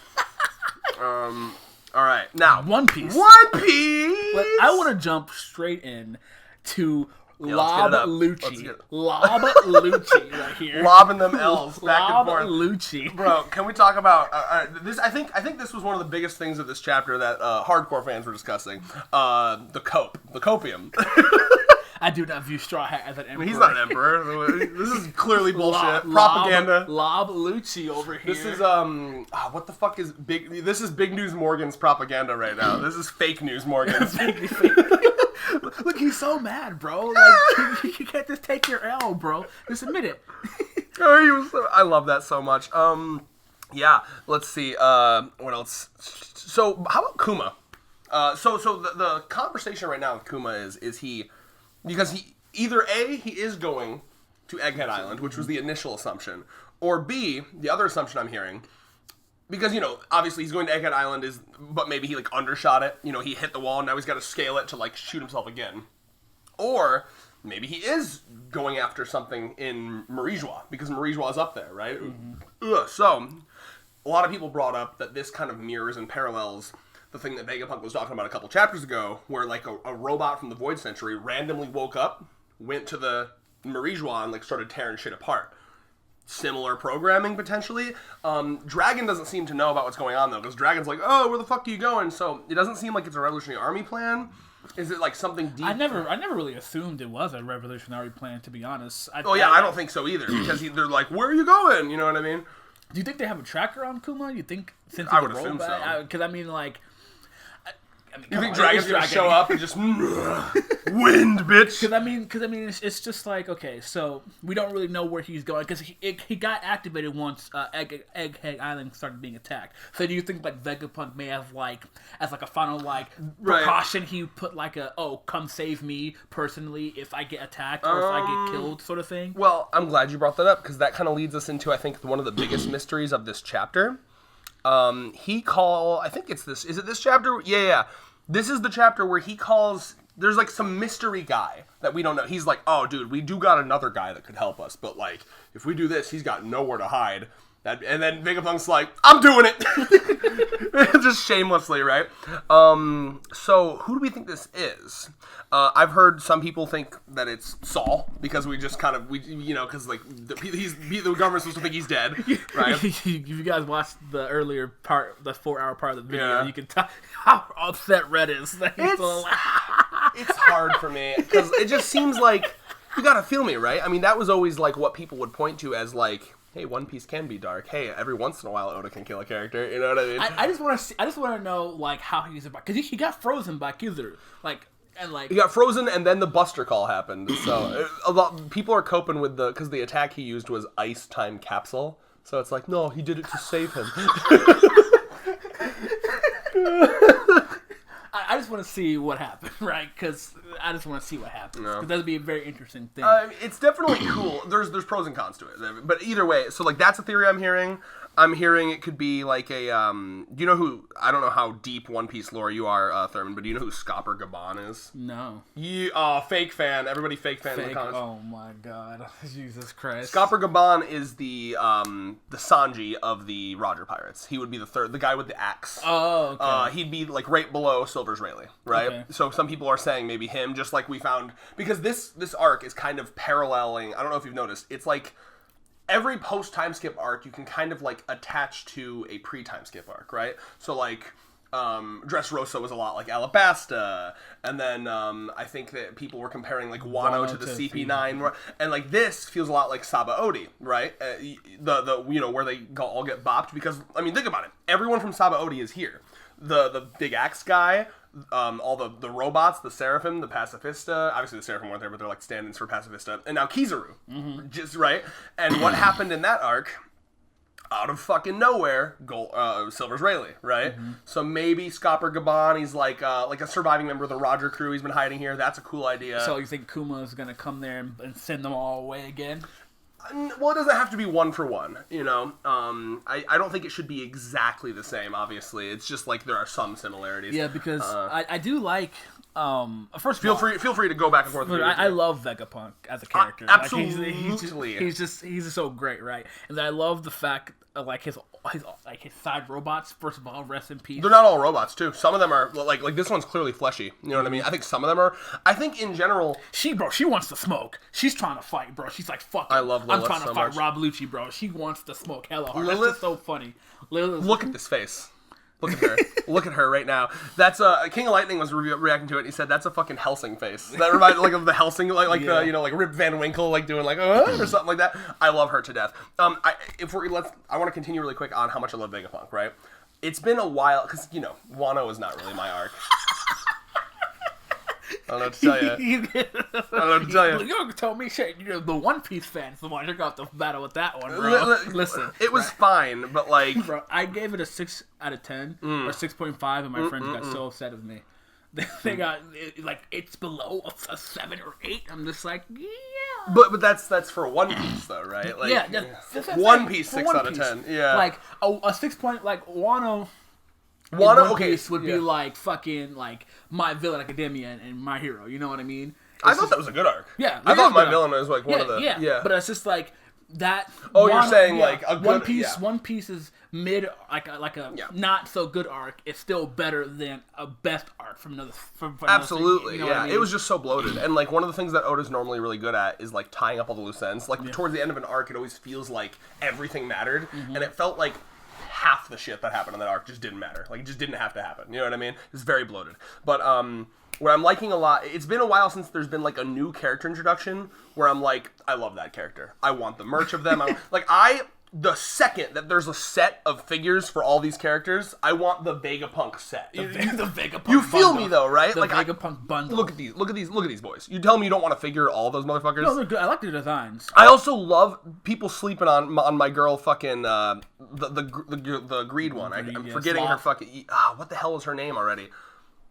Speaker 1: All right, now
Speaker 2: One Piece.
Speaker 1: One Piece.
Speaker 2: But I want to jump straight in to Lob Lucci. Lob Lucci right here.
Speaker 1: Lobbing them L's back
Speaker 2: Lob
Speaker 1: and forth.
Speaker 2: Lucci.
Speaker 1: Bro, can we talk about this? I think this was one of the biggest things of this chapter that hardcore fans were discussing. The copium.
Speaker 2: I do not view Straw Hat as an emperor.
Speaker 1: He's not an emperor. This is clearly bullshit. Propaganda.
Speaker 2: Lob Lucci over here.
Speaker 1: This is what the fuck is big? This is Big News Morgan's propaganda right now. This is fake news Morgan's.
Speaker 2: Look, he's so mad, bro. Like you can't just take your L, bro. Just admit it.
Speaker 1: I love that so much. Yeah. Let's see. What else? So how about Kuma? So the conversation right now with Kuma is he. Because he is going to Egghead Island, which was the initial assumption, or B, the other assumption I'm hearing, because, you know, obviously he's going to Egghead Island, but maybe he, like, undershot it. You know, he hit the wall, and now he's got to scale it to, like, shoot himself again. Or maybe he is going after something in Marijois, because Marijois is up there, right? So, a lot of people brought up that this kind of mirrors and parallels the thing that Vegapunk was talking about a couple chapters ago, where, like, a robot from the Void Century randomly woke up, went to the Marijois, and, like, started tearing shit apart. Similar programming, potentially. Dragon doesn't seem to know about what's going on, though, because Dragon's like, oh, where the fuck are you going? So, it doesn't seem like it's a Revolutionary Army plan. Is it, like, something deep?
Speaker 2: I never really assumed it was a revolutionary plan, to be honest.
Speaker 1: I don't think so either, because they're like, where are you going? You know what I mean?
Speaker 2: Do you think they have a tracker on Kuma? You think, since
Speaker 1: I would assume so.
Speaker 2: Because, I mean, like...
Speaker 1: you think Dragon's gonna show up and just wind, bitch?
Speaker 2: Because I mean, it's just like, okay, so we don't really know where he's going because he got activated once Egghead Island started being attacked. So do you think like Vegapunk may have like as like a final like precaution he put like come save me personally if I get attacked or if I get killed sort of thing?
Speaker 1: Well, I'm glad you brought that up because that kind of leads us into I think one of the biggest mysteries of this chapter. I think it's this. Is it this chapter? Yeah. This is the chapter where he calls. There's like some mystery guy that we don't know. He's like, oh, dude, we do got another guy that could help us, but like, if we do this, he's got nowhere to hide. And then Vegapunk's like, I'm doing it, just shamelessly, right? So who do we think this is? I've heard some people think that it's Saul because we just kind of because like the government's supposed to think he's dead, right?
Speaker 2: If you guys watched the earlier part, the 4-hour part of the video, you can tell how upset Red is.
Speaker 1: It's hard for me because it just seems like you gotta feel me, right? I mean, that was always like what people would point to as like, hey, One Piece can be dark. Hey, every once in a while Oda can kill a character. You know what I mean?
Speaker 2: I just want to know like how he's about because he got frozen by Kizaru, he
Speaker 1: got frozen and then the Buster Call happened. So a lot people are coping with because the attack he used was Ice Time Capsule. So it's like, no, he did it to save him.
Speaker 2: I just want to see what happened, right? Because I just want to see what happens. Because that would be a very interesting thing.
Speaker 1: It's definitely cool. There's pros and cons to it. But either way, so like that's a theory I'm hearing. I'm hearing it could be like a, do you know who, I don't know how deep One Piece lore you are, Thurman, but do you know who Scopper Gabon is?
Speaker 2: No.
Speaker 1: Fake fan. Everybody fake fan in the comments.
Speaker 2: Oh my god. Jesus Christ.
Speaker 1: Scopper Gabon is the Sanji of the Roger Pirates. He would be the guy with the axe.
Speaker 2: Oh, okay.
Speaker 1: He'd be like right below Silver's Rayleigh, right? Okay. So some people are saying maybe him, just like we found, because this arc is kind of paralleling, I don't know if you've noticed, it's like, every post-time skip arc you can kind of like attach to a pre-time skip arc, right? So like Dressrosa was a lot like Alabasta, and then I think that people were comparing like Wano to the CP9, and like this feels a lot like Sabaody, right? The where they all get bopped because I mean think about it, everyone from Sabaody is here. The big axe guy, all the robots, the Seraphim, the Pacifista. Obviously, the Seraphim weren't there, but they're like stand-ins for Pacifista. And now Kizaru, just right. And what happened in that arc? Out of fucking nowhere, Silver's Rayleigh, right? So maybe Scopper Gabon, he's like a surviving member of the Roger crew. He's been hiding here. That's a cool idea.
Speaker 2: So you think Kuma is gonna come there and send them all away again?
Speaker 1: Well, it doesn't have to be one for one, you know. I don't think it should be exactly the same, obviously. It's just like there are some similarities.
Speaker 2: Yeah, because I do like... first
Speaker 1: feel free to go back and forth.
Speaker 2: I love Vegapunk as a character.
Speaker 1: Absolutely.
Speaker 2: Like, he's just so great, right? And I love the fact like his side robots. First of all, rest in peace.
Speaker 1: They're not all robots too. Some of them are like this one's clearly fleshy. You know what I mean? I think some of them are. I think in general,
Speaker 2: she wants to smoke. She's trying to fight, bro. She's like, fuck it.
Speaker 1: I love Lilith.
Speaker 2: I'm trying to fight
Speaker 1: much.
Speaker 2: Rob Lucci, bro. She wants to smoke hella hard.
Speaker 1: Lilith,
Speaker 2: that's just so funny. Lilith,
Speaker 1: look at this face. Look at her. Look at her right now. That's King of Lightning was reacting to it. And he said that's a fucking Helsing face. That reminds like of the Helsing, the like Rip Van Winkle like doing like or something like that. I love her to death. I want to continue really quick on how much I love Vegapunk. Right? It's been a while because Wano is not really my arc. I don't know what to tell you. I don't know what to tell you.
Speaker 2: You told me shit. You're the One Piece fans. The one you're going to have to battle with that one, bro. Listen,
Speaker 1: it was fine, but like,
Speaker 2: bro, I gave it a 6 out of 10 or 6.5, and my friends got so upset with me. They got like it's below a 7 or 8. I'm just like, yeah,
Speaker 1: But that's for One Piece though, right? Like,
Speaker 2: that's
Speaker 1: One Piece 6 out of 10. Yeah,
Speaker 2: like a 6 point like Wano.
Speaker 1: One
Speaker 2: Piece would be like fucking like My Villain Academia and My Hero. You know what I mean?
Speaker 1: I thought that was a good arc.
Speaker 2: Yeah,
Speaker 1: I thought My Villain was like one of the
Speaker 2: But it's just like that.
Speaker 1: Oh, you're saying like a good
Speaker 2: One Piece is mid, like a not so good arc. It's still better than a best arc from another.
Speaker 1: Absolutely,
Speaker 2: you know I mean?
Speaker 1: It was just so bloated, and like one of the things that Oda's normally really good at is like tying up all the loose ends. Like towards the end of an arc, it always feels like everything mattered, and it felt like half the shit that happened in that arc just didn't matter. Like it just didn't have to happen. You know what I mean? It's very bloated, but what I'm liking a lot, it's been a while since there's been like a new character introduction where I'm like, I love that character. I want the merch of them. The second that there's a set of figures for all these characters, I want the Vegapunk set.
Speaker 2: The Vegapunk
Speaker 1: You feel bundle. Me though, right?
Speaker 2: The Vegapunk bundle.
Speaker 1: Look at these boys. You tell me you don't want to figure all those motherfuckers?
Speaker 2: No, they're good. I like their designs.
Speaker 1: I also love people sleeping on my girl fucking the greed one. I'm forgetting her fucking what the hell is her name already?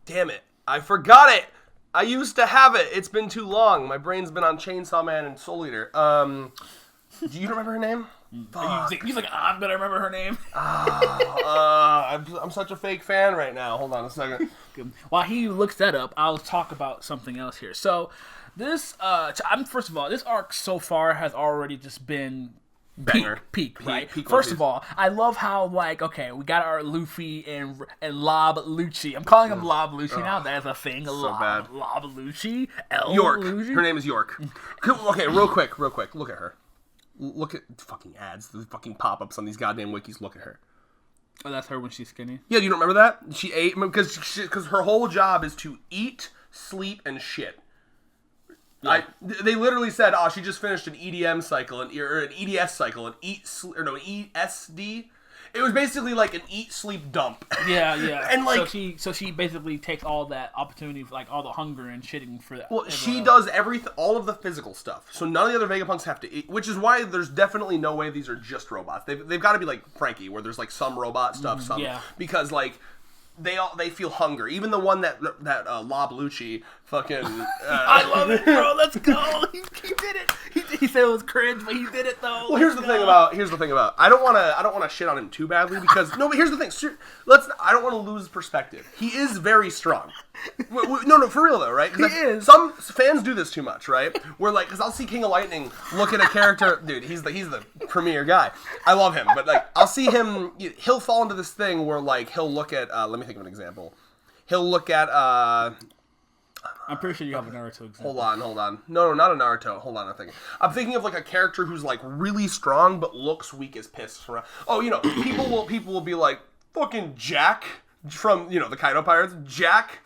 Speaker 1: Damn it. I forgot it. I used to have it. It's been too long. My brain's been on Chainsaw Man and Soul Eater. Do you remember her name?
Speaker 2: You think I'm gonna remember her name?
Speaker 1: I'm such a fake fan right now. Hold on a second.
Speaker 2: While he looks that up, I'll talk about something else here. So, this first of all, this arc so far has already just been peak, right? First of all, I love how we got our Luffy and Lob Lucci. I'm calling him Lob Lucci now. That's a thing. Lob Lucci.
Speaker 1: York.
Speaker 2: Lucci?
Speaker 1: Her name is York. Okay, real quick. Look at her. Look at fucking ads, the fucking pop-ups on these goddamn wikis. Look at her.
Speaker 2: Oh, that's her when she's skinny?
Speaker 1: Yeah, you don't remember that? She ate, because her whole job is to eat, sleep, and shit. Yeah. They literally said, she just finished an EDM cycle, or an EDS cycle, an ESD. It was basically like an eat, sleep, dump.
Speaker 2: Yeah.
Speaker 1: And like,
Speaker 2: so she basically takes all that opportunity, like all the hunger and shitting for that.
Speaker 1: Well, she does everything, all of the physical stuff. So none of the other Vegapunks have to eat, which is why there's definitely no way these are just robots. They've got to be like Frankie, where there's like some robot stuff, because like they feel hunger. Even the one that Lob Lucci fucking.
Speaker 2: I love it, bro. Let's go. He did it. He said it was cringe, but he did it though.
Speaker 1: Well, here's the thing about. I don't want to shit on him too badly because no. But here's the thing. I don't want to lose perspective. He is very strong. No, for real though, right?
Speaker 2: He is.
Speaker 1: Some fans do this too much, right? Where like, because I'll see King of Lightning look at a character, dude. He's the premier guy. I love him, but like, I'll see him. He'll fall into this thing where like he'll look at. Let me think of an example. He'll look at.
Speaker 2: I'm pretty sure you have a Naruto example.
Speaker 1: Hold on. No, not a Naruto. Hold on, I'm thinking of like a character who's like really strong but looks weak as piss. Oh, people will be like, fucking Jack from, the Kaido Pirates. Jack,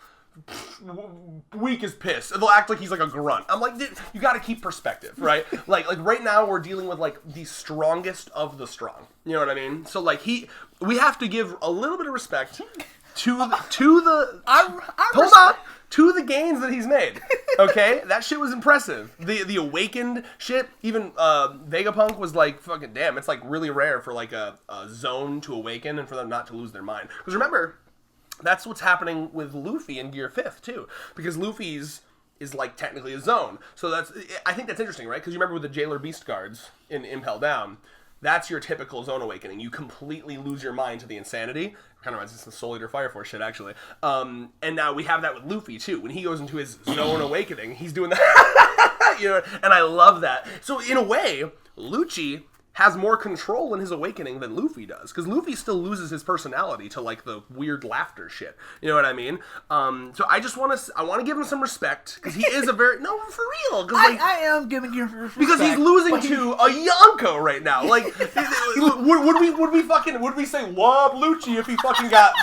Speaker 1: weak as piss. They'll act like he's like a grunt. I'm like, dude, you gotta keep perspective, right? like right now we're dealing with like the strongest of the strong. You know what I mean? So like we have to give a little bit of respect to the gains that he's made. Okay? That shit was impressive. The awakened shit, even Vegapunk was like, fucking damn, it's like really rare for like a zone to awaken and for them not to lose their mind. Because remember, that's what's happening with Luffy in Gear 5th too. Because Luffy's is like technically a zone. So I think that's interesting, right? Because you remember with the Jailer Beast Guards in Impel Down, that's your typical zone awakening. You completely lose your mind to the insanity. Kind of reminds us of the Soul Eater Fire Force shit, actually. And now we have that with Luffy, too. When he goes into his zone awakening, he's doing that. And I love that. So, in a way, Lucci has more control in his awakening than Luffy does. Because Luffy still loses his personality to, like, the weird laughter shit. You know what I mean? So I just want to give him some respect. Because he is a very... No, for real.
Speaker 2: I am giving you respect.
Speaker 1: Because he's losing to a Yonko right now. Like, would we say Lob Lucci if he fucking got...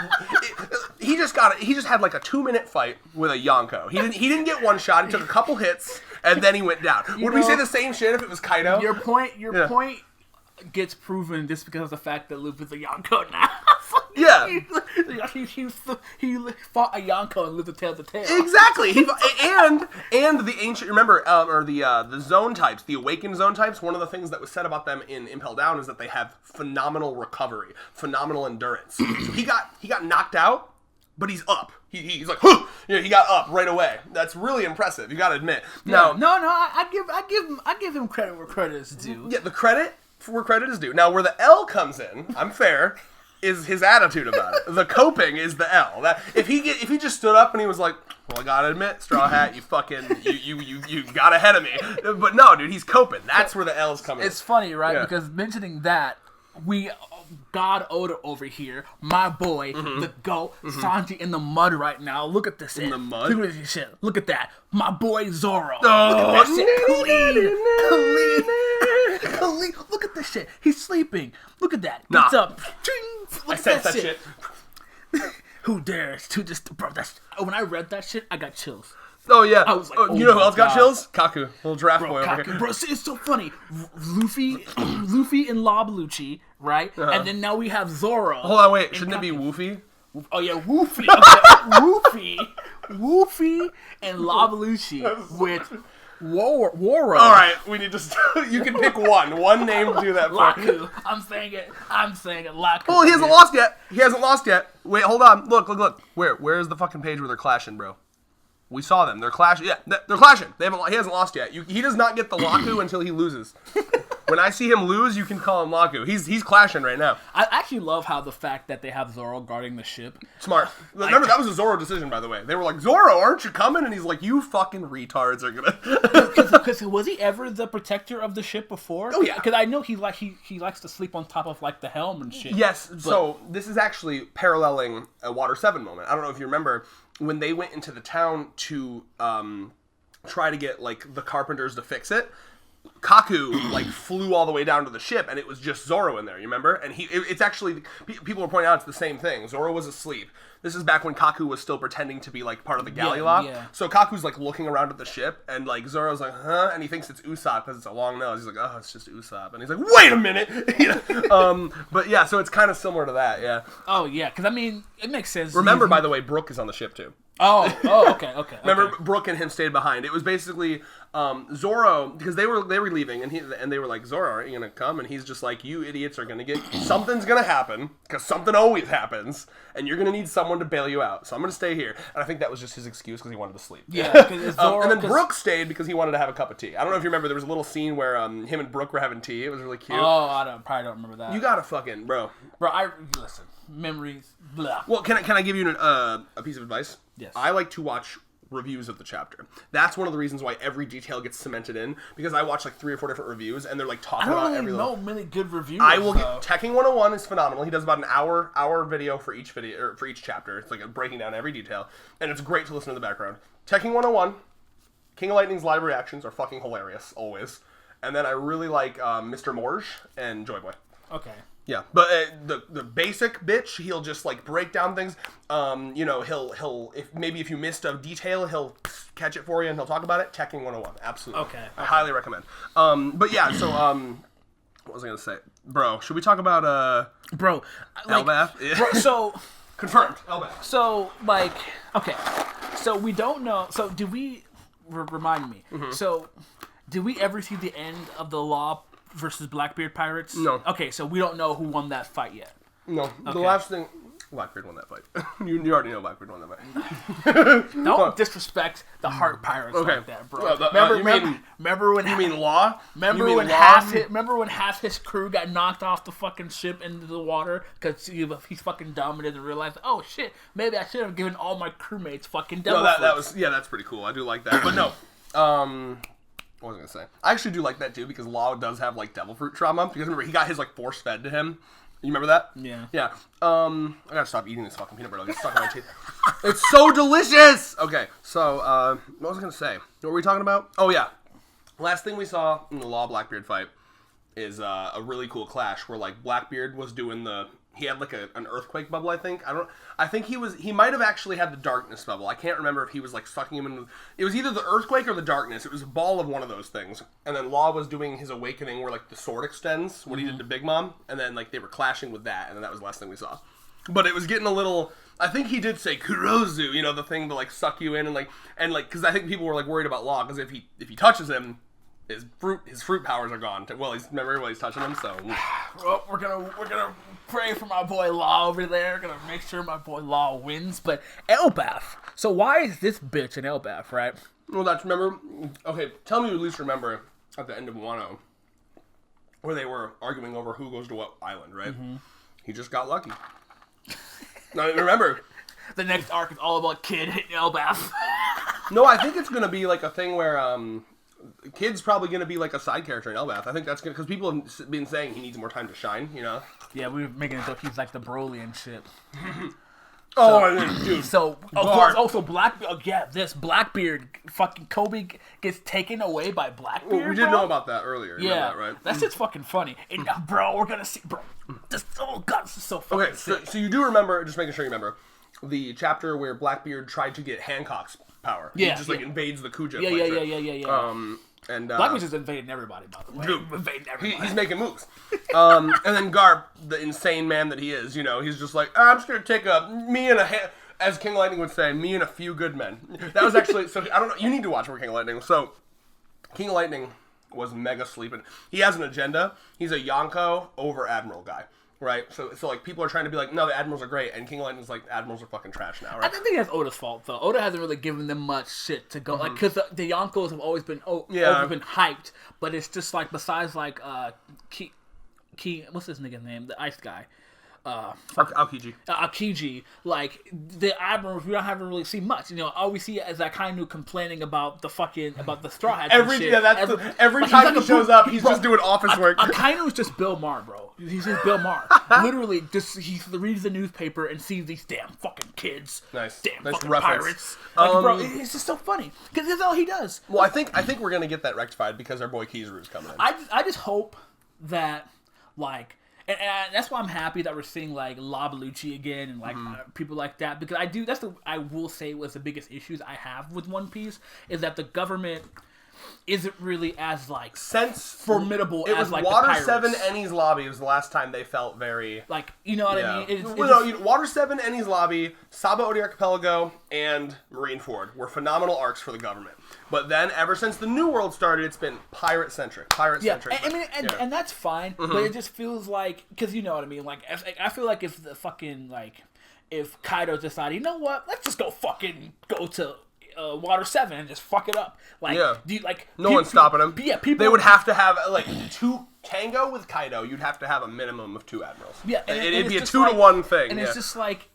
Speaker 1: He just had, like, a 2-minute fight with a Yonko. He didn't get one shot. He took a couple hits, and then he went down. Would we say the same shit if it was Kaido?
Speaker 2: Your point gets proven just because of the fact that Luffy's a Yonko now.
Speaker 1: Yeah.
Speaker 2: He fought a Yonko and lived a tail to tail.
Speaker 1: Exactly. And the ancient, remember, or the zone types, the awakened zone types, one of the things that was said about them in Impel Down is that they have phenomenal recovery, phenomenal endurance. So he got knocked out, but he's up. He's like, huh! You know, he got up right away. That's really impressive. You got to admit.
Speaker 2: Now, I give him credit where credit is due.
Speaker 1: Yeah, the credit where credit is due. Now, where the L comes in, I'm fair, is his attitude about it. The coping is the L. That if he just stood up and he was like, well, I gotta admit, Straw Hat, you got ahead of me. But no, dude, he's coping. That's where the L's coming.
Speaker 2: It's funny, right? Yeah. Because mentioning that, God Oda over here, my boy, the GOAT, Sanji in the mud right now. Look at this.
Speaker 1: In the mud?
Speaker 2: Look at this shit. Look at that. My boy Zoro.
Speaker 1: Oh,
Speaker 2: look at that shit. Clean. Look at this shit. He's sleeping. Look at that. Gets up.
Speaker 1: I said that shit.
Speaker 2: Who dares to just... Bro, when I read that shit, I got chills.
Speaker 1: Oh, yeah.
Speaker 2: I was like,
Speaker 1: you know who else got chills? Kaku. Little draft boy over here.
Speaker 2: Bro, it's so funny. Luffy and Lob Lucci, right? And then now we have Zoro.
Speaker 1: Hold on, wait. Shouldn't it be Woofy?
Speaker 2: Oh, yeah, Woofy. Okay. Woofy and Lob Lucci with... Woro.
Speaker 1: All right, we need to. You can pick one name to do that.
Speaker 2: Laku. I'm saying it. Laku.
Speaker 1: Oh, he hasn't lost yet. Wait, hold on. Look. Where's the fucking page where they're clashing, bro? We saw them. They're clashing. Yeah, they're clashing. He hasn't lost yet. He does not get the Laku until he loses. When I see him lose, you can call him Laku. He's clashing right now.
Speaker 2: I actually love how the fact that they have Zoro guarding the ship.
Speaker 1: Smart. Remember, that was a Zoro decision, by the way. They were like, Zoro, aren't you coming? And he's like, you fucking retards are gonna...
Speaker 2: Because was he ever the protector of the ship before?
Speaker 1: Oh, yeah.
Speaker 2: Because I know he likes to sleep on top of, like, the helm and shit.
Speaker 1: Yes, so this is actually paralleling a Water 7 moment. I don't know if you remember, when they went into the town to try to get, like, the carpenters to fix it, Kaku, like, flew all the way down to the ship, and it was just Zoro in there, you remember? And it's actually, people were pointing out it's the same thing. Zoro was asleep. This is back when Kaku was still pretending to be, like, part of the galley lock. Yeah. So Kaku's, like, looking around at the ship, and, like, Zoro's like, huh? And he thinks it's Usopp because it's a long nose. He's like, oh, it's just Usopp. And he's like, wait a minute! But, yeah, so it's kind of similar to that, yeah.
Speaker 2: Oh, yeah, because, I mean, it makes sense.
Speaker 1: Remember, by the way, Brook is on the ship, too.
Speaker 2: Oh, okay.
Speaker 1: Remember, Brook and him stayed behind. It was basically Zoro, because they were leaving, and they were like, Zoro, aren't you gonna come? And he's just like, you idiots are gonna get something's gonna happen, because something always happens, and you're gonna need someone to bail you out. So I'm gonna stay here. And I think that was just his excuse because he wanted to sleep.
Speaker 2: Yeah.
Speaker 1: And then Brook stayed because he wanted to have a cup of tea. I don't know if you remember, there was a little scene where him and Brook were having tea. It was really cute.
Speaker 2: Oh, probably don't remember that.
Speaker 1: You gotta fucking bro.
Speaker 2: Listen. Memories. Blah.
Speaker 1: Well, can I give you a piece of advice?
Speaker 2: Yes.
Speaker 1: I like to watch reviews of the chapter. That's one of the reasons why every detail gets cemented in, because I watch like 3 or 4 different reviews and they're like talking about every little...
Speaker 2: I don't know many good reviews.
Speaker 1: Teching 101 is phenomenal. He does about an hour video for each chapter. It's like breaking down every detail, and it's great to listen to in the background. Teching 101, King of Lightning's live reactions are fucking hilarious always, and then I really like Mr. Morge and Joy Boy.
Speaker 2: Okay.
Speaker 1: Yeah, but the basic bitch, he'll just like break down things. He'll if you missed a detail, he'll catch it for you and he'll talk about it. Teching 101, absolutely.
Speaker 2: Okay.
Speaker 1: I highly recommend. But yeah, so what was I gonna say, bro? Should we talk about
Speaker 2: bro, like,
Speaker 1: Elbaf?
Speaker 2: Bro, so
Speaker 1: confirmed Elbaf.
Speaker 2: So like, okay, so we don't know. So did we remind me? Mm-hmm. So did we ever see the end of the Law versus Blackbeard Pirates?
Speaker 1: No.
Speaker 2: Okay, so we don't know who won that fight yet.
Speaker 1: No. Okay. The last thing... Blackbeard won that fight. you already know Blackbeard won that
Speaker 2: fight. Don't disrespect the Heart Pirates like that, bro. Remember when...
Speaker 1: You mean Law?
Speaker 2: Remember when half his crew got knocked off the fucking ship into the water because he's fucking dumb and didn't realize, oh shit, maybe I should have given all my crewmates fucking devil fruit.
Speaker 1: That's pretty cool. I do like that. But no. What was I gonna say? I actually do like that too because Law does have like devil fruit trauma. Because remember, he got his like force fed to him. You remember that?
Speaker 2: Yeah.
Speaker 1: Yeah. I gotta stop eating this fucking peanut butter. It's stuck in my teeth. It's so delicious. Okay. So what was I gonna say? What were we talking about? Oh yeah. Last thing we saw in the Law Blackbeard fight is a really cool clash where like Blackbeard was doing he had like an earthquake bubble, I think. I think he might have actually had the darkness bubble. I can't remember if he was like sucking him into... It was either the earthquake or the darkness. It was a ball of one of those things. And then Law was doing his awakening where like the sword extends, what he did to Big Mom. And then like they were clashing with that, and then that was the last thing we saw. But it was getting a little... I think he did say Kurozu, the thing to like suck you in and like because I think people were like worried about Law because if he touches him, his fruit powers are gone. Well, he's touching them, so.
Speaker 2: Well, we're gonna pray for my boy Law over there. We're gonna make sure my boy Law wins. But Elbaf. So why is this bitch an Elbaf, right?
Speaker 1: Well, remember. Okay, tell me you at least remember at the end of Wano, where they were arguing over who goes to what island, right? Mm-hmm. He just got lucky. Now remember.
Speaker 2: The next arc is all about Kid hitting Elbaf.
Speaker 1: No, I think it's gonna be like a thing where Kid's probably going to be like a side character in Elbaf. I think that's good because people have been saying he needs more time to shine, you know?
Speaker 2: Yeah, we were making it look he's like the Broly and shit.
Speaker 1: Dude.
Speaker 2: So, also this Blackbeard, fucking Kobe gets taken away by Blackbeard.
Speaker 1: Well, we didn't know about that earlier.
Speaker 2: Yeah,
Speaker 1: right?
Speaker 2: That shit's fucking funny. And bro, we're gonna see, bro. This is so fucking sick.
Speaker 1: So you do remember? Just making sure you remember the chapter where Blackbeard tried to get Hancock's power.
Speaker 2: Yeah,
Speaker 1: he just invades the Kuja.
Speaker 2: Yeah.
Speaker 1: And
Speaker 2: Blackbeard's just invading everybody, by the way.
Speaker 1: Dude,
Speaker 2: invading everybody.
Speaker 1: He's making moves. And then Garp, the insane man that he is, he's just like, I'm just gonna take as King Lightning would say, me and a few good men. That was actually I don't know. You need to watch for King Lightning. So King Lightning was mega sleeping. He has an agenda. He's a Yonko over Admiral guy. Right, so like people are trying to be like, no, the Admirals are great, and King Lightning's like, Admirals are fucking trash now, right?
Speaker 2: I think that's Oda's fault though. Oda hasn't really given them much shit to go, like, because the Yonkos have always been been hyped, but it's just like besides like Key, what's his nigga name, the ice guy.
Speaker 1: Aokiji.
Speaker 2: Like the Admirals, we haven't really seen much. All we see is Akainu complaining about the Straw Hats.
Speaker 1: Every time he shows up, he's just doing office work.
Speaker 2: Akainu's just Bill Maher, bro. He's just Bill Maher. Literally, he reads the newspaper and sees these damn fucking kids.
Speaker 1: Nice.
Speaker 2: Damn
Speaker 1: nice
Speaker 2: fucking
Speaker 1: reference.
Speaker 2: pirates. Bro, it's just so funny because that's all he does.
Speaker 1: Well, I think we're gonna get that rectified because our boy Kizaru's coming in.
Speaker 2: I just hope that like. And that's why I'm happy that we're seeing like La Belushi again and like people like that, because I will say was the biggest issues I have with One Piece is that the government isn't really as like formidable as like
Speaker 1: Water
Speaker 2: the pirates.
Speaker 1: 7 Enies Lobby was the last time they felt very
Speaker 2: like, you know what I mean.
Speaker 1: Water 7 Enies Lobby, Saba Odi Archipelago, and Marineford were phenomenal arcs for the government. But then, ever since the New World started, it's been pirate-centric.
Speaker 2: And that's fine, but it just feels like, because you know what I mean, like, I feel like if the fucking, like, if Kaido decided, you know what, let's just go to Water 7 and just fuck it up. Like,
Speaker 1: no one's stopping them.
Speaker 2: Yeah, people...
Speaker 1: They would have to have, like, Tango with Kaido, you'd have to have a minimum of 2 admirals.
Speaker 2: Yeah.
Speaker 1: It'd be a 2-to-1 thing.
Speaker 2: And it's just like,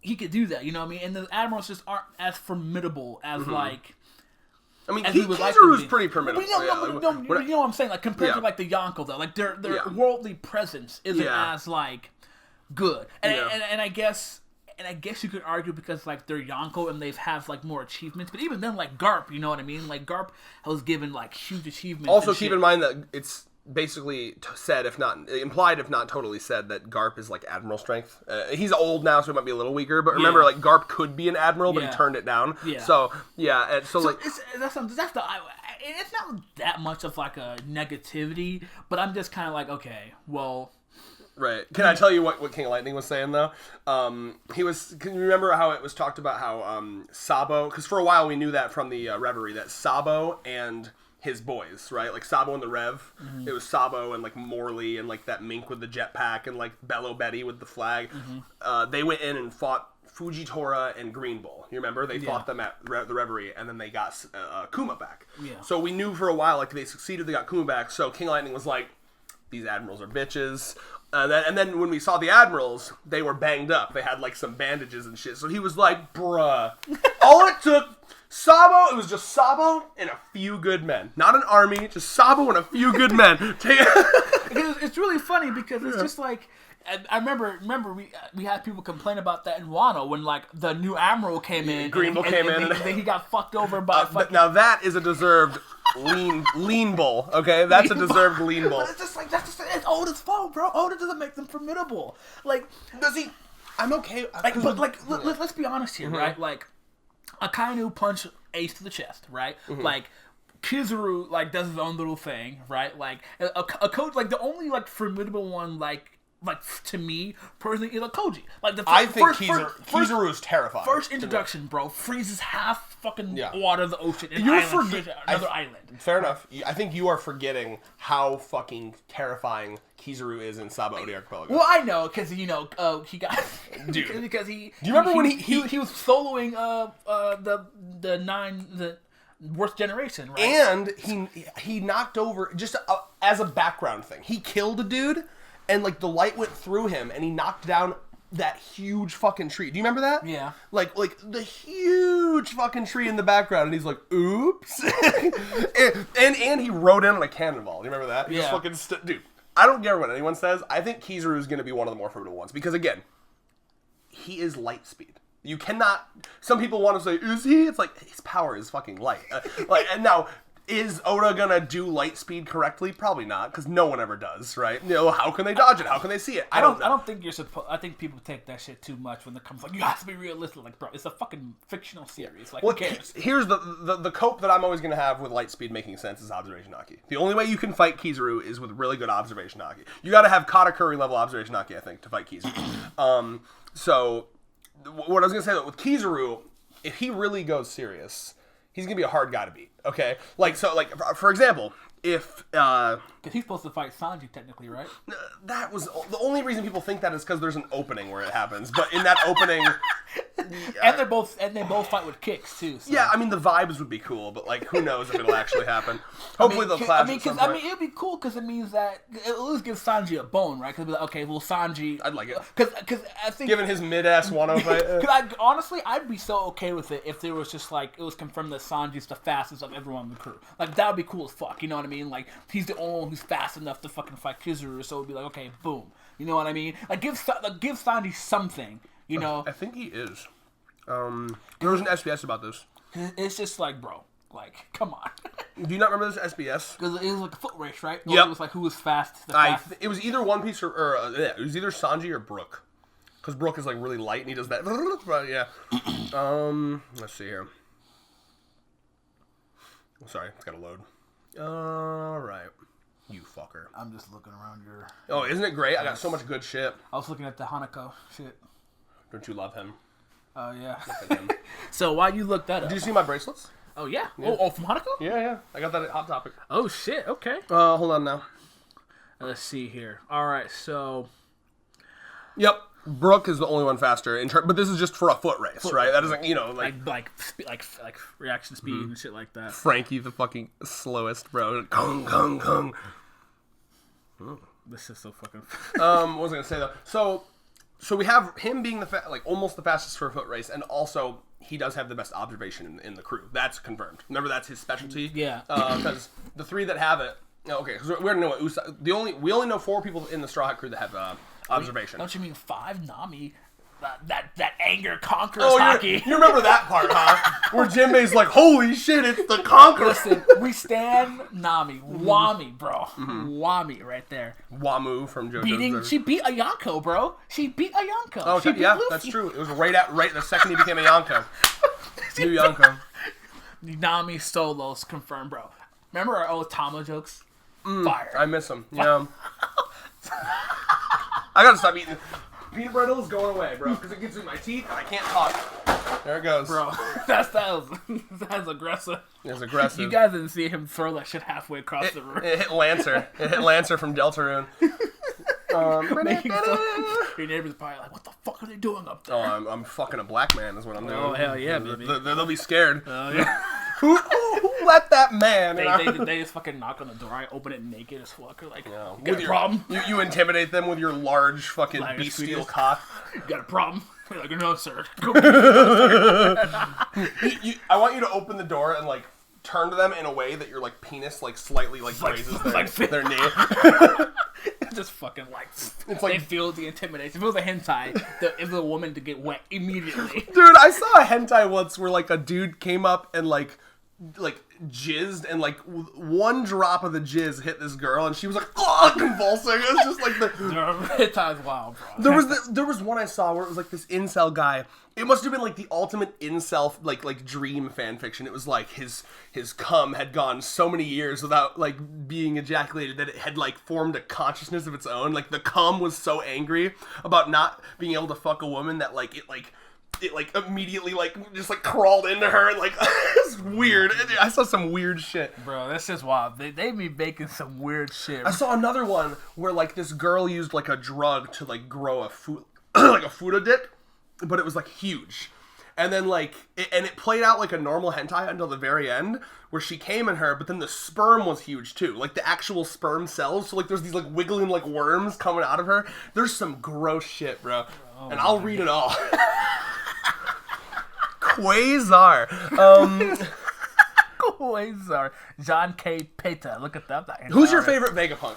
Speaker 2: he could do that, you know what I mean? And the admirals just aren't as formidable as, like...
Speaker 1: I mean, Kizaru's pretty formidable.
Speaker 2: You know what I'm saying? Like, compared to, like, the Yonko, though. Like, their worldly presence isn't as, like, good. And I guess you could argue because, like, they're Yonko and they've had, like, more achievements. But even then, like, Garp, you know what I mean? Like, Garp was given, like, huge achievements.
Speaker 1: Also, keep in mind that it's basically said, if not implied, if not totally said, that Garp is like admiral strength. He's old now, so he might be a little weaker. But remember, like Garp could be an admiral, but he turned it down. Yeah. So like
Speaker 2: it's not that much of like a negativity, but I'm just kind of like, okay, well.
Speaker 1: Right. Can I tell you what King Lightning was saying though? Can you remember how it was talked about how Sabo? Because for a while we knew that from the Reverie that Sabo and his boys, right? Like Sabo and the Rev. It was Sabo and like Morley and like that mink with the jetpack and like Bello Betty with the flag. They went in and fought Fujitora and Green Bull. You remember? They fought them at the Reverie, and then they got Kuma back. Yeah. So we knew for a while, like they succeeded, they got Kuma back. So King Lightning was like, these admirals are bitches. And then when we saw the admirals, they were banged up. They had like some bandages and shit. So he was like, bruh. All it took, it was just Sabo and a few good men. Not an army, just Sabo and a few good men.
Speaker 2: It's really funny because it's just like, I remember we had people complain about that in Wano when like the new admiral came in.
Speaker 1: Green Bull came in.
Speaker 2: And then he got fucked over by
Speaker 1: now that is a deserved lean bull, okay? That's a deserved lean bull.
Speaker 2: But it's just like, it's Oda's fault, bro. Oda doesn't make them formidable. Like,
Speaker 1: does he? I'm okay.
Speaker 2: Let's be honest here, right? Like, Akainu punched Ace to the chest, right? Like, Kizaru, like, does his own little thing, right? Like, a coach, like, the only, like, formidable one, like to me personally is a Koji. Like I
Speaker 1: think Kizaru is terrifying.
Speaker 2: First introduction, bro, freezes half fucking water of the ocean. Another island.
Speaker 1: Fair enough. I think you are forgetting how fucking terrifying Kizaru is in Saba Odi Archipelago.
Speaker 2: Well, I know, because, he got...
Speaker 1: Dude.
Speaker 2: Because he...
Speaker 1: Do you remember when
Speaker 2: he was soloing the worst generation, right?
Speaker 1: And he knocked over, just as a background thing, he killed a dude, and, like, the light went through him, and he knocked down that huge fucking tree. Do you remember that?
Speaker 2: Yeah.
Speaker 1: Like the huge fucking tree in the background, and he's like, oops. and he rode in on a cannonball. Do you remember that? He just fucking dude, I don't care what anyone says. I think Kizaru is going to be one of the more formidable ones, because, again, he is light speed. You cannot... Some people want to say, is he? It's like, his power is fucking light. And now... Is Oda gonna do light speed correctly? Probably not, because no one ever does, right? How can they dodge it? How can they see it?
Speaker 2: I don't think you're supposed. I think people take that shit too much when it comes you have to be realistic. Like, bro, it's a fucking fictional series. Like, who cares?
Speaker 1: Here's the cope that I'm always gonna have with light speed making sense is observation haki. The only way you can fight Kizaru is with really good observation haki. You got to have Katakuri level observation haki, I think, to fight Kizaru. So what I was gonna say, though, with Kizaru, if he really goes serious, he's gonna be a hard guy to beat. Okay, for example, if
Speaker 2: because he's supposed to fight Sanji technically, right?
Speaker 1: That was the only reason people think that is because there's an opening where it happens. But in that opening,
Speaker 2: and they both fight with kicks too. So.
Speaker 1: Yeah, I mean the vibes would be cool, but like who knows if it'll actually happen? Hopefully they'll clash.
Speaker 2: It'd be cool because it means that it'll at least give Sanji a bone, right? Because okay, well Sanji,
Speaker 1: I'd like it
Speaker 2: because I think
Speaker 1: given his mid-ass Wano fight.
Speaker 2: Honestly, I'd be so okay with it if there was just like it was confirmed that Sanji's the fastest of everyone in the crew. Like that would be cool as fuck. You know what I mean? Like he's the only one who's fast enough to fucking fight Kizaru. So it'd be like okay, boom. You know what I mean? Like give Sanji something. You know?
Speaker 1: I think he is. There was an SBS about this.
Speaker 2: It's just like, bro, like, come on.
Speaker 1: Do you not remember this SBS?
Speaker 2: Because it was like a foot race, right?
Speaker 1: Yep.
Speaker 2: It was like who was fast.
Speaker 1: It was either One Piece or it was either Sanji or Brook. Because Brook is like really light and he does that. But yeah. Let's see here. Sorry, it's gotta load. All right. You fucker.
Speaker 2: I'm just looking around your...
Speaker 1: Oh, isn't it great? I got so much good shit.
Speaker 2: I was looking at the Hanako shit.
Speaker 1: Don't you love him?
Speaker 2: Oh, yeah. So why you look that up?
Speaker 1: Did you see my bracelets?
Speaker 2: Oh, yeah. Oh, from Hanako?
Speaker 1: Yeah. I got that at Hot Topic.
Speaker 2: Oh, shit. Okay.
Speaker 1: Hold on now.
Speaker 2: Let's see here. All right, so...
Speaker 1: Yep. Brook is the only one faster, but this is just for a foot race, right? That doesn't,
Speaker 2: like reaction speed and shit like that.
Speaker 1: Frankie, the fucking slowest, bro. Kung.
Speaker 2: This is so fucking...
Speaker 1: What was I gonna say though? So we have him being almost the fastest for a foot race, and also he does have the best observation in the crew. That's confirmed. Remember, that's his specialty.
Speaker 2: Yeah.
Speaker 1: Because the three that have it, okay, because we already know what we only know 4 people in the Straw Hat crew that have observation.
Speaker 2: Don't you mean 5? Nami. That anger conquers hockey.
Speaker 1: You remember that part, huh? Where Jinbei's like, holy shit, it's the conqueror.
Speaker 2: Listen, we stand Nami. Wami, bro. Wami right there.
Speaker 1: Wamu from JoJo's.
Speaker 2: She beat a Yonko, bro. She beat a Yonko.
Speaker 1: Oh, yeah, that's true. It was right the second he became a Yonko. New Yonko.
Speaker 2: Nami solos confirmed, bro. Remember our old Tama jokes? Fire.
Speaker 1: I miss them. Yeah. I gotta stop eating. Peanut brittle is going away, bro, because it gets in my teeth and I can't talk. There it goes.
Speaker 2: Bro, that's aggressive.
Speaker 1: It's aggressive.
Speaker 2: You guys didn't see him throw that shit halfway across the room.
Speaker 1: It hit Lancer. It hit Lancer from Deltarune.
Speaker 2: Your neighbor's probably like, what the fuck are they doing up there?
Speaker 1: Oh, I'm fucking a black man is what I'm doing.
Speaker 2: Oh, hell yeah, baby.
Speaker 1: They'll be scared.
Speaker 2: Oh, yeah.
Speaker 1: Who let that man?
Speaker 2: They just fucking knock on the door. I open it naked as fuck. Or like,
Speaker 1: you
Speaker 2: got a problem?
Speaker 1: You intimidate them with your large fucking bestial cock.
Speaker 2: You got a problem? You're like, no, sir.
Speaker 1: I want you to open the door and like turn to them in a way that your like penis like slightly like raises their knee.
Speaker 2: Just fucking like it's like they feel the intimidation. If it was a hentai, if the woman to get wet immediately.
Speaker 1: Dude, I saw a hentai once where like a dude came up and like jizzed and like one drop of the jizz hit this girl and she was like convulsing. It was just like the
Speaker 2: hentai is wild, bro.
Speaker 1: There was one I saw where it was like this incel guy. It must have been like the ultimate incel like dream fan fiction. It was like his cum had gone so many years without like being ejaculated that it had like formed a consciousness of its own. Like the cum was so angry about not being able to fuck a woman that like it like it like immediately like just like crawled into her and like it's weird. I saw some weird shit.
Speaker 2: Bro, that's just wild. They be making some weird shit.
Speaker 1: I saw another one where like this girl used like a drug to like grow a food like a Fuda dick, but it was like huge. And then like it played out like a normal hentai until the very end where she came in her, but then the sperm was huge too. Like the actual sperm cells. So like there's these like wiggling like worms coming out of her. There's some gross shit, bro. Oh, and I'll read it all. Quasar.
Speaker 2: Quasar. John K. Peta. Look at that.
Speaker 1: Who's your favorite Vegapunk?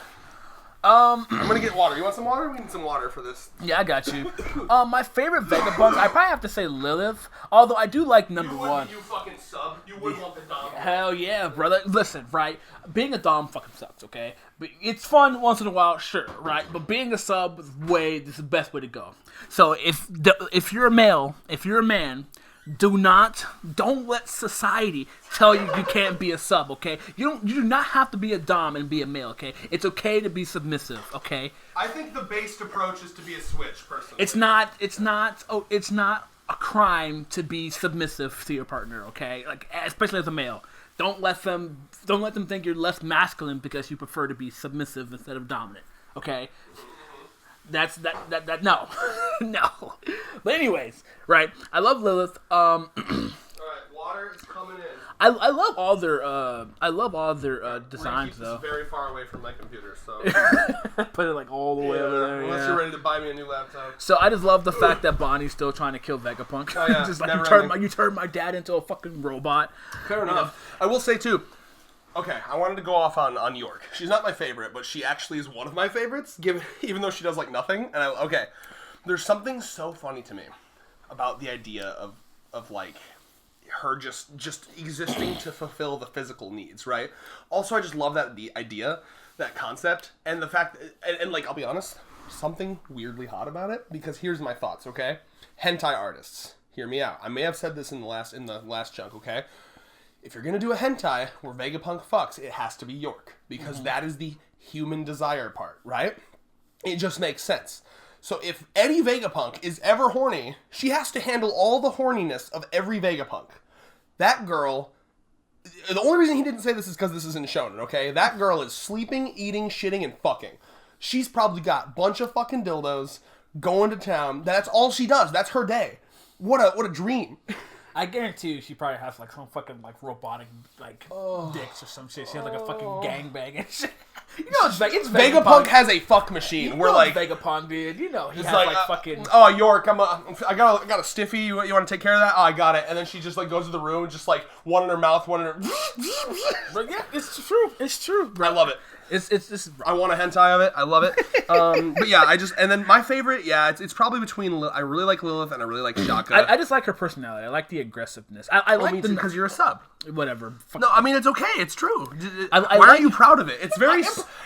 Speaker 1: I'm gonna get water. You want some water? We need some water for this.
Speaker 2: Yeah, I got you. My favorite Vegapunk, I probably have to say Lilith. Although I do like number one.
Speaker 1: You fucking sub. You wouldn't want the Dom.
Speaker 2: Hell yeah, brother. Listen, right? Being a Dom fucking sucks, okay? But it's fun once in a while, sure, right? But being a sub is this is the best way to go. So if you're a male, if you're a man, don't let society tell you you can't be a sub, okay? You do not have to be a dom and be a male, okay? It's okay to be submissive, okay?
Speaker 1: I think the based approach is to be a switch, personally.
Speaker 2: It's not a crime to be submissive to your partner, okay? Like especially as a male. Don't let them think you're less masculine because you prefer to be submissive instead of dominant, okay? That's no. No. But anyways, right. I love Lilith.
Speaker 1: Alright, water is coming in.
Speaker 2: I love all their designs though.
Speaker 1: It's very far away from my computer, so
Speaker 2: put it like all the way over there.
Speaker 1: Unless you're ready to buy me a new laptop.
Speaker 2: So I just love the fact that Bonnie's still trying to kill Vegapunk.
Speaker 1: Oh yeah.
Speaker 2: Just like you turned my dad into a fucking robot.
Speaker 1: Fair enough. I will say too. Okay, I wanted to go off on York. She's not my favorite, but she actually is one of my favorites, even though she does like nothing. And there's something so funny to me about the idea of like her just existing to fulfill the physical needs, right? Also, I just love the idea, that concept, and the fact, and like I'll be honest, something weirdly hot about it. Because here's my thoughts, okay? Hentai artists, hear me out. I may have said this in the last chunk, okay? If you're gonna do a hentai where Vegapunk fucks, it has to be York. Because that is the human desire part, right? It just makes sense. So if any Vegapunk is ever horny, she has to handle all the horniness of every Vegapunk. That girl... The only reason he didn't say this is because this isn't shonen, okay? That girl is sleeping, eating, shitting, and fucking. She's probably got a bunch of fucking dildos, going to town. That's all she does. That's her day. What a dream.
Speaker 2: I guarantee you she probably has like some fucking like robotic like dicks or some shit. She has like a fucking gangbang and shit. You know, it's
Speaker 1: Vegapunk has a fuck machine. We're like
Speaker 2: Vegapunk, dude. You know, he has like fucking.
Speaker 1: Oh, York, I got a stiffy. You want to take care of that? Oh, I got it. And then she just like goes to the room, and just like one in her mouth, one in her.
Speaker 2: But yeah, it's true. It's true.
Speaker 1: Bro. I love it.
Speaker 2: It's.
Speaker 1: I want a hentai of it. I love it. But yeah, and then my favorite, it's probably between. I really like Lilith and I really like Shaka.
Speaker 2: I just like her personality. I like the aggressiveness. I like the
Speaker 1: because you're a sub.
Speaker 2: Whatever.
Speaker 1: No, I mean it's okay. It's true. Why are you proud of it? It's very.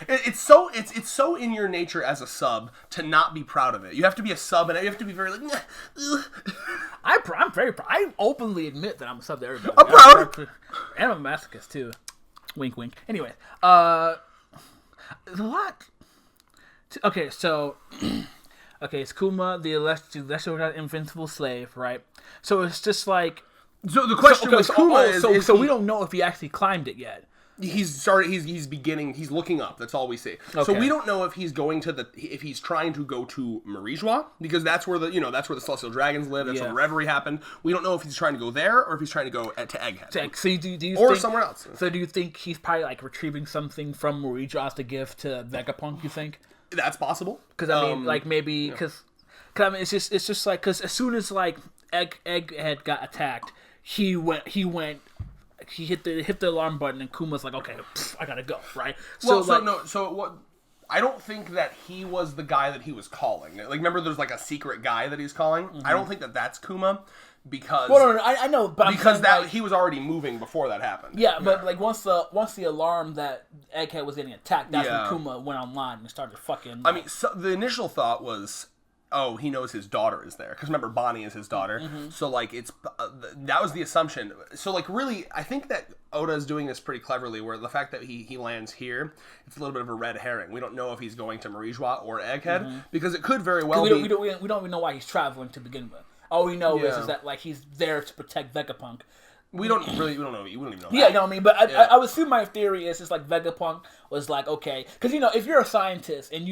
Speaker 1: It's so in your nature as a sub to not be proud of it. You have to be a sub, and you have to be very like.
Speaker 2: I'm very proud. I openly admit that I'm a sub to everybody.
Speaker 1: I'm proud.
Speaker 2: And I'm a masochist too. Wink, wink. Anyway, there's a lot. Okay, so it's Kuma, the celestial invincible slave, right? So it's just like.
Speaker 1: So the question was Kuma
Speaker 2: so we don't know if he actually climbed it yet.
Speaker 1: He's looking up. That's all we see. Okay. So we don't know if he's going to if he's trying to go to Marijois, because that's where that's where the celestial dragons live. That's where the reverie happened. We don't know if he's trying to go there or if he's trying to go to Egghead.
Speaker 2: So do you
Speaker 1: or
Speaker 2: think,
Speaker 1: somewhere else.
Speaker 2: So do you think he's probably like retrieving something from Marijois to give to Vegapunk? You think
Speaker 1: that's possible?
Speaker 2: Because I mean, like maybe because I mean it's just like because as soon as like Egghead got attacked, he hit the alarm button, and Kuma's like, okay, I gotta go, right?
Speaker 1: I don't think that he was the guy that he was calling. Like, remember, there's like a secret guy that he's calling. Mm-hmm. I don't think that's Kuma, because
Speaker 2: no, I know, but
Speaker 1: because that he was already moving before that happened.
Speaker 2: Yeah, but like once the alarm that Egghead was getting attacked, that's when Kuma went online and started fucking.
Speaker 1: I mean, so the initial thought was, oh, he knows his daughter is there. Because remember, Bonnie is his daughter. Mm-hmm. So, like, that was the assumption. So, like, really, I think that Oda is doing this pretty cleverly, where the fact that he lands here, it's a little bit of a red herring. We don't know if he's going to Marijois or Egghead, because it could very well be...
Speaker 2: We don't even know why he's traveling to begin with. All we know is that like he's there to protect Vegapunk.
Speaker 1: We don't know. We don't even know.
Speaker 2: Yeah, you know what I mean. But I would assume my theory is like Vegapunk was like, okay, because if you're a scientist and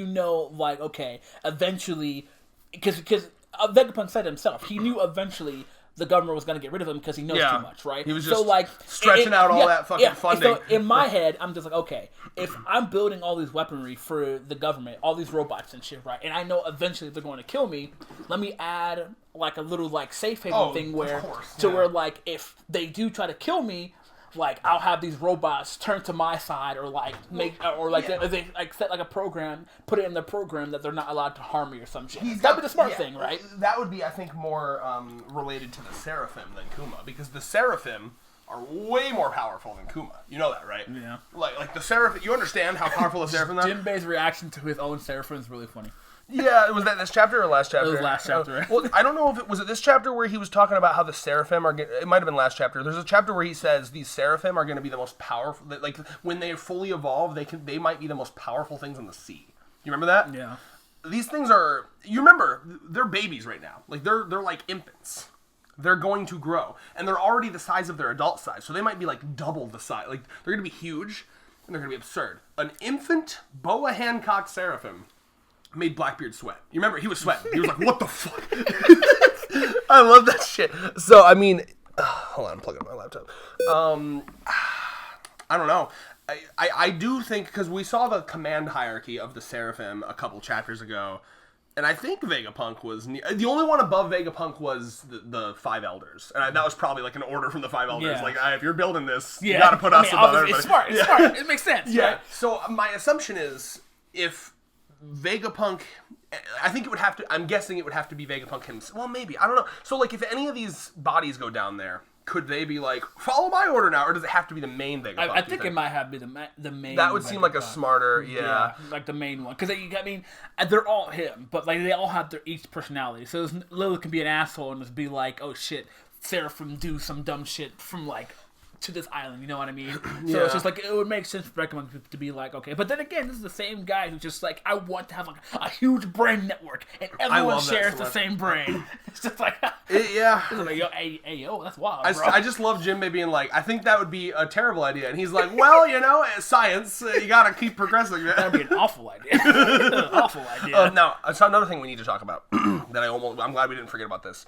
Speaker 2: like, okay, eventually, because Vegapunk said himself, he knew eventually the government was going to get rid of him because he knows too much, right?
Speaker 1: He was just stretching out all that fucking funding.
Speaker 2: So in my head, I'm just like, okay, if I'm building all these weaponry for the government, all these robots and shit, right, and I know eventually they're going to kill me, let me add like a little like safe haven thing where like if they do try to kill me, like I'll have these robots turn to my side or like they like set like a program, put it in the program that they're not allowed to harm me or some shit. That'd be the smart thing, right?
Speaker 1: That would be, I think, more related to the Seraphim than Kuma, because the Seraphim are way more powerful than Kuma. You know that, right?
Speaker 2: Yeah.
Speaker 1: Like the Seraphim, you understand how powerful the Seraphim are?
Speaker 2: Jinbei's reaction to his own Seraphim is really funny.
Speaker 1: Yeah, was that this chapter or last chapter?
Speaker 2: It was last chapter.
Speaker 1: Well, I don't know if it was this chapter where he was talking about how the Seraphim are. It might have been last chapter. There's a chapter where he says these Seraphim are going to be the most powerful. Like when they fully evolve, they might be the most powerful things on the sea. You remember that?
Speaker 2: Yeah.
Speaker 1: These things are. You remember they're babies right now. Like they're like infants. They're going to grow, and they're already the size of their adult size. So they might be like double the size. Like they're going to be huge, and they're going to be absurd. An infant Boa Hancock Seraphim made Blackbeard sweat. You remember? He was sweating. He was like, what the fuck? I love that shit. So, I mean... hold on, I'm plugging my laptop. I don't know. I do think... Because we saw the command hierarchy of the Seraphim a couple chapters ago. And I think Vegapunk was... The only one above Vegapunk was the Five Elders. And that was probably like an order from the Five Elders.
Speaker 2: Yeah.
Speaker 1: Like, if you're building this, you gotta put us above everybody.
Speaker 2: It's smart. It's smart. It makes sense.
Speaker 1: Yeah.
Speaker 2: Right?
Speaker 1: So, my assumption is... If Vegapunk, I think it would have to, I'm guessing it would have to be Vegapunk himself. Well, maybe. I don't know. So, like, if any of these bodies go down there, could they be like, follow my order now? Or does it have to be the main Vegapunk?
Speaker 2: I think it might have to be the main.
Speaker 1: That would
Speaker 2: Vegapunk.
Speaker 1: seem like a smarter, yeah.
Speaker 2: Like the main one. Because, I mean, they're all him, but, like, they all have their each personality. So, Lilith can be an asshole and just be like, oh, shit, Seraphim do some dumb shit from, like, to this island, you know what I mean? So it's just like, it would make sense for Vegapunk to be like, okay. But then again, this is the same guy who's just like, I want to have like a huge brain network, and everyone shares the same brain. It's just like,
Speaker 1: yeah.
Speaker 2: It's like, yo, that's wild, bro.
Speaker 1: I just love Jinbei being like, I think that would be a terrible idea. And he's like, well, science, you gotta keep progressing.
Speaker 2: That would be an awful idea. Awful idea.
Speaker 1: Now, it's another thing we need to talk about that I'm glad we didn't forget about this.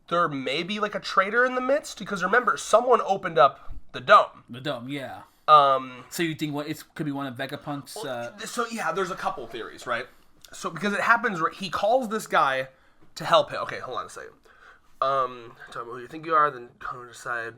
Speaker 1: There may be like a traitor in the midst, because remember, someone opened up the dome.
Speaker 2: The dome, yeah. So you think it could be one of Vegapunk's?
Speaker 1: So yeah, there's a couple theories, right? So because it happens, he calls this guy to help him. Okay, hold on a second. Tell me who you think you are, then come to decide.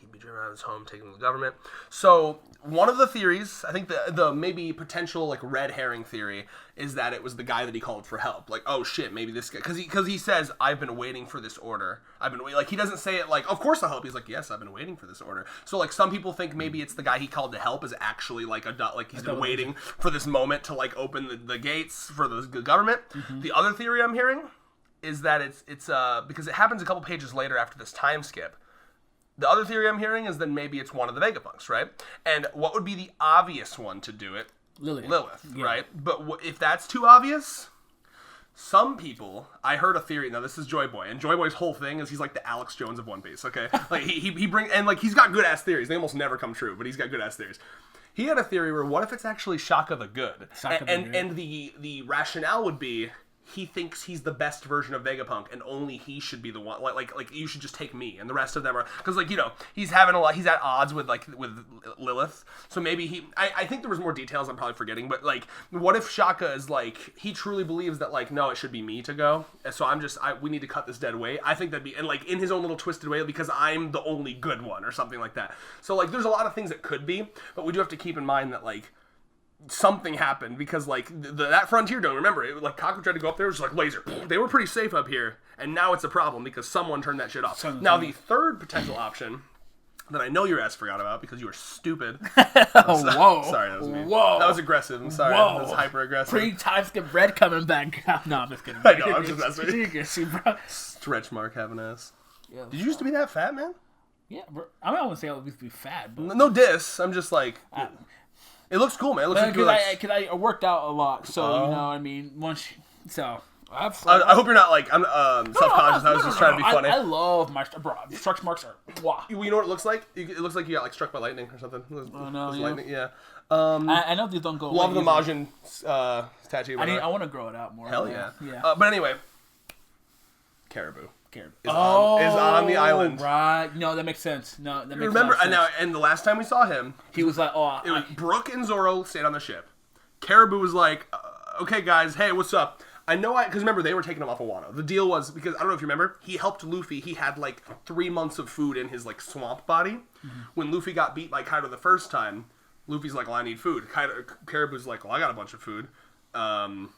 Speaker 1: He'd be driven out of his home, taken the government. So one of the theories, I think the maybe potential like red herring theory, is that it was the guy that he called for help. Like, oh shit, maybe this guy, because he says, I've been waiting for this order. I've been waiting. Like, he doesn't say it like, of course I'll help. He's like, yes, I've been waiting for this order. So like some people think maybe it's the guy he called to help is actually like he's been waiting for this moment to like open the gates for the government. Mm-hmm. The other theory I'm hearing is that it's because it happens a couple pages later after this time skip. The other theory I'm hearing is that maybe it's one of the Vegapunks, right? And what would be the obvious one to do it? Lilith, yeah. Right? But if that's too obvious, some people, I heard a theory. Now this is Joy Boy, and Joy Boy's whole thing is he's like the Alex Jones of One Piece. Okay, like he brings, and like he's got good ass theories. They almost never come true, but he's got good ass theories. He had a theory where what if it's actually Shaka the Good? And the rationale would be, he thinks he's the best version of Vegapunk, and only he should be the one. Like you should just take me, and the rest of them are, because like, you know, he's at odds with Lilith. So maybe I think there was more details I'm probably forgetting, but like, what if Shaka is like, he truly believes that like, no, it should be me to go, and so we need to cut this dead weight. I think that'd be, and like in his own little twisted way, because I'm the only good one or something like that. So like, there's a lot of things that could be, but we do have to keep in mind that like, something happened, because like that Frontier Dome, remember, like Kaku tried to go up there, it was like laser. They were pretty safe up here, and now it's a problem because someone turned that shit off. Now the third potential option that I know your ass forgot about because you were stupid.
Speaker 2: Whoa!
Speaker 1: Sorry, that was me.
Speaker 2: Whoa!
Speaker 1: That was aggressive. I'm sorry.
Speaker 2: Whoa.
Speaker 1: That was hyper aggressive.
Speaker 2: Pre-time skip red coming back. No, I'm just kidding.
Speaker 1: I know. I'm just messing with you.
Speaker 2: Bro.
Speaker 1: Stretch mark having ass.
Speaker 2: Yeah,
Speaker 1: did you used to be that fat, man?
Speaker 2: Yeah, bro. I mean, I wouldn't say I used to be fat, but
Speaker 1: no diss. I'm just like. It looks cool, man. It looks
Speaker 2: because I worked out a lot, so you know, I mean,
Speaker 1: I hope you're not like I'm self-conscious. I was just trying to be funny.
Speaker 2: I love my stretch marks are wow.
Speaker 1: You know what it looks like? It looks like you got like struck by lightning or something. Lightning, yeah.
Speaker 2: I know these don't go.
Speaker 1: Love the Majin tattoo.
Speaker 2: I want to grow it out more.
Speaker 1: Hell yeah. But anyway, Caribou is on the island.
Speaker 2: Right. No, that makes sense. No, that makes
Speaker 1: Remember,
Speaker 2: sense.
Speaker 1: and the last time we saw him,
Speaker 2: he was like,
Speaker 1: it was Brook and Zoro stayed on the ship. Caribou was like, okay, guys, hey, what's up? I know because remember, they were taking him off of Wano. The deal was, because, I don't know if you remember, he helped Luffy. He had, like, 3 months of food in his, like, swamp body. Mm-hmm. When Luffy got beat by Kaido the first time, Luffy's like, well, I need food. Caribou's like, well, I got a bunch of food. I'll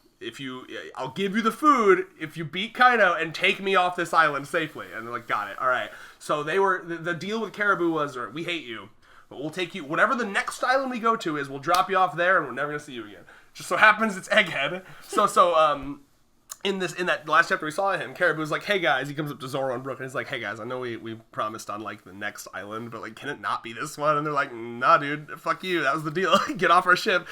Speaker 1: give you the food if you beat Kaido and take me off this island safely. And they're like, got it. All right. So the deal with Caribou was, we hate you, but we'll take you, whatever the next island we go to is, we'll drop you off there and we're never going to see you again. Just so happens it's Egghead. In that last chapter we saw him, Caribou's like, hey guys, he comes up to Zoro and Brook and he's like, hey guys, I know we promised on like the next island, but like, can it not be this one? And they're like, nah dude, fuck you, that was the deal. Get off our ship.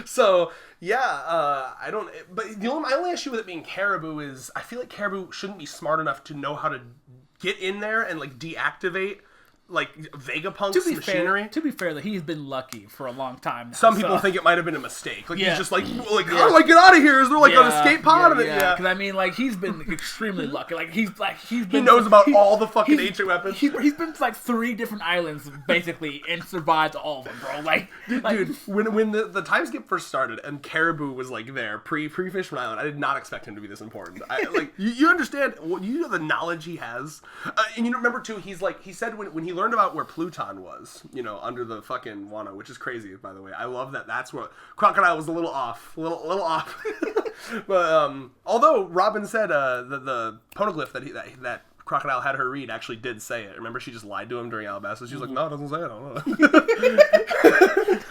Speaker 1: So yeah, my only issue with it being Caribou is I feel like Caribou shouldn't be smart enough to know how to get in there and like deactivate like Vegapunk's machinery.
Speaker 2: To be fair, that he's been lucky for a long time now.
Speaker 1: Some people think it might have been a mistake. Like he's just like how do I get out of here? Is there like an escape pod?
Speaker 2: Because I mean, like he's been extremely lucky. Like he
Speaker 1: knows about all the fucking ancient weapons.
Speaker 2: He's been to like 3 different islands basically and survived all of them, bro. Like
Speaker 1: dude, when the time skip first started and Caribou was like there pre-Fishman Island, I did not expect him to be this important. You understand? You know the knowledge he has, and you remember too. He said when he learned about where Pluton was, under the fucking Wano, which is crazy, by the way. I love that. That's where Crocodile was a little off. But although Robin said the poneglyph that Crocodile had her read actually did say it. Remember, she just lied to him during Alabasta. She was like, no, it doesn't say it. I don't know.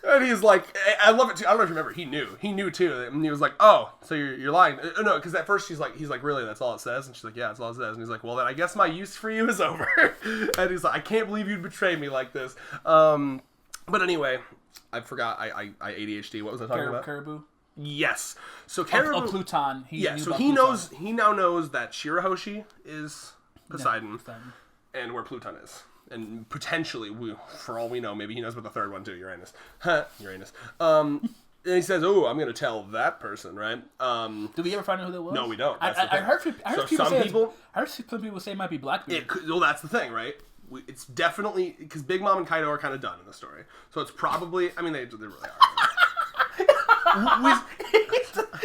Speaker 1: And he's like, I love it too. I don't know if you remember. He knew too. And he was like, oh, so you're lying. No, because at first he's like, really, that's all it says? And she's like, yeah, that's all it says. And he's like, well, then I guess my use for you is over. And he's like, I can't believe you'd betray me like this. But anyway, I forgot. I ADHD. What was I talking about?
Speaker 2: Caribou.
Speaker 1: Yes. So Caribou.
Speaker 2: Pluton.
Speaker 1: He now knows that Shirahoshi is Poseidon, and where Pluton is. And potentially, for all we know, maybe he knows about the third one too, Uranus. Uranus. And he says, "Oh, I'm gonna tell that person, right?"
Speaker 2: Do we ever find out who that was?
Speaker 1: No, we don't.
Speaker 2: I heard some people say it might be Blackbeard.
Speaker 1: Well, that's the thing, right? It's definitely because Big Mom and Kaido are kind of done in the story, so it's probably. I mean, they really
Speaker 2: are.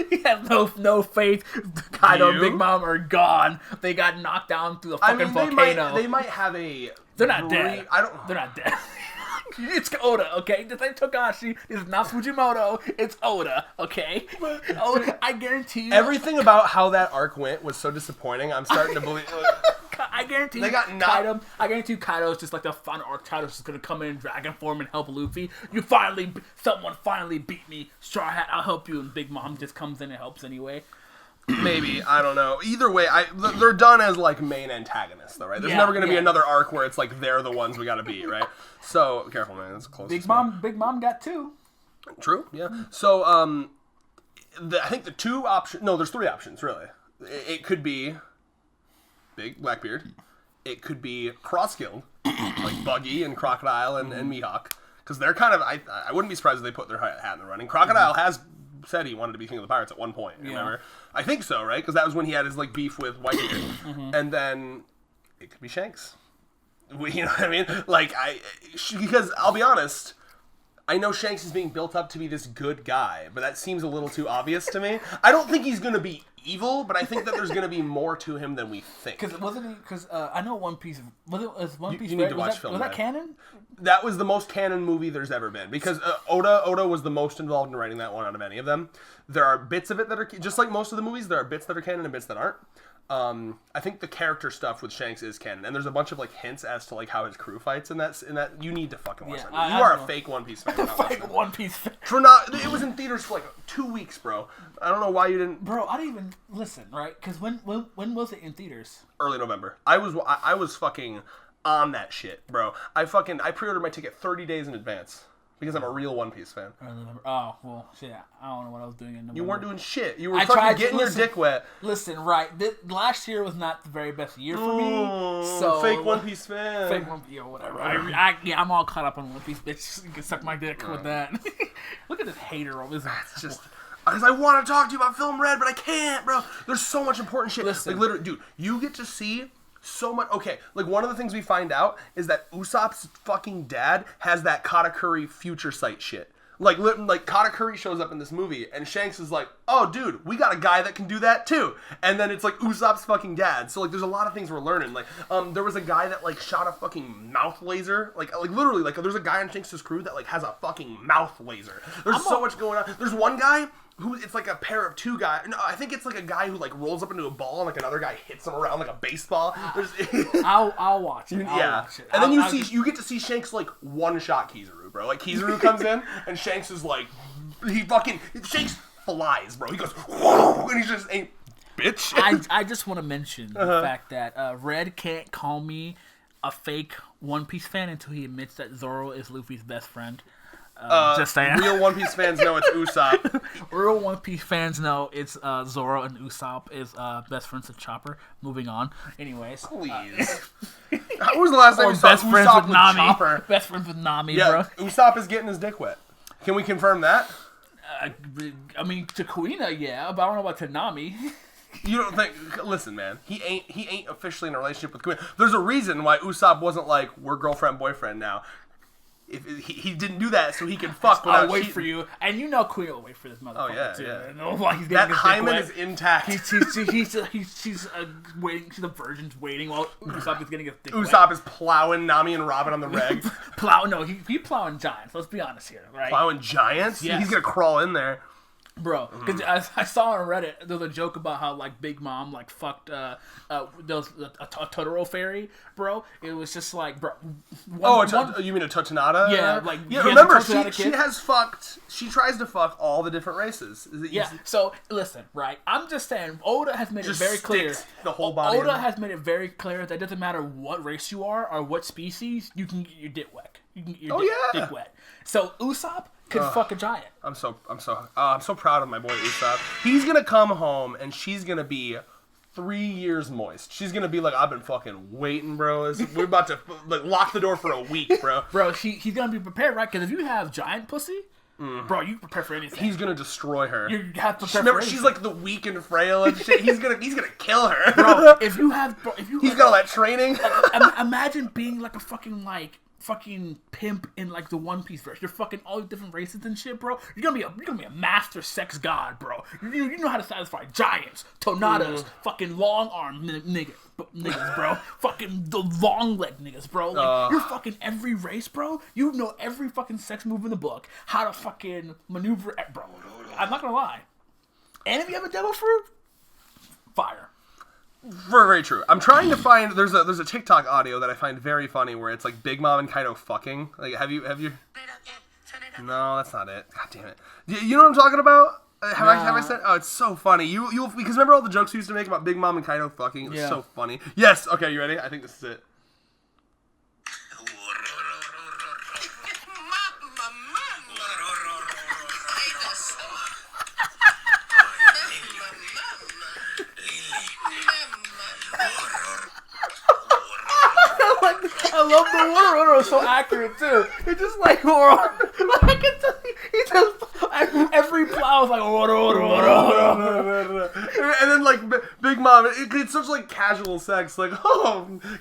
Speaker 2: He has no faith. Kaido and Big Mom are gone. They got knocked down through the fucking volcano.
Speaker 1: They might have a.
Speaker 2: They're not dead. They're not dead. It's Oda, okay? This ain't Togashi. It's not Fujimoto. It's Oda, okay? I guarantee you.
Speaker 1: Everything about how that arc went was so disappointing. I'm starting to believe.
Speaker 2: I guarantee you. Kaido. I guarantee you, Kaido's just like the final arc. Kaido's just gonna come in dragon form and help Luffy. Someone finally beat me. Straw Hat, I'll help you. And Big Mom just comes in and helps anyway.
Speaker 1: Maybe, I don't know. Either way, they're done as like main antagonists, though, right? There's never going to be another arc where it's like they're the ones we got to beat, right? So careful, man. That's close.
Speaker 2: Big Mom got 2.
Speaker 1: True. Yeah. So I think the 2 options. No, there's 3 options really. It could be Big Blackbeard. It could be Cross Guild, like Buggy and Crocodile and Mihawk, because they're kind of. I wouldn't be surprised if they put their hat in the running. Crocodile has said he wanted to be king of the pirates at one point. Remember? I think so, right? Because that was when he had his like beef with Whitebeard, and then it could be Shanks. You know what I mean? Like because I'll be honest, I know Shanks is being built up to be this good guy, but that seems a little too obvious to me. I don't think he's gonna be evil, but I think that there's gonna be more to him than we think.
Speaker 2: Because I know One Piece. Was One Piece?
Speaker 1: You need to watch film.
Speaker 2: Was that canon?
Speaker 1: That was the most canon movie there's ever been because Oda was the most involved in writing that one out of any of them. There are bits of it that are just like most of the movies. There are bits that are canon and bits that aren't. I think the character stuff with Shanks is canon, and there's a bunch of like hints as to like how his crew fights in that. You need to fucking watch that. You are a fake One Piece fan.
Speaker 2: Fake One Piece fan.
Speaker 1: It was in theaters for like 2 weeks, bro. I don't know why you didn't.
Speaker 2: Bro, I didn't even listen. Right? Because when was it in theaters?
Speaker 1: Early November. I was fucking on that shit, bro. I pre-ordered my ticket 30 days in advance Because I'm a real One Piece fan.
Speaker 2: Oh, well, shit. I don't know what I was doing in November.
Speaker 1: You weren't doing shit. You were fucking getting your dick wet.
Speaker 2: Listen, right. Last year was not the very best year for me. So
Speaker 1: fake One Piece fan.
Speaker 2: Fake One Piece, whatever. I'm all caught up on One Piece, bitch. You can suck my dick with that. Look at this hater over this.
Speaker 1: It's just... Because I want to talk to you about Film Red, but I can't, bro. There's so much important shit.
Speaker 2: Listen.
Speaker 1: Like, literally, dude, you get to see... so much. Okay, like one of the things we find out is that Usopp's fucking dad has that Katakuri future sight shit. Like Katakuri shows up in this movie, and Shanks is like, "Oh, dude, we got a guy that can do that too." And then it's like Usopp's fucking dad. So like, there's a lot of things we're learning. Like, there was a guy that like shot a fucking mouth laser. Like literally, like there's a guy on Shanks' crew that like has a fucking mouth laser. There's so much going on. There's one guy who it's like a pair of two guys. No, I think it's like a guy who like rolls up into a ball and like another guy hits him around like a baseball.
Speaker 2: I'll watch it.
Speaker 1: I'll watch it. And then you get to see Shanks like one shot Kizaru, bro. Like Kizaru comes in and Shanks is like Shanks flies, bro. He goes whoa, and he's just a bitch.
Speaker 2: I just want to mention the fact that Red can't call me a fake One Piece fan until he admits that Zoro is Luffy's best friend. Just saying.
Speaker 1: Real One Piece fans know it's Usopp.
Speaker 2: Real One Piece fans know it's Zoro, and Usopp is best friends with Chopper. Moving on. Anyways.
Speaker 1: Please. When was the last time you saw Usopp with Chopper?
Speaker 2: Best friends with Nami,
Speaker 1: bro. Usopp is getting his dick wet. Can we confirm that?
Speaker 2: I mean, to Kuina, yeah, but I don't know about to Nami.
Speaker 1: You don't think? Listen, man. He ain't officially in a relationship with Kuina. There's a reason why Usopp wasn't like, we're girlfriend boyfriend now. If he didn't do that so he can fuck without
Speaker 2: I'll wait
Speaker 1: cheating.
Speaker 2: For you, and you know Queen will wait for this motherfucker too.
Speaker 1: Yeah.
Speaker 2: No, like he's
Speaker 1: that hymen is intact.
Speaker 2: She's waiting. She's a virgin waiting while Usopp is getting his dick
Speaker 1: Usopp is plowing Nami and Robin on the reg.
Speaker 2: He plowing giants. Let's be honest here, right?
Speaker 1: Plowing giants?
Speaker 2: Yes.
Speaker 1: He's gonna crawl in there.
Speaker 2: Bro, because I saw on Reddit there was a joke about how like Big Mom like fucked a Totoro fairy, bro. It was just like, bro.
Speaker 1: You mean a Totonata?
Speaker 2: Yeah,
Speaker 1: remember she has fucked. She tries to fuck all the different races.
Speaker 2: So listen, right? I'm just saying, Oda has made it very clear.
Speaker 1: The whole body.
Speaker 2: Oda has made it very clear that it doesn't matter what race you are or what species, you can get your dick wet. You can get your dick wet. So Usopp could fuck a giant. I'm so
Speaker 1: proud of my boy Usopp. He's gonna come home and she's gonna be 3 years moist. She's gonna be like, I've been fucking waiting, bro. We're about to like lock the door for a week, bro.
Speaker 2: Bro, he's gonna be prepared, right? Because if you have giant pussy, bro, you prepare for anything.
Speaker 1: He's gonna destroy her.
Speaker 2: You have to prepare for anything.
Speaker 1: She's like the weak and frail and shit. He's gonna kill her,
Speaker 2: bro. If
Speaker 1: he's got all that training.
Speaker 2: Imagine being like a fucking pimp in like the One Piece verse. You're fucking all different races and shit, bro. You're gonna be a master sex god, bro. You know how to satisfy giants, tonadas, fucking long arm niggas, bro. Fucking the long leg niggas, bro. Like you're fucking every race, bro. You know every fucking sex move in the book. How to fucking maneuver, bro. I'm not gonna lie. And if you have a devil fruit, fire.
Speaker 1: Very, very true. I'm trying to find. There's a TikTok audio that I find very funny where it's like Big Mom and Kaido fucking. Like, have you? No, that's not it. God damn it. You know what I'm talking about? Have I said? Oh, it's so funny. You because remember all the jokes we used to make about Big Mom and Kaido fucking? It was so funny. Yes. Okay, you ready? I think this is it.
Speaker 2: I love the water so accurate too. It's just like he just every plow is like
Speaker 1: and then like Big Mom, it's such like casual sex, like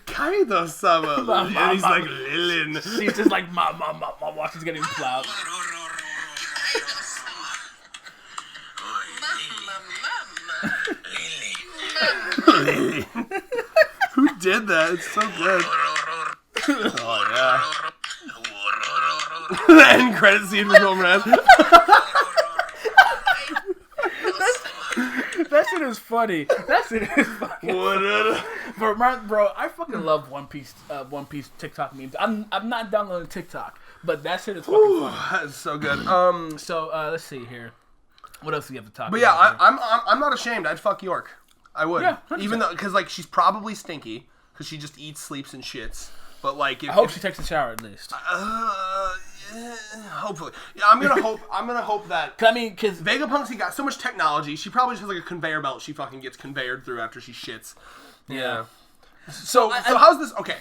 Speaker 1: Kaido-sama, and he's like Lilin.
Speaker 2: She's just like mom while she's getting plowed.
Speaker 1: Lily. Who did that? It's so good. Oh yeah. The end credit scene for Film Red.
Speaker 2: That shit is funny. That shit is fucking funny. Bro, I fucking love One Piece TikTok memes. I'm not downloading TikTok, but that shit is fucking funny.
Speaker 1: That's so good.
Speaker 2: So let's see here. What else do you have to talk about?
Speaker 1: But yeah, I'm not ashamed. I'd fuck York. I would.
Speaker 2: Yeah,
Speaker 1: even though, because like she's probably stinky because she just eats, sleeps, and shits. But like,
Speaker 2: I hope she takes a shower at least.
Speaker 1: Hopefully, yeah. I'm gonna hope that.
Speaker 2: I mean, because
Speaker 1: Vegapunk's got so much technology, she probably just has like a conveyor belt. She fucking gets conveyored through after she shits. Yeah. So how's this? Okay.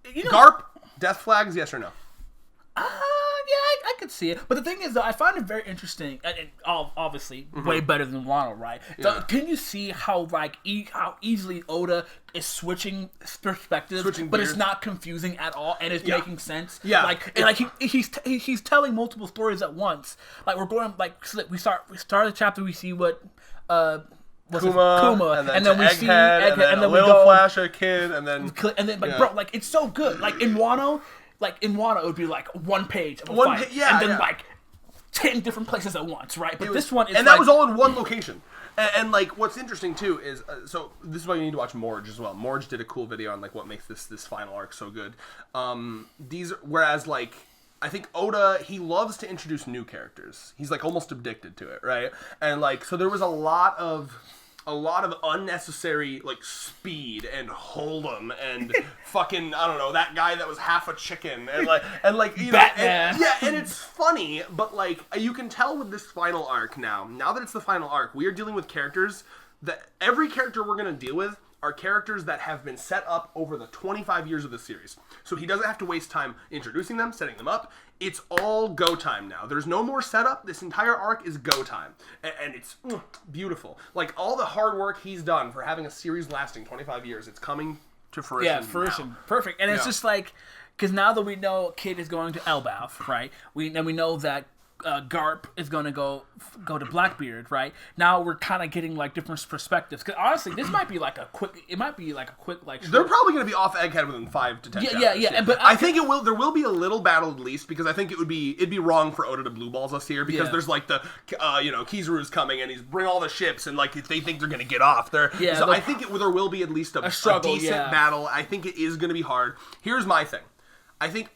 Speaker 1: Garp, death flags, yes or no?
Speaker 2: I could see it. But the thing is, though, I find it very interesting, and obviously way better than Wano, right? So can you see how how easily Oda is switching perspectives, but it's not confusing at all, and it's making sense? Yeah. He's telling multiple stories at once. Like we're going we start the chapter, we see what Kuma, and then we see Egghead, and then we go
Speaker 1: flash a kid, and then
Speaker 2: bro, like it's so good. Like in Wano, it would be like one page of a fight, and then 10 different places at once, right? But this one is
Speaker 1: that was all in one location. And like what's interesting too is so this is why you need to watch Morge as well. Morge did a cool video on like what makes this final arc so good. Whereas like I think Oda, he loves to introduce new characters. He's like almost addicted to it, right? And like so there was a lot of unnecessary like speed and Hold'em and fucking I don't know, that guy that was half a chicken and like you know and it's funny, but like you can tell with this final arc now that it's the final arc, we are dealing with characters that every character we're going to deal with are characters that have been set up over the 25 years of the series. So he doesn't have to waste time introducing them, setting them up. It's all go time now. There's no more setup. This entire arc is go time. And it's beautiful. Like, all the hard work he's done for having a series lasting 25 years, it's coming to fruition.
Speaker 2: Yeah, fruition. Now. Perfect. And it's just like, because now that we know Kid is going to Elbaf, right? We know that Garp is going to go to Blackbeard, right? Now we're kind of getting like different perspectives. Because honestly, this might be like a quick. It might be like a quick like.
Speaker 1: They're probably going to be off Egghead within 5 to 10 chapters.
Speaker 2: Yeah. But
Speaker 1: I think it will. There will be a little battle at least, because I think it'd be wrong for Oda to blue balls us here, because there's like the Kizaru's coming and he's bring all the ships, and like if they think they're going to get off, I think there will be at least a struggle, a decent battle. I think it is going to be hard. Here's my thing. I think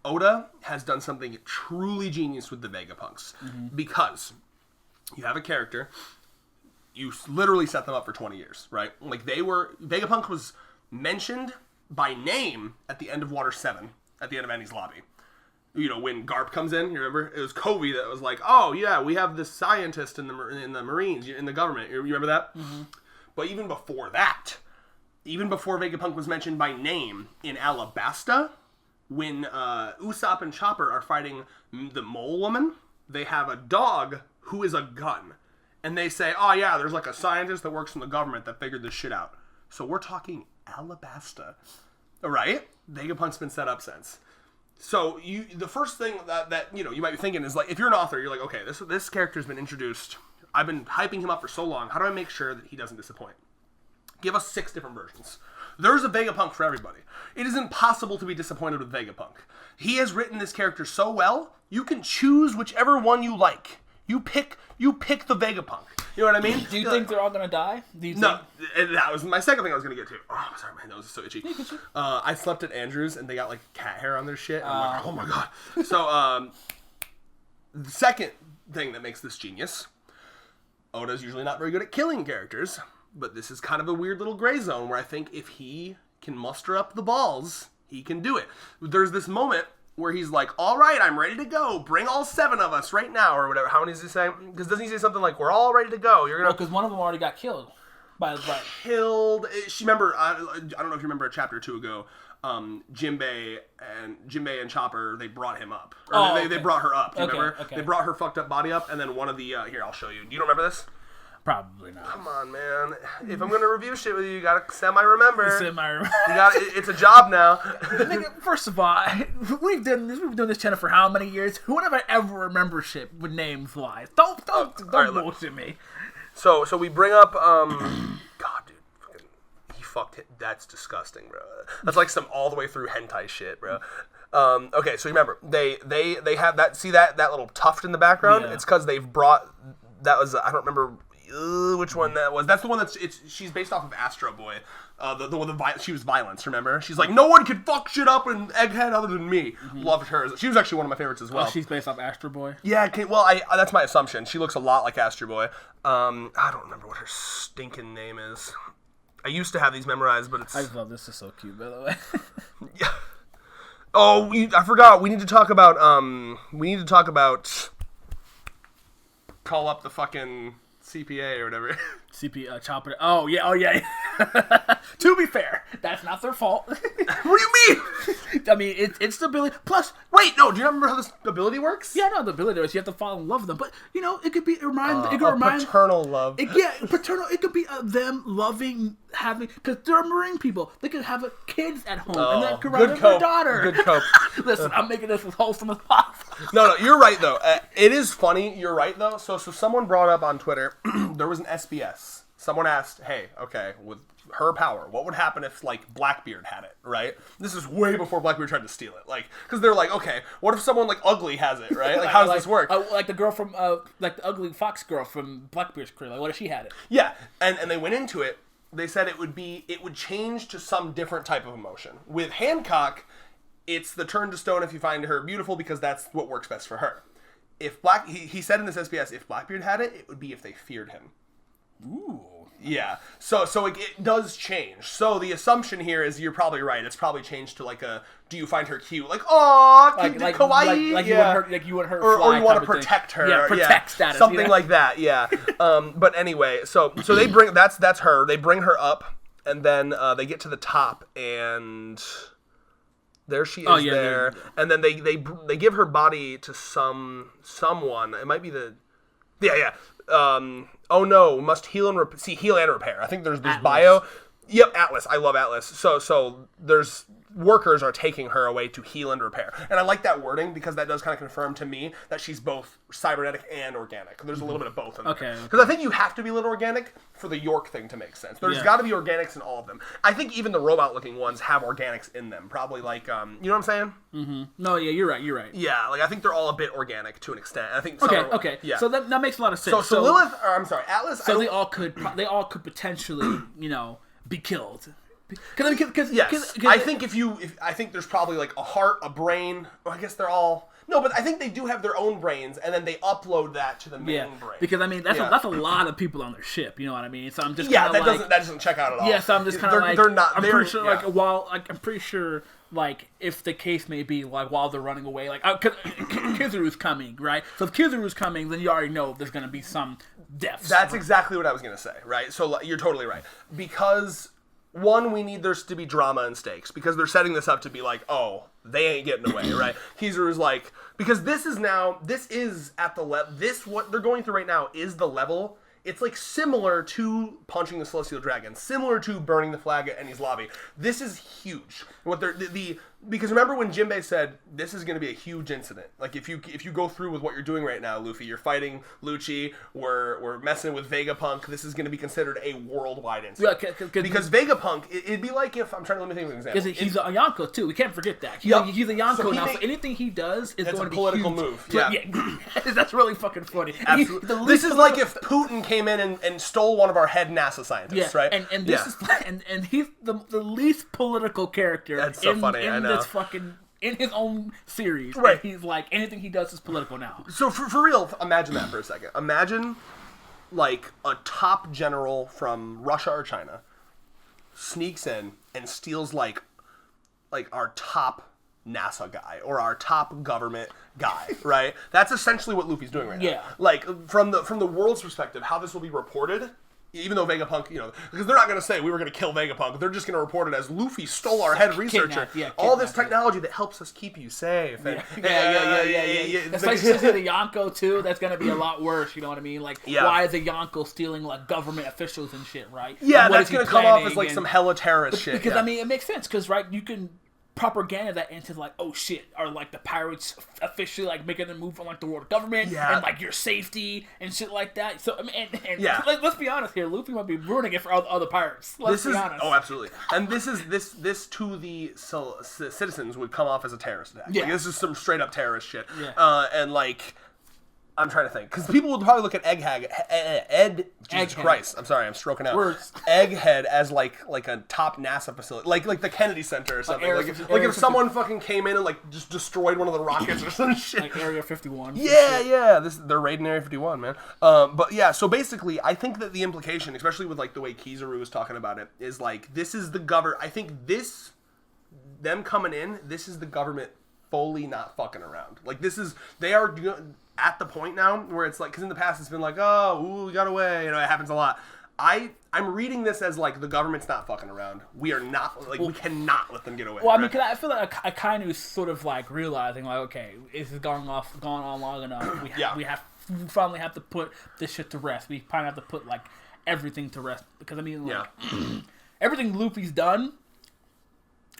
Speaker 1: Oda has done something truly genius with the Vegapunks, because you have a character, you literally set them up for 20 years, right? Like Vegapunk was mentioned by name at the end of Water 7, at the end of Enies Lobby. You know, when Garp comes in, you remember? It was Kobe that was like, oh yeah, we have this scientist in the Marines, in the government. You remember that? Mm-hmm. But even before that, even before Vegapunk was mentioned by name in Alabasta, when Usopp and Chopper are fighting the Mole Woman, they have a dog who is a gun. And they say, oh yeah, there's like a scientist that works in the government that figured this shit out. So we're talking Alabasta. Right? Vegapunk's been set up since. So the first thing that you might be thinking is like, if you're an author, you're like, okay, this character's been introduced. I've been hyping him up for so long. How do I make sure that he doesn't disappoint? Give us 6 different versions. There's a Vegapunk for everybody. It is impossible to be disappointed with Vegapunk. He has written this character so well, you can choose whichever one you like. You pick the Vegapunk. You know what I mean?
Speaker 2: Do you think they're all gonna die?
Speaker 1: No, that was my second thing I was gonna get to. Oh, sorry, my nose is so itchy. I slept at Andrews and they got like cat hair on their shit. And I'm like, oh my god. So, the second thing that makes this genius, Oda's usually not very good at killing characters. But this is kind of a weird little gray zone where I think if he can muster up the balls, he can do it. There's this moment where he's like, all right, I'm ready to go. Bring all 7 of us right now, or whatever. How many does he say? Because doesn't he say something like, we're all ready to go? You're gonna
Speaker 2: because one of them already got killed.
Speaker 1: Killed. She remember, I don't know if you remember a chapter or 2 ago, Jinbei and Chopper, they brought him up. Or they brought her up. Do you remember? Okay. They brought her fucked up body up, and then one of the, here, I'll show you. Do you remember this?
Speaker 2: Probably not.
Speaker 1: Come on, man. If I'm gonna review shit with you, you gotta semi-remember. It's a job now.
Speaker 2: First of all, we've done this channel for how many years? Who would have ever remember shit with names wise? Don't bullshit me.
Speaker 1: So we bring up God, dude, he fucked it. That's disgusting, bro. That's like some all the way through hentai shit, bro. Okay, so remember they have that. See that little tuft in the background? Yeah. It's because they've brought. That was I don't remember. Which one that was? That's the one she's based off of Astro Boy. The one she was violence, remember? She's like, no one can fuck shit up in Egghead other than me. Mm-hmm. Loved her. She was actually one of my favorites as well.
Speaker 2: Oh, she's based off Astro Boy?
Speaker 1: Yeah, that's my assumption. She looks a lot like Astro Boy. I don't remember what her stinking name is. I used to have these memorized, but it's...
Speaker 2: I love this. Is so cute, by the way.
Speaker 1: Yeah. Oh, I forgot. We need to talk about. Call up the fucking CPA or whatever.
Speaker 2: Chopper. Oh yeah. To be fair, that's not their fault.
Speaker 1: What do you mean?
Speaker 2: I mean, it's the ability. Plus,
Speaker 1: wait, no. Do you remember how this ability works?
Speaker 2: Yeah, no. The ability is you have to fall in love with them. But you know, it could be
Speaker 1: paternal love.
Speaker 2: Paternal. It could be them loving having because they're Marine people. They could have kids at home and then could run their daughter.
Speaker 1: Good cope.
Speaker 2: Listen, I'm making this as wholesome as possible.
Speaker 1: No, you're right though. It is funny. You're right though. So someone brought up on Twitter there was an SBS. Someone asked, "Hey, okay, with her power, what would happen if like Blackbeard had it?" Right? This is way before Blackbeard tried to steal it. Like, because they're like, "Okay, what if someone like Ugly has it?" Right? Like, how does this work?
Speaker 2: Like the girl from like the Ugly Fox girl from Blackbeard's crew. Like, what if she had it?
Speaker 1: Yeah, and they went into it. They said it would change to some different type of emotion. With Hancock, it's the turn to stone if you find her beautiful because that's what works best for her. If he said in this SBS, if Blackbeard had it, it would be if they feared him.
Speaker 2: Ooh.
Speaker 1: Yeah. So it does change. So the assumption here is you're probably right. It's probably changed to like a, do you find her cute? Like, aw, kawaii.
Speaker 2: Like you would hurt
Speaker 1: or you want to protect her.
Speaker 2: Yeah, protect status.
Speaker 1: Something like that, yeah. But anyway, so they bring, that's her. They bring her up, and then they get to the top, and there she is there. Yeah. And then they give her body to someone. It might be the, yeah. Oh no, must heal and repair. I think there's
Speaker 2: Atlas.
Speaker 1: bio. Yep, Atlas. I love Atlas. So there's workers are taking her away to heal and repair. And I like that wording because that does kind of confirm to me that she's both cybernetic and organic. There's a little bit of both in there.
Speaker 2: Okay.
Speaker 1: Because I think you have to be a little organic for the York thing to make sense. There's got to be organics in all of them. I think even the robot-looking ones have organics in them. Probably like, you know what I'm saying?
Speaker 2: Mm-hmm. No, yeah, you're right.
Speaker 1: Yeah, like I think they're all a bit organic to an extent. I think.
Speaker 2: Okay. Yeah. So that makes a lot of sense.
Speaker 1: So Lilith, or I'm sorry, Atlas.
Speaker 2: So they all could potentially, be killed. Because
Speaker 1: I think I think there's probably like a heart, a brain. Well, I guess they're all. No, but I think they do have their own brains, and then they upload that to the main brain.
Speaker 2: Because I mean that's a lot of people on their ship. You know what I mean? So I'm just
Speaker 1: that doesn't check out at all.
Speaker 2: Yeah, so I'm just kind of like
Speaker 1: they're not.
Speaker 2: I'm pretty sure like if the case may be like while they're running away, like Kizaru's coming, right? So if Kizaru's coming, then you already know there's gonna be some deaths.
Speaker 1: That's exactly what I was gonna say, right? So you're totally right because. One, we need there to be drama and stakes because they're setting this up to be like, oh, they ain't getting away, right? Kizaru's like, because this is at the level, what they're going through right now is the level. It's like similar to punching the Celestial Dragon, similar to burning the flag at Eni's lobby. This is huge. What they're because remember when Jinbei said this is going to be a huge incident. Like if you go through with what you're doing right now, Luffy, you're fighting Lucci, we're messing with Vegapunk. This is going to be considered a worldwide incident. Yeah, because Vegapunk, it'd be like if I'm trying to let me think of an example.
Speaker 2: Because he's a Yonko too. We can't forget that. He's a Yonko now. So anything he does is going to be a
Speaker 1: political move. Yeah,
Speaker 2: that's really fucking funny.
Speaker 1: Absolutely. This is like if Putin came in and stole one of our head NASA scientists, right?
Speaker 2: And this is and he's the least political character.
Speaker 1: That's so funny. I know.
Speaker 2: This fucking in his own series,
Speaker 1: right?
Speaker 2: And he's like anything he does is political now.
Speaker 1: So for real, imagine that for a second. Imagine like a top general from Russia or China sneaks in and steals like our top NASA guy or our top government guy, right? That's essentially what Luffy's doing right now.
Speaker 2: Yeah.
Speaker 1: Like from the world's perspective, how this will be reported. Even though Vegapunk, because they're not going to say we were going to kill Vegapunk, they're just going to report it as Luffy stole our head researcher. All this technology that helps us keep you safe. And,
Speaker 2: yeah. Especially the Yonko too. That's going to be a lot worse. You know what I mean? Like, why is a Yonko stealing like government officials and shit, right?
Speaker 1: Yeah, that's going to come off as like some hella terrorist shit.
Speaker 2: Because I mean, it makes sense. Because you can propaganda that into like, oh shit, are like the pirates officially like making a move on like the world government and like your safety and shit like that. So I mean, and let's be honest here, Luffy might be ruining it for all the other pirates. Let's be honest.
Speaker 1: Oh, absolutely. And this to the citizens would come off as a terrorist attack. Yeah, like, this is some straight up terrorist shit. Yeah. And like. I'm trying to think. Because people would probably look at Jesus Christ. I'm sorry, I'm stroking out.
Speaker 2: Words.
Speaker 1: Egghead as like a top NASA facility. Like the Kennedy Center or something. Like if someone fucking came in and like just destroyed one of the rockets or some shit.
Speaker 2: Like Area 51.
Speaker 1: Yeah. They're raiding Area 51, man. But yeah, so basically, I think that the implication, especially with like the way Kizaru was talking about it, is like this is the I think this them coming in, this is the government fully not fucking around. Like, they are at the point now where it's like, because in the past it's been like, oh, ooh, we got away, you know, it happens a lot. I'm reading this as like the government's not fucking around. We are not, like, we cannot let them get away.
Speaker 2: Well, I mean, cause I feel like I kind of sort of like realizing like, okay, this is gone on long enough. We finally have to put this shit to rest. We finally have to put like everything to rest, because I mean, like, everything Luffy's done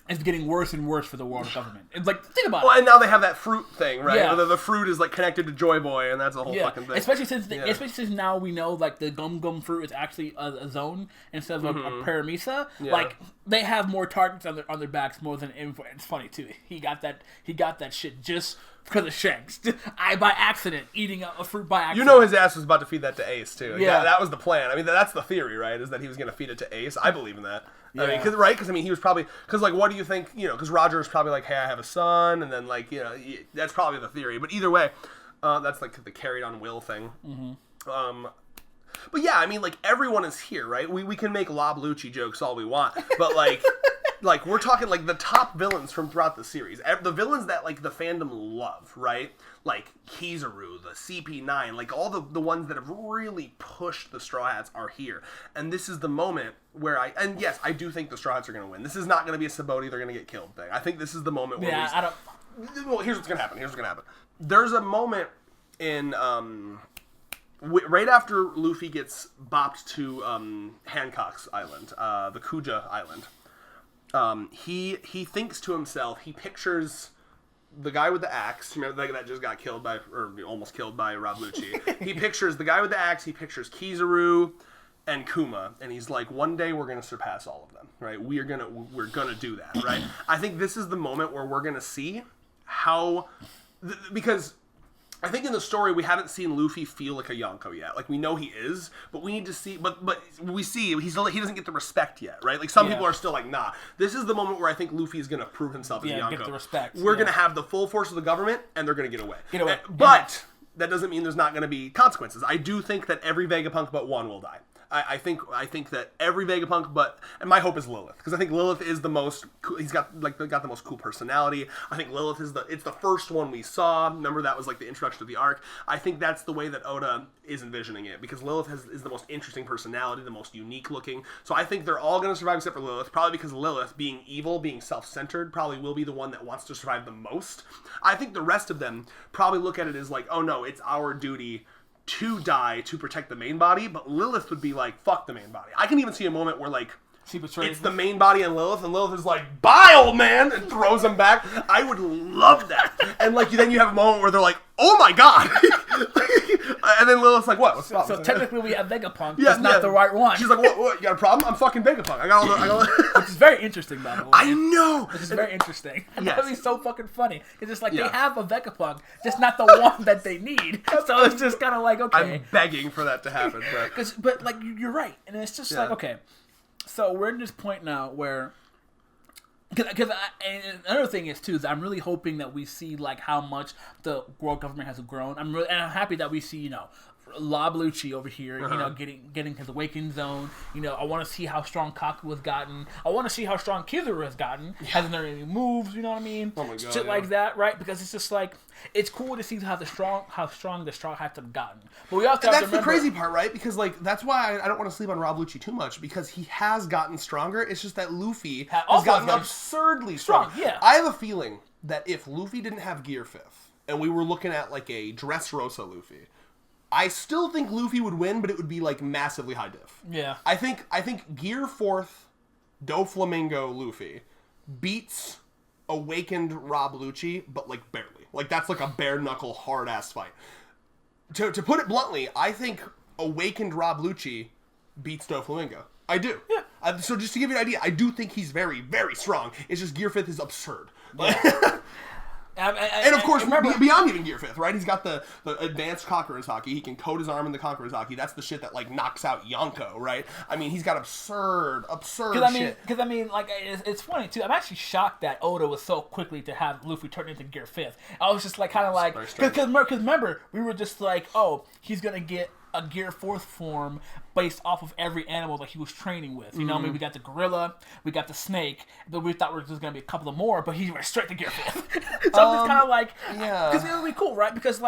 Speaker 2: is getting worse and worse for the world government. It's like, think about it.
Speaker 1: Well, and now they have that fruit thing, right? Yeah. The fruit is like connected to Joy Boy, and that's a whole fucking thing.
Speaker 2: Especially since now we know like the Gum fruit is actually a zone instead of a Paramisa. Yeah. Like, they have more targets on their backs more than info. It's funny too. He got that shit just because of Shanks. By accident, eating a fruit by accident.
Speaker 1: You know his ass was about to feed that to Ace too. Yeah, that was the plan. I mean, that's the theory, right? Is that he was going to feed it to Ace. I believe in that. Yeah. I mean, because I mean, he was probably, because like, what do you think? You know, because Roger was probably like, hey, I have a son, and then like, you know, that's probably the theory. But either way, that's like the carried on will thing. Mm-hmm. But yeah, I mean, like, everyone is here, right? We can make Lob Lucci jokes all we want, but like. Like, we're talking, like, the top villains from throughout the series. The villains that, like, the fandom love, right? Like, Kizaru, the CP9, like, all the ones that have really pushed the Straw Hats are here. And this is the moment where and yes, I do think the Straw Hats are going to win. This is not going to be a Sabaody, they're going to get killed thing. I think this is the moment where well, here's what's going to happen. There's a moment in, right after Luffy gets bopped to Hancock's island, the Kuja Island. He thinks to himself, he pictures the guy with the axe, remember that just got killed by, or almost killed by Rob Lucci. He pictures the guy with the axe, he pictures Kizaru and Kuma, and he's like, one day we're going to surpass all of them, right? We're gonna do that, right? I think this is the moment where we're going to see how, because I think in the story we haven't seen Luffy feel like a Yonko yet. Like, we know he is, but we need to see. But we see he doesn't get the respect yet, right? Like, some people are still like, nah. This is the moment where I think Luffy is going to prove himself as a Yonko.
Speaker 2: Get the respect.
Speaker 1: We're going to have the full force of the government, and they're going to get away. But that doesn't mean there's not going to be consequences. I do think that every Vegapunk but one will die. I think that every Vegapunk, and my hope is Lilith, because I think Lilith is the most cool, he's got the most cool personality. I think Lilith it's the first one we saw. Remember, that was like the introduction to the arc. I think that's the way that Oda is envisioning it, because Lilith is the most interesting personality, the most unique looking. So I think they're all going to survive except for Lilith, probably because Lilith, being evil, being self-centered, probably will be the one that wants to survive the most. I think the rest of them probably look at it as like, oh no, it's our duty to die to protect the main body, but Lilith would be like, fuck the main body. I can even see a moment where like it's the main body and Lilith is like, bye, old man, and throws him back. I would love that. And like, then you have a moment where they're like, oh my god. And then Lilith's like, what? What's up?
Speaker 2: So technically we have Vegapunk, just not the right one.
Speaker 1: She's like, what? You got a problem? I'm fucking Vegapunk. I got all the
Speaker 2: Which is very interesting, by the way.
Speaker 1: I know.
Speaker 2: Which is very interesting. That would be so fucking funny. It's just like, they have a Vegapunk, just not the one that they need. So it's just kind of like, okay.
Speaker 1: I'm begging for that to happen.
Speaker 2: But like, you're right. And it's just like, okay. So we're at this point now where, because another thing is too, is I'm really hoping that we see like how much the world government has grown. I'm happy that we see, you know, Lob Lucci over here, you know, getting his awakened zone. You know, I want to see how strong Kaku has gotten. I want to see how strong Kizaru has gotten. Hasn't learned any moves, you know what I mean?
Speaker 1: Oh my god,
Speaker 2: shit like that, right? Because it's just like, it's cool to see how strong the Straw Hats have gotten. But we also have to remember,
Speaker 1: the crazy part, right? Because like, that's why I don't want to sleep on Rob Lucci too much, because he has gotten stronger. It's just that Luffy has gotten absurdly strong.
Speaker 2: Yeah,
Speaker 1: I have a feeling that if Luffy didn't have Gear 5th and we were looking at like a Dressrosa Luffy, I still think Luffy would win, but it would be like massively high diff.
Speaker 2: Yeah.
Speaker 1: I think Gear 4th Doflamingo Luffy beats awakened Rob Lucci, but like barely. Like, that's like a bare knuckle hard ass fight. To put it bluntly, I think awakened Rob Lucci beats Doflamingo. I do.
Speaker 2: Yeah.
Speaker 1: So just to give you an idea, I do think he's very, very strong. It's just Gear 5th is absurd.
Speaker 2: Yeah.
Speaker 1: And of course, beyond even Gear 5th, right? He's got the advanced Kakurazaki. He can coat his arm in the Kakurazaki. That's the shit that like knocks out Yonko, right? I mean, he's got absurd shit.
Speaker 2: Because I mean, like, it's funny too. I'm actually shocked that Oda was so quickly to have Luffy turn into Gear 5th. I was just like, kind of like, because remember, we were just like, oh, he's gonna get a Gear 4th form based off of every animal that he was training with. You know, I mean, we got the gorilla, we got the snake, but we thought there was going to be a couple of more, but he went straight to Gear 5th. So I'm just kind of like, because it would be cool, right? Because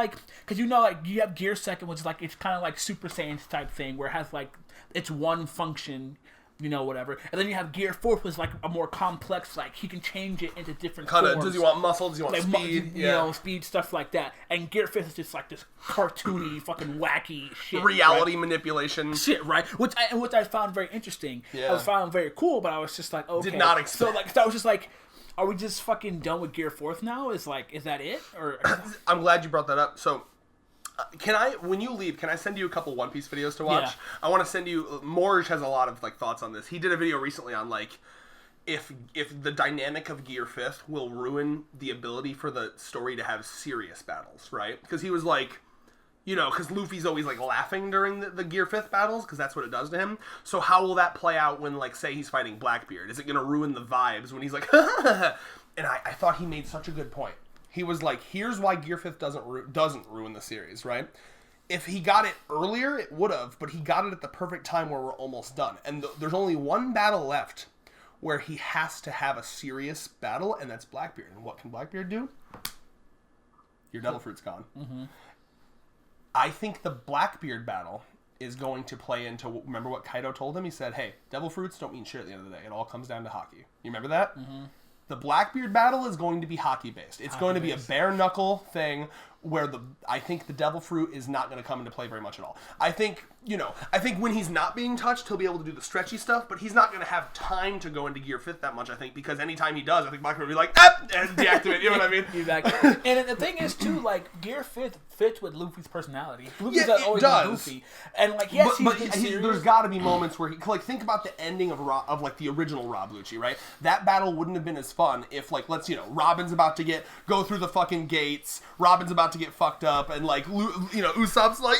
Speaker 2: you know, like, you have Gear 2nd, which is like, it's kind of like Super Saiyan type thing, where it has like, it's one function, you know, whatever. And then you have Gear 4th, which is like a more complex, like, he can change it into different forms.
Speaker 1: Does he want muscle? Does he want
Speaker 2: like,
Speaker 1: speed?
Speaker 2: You know, speed, stuff like that. And Gear 5th is just like this cartoony, fucking wacky shit.
Speaker 1: Reality manipulation.
Speaker 2: Shit, right? Which I found very interesting.
Speaker 1: Yeah.
Speaker 2: I found very cool, but I was just like, okay.
Speaker 1: Did not expect.
Speaker 2: So I was just like, are we just fucking done with Gear 4th now? Is that it? Or
Speaker 1: I'm glad you brought that up. So, when you leave, can I send you a couple One Piece videos to watch?
Speaker 2: Yeah.
Speaker 1: I want to send you. Morge has a lot of like thoughts on this. He did a video recently on like if the dynamic of Gear 5th will ruin the ability for the story to have serious battles, right? Because he was like, you know, because Luffy's always like laughing during the Gear 5th battles because that's what it does to him. So how will that play out when, like, say he's fighting Blackbeard? Is it going to ruin the vibes when he's like, and I thought he made such a good point. He was like, here's why Gear 5th doesn't ruin the series, right? If he got it earlier, it would have, but he got it at the perfect time where we're almost done. And there's only one battle left where he has to have a serious battle, and that's Blackbeard. And what can Blackbeard do? Your Devil Fruit's gone. Mm-hmm. I think the Blackbeard battle is going to play into... Remember what Kaido told him? He said, hey, Devil Fruits don't mean shit at the end of the day. It all comes down to hockey. You remember that? Mm-hmm. The Blackbeard battle is going to be hockey-based. It's going to be a bare-knuckle thing where I think the Devil Fruit is not going to come into play very much at all. I think when he's not being touched, he'll be able to do the stretchy stuff, but he's not going to have time to go into Gear 5th that much, I think, because anytime he does, I think Blackbeard will be like, and deactivate, you know what I mean?
Speaker 2: Exactly. And the thing is, too, like, Gear 5th fits with Luffy's personality. Luffy's always been Goofy. And, like, yes, but
Speaker 1: there's got to be moments where like, think about the ending of like, the original Rob Lucci, right? That battle wouldn't have been as fun if, like, Robin's about to go through the fucking gates, Robin's about to get fucked up, and, like, Usopp's like,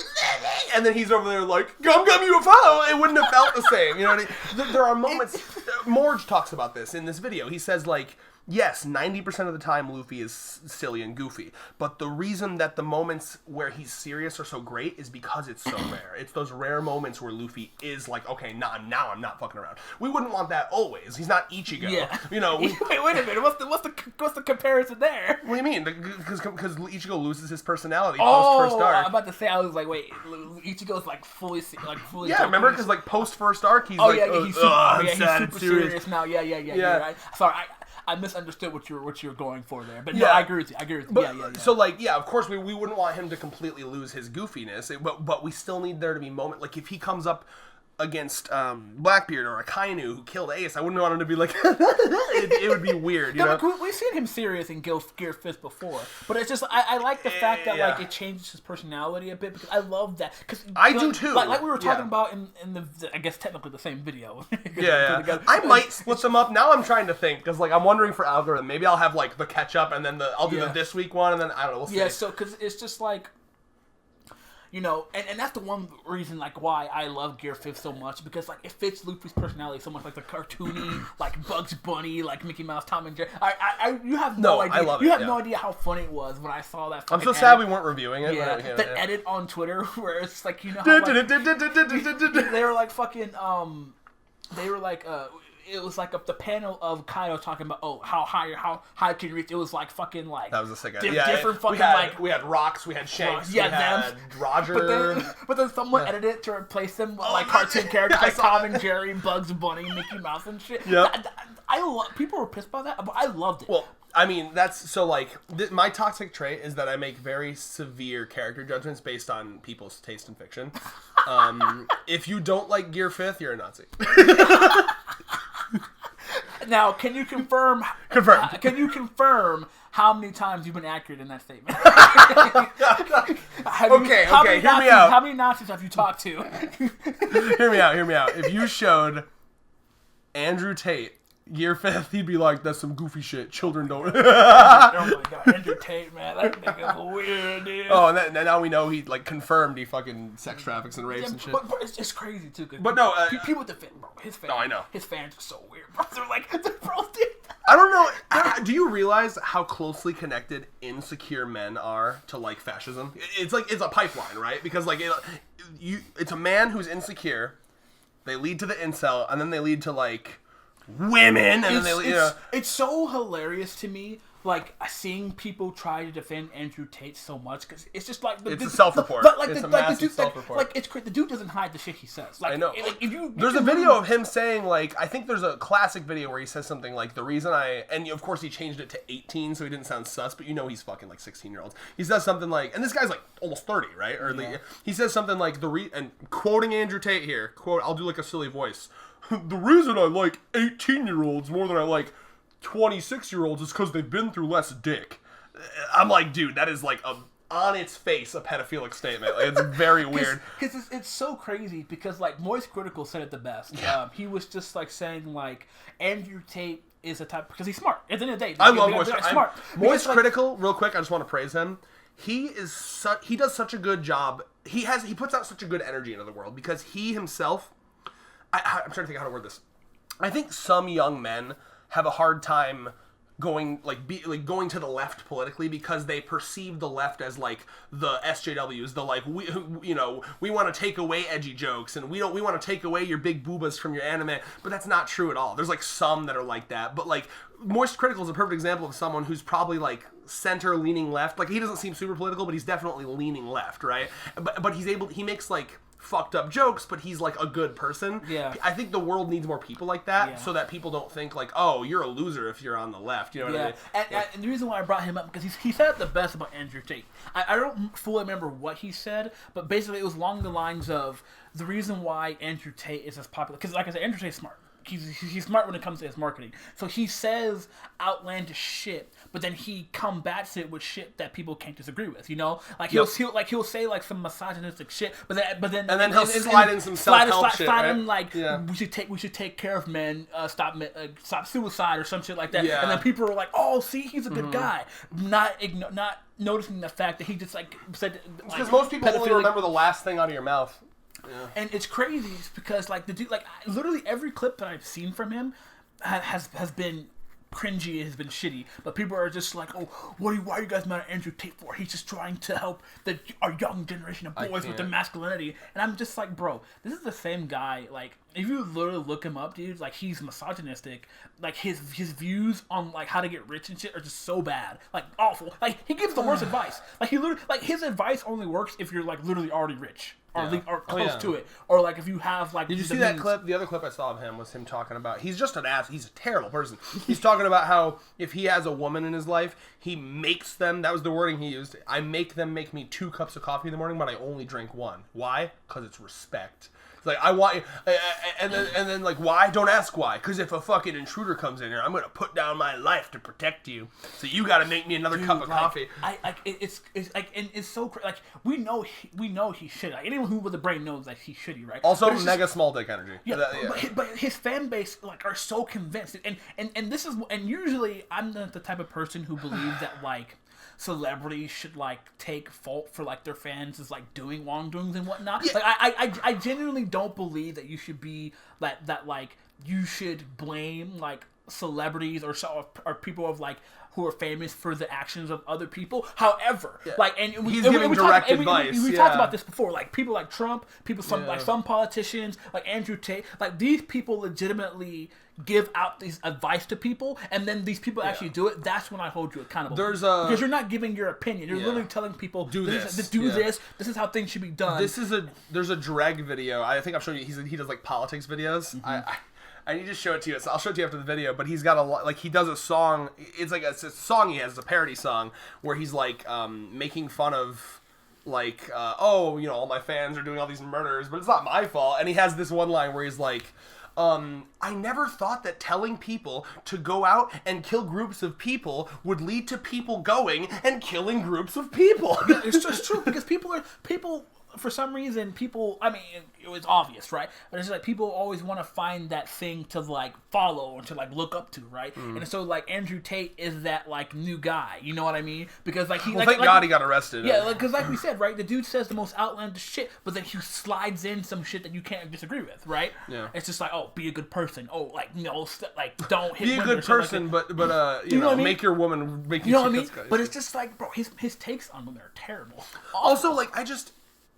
Speaker 1: and then he's over there like, gum UFO. It wouldn't have felt the same. You know what I mean? There are moments. Morge talks about this in this video. He says, like, yes, 90% of the time Luffy is silly and goofy, but the reason that the moments where he's serious are so great is because it's so rare. It's those rare moments where Luffy is like, okay, now I'm not fucking around. We wouldn't want that always. He's not Ichigo. Yeah. You know.
Speaker 2: Wait a minute. What's the comparison there?
Speaker 1: What do you mean? Because Ichigo loses his personality post first arc.
Speaker 2: I'm about to say, I was like, wait, Ichigo's like fully.
Speaker 1: Yeah, remember? Because like post first arc, he's he's
Speaker 2: super serious now. Yeah. Right. Sorry, I misunderstood what you're going for there, but no, I agree with you. Yeah.
Speaker 1: So like, of course we wouldn't want him to completely lose his goofiness, but we still need there to be moment like if he comes up against Blackbeard or Akainu who killed Ace, I wouldn't want him to be like it would be weird, you know?
Speaker 2: We've seen him serious in Gear 5th before, but it's just I like the fact that like it changes his personality a bit because I love that because
Speaker 1: I do too.
Speaker 2: Like we were talking about in the I guess technically the same video.
Speaker 1: I might split them up. Now I'm trying to think because like I'm wondering for algorithm. Maybe I'll have like the catch up and then I'll do the this week one and then I don't know. We'll see.
Speaker 2: Yeah, so because it's just like. You know, and that's the one reason, like, why I love Gear 5th so much, because, like, it fits Luffy's personality so much, like, the cartoony, like, Bugs Bunny, like, Mickey Mouse, Tom and Jerry. You have no idea. I love it, you have no idea how funny it was when I saw that.
Speaker 1: I'm so sad we weren't reviewing it.
Speaker 2: Yeah, edit on Twitter, where it's, like, you know how, like, they were, like, fucking, they were, like, it was like the panel of Kaido talking about how high can you reach. It was like fucking like
Speaker 1: that was a sick
Speaker 2: different fucking
Speaker 1: we had Rocks, we had Shanks, we had Roger.
Speaker 2: But then someone edited it to replace them with like cartoon characters like Tom and Jerry, Bugs Bunny, Mickey Mouse and shit.
Speaker 1: Yep.
Speaker 2: People were pissed about that, but I loved it.
Speaker 1: Well, I mean, that's so like my toxic trait is that I make very severe character judgments based on people's taste in fiction. If you don't like Gear 5th, you're a Nazi.
Speaker 2: Now, can you confirm? Can you confirm how many times you've been accurate in that statement?
Speaker 1: Okay, hear me out.
Speaker 2: How many Nazis have you talked to?
Speaker 1: Hear me out. If you showed Andrew Tate Gear 5th, he'd be like, that's some goofy shit. Children don't.
Speaker 2: Oh my god, Andrew Tate, man. That nigga's weird, dude.
Speaker 1: Oh, and now we know he, like, confirmed he fucking sex traffics and rapes and shit.
Speaker 2: But it's just crazy, too.
Speaker 1: But no.
Speaker 2: People with the fan, bro. His fans.
Speaker 1: No, I know.
Speaker 2: His fans are so weird, bro. They're like, bro, dude.
Speaker 1: I don't know. Do you realize how closely connected insecure men are to, like, fascism? It's like, it's a pipeline, right? Because, like, it's a man who's insecure. They lead to the incel, and then they lead to like women, and
Speaker 2: it's so hilarious to me. Like seeing people try to defend Andrew Tate so much because it's just like
Speaker 1: it's a self-report. It's a massive self-report.
Speaker 2: Like it's the dude doesn't hide the shit he says. Like,
Speaker 1: I know.
Speaker 2: There's
Speaker 1: a video of him saying like I think there's a classic video where he says something like the reason and of course he changed it to 18 so he didn't sound sus, but he's fucking like 16-year-olds. He says something like, and this guy's like almost 30, right? Or he says something like and quoting Andrew Tate here. Quote, I'll do like a silly voice. The reason I like 18-year-olds more than I like 26-year-olds is because they've been through less dick. I'm like, dude, that is like on its face a pedophilic statement. Like, it's very weird.
Speaker 2: Because it's so crazy because like Moist Critical said it the best.
Speaker 1: Yeah.
Speaker 2: He was just like saying like Andrew Tate is a type because he's smart. At the end of the day,
Speaker 1: I love Moist.
Speaker 2: Smart.
Speaker 1: Moist Critical. Real quick, I just want to praise him. He does such a good job. He puts out such a good energy into the world because he himself. I'm trying to think how to word this. I think some young men have a hard time going to the left politically because they perceive the left as like the SJWs, the like we want to take away edgy jokes and we want to take away your big boobas from your anime, but that's not true at all. There's like some that are like that, but like Moist Critical is a perfect example of someone who's probably like center leaning left. Like he doesn't seem super political, but he's definitely leaning left, right? But he makes like fucked up jokes, but he's like a good person.
Speaker 2: Yeah.
Speaker 1: I think the world needs more people like that so that people don't think like, oh, you're a loser if you're on the left. You know what I
Speaker 2: mean? And the reason why I brought him up because he said the best about Andrew Tate. I don't fully remember what he said, but basically it was along the lines of the reason why Andrew Tate is as popular. Because like I said, Andrew Tate's smart. He's smart when it comes to his marketing. So he says outlandish shit, but then he combats it with shit that people can't disagree with. You know, like he'll say like some misogynistic shit, but then
Speaker 1: he'll slide in some self-help shit.
Speaker 2: Slide in like we should take care of men, stop suicide or some shit like that. Yeah. And then people are like, oh, see, he's a good guy, not noticing the fact that he just like said.
Speaker 1: Because most people only remember the last thing out of your mouth.
Speaker 2: Yeah. And it's crazy because like the dude, like literally every clip that I've seen from him has been cringy, has been shitty, but people are just like, oh, why are you guys mad at Andrew Tate for? He's just trying to help our young generation of boys with their masculinity. And I'm just like, bro, this is the same guy. Like, if you literally look him up, dude, like he's misogynistic. Like his views on like how to get rich and shit are just so bad, like awful. Like he gives the worst advice. Like he literally, like his advice only works if you're like literally already rich. Or close to it, or like if you have like.
Speaker 1: Did you see that clip? The other clip I saw of him was him talking about he's just an ass. He's a terrible person. He's talking about how if he has a woman in his life, he makes them. That was the wording he used. I make them make me 2 cups of coffee in the morning, but I only drink 1. Why? Because it's respect. It's like I want, and then like why? Don't ask why. Because if a fucking intruder comes in here, I'm gonna put down my life to protect you. So you got to make me another cup of coffee.
Speaker 2: It's like and it's so like we know he's shitty. Like anyone who with a brain knows that he's shitty, right?
Speaker 1: Also, mega small dick energy.
Speaker 2: Yeah, but his fan base like are so convinced, and this is and usually I'm not the type of person who believes that like. Celebrities should like take fault for like their fans is like doing wrongdoings and whatnot. Yeah. Like I genuinely don't believe that you should be that like you should blame like celebrities or people of like who are famous for the actions of other people. However, like
Speaker 1: he's giving direct advice.
Speaker 2: We talked about this before. Like people like Trump, like some politicians, like Andrew Tate, like these people legitimately give out these advice to people, and then these people actually do it. That's when I hold you accountable. Because you're not giving your opinion. You're literally telling people do this. This is how things should be done.
Speaker 1: There's a drag video. I think I've shown you. He does like politics videos. Mm-hmm. I need to show it to you. So I'll show it to you after the video. But he's got a lot. Like he does a song. It's like a song he has. It's a parody song where he's like making fun of like all my fans are doing all these murders, but it's not my fault. And he has this one line where he's like. I never thought that telling people to go out and kill groups of people would lead to people going and killing groups of people.
Speaker 2: Yeah, it's just true because people for some reason, I mean, it was obvious, right? But it's like people always want to find that thing to like follow and to like look up to, right? Mm. And so like Andrew Tate is that like new guy, you know what I mean? Because like
Speaker 1: thank God he got arrested.
Speaker 2: Yeah, because like we said, right? The dude says the most outlandish shit, but then he slides in some shit that you can't disagree with, right?
Speaker 1: Yeah.
Speaker 2: It's just like, oh, be a good person. Oh, like like don't hit.
Speaker 1: Be a good person, like but you know, make your woman make
Speaker 2: you know what I mean? But it's just like, bro, his takes on women are terrible.
Speaker 1: Also, like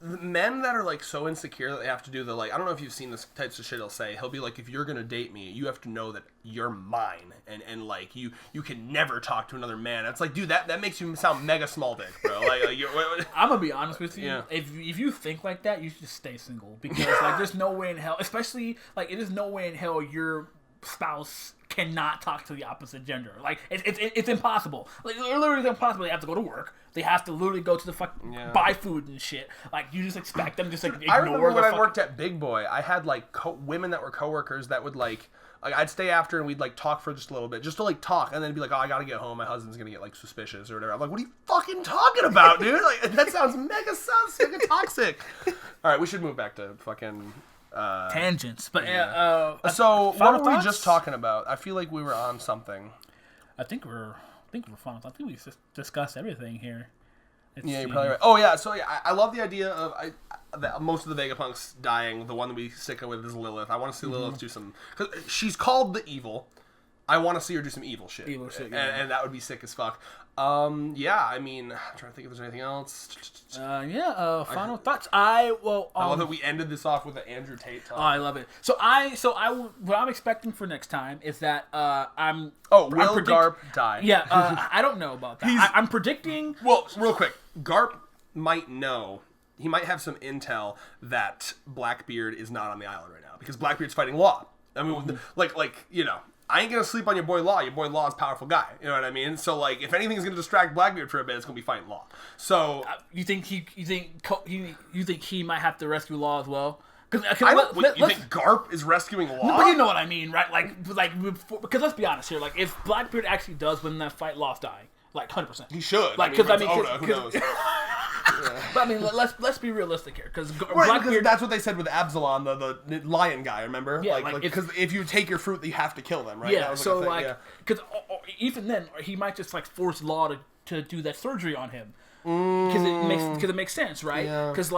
Speaker 1: men that are like so insecure that they have to do the like, I don't know if you've seen this types of shit he'll say. He'll be like, if you're gonna date me, you have to know that you're mine, and like you can never talk to another man. It's like, dude, that makes you sound mega small dick, bro. Like
Speaker 2: I'm gonna be honest with you.
Speaker 1: Yeah.
Speaker 2: If you think like that, you should just stay single, because like there's no way in hell, especially like it is no way in hell your spouse cannot talk to the opposite gender. Like it's impossible. Like literally it's impossible. They have to go to work. They have to literally go to the buy food and shit. Like you just expect them to just like ignore.
Speaker 1: I remember when I worked at Big Boy, I had like women that were coworkers that would like I'd stay after and we'd like talk for just a little bit, just to like talk, and then be like, oh, I gotta get home. My husband's gonna get like suspicious or whatever. I'm like, what are you fucking talking about, dude? Like that sounds mega toxic. All right, we should move back to fucking.
Speaker 2: Tangents, but
Speaker 1: so what were we just talking about? I feel like we were on something.
Speaker 2: I think we're fine. I think we discussed everything here.
Speaker 1: You're probably right. Oh yeah, so yeah, I love the idea of most of the Vegapunks dying. The one that we stick with is Lilith. I want to see Lilith do some, because she's called the evil. I want to see her do some evil shit. And that would be sick as fuck. Yeah, I mean, I'm trying to think if there's anything else.
Speaker 2: Final thoughts. I
Speaker 1: love that we ended this off with the Andrew Tate talk.
Speaker 2: Oh, I love it. What I'm expecting for next time is that will
Speaker 1: Garp die?
Speaker 2: Yeah, I don't know about that. I'm predicting.
Speaker 1: Well, real quick, Garp might know. He might have some intel that Blackbeard is not on the island right now because Blackbeard's fighting Law. I mean, I ain't gonna sleep on your boy Law. Your boy Law is a powerful guy. You know what I mean? So like, if anything's gonna distract Blackbeard for a bit, it's gonna be fighting Law. So
Speaker 2: you think he might have to rescue Law as well?
Speaker 1: You think Garp is rescuing Law?
Speaker 2: But you know what I mean, right? Because let's be honest here. Like, if Blackbeard actually does win that fight, Law's dying. Like 100%.
Speaker 1: He should.
Speaker 2: Like, because who knows? But I mean, let's be realistic here, because Blackbeard.
Speaker 1: That's what they said with Absalom, the lion guy. Remember?
Speaker 2: Yeah,
Speaker 1: because if you take your fruit, you have to kill them, right?
Speaker 2: Yeah. So because even then, he might just like force Law to do that surgery on him, because it makes sense, right? Because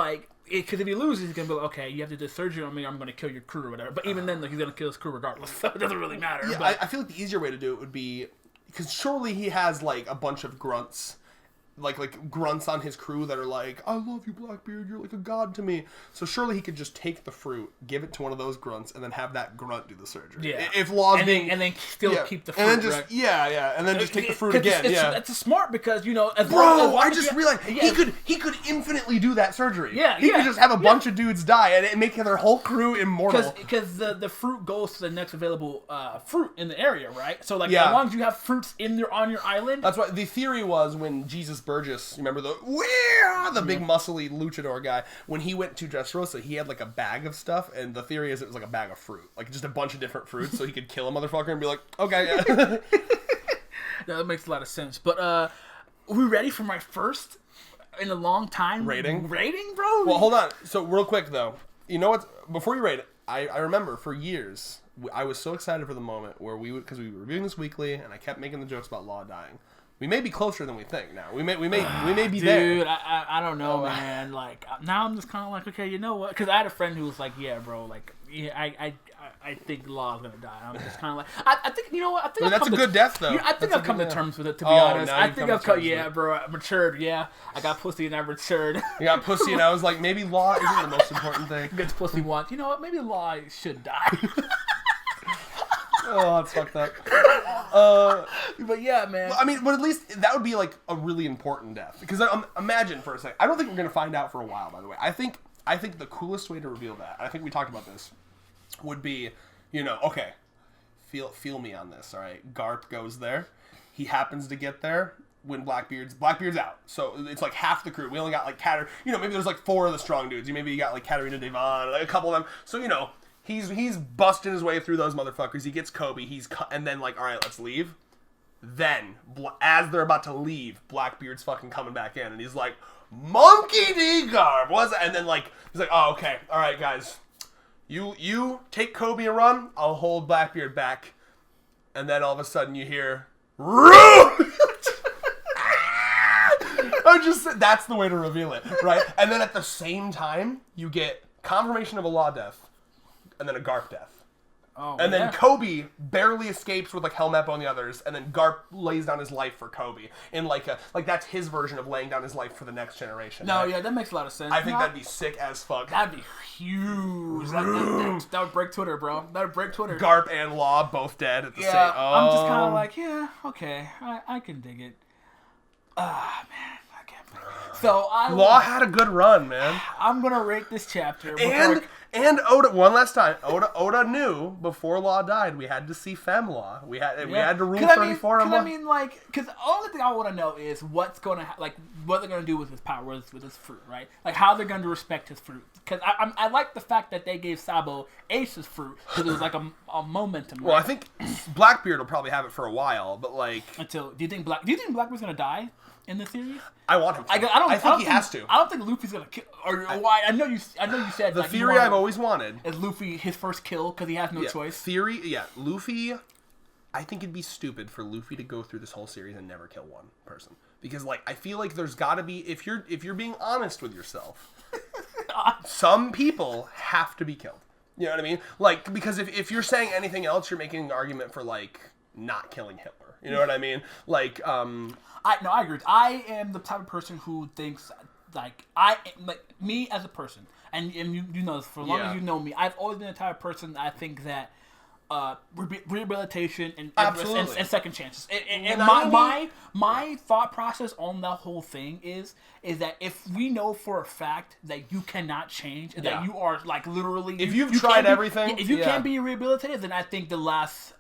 Speaker 2: because if he loses, he's gonna be like, okay, you have to do surgery on me, I'm gonna kill your crew or whatever. But even then, he's gonna kill his crew regardless, so it doesn't really matter.
Speaker 1: Yeah,
Speaker 2: but
Speaker 1: I feel like the easier way to do it would be, because surely he has like a bunch of grunts. Like grunts on his crew that are like, I love you, Blackbeard, you're like a god to me. So surely he could just take the fruit, give it to one of those grunts, and then have that grunt do the surgery.
Speaker 2: Yeah.
Speaker 1: If Law's
Speaker 2: and then still keep the fruit.
Speaker 1: And then just and then just take the fruit again.
Speaker 2: It's smart because
Speaker 1: I just realized he could infinitely do that surgery.
Speaker 2: Yeah,
Speaker 1: he could just have a bunch of dudes die and make their whole crew immortal.
Speaker 2: Because the fruit goes to the next available fruit in the area, right? So as long as you have fruits on your island.
Speaker 1: That's why the theory was when Jesus Burgess, remember the big muscly luchador guy, when he went to Dressrosa, he had like a bag of stuff, and the theory is it was like a bag of fruit, like just a bunch of different fruits, so he could kill a motherfucker and be like, okay, yeah.
Speaker 2: That makes a lot of sense. But are we ready for my first in a long time rating, bro?
Speaker 1: Well, hold on. So real quick though, you know what? Before you rate it, I remember for years I was so excited for the moment where because we were reviewing this weekly, and I kept making the jokes about Law dying. We may be closer than we think now. We may be there.
Speaker 2: Dude, I don't know, man. Like now I'm just kind of like, okay, you know what? Because I had a friend who was like, yeah, bro, like I think Law's gonna die. I'm just kind of like, I think, you know what? I think
Speaker 1: that's a good death though.
Speaker 2: I think I've come to terms with it, to be honest. I think I've come. Yeah, bro, I matured. Yeah, I got pussy and I matured.
Speaker 1: You got pussy and I was like, maybe Law isn't the most important thing.
Speaker 2: Gets pussy once. You know what? Maybe Law should die.
Speaker 1: Oh, that's fucked up.
Speaker 2: But yeah, man.
Speaker 1: I mean, but at least that would be like a really important death. Because imagine for a second. I don't think we're gonna find out for a while. By the way, I think the coolest way to reveal that, I think we talked about this, would be, okay, feel me on this. All right, Garp goes there. He happens to get there when Blackbeard's out. So it's like half the crew. We only got like maybe there's like 4 of the strong dudes. Maybe you got like Katarina Devon, like a couple of them. So He's busting his way through those motherfuckers. He gets Kobe. And then like, all right, let's leave. Then, as they're about to leave, Blackbeard's fucking coming back in, and he's like, Monkey D. Garb, what's that? And then like, he's like, oh, okay, all right, guys, you take Kobe and run. I'll hold Blackbeard back. And then all of a sudden you hear, Roo! That's the way to reveal it, right? And then at the same time, you get confirmation of a Law death. And then a Garp death. Oh, and then Kobe barely escapes with like Helmeppo and the others, and then Garp lays down his life for Kobe in like that's his version of laying down his life for the next generation.
Speaker 2: No, right? Yeah, that makes a lot of sense.
Speaker 1: I think that'd be sick as fuck.
Speaker 2: That'd be huge. That would break Twitter, bro. That would break Twitter.
Speaker 1: Garp and Law both dead at the same.
Speaker 2: I'm just kind of like, yeah, okay, I can dig it. Man, I can't. So
Speaker 1: Law had a good run, man.
Speaker 2: I'm gonna rate this chapter.
Speaker 1: And Oda, one last time, Oda knew before Law died we had to see Fem Law. We had to rule 34 on one.
Speaker 2: I mean, like, because the only thing I want to know is what's gonna what they're gonna do with his power, with his fruit, right? Like how they're gonna respect his fruit. Because I like the fact that they gave Sabo Ace's fruit because it was like a momentum.
Speaker 1: Well, right? I think Blackbeard will probably have it for a while, but like
Speaker 2: until do you think Blackbeard's gonna die in the series?
Speaker 1: I want him to.
Speaker 2: I
Speaker 1: think he has to.
Speaker 2: I don't think Luffy's gonna kill. I know you said
Speaker 1: the theory I've always wanted
Speaker 2: is Luffy his first kill because he has no choice.
Speaker 1: Luffy. I think it'd be stupid for Luffy to go through this whole series and never kill one person because like I feel like there's got to be if you're being honest with yourself, some people have to be killed. You know what I mean? Like because if you're saying anything else, you're making an argument for like not killing Hitler. You know what I mean? Like
Speaker 2: I agree. I am the type of person who thinks like me as a person, and you know this for as long as you know me, I've always been the type of person that I think that rehabilitation and second chances. And my thought process on that whole thing is that if we know for a fact that you cannot change, and that you are like literally
Speaker 1: if you've tried everything,
Speaker 2: if you can't be rehabilitated, then I think the last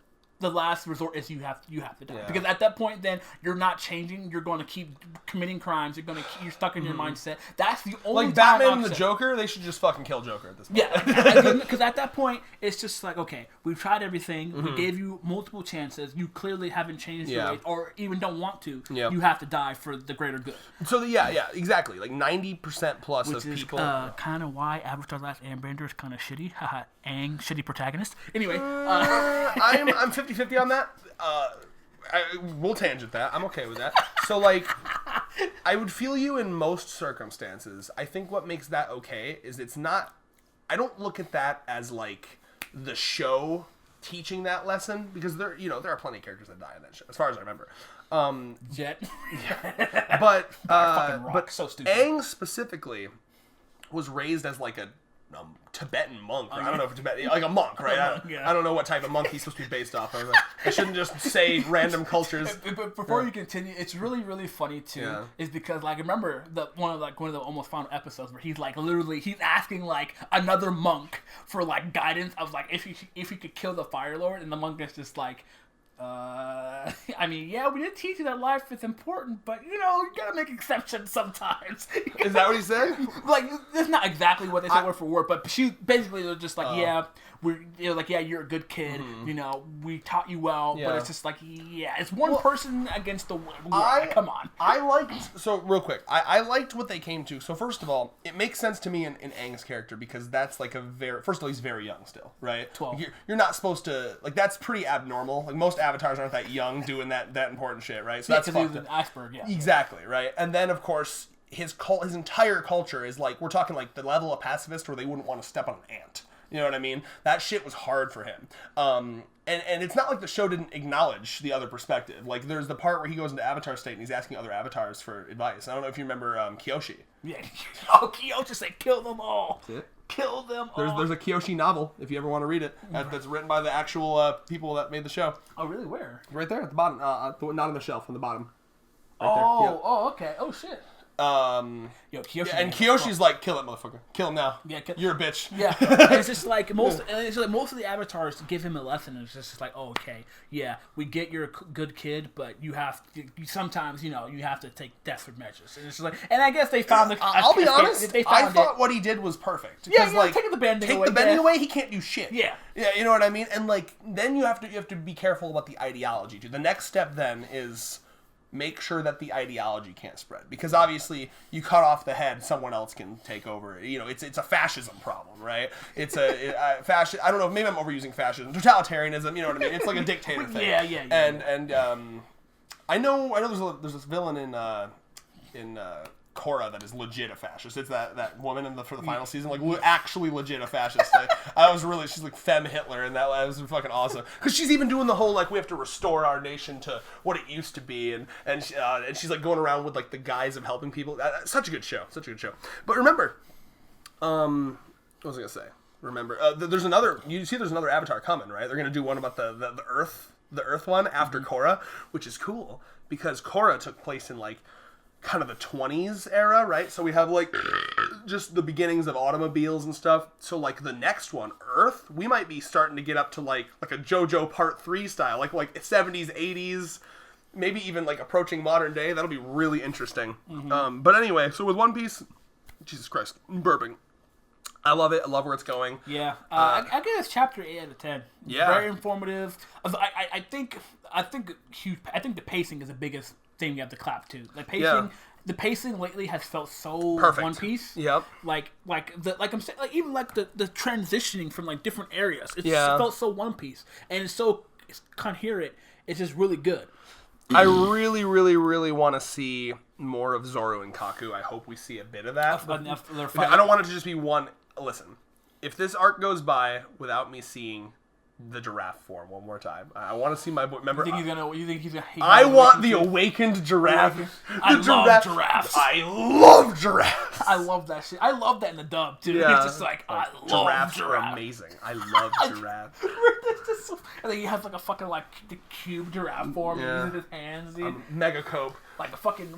Speaker 2: resort is you have to die because at that point then you're not changing. You're going to keep committing crimes. You're stuck in your mindset. That's the only
Speaker 1: like Batman and the Joker. They should just fucking kill Joker at this point.
Speaker 2: Yeah, because at that point it's just like okay, we've tried everything. We gave you multiple chances. You clearly haven't changed your ways or even don't want to. Yeah. You have to die for the greater good.
Speaker 1: So exactly. Like 90% plus of people.
Speaker 2: Kind of why Avatar: Last Airbender is kind of shitty. Haha, Aang, shitty protagonist. Anyway,
Speaker 1: I'm 50-50 on that. We'll tangent that. I'm okay with that. So, like, I would feel you in most circumstances. I think what makes that okay is it's not... I don't look at that as, like, the show teaching that lesson, because there are plenty of characters that die in that show, as far as I remember.
Speaker 2: Jet.
Speaker 1: Yeah. But so stupid. Aang specifically was raised as, like, a Tibetan monk. I don't know if Tibetan, like a monk, right? I don't know what type of monk he's supposed to be based off of. I shouldn't just say random cultures.
Speaker 2: But before you continue, it's really, really funny too. Is because like remember one of the almost final episodes where he's like literally he's asking like another monk for like guidance of like if he could kill the Fire Lord, and the monk is just like. I mean, we did teach you that life is important, but you gotta make exceptions sometimes.
Speaker 1: Is that what he said?
Speaker 2: Like, that's not exactly what they said word for word, but she basically was just like, you're a good kid. Mm-hmm. We taught you well, but it's just like, it's one person against the world. Come on.
Speaker 1: Real quick, I liked what they came to. So first of all, it makes sense to me in Aang's character because that's like first of all, he's very young still, right?
Speaker 2: 12.
Speaker 1: Like you're not supposed to, like, that's pretty abnormal. Like most avatars aren't that young doing that important shit, right? So that's
Speaker 2: because he was an iceberg,
Speaker 1: Exactly, right? And then of course his entire culture is like, we're talking like the level of pacifist where they wouldn't want to step on an ant. You know what I mean? That shit was hard for him. And it's not like the show didn't acknowledge the other perspective. Like there's the part where he goes into Avatar state and he's asking other avatars for advice. I don't know if you remember Kyoshi.
Speaker 2: Yeah. Oh, Kyoshi said kill them all.
Speaker 1: That's it.
Speaker 2: Kill them all.
Speaker 1: There's a Kyoshi novel, if you ever want to read it, that's written by the actual people that made the show.
Speaker 2: Oh, really? Where?
Speaker 1: Right there at the bottom. Not on the shelf, on the bottom.
Speaker 2: Right there. Yep. Oh, okay. Oh, shit.
Speaker 1: Kyoshi and Kyoshi's like, kill it, motherfucker. Kill him now. Yeah, you're a bitch.
Speaker 2: Yeah. And it's just like most of the avatars give him a lesson. It's just like, oh, okay, yeah, we get you're a good kid, but you sometimes you have to take desperate measures. And it's just like, and I guess they found
Speaker 1: I'll be honest. I thought what he did was perfect. Like,
Speaker 2: taking the bending away.
Speaker 1: Take the bending away, he can't do shit.
Speaker 2: Yeah.
Speaker 1: Yeah, you know what I mean. And like, then you have to be careful about the ideology too. The next step then is. Make sure that the ideology can't spread, because obviously you cut off the head, someone else can take over. It's a fascism problem, right? It's fascist. I don't know. Maybe I'm overusing fascism, totalitarianism. You know what I mean? It's like a dictator thing.
Speaker 2: Yeah.
Speaker 1: And I know. There's this villain in Korra that is legit a fascist. It's that woman for the final season, like actually legit a fascist. She's like femme Hitler, and that was fucking awesome. Because she's even doing the whole like we have to restore our nation to what it used to be, and she's like going around with like the guise of helping people. Such a good show. But remember, what was I gonna say? Remember, there's another Avatar coming, right? They're gonna do one about the Earth one after Korra, which is cool because Korra took place in like kind of the 20s era, right? So we have like just the beginnings of automobiles and stuff. So like the next one, Earth, we might be starting to get up to like a JoJo Part 3 style, like 70s, 80s, maybe even like approaching modern day. That'll be really interesting. But anyway, so with One Piece, Jesus Christ, I'm burping. I love it. I love where it's going.
Speaker 2: Yeah, I give this chapter 8 out of 10.
Speaker 1: Yeah,
Speaker 2: very informative. I think the pacing is the biggest thing you have to clap to. Like pacing,
Speaker 1: yeah.
Speaker 2: The pacing lately has felt so
Speaker 1: perfect.
Speaker 2: One Piece.
Speaker 1: Yep.
Speaker 2: Like I'm saying, like even like the transitioning from like different areas. It felt so One Piece, and it's coherent. It's just really good.
Speaker 1: I really, really, really want to see more of Zoro and Kaku. I hope we see a bit of that. I don't want it to just be one. Listen, if this arc goes by without me seeing the giraffe form one more time, I want to see my boy. Remember,
Speaker 2: you think he's gonna
Speaker 1: I want the awakened giraffe.
Speaker 2: I love giraffes.
Speaker 1: I love giraffes.
Speaker 2: I love that shit. I love that in the dub too.
Speaker 1: Yeah.
Speaker 2: It's just like I love
Speaker 1: giraffes. Are amazing. I love giraffes.
Speaker 2: And then he has like a fucking like the cube giraffe form using his hands.
Speaker 1: Mega cope.
Speaker 2: Like a fucking.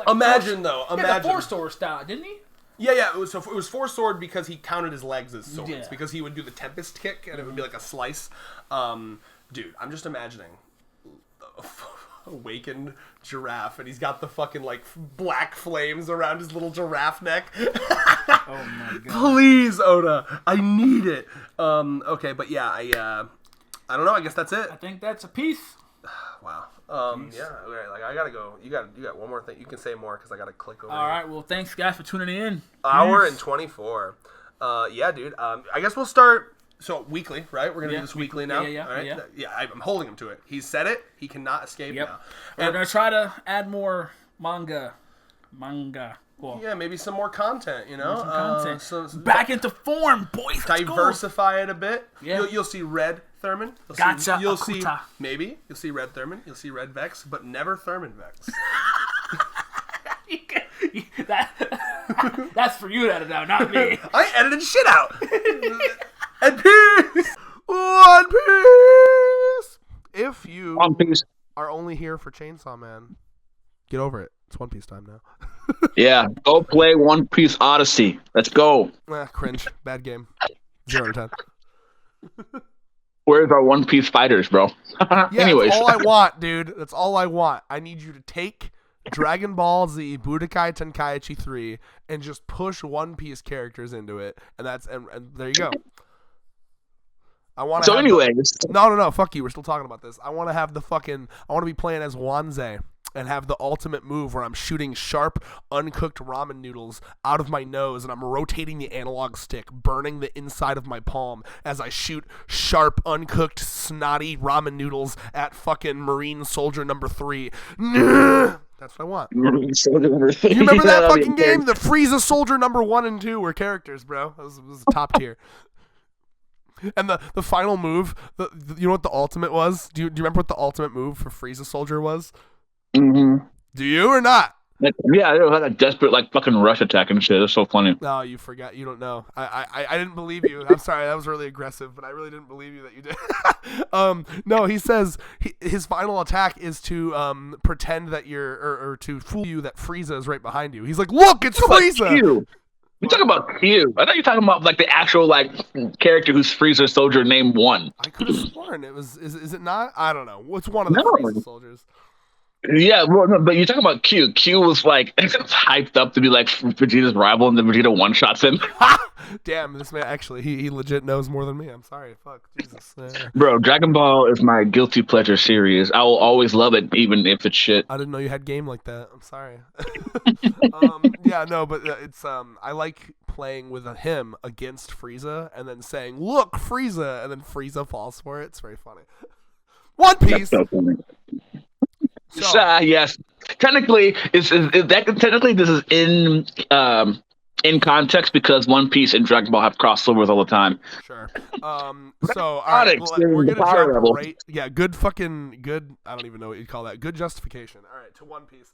Speaker 1: Imagine
Speaker 2: the 4-sword style, didn't he?
Speaker 1: Yeah. It was 4-sword because he counted his legs as swords. Yeah. Because he would do the Tempest kick and it would be like a slice. Dude, I'm just imagining awakened giraffe and he's got the fucking like black flames around his little giraffe neck.
Speaker 2: Oh my god!
Speaker 1: Please, Oda, I need it. Okay, but yeah, I don't know. I guess that's it.
Speaker 2: I think that's a piece.
Speaker 1: Wow. Yeah. Okay. Like I gotta go. You got one more thing. You can say more because I gotta click over.
Speaker 2: All right. Well, thanks guys for tuning in.
Speaker 1: Hour and 24. Yeah, dude. I guess we'll start. So weekly, right? We're gonna do this weekly now.
Speaker 2: Yeah.
Speaker 1: All right? Yeah. I'm holding him to it. He said it. He cannot escape now.
Speaker 2: And we're gonna try to add more manga. Cool.
Speaker 1: Yeah, maybe some more content. You know,
Speaker 2: some content. Back into form, boys.
Speaker 1: Diversify it a bit.
Speaker 2: Yeah.
Speaker 1: You'll see Red Thurman. You'll see Red Thurman. You'll see Red Vex, but never Thurman Vex.
Speaker 2: That's for you to edit out, not me.
Speaker 1: I edited shit out. And peace. One Piece. If you are only here for Chainsaw Man, get over it. It's One Piece time now.
Speaker 3: Yeah, go play One Piece Odyssey. Let's go.
Speaker 1: Cringe. Bad game. 0 to 10.
Speaker 3: Where's our One Piece fighters, bro? Anyways.
Speaker 1: That's all I want, dude. That's all I want. I need you to take Dragon Ball Z Budokai Tenkaichi 3 and just push One Piece characters into it, and there you go. No, fuck you. We're still talking about this. I want to be playing as Wanzai and have the ultimate move where I'm shooting sharp, uncooked ramen noodles out of my nose and I'm rotating the analog stick, burning the inside of my palm as I shoot sharp, uncooked, snotty ramen noodles at fucking Marine Soldier number 3. That's what I want. You remember that fucking game? The Frieza Soldier number 1 and 2 were characters, bro. It was top tier. And the final move, you know what the ultimate was? Do you remember what the ultimate move for Frieza Soldier was?
Speaker 3: Mm-hmm.
Speaker 1: Do you or not?
Speaker 3: Yeah, it had a desperate fucking rush attack and shit. It's so funny.
Speaker 1: No, you forgot. You don't know. I didn't believe you. I'm sorry. That was really aggressive, but I really didn't believe you that you did. No, he says his final attack is to pretend that or to fool you that Frieza is right behind you. He's like, look, it's Frieza.
Speaker 3: We're talking about Q. I thought you were talking about the actual character who's Frieza Soldier named 1.
Speaker 1: I could have sworn it was. Is it not? I don't know. What's one of the Frieza soldiers?
Speaker 3: Yeah, well, no, but you're talking about Q. Q was hyped up to be Vegeta's rival, and then Vegeta one-shots him.
Speaker 1: Damn, this man actually, he legit knows more than me. I'm sorry. Fuck. Jesus.
Speaker 3: Bro, Dragon Ball is my guilty pleasure series. I will always love it, even if it's shit.
Speaker 1: I didn't know you had game like that. I'm sorry. Yeah, no, but it's I like playing with him against Frieza and then saying, look, Frieza, and then Frieza falls for it. It's very funny. One Piece.
Speaker 3: That's so funny. Yes. technically this is in context because One Piece and Dragon Ball have crossovers all the time.
Speaker 1: Sure. So all right, we're gonna jump right. Yeah, good. I don't even know what you'd call that. Good justification. All right, to One Piece.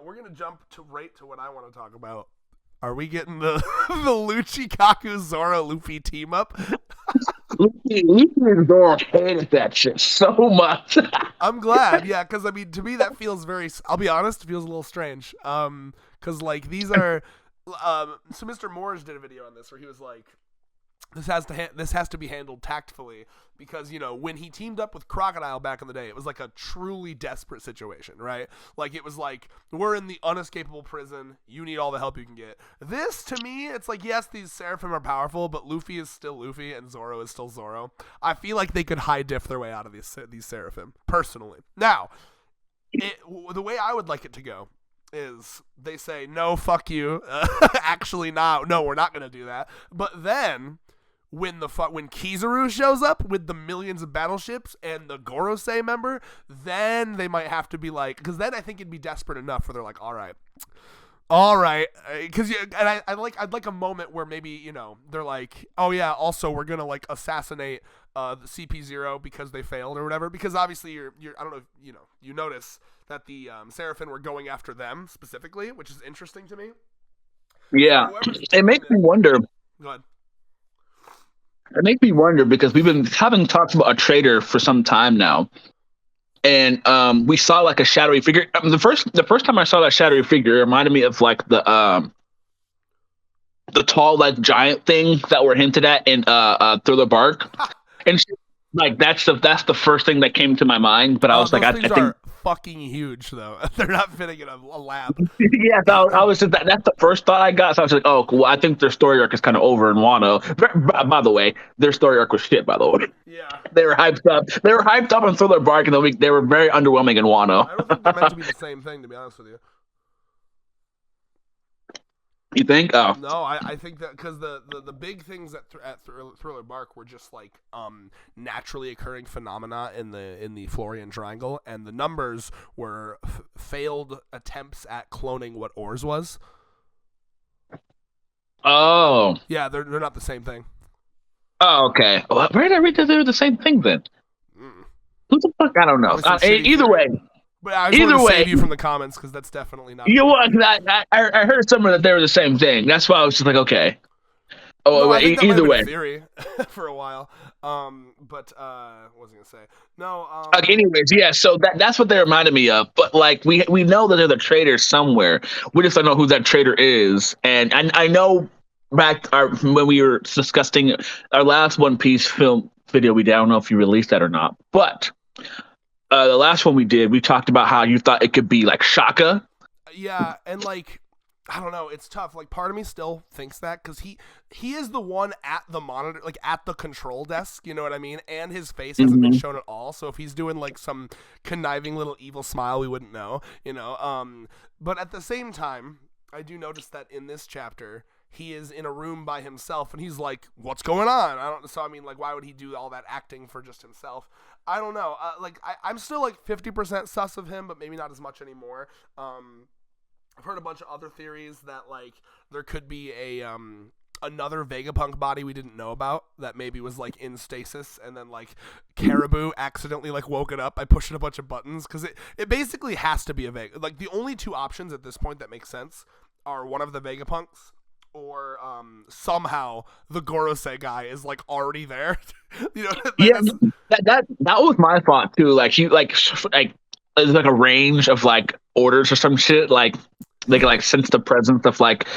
Speaker 1: We're gonna jump right to what I want to talk about. Are we getting the Luchikaku Zoro Luffy team up?
Speaker 3: Luffy and Zoro hated that shit so much.
Speaker 1: I'm glad, yeah, because I mean, to me that feels very. I'll be honest, it feels a little strange. Because like these are. So Mr. Moores did a video on this where he was like, this has to be handled tactfully because, you know, when he teamed up with Crocodile back in the day, it was like a truly desperate situation, right? Like it was like, we're in the unescapable prison, you need all the help you can get. This, to me, it's like, yes, these Seraphim are powerful, but Luffy is still Luffy and Zoro is still Zoro. I feel like they could high diff their way out of these Seraphim, personally. Now, the way I would like it to go is they say, no, fuck you. Actually, no, we're not going to do that. But then when Kizaru shows up with the millions of battleships and the Gorosei member, then they might have to be like, because then I think it'd be desperate enough where they're like, all right, because I'd like a moment where maybe, you know, they're like, oh yeah, also we're gonna like assassinate the CP0 because they failed or whatever, because obviously you're I don't know if, you notice that the Seraphim were going after them specifically, which is interesting to me.
Speaker 3: Yeah, it makes me wonder.
Speaker 1: Go ahead.
Speaker 3: It makes me wonder because we've been having talks about a traitor for some time now, and we saw like a shadowy figure. The first time I saw that shadowy figure, it reminded me of like the tall like giant thing that were hinted at in Thriller Bark, and like that's the first thing that came to my mind. But I was like, I think
Speaker 1: fucking huge though. They're not fitting in a lab.
Speaker 3: Yeah, I was just that's the first thought I got. So I was like, oh, cool. I think their story arc is kind of over in Wano. By the way, their story arc was shit. By the way,
Speaker 1: yeah,
Speaker 3: they were hyped up. They were hyped up on Thriller Bark, and they were very underwhelming in Wano.
Speaker 1: I don't think they're meant to be the same thing, to be honest with you.
Speaker 3: You think? Oh
Speaker 1: no, I think that because the big things at Thriller Bark were just like naturally occurring phenomena in the Florian Triangle, and the numbers were failed attempts at cloning what Ors was.
Speaker 3: Oh
Speaker 1: yeah, they're not the same thing.
Speaker 3: Oh, okay. Well, where did I read that they were the same thing then? Who the fuck? I don't know. Either way.
Speaker 1: But I just wanted to save you from the comments because that's definitely not.
Speaker 3: You know what? I heard somewhere that they were the same thing. That's why I was just like, okay. Oh,
Speaker 1: no,
Speaker 3: either way.
Speaker 1: Theory for a while. But what was I gonna say? No.
Speaker 3: Okay. Anyways, yeah. So that's what they reminded me of. But like we know that there's a traitor somewhere. We just don't know who that traitor is. And I know back when we were discussing our last One Piece film video, I don't know if you released that or not, but. The last one we did, we talked about how you thought it could be like Shaka.
Speaker 1: Yeah, and like, I don't know, it's tough. Like, part of me still thinks that because he is the one at the monitor, like at the control desk. You know what I mean? And his face hasn't been shown at all. So if he's doing like some conniving little evil smile, we wouldn't know. You know. But at the same time, I do notice that in this chapter, he is in a room by himself, and he's like, "What's going on?" So I mean, like, why would he do all that acting for just himself? I don't know. I'm still like 50% sus of him, but maybe not as much anymore. I've heard a bunch of other theories that like there could be another Vegapunk body we didn't know about that maybe was like in stasis, and then like Caribou accidentally like woke it up by pushing a bunch of buttons, because it basically has to be a Vega. Like the only two options at this point that make sense are one of the Vegapunks, or somehow the Gorosei guy is like already there. You know?
Speaker 3: Yeah, that was my thought too. Like he like there's like a range of like orders or some shit. Like they can like sense the presence of like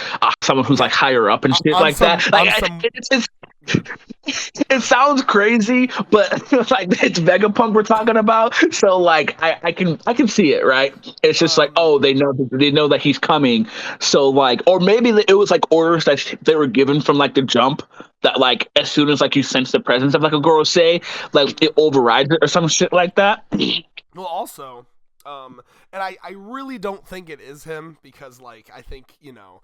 Speaker 3: someone who's like higher up and shit like that. Like it sounds crazy, but like it's Vegapunk we're talking about. So like I can see it, right? It's just like, oh, they know that he's coming. So like, or maybe it was like orders that they were given from like the jump, that like as soon as like you sense the presence of like a Gorosei, like it overrides it or some shit like that.
Speaker 1: Well, also, and I really don't think it is him, because like I think, you know,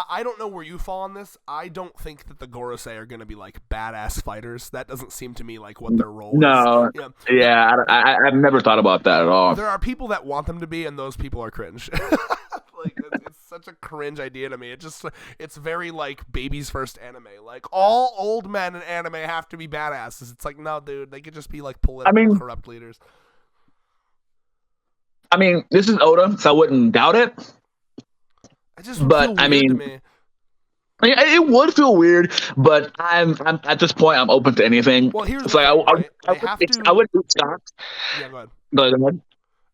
Speaker 1: I don't know where you fall on this. I don't think that the Gorosei are going to be like badass fighters. That doesn't seem to me like what their role is.
Speaker 3: No. Yeah, I've never thought about that at all.
Speaker 1: There are people that want them to be, and those people are cringe. Like, it's such a cringe idea to me. It's very like baby's first anime. Like, all old men in anime have to be badasses. It's like, no, dude, they could just be like political corrupt leaders.
Speaker 3: I mean, this is Oda, so I wouldn't doubt it.
Speaker 1: It just would feel weird to me.
Speaker 3: It would feel weird, but I'm at this point I'm open to anything.
Speaker 1: Well, here's
Speaker 3: the
Speaker 1: thing,
Speaker 3: I would be shocked.
Speaker 1: Yeah, go ahead.
Speaker 3: Go ahead.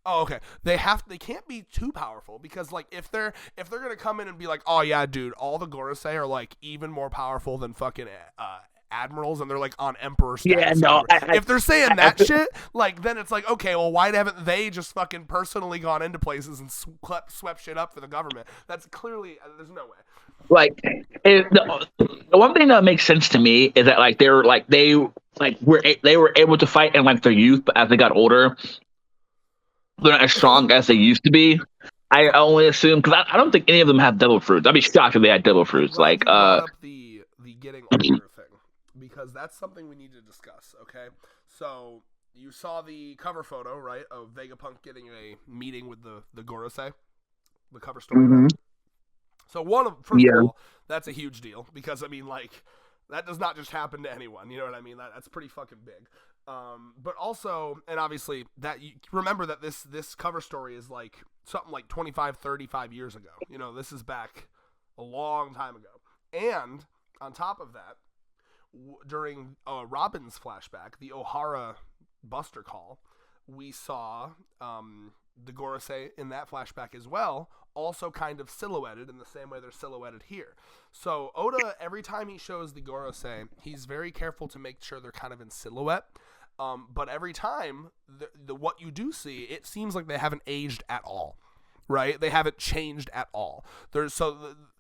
Speaker 1: Oh, okay. They can't be too powerful because like if they're gonna come in and be like, oh yeah, dude, all the Gorosei are like even more powerful than fucking admirals, and they're like on emperor status.
Speaker 3: Yeah, no.
Speaker 1: If they're saying that shit, like then it's like, okay, well, why haven't they just fucking personally gone into places and swept shit up for the government? That's clearly there's no way.
Speaker 3: Like the one thing that makes sense to me is that like they were able to fight in like their youth, but as they got older, they're not as strong as they used to be. I only assume because I don't think any of them have devil fruits. I'd be shocked if they had devil fruits.
Speaker 1: Well, like up the getting older thing because that's something we need to discuss. Okay, so you saw the cover photo, right, of Vegapunk getting a meeting with the Gorosei, the cover story.
Speaker 3: Mm-hmm.
Speaker 1: So first of all, that's a huge deal because I mean, like, that does not just happen to anyone. You know what I mean? That's pretty fucking big. But also, and obviously, that you remember that this cover story is like something like 25, 35 years ago. You know, this is back a long time ago. And on top of that, during Robin's flashback, the Ohara Buster Call, we saw the Gorosei in that flashback as well, also kind of silhouetted in the same way they're silhouetted here. So Oda, every time he shows the Gorosei, he's very careful to make sure they're kind of in silhouette. But every time, the what you do see, it seems like they haven't aged at all, right? They haven't changed at all.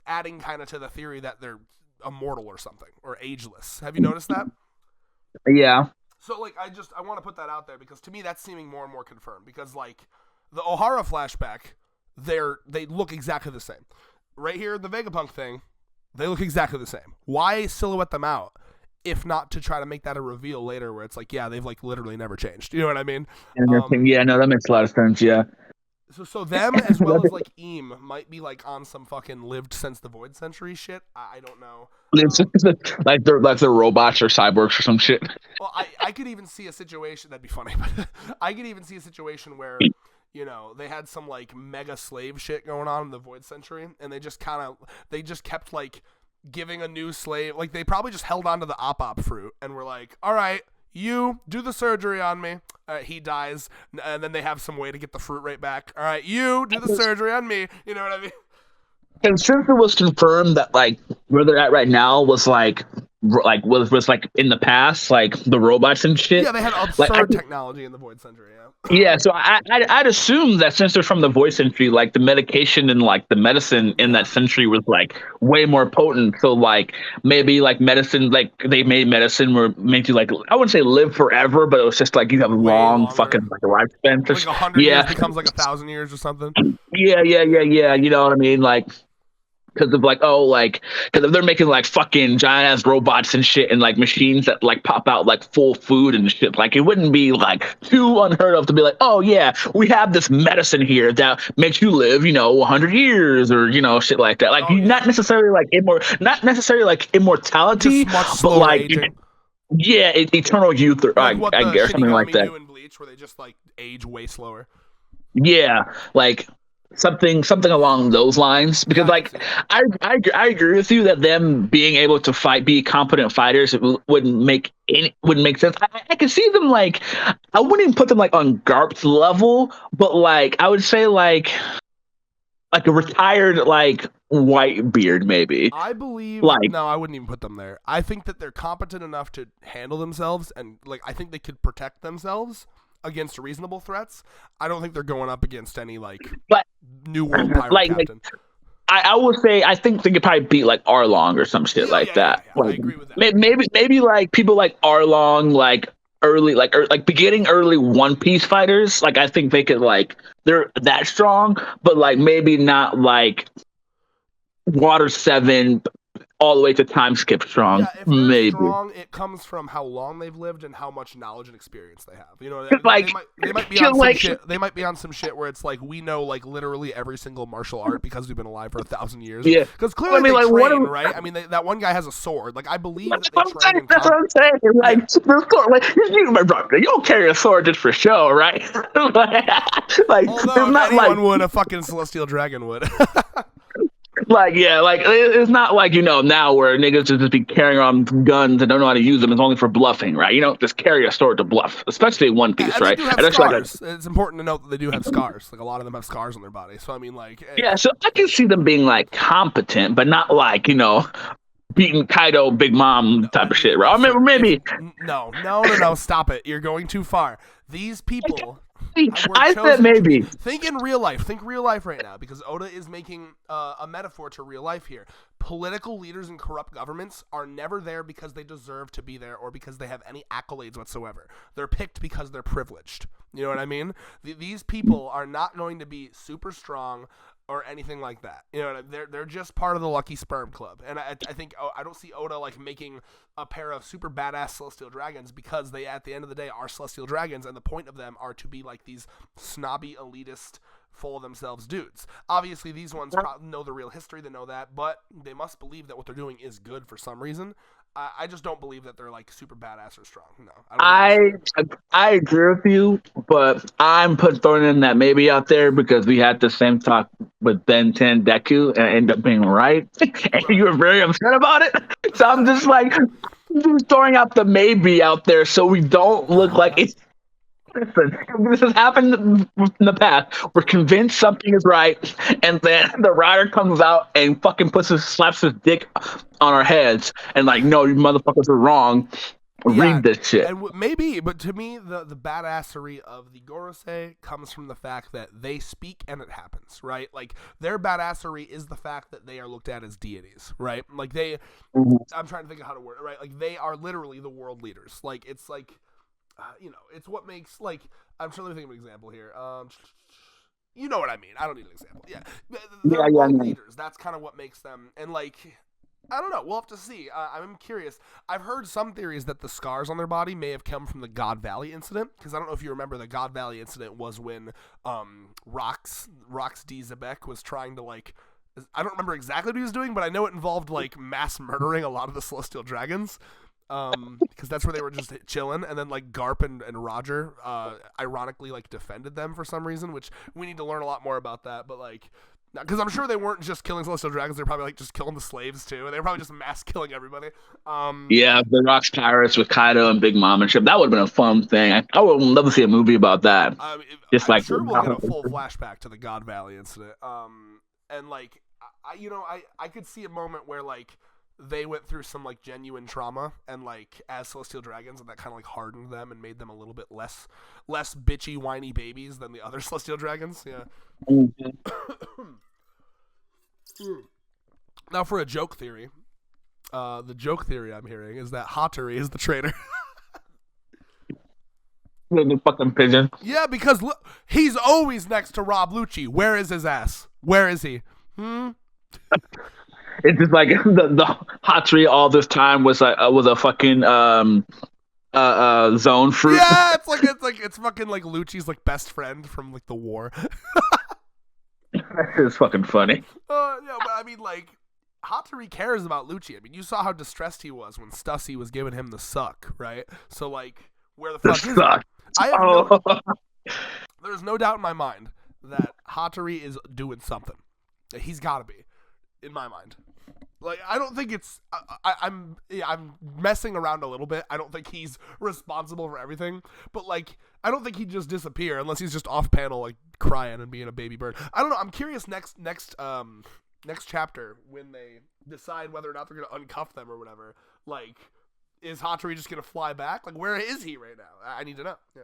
Speaker 1: Adding kind of to the theory that they're immortal or something, or ageless. Have you noticed that?
Speaker 3: Yeah.
Speaker 1: So, like, I want to put that out there because to me that's seeming more and more confirmed because, like, the Ohara flashback, they look exactly the same. Right here, the Vegapunk thing, they look exactly the same. Why silhouette them out if not to try to make that a reveal later where it's like, yeah, they've, like, literally never changed. You know what I mean?
Speaker 3: Yeah, no, that makes a lot of sense, yeah.
Speaker 1: So them as well as like Eam might be like on some fucking lived since the Void Century shit. I don't know.
Speaker 3: Like they're robots or cyborgs or some shit.
Speaker 1: Well, I could even see a situation that'd be funny, but I could even see a situation where, you know, they had some like mega slave shit going on in the Void Century, and they just kept like giving a new slave, like they probably just held on to the op fruit and were like, all right, you do the surgery on me. He dies, and then they have some way to get the fruit right back. All right, you do the surgery on me. You know what I mean?
Speaker 3: And since it was confirmed that like where they're at right now was like in the past, like the robots and shit.
Speaker 1: Yeah, they had absurd technology in the Void Century. Yeah.
Speaker 3: Yeah, so I'd assume that since they're from the Void Century, like the medication and like the medicine in that century was like way more potent. So like maybe like medicine, like they made medicine where made you like I wouldn't say live forever, but it was just like you have long fucking like lifespan.
Speaker 1: Like 100 years becomes like 1,000 years or something.
Speaker 3: Yeah. You know what I mean, like. Because of because if they're making like fucking giant ass robots and shit and like machines that like pop out like full food and shit, like it wouldn't be like too unheard of to be like, oh yeah, we have this medicine here that makes you live, 100 years or shit like that. Like not necessarily like immortality, but like aging. Yeah, eternal youth or I guess something like that.
Speaker 1: Do in Bleach, where they just like age way slower.
Speaker 3: Yeah, like. Something along those lines, because like I agree with you that them being able to be competent fighters wouldn't make sense. I could see them like I wouldn't even put them like on Garp's level, but like I would say like a retired like Whitebeard maybe.
Speaker 1: I believe no, I wouldn't even put them there. I think that they're competent enough to handle themselves, and like I think they could protect themselves against reasonable threats. I don't think they're going up against any New World Pirate Captain.
Speaker 3: I would say I think they could probably beat like Arlong or some shit that.
Speaker 1: Yeah, I agree with that.
Speaker 3: Maybe like people like Arlong, like early like beginning early One Piece fighters. Like I think they could like they're that strong, but like maybe not like Water 7 all the way to time skip strong. Yeah,
Speaker 1: if they're maybe strong, it comes from how long they've lived and how much knowledge and experience they have. You know, they might be on some shit. They might be on some shit where it's like we know like literally every single martial art because we've been alive for 1,000 years. Yeah, because clearly they train, right? I mean, that one guy has a sword. Like I believe that they train. That's what I'm saying.
Speaker 3: Like the sword, like you don't carry a sword just for show, right?
Speaker 1: like although if anyone would, a fucking celestial dragon would.
Speaker 3: Like, yeah, like, it's not like, now where niggas just be carrying around guns and don't know how to use them. It's only for bluffing, right? You don't just carry a sword to bluff, especially in One Piece, right?
Speaker 1: They do have scars. It's important to note that they do have scars. Like, a lot of them have scars on their body. So, I mean, like...
Speaker 3: Yeah, so I can see them being, like, competent, but not like, beating Kaido, Big Mom type of shit, right? Or maybe...
Speaker 1: No, stop it. You're going too far. These people...
Speaker 3: I said maybe.
Speaker 1: Think in real life. Think real life right now, because Oda is making a metaphor to real life here. Political leaders in corrupt governments are never there because they deserve to be there or because they have any accolades whatsoever. They're picked because they're privileged. You know what I mean? These people are not going to be super strong or anything like that. You know, they're just part of the Lucky Sperm Club. And I think I don't see Oda like making a pair of super badass celestial dragons because they at the end of the day are celestial dragons, and the point of them are to be like these snobby elitist full of themselves dudes. Obviously these ones probably know the real history, they know that, but they must believe that what they're doing is good for some reason. I just don't believe that they're like super badass or strong. No,
Speaker 3: I agree with you, but I'm throwing in that maybe out there because we had the same talk with Ben 10 Deku and it ended up being right, and you were very upset about it. So I'm just like throwing out the maybe out there so we don't look like it's. Listen, this has happened in the past. We're convinced something is right, and then the writer comes out and fucking slaps his dick on our heads, and like, no, you motherfuckers are wrong. Read this shit.
Speaker 1: And maybe, but to me, the badassery of the Gorosei comes from the fact that they speak and it happens, right? Like, their badassery is the fact that they are looked at as deities, right? Like, I'm trying to think of how to word it, right? Like, they are literally the world leaders. Like, it's like... it's what makes, like, I'm trying to think of an example here. You know what I mean. I don't need an example. Yeah. They're world leaders. That's kind of what makes them, and, like, I don't know. We'll have to see. I'm curious. I've heard some theories that the scars on their body may have come from the God Valley incident, because I don't know if you remember the God Valley incident was when Rox D. Zebek was trying to, like, I don't remember exactly what he was doing, but I know it involved, like, mass murdering a lot of the Celestial Dragons. Because that's where they were just chilling, and then like Garp and Roger ironically like defended them for some reason, which we need to learn a lot more about that. But like, because I'm sure they weren't just killing Celestial Dragons, they're probably like just killing the slaves too. They were probably just mass killing everybody.
Speaker 3: Yeah, the Rocks Pirates with Kaido and Big Mom and shit. That would have been a fun thing. I would love to see a movie about that. I'm
Speaker 1: sure we'll get a full flashback to the God Valley incident. And like, I could see a moment where like they went through some like genuine trauma and like as Celestial Dragons, and that kind of like hardened them and made them a little bit less bitchy, whiny babies than the other Celestial Dragons. Yeah. Mm-hmm. Now for a joke theory, the joke theory I'm hearing is that Hattori is the traitor.
Speaker 3: The fucking pigeon.
Speaker 1: Yeah, because look, he's always next to Rob Lucci. Where is his ass? Where is he?
Speaker 3: It's just like the Hattori all this time was a fucking zone fruit.
Speaker 1: Yeah, it's fucking like Lucci's like best friend from like the war.
Speaker 3: It's fucking funny.
Speaker 1: Yeah, but I mean like Hattori cares about Lucci. I mean, you saw how distressed he was when Stussy was giving him the suck, right? So like, where the fuck is he? There's no doubt in my mind that Hattori is doing something. He's got to be. In my mind, like I don't think it's. I'm messing around a little bit. I don't think he's responsible for everything, but like I don't think he'd just disappear unless he's just off panel like crying and being a baby bird. I don't know. I'm curious next chapter when they decide whether or not they're gonna uncuff them or whatever. Like, is Hattori just gonna fly back? Like, where is he right now? I need to know. Yeah.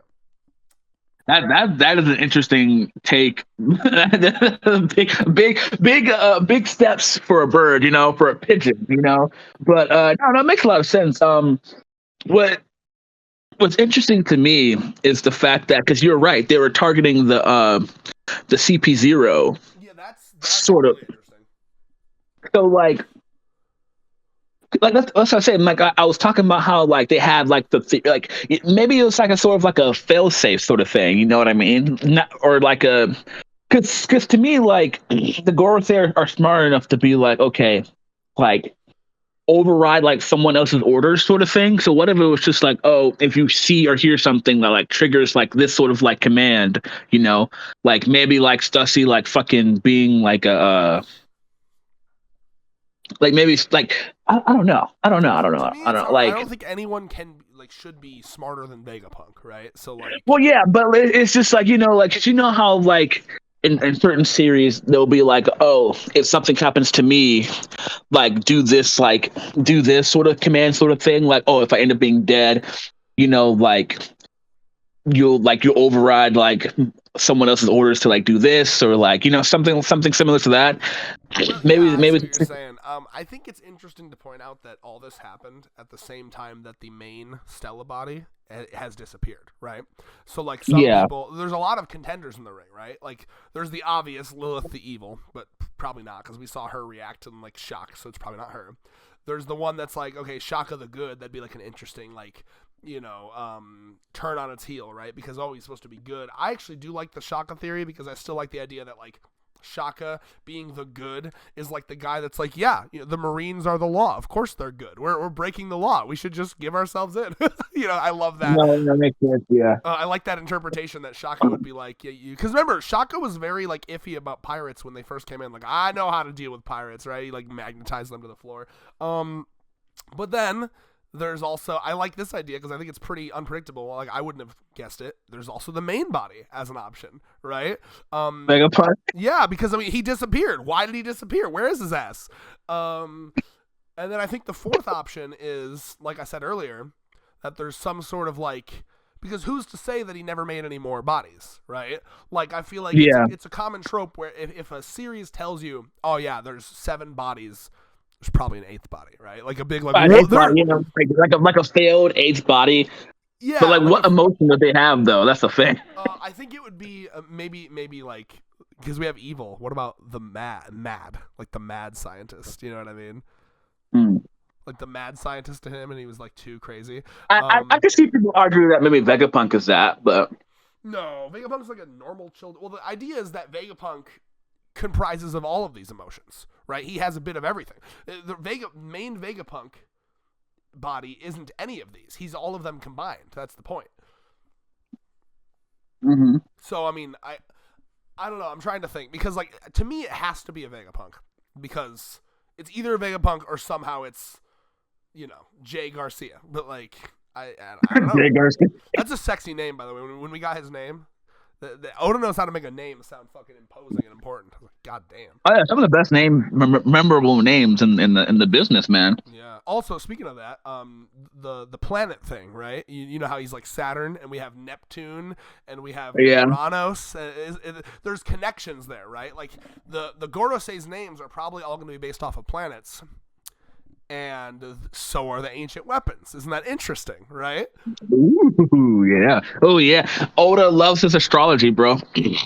Speaker 3: That is an interesting take. big steps for a bird, for a pigeon, But no, it makes a lot of sense. What's interesting to me is the fact that, because you're right, they were targeting the CP0.
Speaker 1: Yeah, that's
Speaker 3: sort
Speaker 1: really
Speaker 3: of.
Speaker 1: Interesting.
Speaker 3: So that's what I said. Like I was talking about how like they had like like maybe it was like a sort of like a fail safe sort of thing. You know what I mean? Not or like a because to me like the Gorosei are smart enough to be like okay, like override like someone else's orders sort of thing. So what if it was just like, oh, if you see or hear something that like triggers like this sort of like command, you know, like maybe like Stussy like fucking being like a like maybe like I don't know. I don't
Speaker 1: think anyone should be smarter than Vegapunk, right? So like
Speaker 3: well yeah, but it's just like like you know how like in certain series they'll be like, oh, if something happens to me, like do this sort of command sort of thing, like, oh, if I end up being dead, like you'll override like someone else's orders to like do this or like something similar to that. Maybe
Speaker 1: what you're saying. I think it's interesting to point out that all this happened at the same time that the main Stella body has disappeared, right? So like some people, there's a lot of contenders in the ring, right? Like there's the obvious Lilith the Evil, but probably not because we saw her react and like shock, so it's probably not her. There's the one that's like, okay, Shaka the Good, that'd be like an interesting like turn on its heel, right? Because he's supposed to be good. I actually do like the Shaka theory because I still like the idea that like Shaka being the good is like the guy that's like, yeah, the Marines are the law. Of course they're good. We're breaking the law. We should just give ourselves in. I love that.
Speaker 3: No, that makes sense. Yeah.
Speaker 1: I like that interpretation that Shaka would be like, because remember, Shaka was very like iffy about pirates when they first came in. Like, I know how to deal with pirates, right? He like magnetized them to the floor. But then there's also, I like this idea because I think it's pretty unpredictable. Like I wouldn't have guessed it. There's also the main body as an option, right?
Speaker 3: Vegapunk.
Speaker 1: Yeah, because I mean he disappeared. Why did he disappear? Where is his ass? And then I think the fourth option is, like I said earlier, that there's some sort of like, because who's to say that he never made any more bodies, right? Like I feel like it's a common trope where if a series tells you, oh yeah, there's 7 bodies. There's probably an 8th body, right? Like a big like
Speaker 3: body, like a failed 8th body.
Speaker 1: Yeah.
Speaker 3: But like what emotion would they have though? That's the thing.
Speaker 1: I think it would be maybe like because we have evil. What about the mad, like the mad scientist? You know what I mean? Like the mad scientist to him, and he was like too crazy.
Speaker 3: I can see people argue that maybe Vegapunk is that, but
Speaker 1: no, Vegapunk's like a normal child. Well, the idea is that Vegapunk comprises of all of these emotions, right? He has a bit of everything. The main Vegapunk body isn't any of these. He's all of them combined. That's the point.
Speaker 3: Mm-hmm.
Speaker 1: So I mean, I don't know. I'm trying to think because like to me it has to be a Vegapunk because it's either a Vegapunk or somehow it's Jay Garcia. But like I don't know.
Speaker 3: Jay Garcia.
Speaker 1: That's a sexy name, by the way. When we got his name. Oda knows how to make a name sound fucking imposing and important. God damn.
Speaker 3: Oh yeah, some of the best memorable names in the business, man.
Speaker 1: Yeah. Also, speaking of that, the planet thing, right? You know how he's like Saturn, and we have Neptune, and we have Uranus. There's connections there, right? Like the Gorosei's names are probably all going to be based off of planets. And so are the ancient weapons. Isn't that interesting, right?
Speaker 3: Ooh, yeah. Oh, yeah. Oda loves his astrology, bro.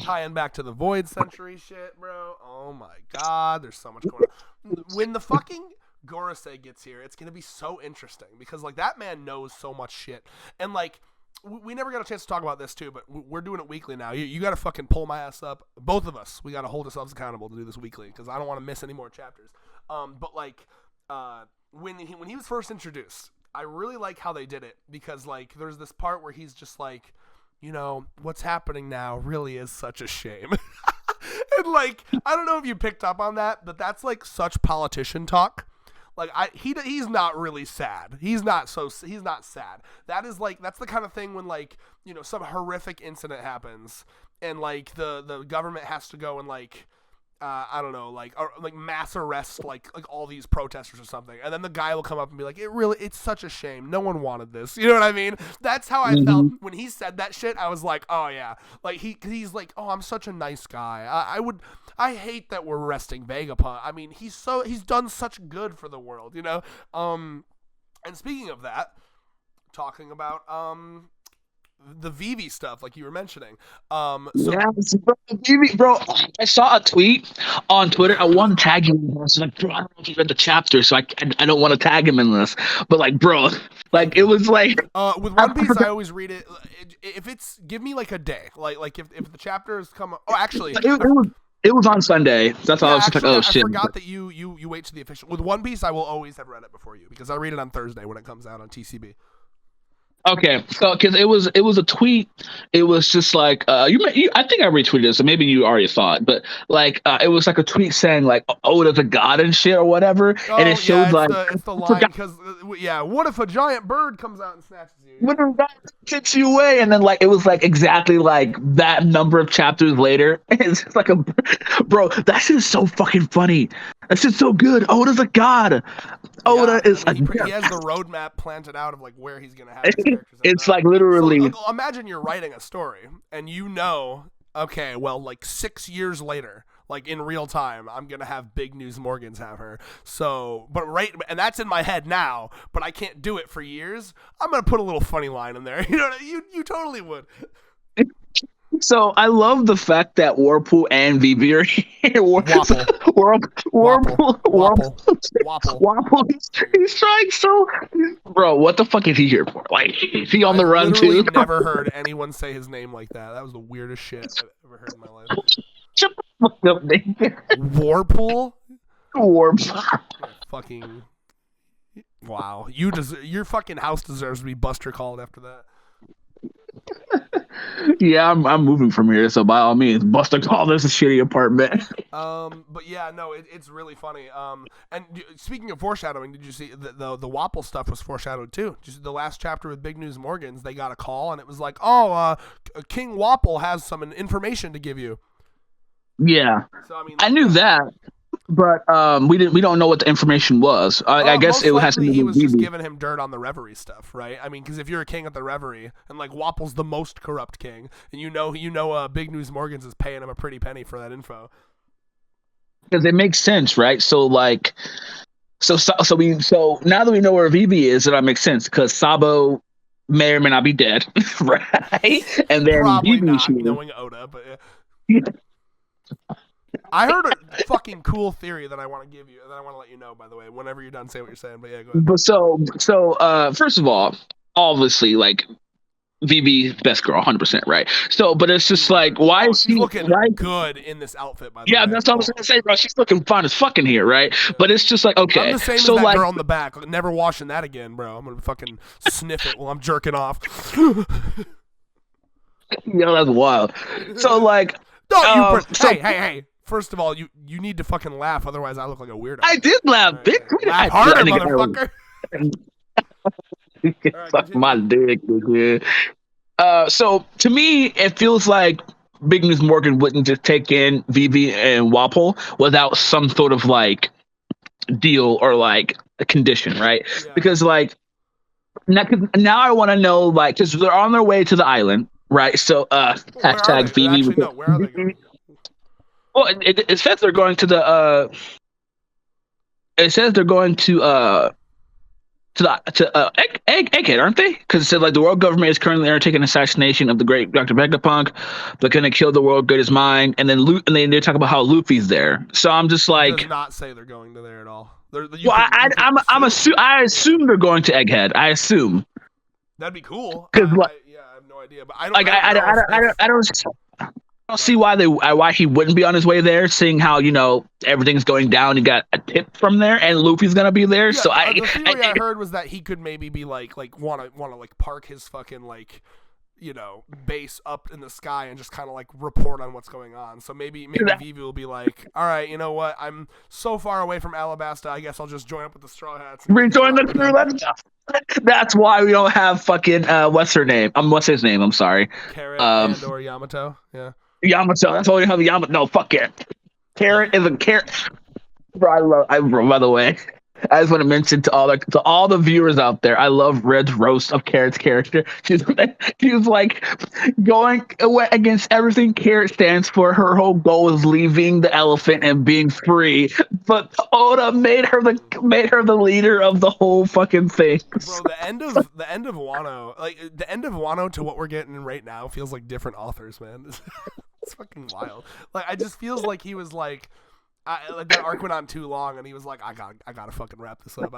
Speaker 1: Tying back to the Void Century shit, bro. Oh, my God. There's so much going on. When the fucking Gorosei gets here, it's going to be so interesting. Because, like, that man knows so much shit. And, like, we never got a chance to talk about this, too. But we're doing it weekly now. You got to fucking pull my ass up. Both of us. We got to hold ourselves accountable to do this weekly. Because I don't want to miss any more chapters. But, like... when he was first introduced, I really like how they did it because like there's this part where he's just like, what's happening now really is such a shame. And like I don't know if you picked up on that, but that's like such politician talk. Like he's not really sad. He's not sad. That is like that's the kind of thing when like, some horrific incident happens and like the government has to go and like I don't know, like mass arrest like all these protesters or something, and then the guy will come up and be like, it's such a shame, no one wanted this. You know what I mean? That's how I felt when he said that shit. I was like, oh yeah, like he's like, oh, I'm such a nice guy. I hate that we're arresting Vegapunk. I mean, he's done such good for the world, And speaking of that, talking about the Vivi stuff, like you were mentioning.
Speaker 3: Yes, bro. I saw a tweet on Twitter. I want to tag you. I was like, bro, I don't know if you read the chapter, so I don't want to tag him in this. But like, bro, like it was like
Speaker 1: with One Piece, I always read it. If it's give me like a day, like if the chapters come. Oh, actually,
Speaker 3: it was on Sunday. That's why I was just like, oh shit.
Speaker 1: I forgot that you wait to the official. With One Piece, I will always have read it before you because I read it on Thursday when it comes out on TCB.
Speaker 3: Okay, so because it was a tweet, it was just like I think I retweeted it, so maybe you already saw it, but like it was like a tweet saying like Oda's a god and shit or whatever, and it showed
Speaker 1: it's the line because what if a giant bird comes out and snatches you?
Speaker 3: What if that takes you away? And then like it was like exactly like that number of chapters later, it's just like bro, that shit is so fucking funny. That shit's so good. Oda's a god. Oda is
Speaker 1: he has the roadmap planted out of like where he's gonna have his characters.
Speaker 3: It's like literally.
Speaker 1: So, imagine you're writing a story and okay, well, like 6 years later, like in real time, I'm gonna have Big News Morgans have her. So, and that's in my head now, but I can't do it for years. I'm gonna put a little funny line in there. You know, you totally would.
Speaker 3: So I love the fact that Warple and Vivi are here. Warple. He's trying so. Bro, what the fuck is he here for? Like, is he on the run too?
Speaker 1: I've never heard anyone say his name like that. That was the weirdest shit I've ever heard in my life. Warple. Fucking. Wow, your fucking house deserves to be Buster called after that.
Speaker 3: Yeah, I'm moving from here, so by all means, Buster call this a shitty apartment.
Speaker 1: But yeah, no, it's really funny. And speaking of foreshadowing, did you see the Wapple stuff was foreshadowed too? Just the last chapter with Big News Morgans, they got a call and it was like, King Wapple has some information to give you.
Speaker 3: Yeah, so I mean, I knew that. But we don't know what the information was. I guess it has to be.
Speaker 1: He was just giving him dirt on the Reverie stuff, right? I mean, because if you're a king at the Reverie and like Wapple's the most corrupt king, and Big News Morgans is paying him a pretty penny for that info.
Speaker 3: Because it makes sense, right? So like, so now that we know where Vivi is, that makes sense because Sabo may or may not be dead, right? And then
Speaker 1: probably
Speaker 3: Vivi
Speaker 1: not knowing Oda, but yeah. I heard a fucking cool theory that I want to give you, that I want to let you know, by the way. Whenever you're done, say what you're saying. But yeah, go ahead.
Speaker 3: But so first of all, obviously, like, Vivi, best girl, 100%, right? So, but it's just like, why is she
Speaker 1: looking good in this outfit, by the way?
Speaker 3: Yeah, that's what I was gonna say, bro. She's looking fine as fucking here, right? Yeah. But it's just like, okay.
Speaker 1: I'm the same
Speaker 3: so
Speaker 1: as that
Speaker 3: like,
Speaker 1: girl in the back. Never washing that again, bro. I'm gonna fucking sniff it while I'm jerking off.
Speaker 3: That's wild. So like,
Speaker 1: hey. First of all, you need to fucking laugh, otherwise I look like a weirdo.
Speaker 3: I did laugh.
Speaker 1: Laugh harder, motherfucker.
Speaker 3: Suck my dick, dude. So to me, it feels like Big News Morgan wouldn't just take in Vivi and Wapple without some sort of like deal or like a condition, right? Yeah. Because like now I want to know, like, because they're on their way to the island, right? So hashtag Vivi.
Speaker 1: Where are they going?
Speaker 3: Well, it says they're going to the. It says they're going to Egghead, aren't they? Because it said like the world government is currently undertaking an assassination of the great Dr. Vegapunk. They're gonna kill the world good as mine, and then they talk about how Luffy's there. So I'm just like,
Speaker 1: it does not say they're going to there at all.
Speaker 3: I assume they're going to Egghead. I assume.
Speaker 1: That'd be cool.
Speaker 3: Because
Speaker 1: I have no idea, but
Speaker 3: I don't see why he wouldn't be on his way there, seeing how everything's going down. He got a tip from there, and Luffy's gonna be there.
Speaker 1: Yeah,
Speaker 3: so
Speaker 1: the theory I heard was that he could maybe be like want to like park his fucking base up in the sky and just kind of like report on what's going on. So maybe Vivi will be like, all right, you know what? I'm so far away from Alabasta. I guess I'll just join up with the Straw Hats.
Speaker 3: Rejoin the crew. That's why we don't have fucking what's his name? I'm sorry.
Speaker 1: Carrot or Yamato. Yeah.
Speaker 3: Yamato. That's why we have Yamato. No, fuck it. Carrot is a carrot. Bro, bro, by the way, I just want to mention to all the viewers out there, I love Red's roast of Carrot's character. She's like going against everything Carrot stands for. Her whole goal is leaving the elephant and being free, but Oda made her the leader of the whole fucking thing.
Speaker 1: Bro, the end of Wano, like the end of Wano to what we're getting right now feels like different authors, man. It's fucking wild. Like I just feels like he was like that arc went on too long, and he was like, I gotta fucking wrap this up.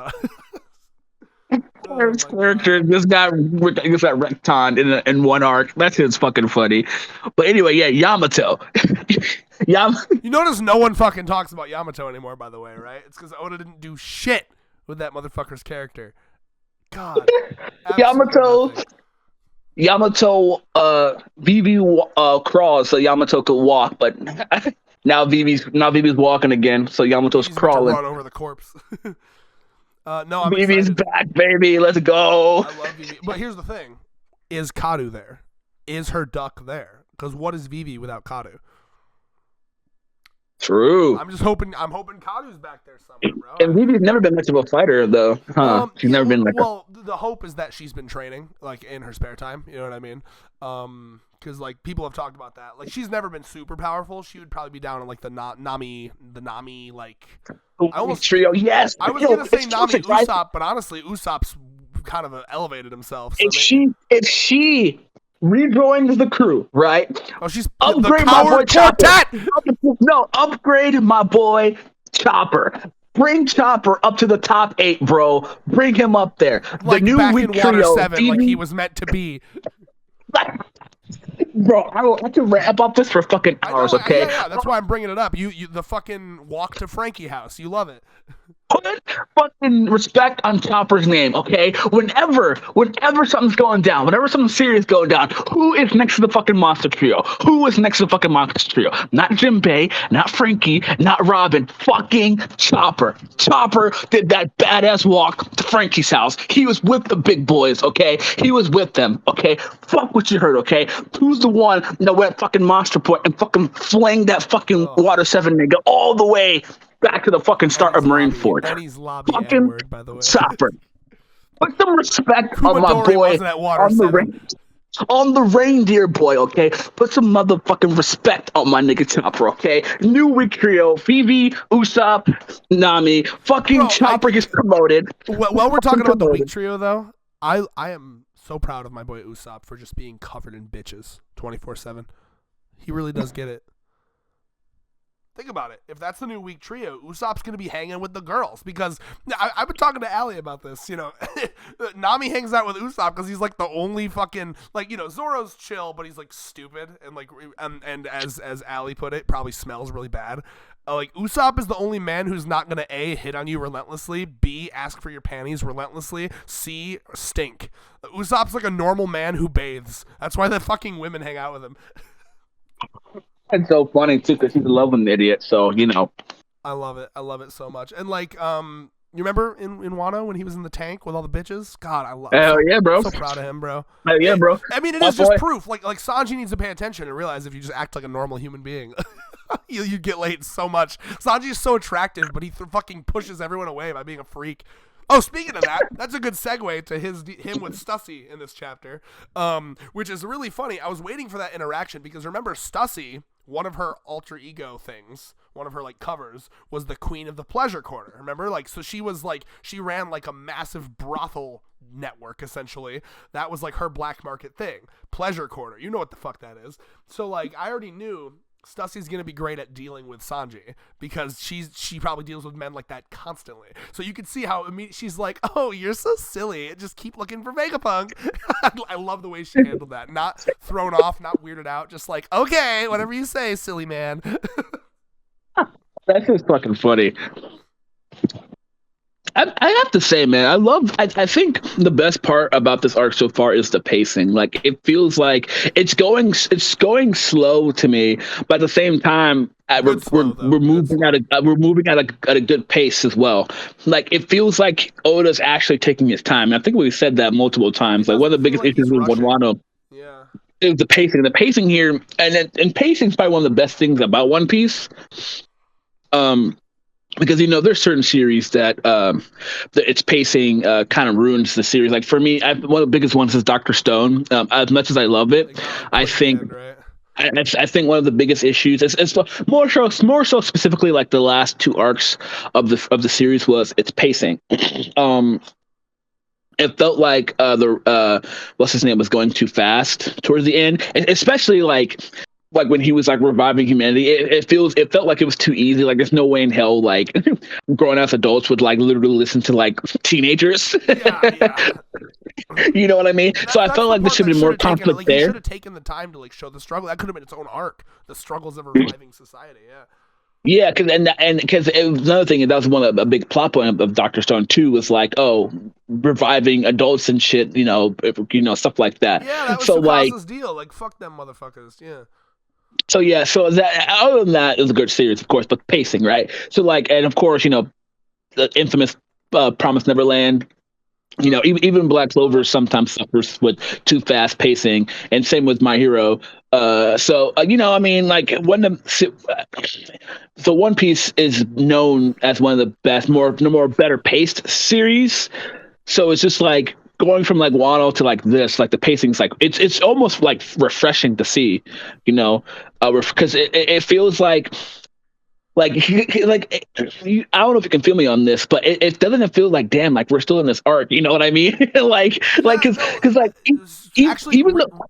Speaker 3: Character just got retconned in one arc. That shit's fucking funny. But anyway, yeah, Yamato.
Speaker 1: You notice no one fucking talks about Yamato anymore, by the way, right? It's because Oda didn't do shit with that motherfucker's character. God.
Speaker 3: Yamato, Vivi crawls so Yamato could walk, but now Vivi's walking again, so Yamato's crawling.
Speaker 1: Run over the corpse. No, I'm
Speaker 3: Vivi's
Speaker 1: excited.
Speaker 3: back, baby. Let's go.
Speaker 1: I love Vivi. But here's the thing. Is Kadu there? Is her duck there? Because what is Vivi without Kadu?
Speaker 3: True.
Speaker 1: I'm hoping Kadu's back there somewhere, bro.
Speaker 3: And Vivi's never been much of a fighter, though. Huh? She's never been like.
Speaker 1: Well, the hope is that she's been training, like in her spare time. You know what I mean? Because like people have talked about that. Like she's never been super powerful. She would probably be down in like the Nami like.
Speaker 3: I almost trio. Yes.
Speaker 1: I was gonna say Nami Usopp, but honestly, Usopp's kind of elevated himself. So
Speaker 3: if she rejoins the crew, right?
Speaker 1: Oh, she's
Speaker 3: upgrade my boy Chopper. No, upgrade my boy Chopper. Bring Chopper up to the top 8, bro. Bring him up there.
Speaker 1: Like
Speaker 3: the new
Speaker 1: back
Speaker 3: week
Speaker 1: in Water
Speaker 3: trio,
Speaker 1: 7, like he was meant to be.
Speaker 3: Bro, I can ramp up this for fucking hours, okay?
Speaker 1: Yeah, that's why I'm bringing it up. You the fucking walk to Frankie house. You love it.
Speaker 3: Put fucking respect on Chopper's name, okay? Whenever something's going down, whenever something serious going down, who is next to the fucking monster trio? Who is next to the fucking monster trio? Not Jinbei, not Frankie, not Robin. Fucking Chopper. Chopper did that badass walk to Frankie's house. He was with the big boys, okay? He was with them, okay? Fuck what you heard, okay? Who's the one that went fucking Monster Point and fucking flinged that fucking Water 7 nigga all the way back to the fucking start of Marineford. Fucking
Speaker 1: word, by the way.
Speaker 3: Chopper. Put some respect on my boy on the reindeer boy, okay? Put some motherfucking respect on my nigga Chopper, okay? New week trio, Vivi, Usopp, Nami. Fucking Chopper gets promoted.
Speaker 1: While we're talking about the week trio, though, I am so proud of my boy Usopp for just being covered in bitches 24/7. He really does get it. Think about it. If that's the new week trio, Usopp's going to be hanging with the girls because I've been talking to Allie about this. You know, Nami hangs out with Usopp because he's like the only fucking, like, you know, Zoro's chill, but he's like stupid and like, and as Allie put it, probably smells really bad. Like Usopp is the only man who's not going to A, hit on you relentlessly, B, ask for your panties relentlessly, C, stink. Usopp's like a normal man who bathes. That's why the fucking women hang out with him.
Speaker 3: It's so funny too because he's a loving idiot. So you know,
Speaker 1: I love it so much. And like, you remember in Wano when he was in the tank with all the bitches? God, I love.
Speaker 3: Hell yeah, bro!
Speaker 1: So proud of him, bro.
Speaker 3: Hell yeah, bro.
Speaker 1: I mean, it is just proof. Like Sanji needs to pay attention and realize if you just act like a normal human being, you get laid so much. Sanji is so attractive, but he fucking pushes everyone away by being a freak. Oh, speaking of that, that's a good segue to him with Stussy in this chapter, which is really funny. I was waiting for that interaction because remember Stussy, one of her alter ego things, one of her like covers was the Queen of the Pleasure Corner. Remember, like so she ran like a massive brothel network essentially. That was like her black market thing, Pleasure Corner. You know what the fuck that is. So like I already knew Stussy's gonna be great at dealing with Sanji because she probably deals with men like that constantly. So you can see how she's like, "Oh, you're so silly. Just keep looking for Vegapunk." I love the way she handled that. Not thrown off, not weirded out. Just like, "Okay, whatever you say, silly man."
Speaker 3: That's just fucking funny. I have to say, man, I think the best part about this arc so far is the pacing. Like, it feels like it's going slow to me, but at the same time, we're moving at a good pace as well. Like, it feels like Oda's actually taking his time. I think we said that multiple times. Like, one of the biggest issues with Wano is the pacing. The pacing here, and pacing is probably one of the best things about One Piece. because there's certain series that its pacing kind of ruins the series. Like for me, one of the biggest ones is Dr. Stone. As much as I love it, I think. I think one of the biggest issues is more so specifically like the last two arcs of the series was its pacing. It felt like the what's his name was going too fast towards the end, especially like when he was like reviving humanity. It felt like it was too easy. Like there's no way in hell like grown ass adults would like literally listen to like teenagers. Yeah. You know what I mean? So I felt like there should be more conflict there.
Speaker 1: He should have taken the time to like show the struggle. That could have been its own arc. The struggles of reviving society. Yeah.
Speaker 3: Yeah, because another thing, that was a big plot point of Dr. Stone too, was like, reviving adults and shit, stuff like that.
Speaker 1: Yeah, that was Tsukasa's deal. Like, fuck them motherfuckers. Yeah.
Speaker 3: So yeah, so that other than that, it was a good series, of course, but pacing, right? So like, and of course, the infamous Promised Neverland. Even Black Clover sometimes suffers with too fast pacing, and same with My Hero. I mean, like so One Piece is known as one of the best, more better paced series. So it's just like going from like Wano to like this, like the pacing's like it's almost like refreshing to see, because it feels like. I don't know if you can feel me on this, but it doesn't feel like, damn, like we're still in this arc. You know what I mean?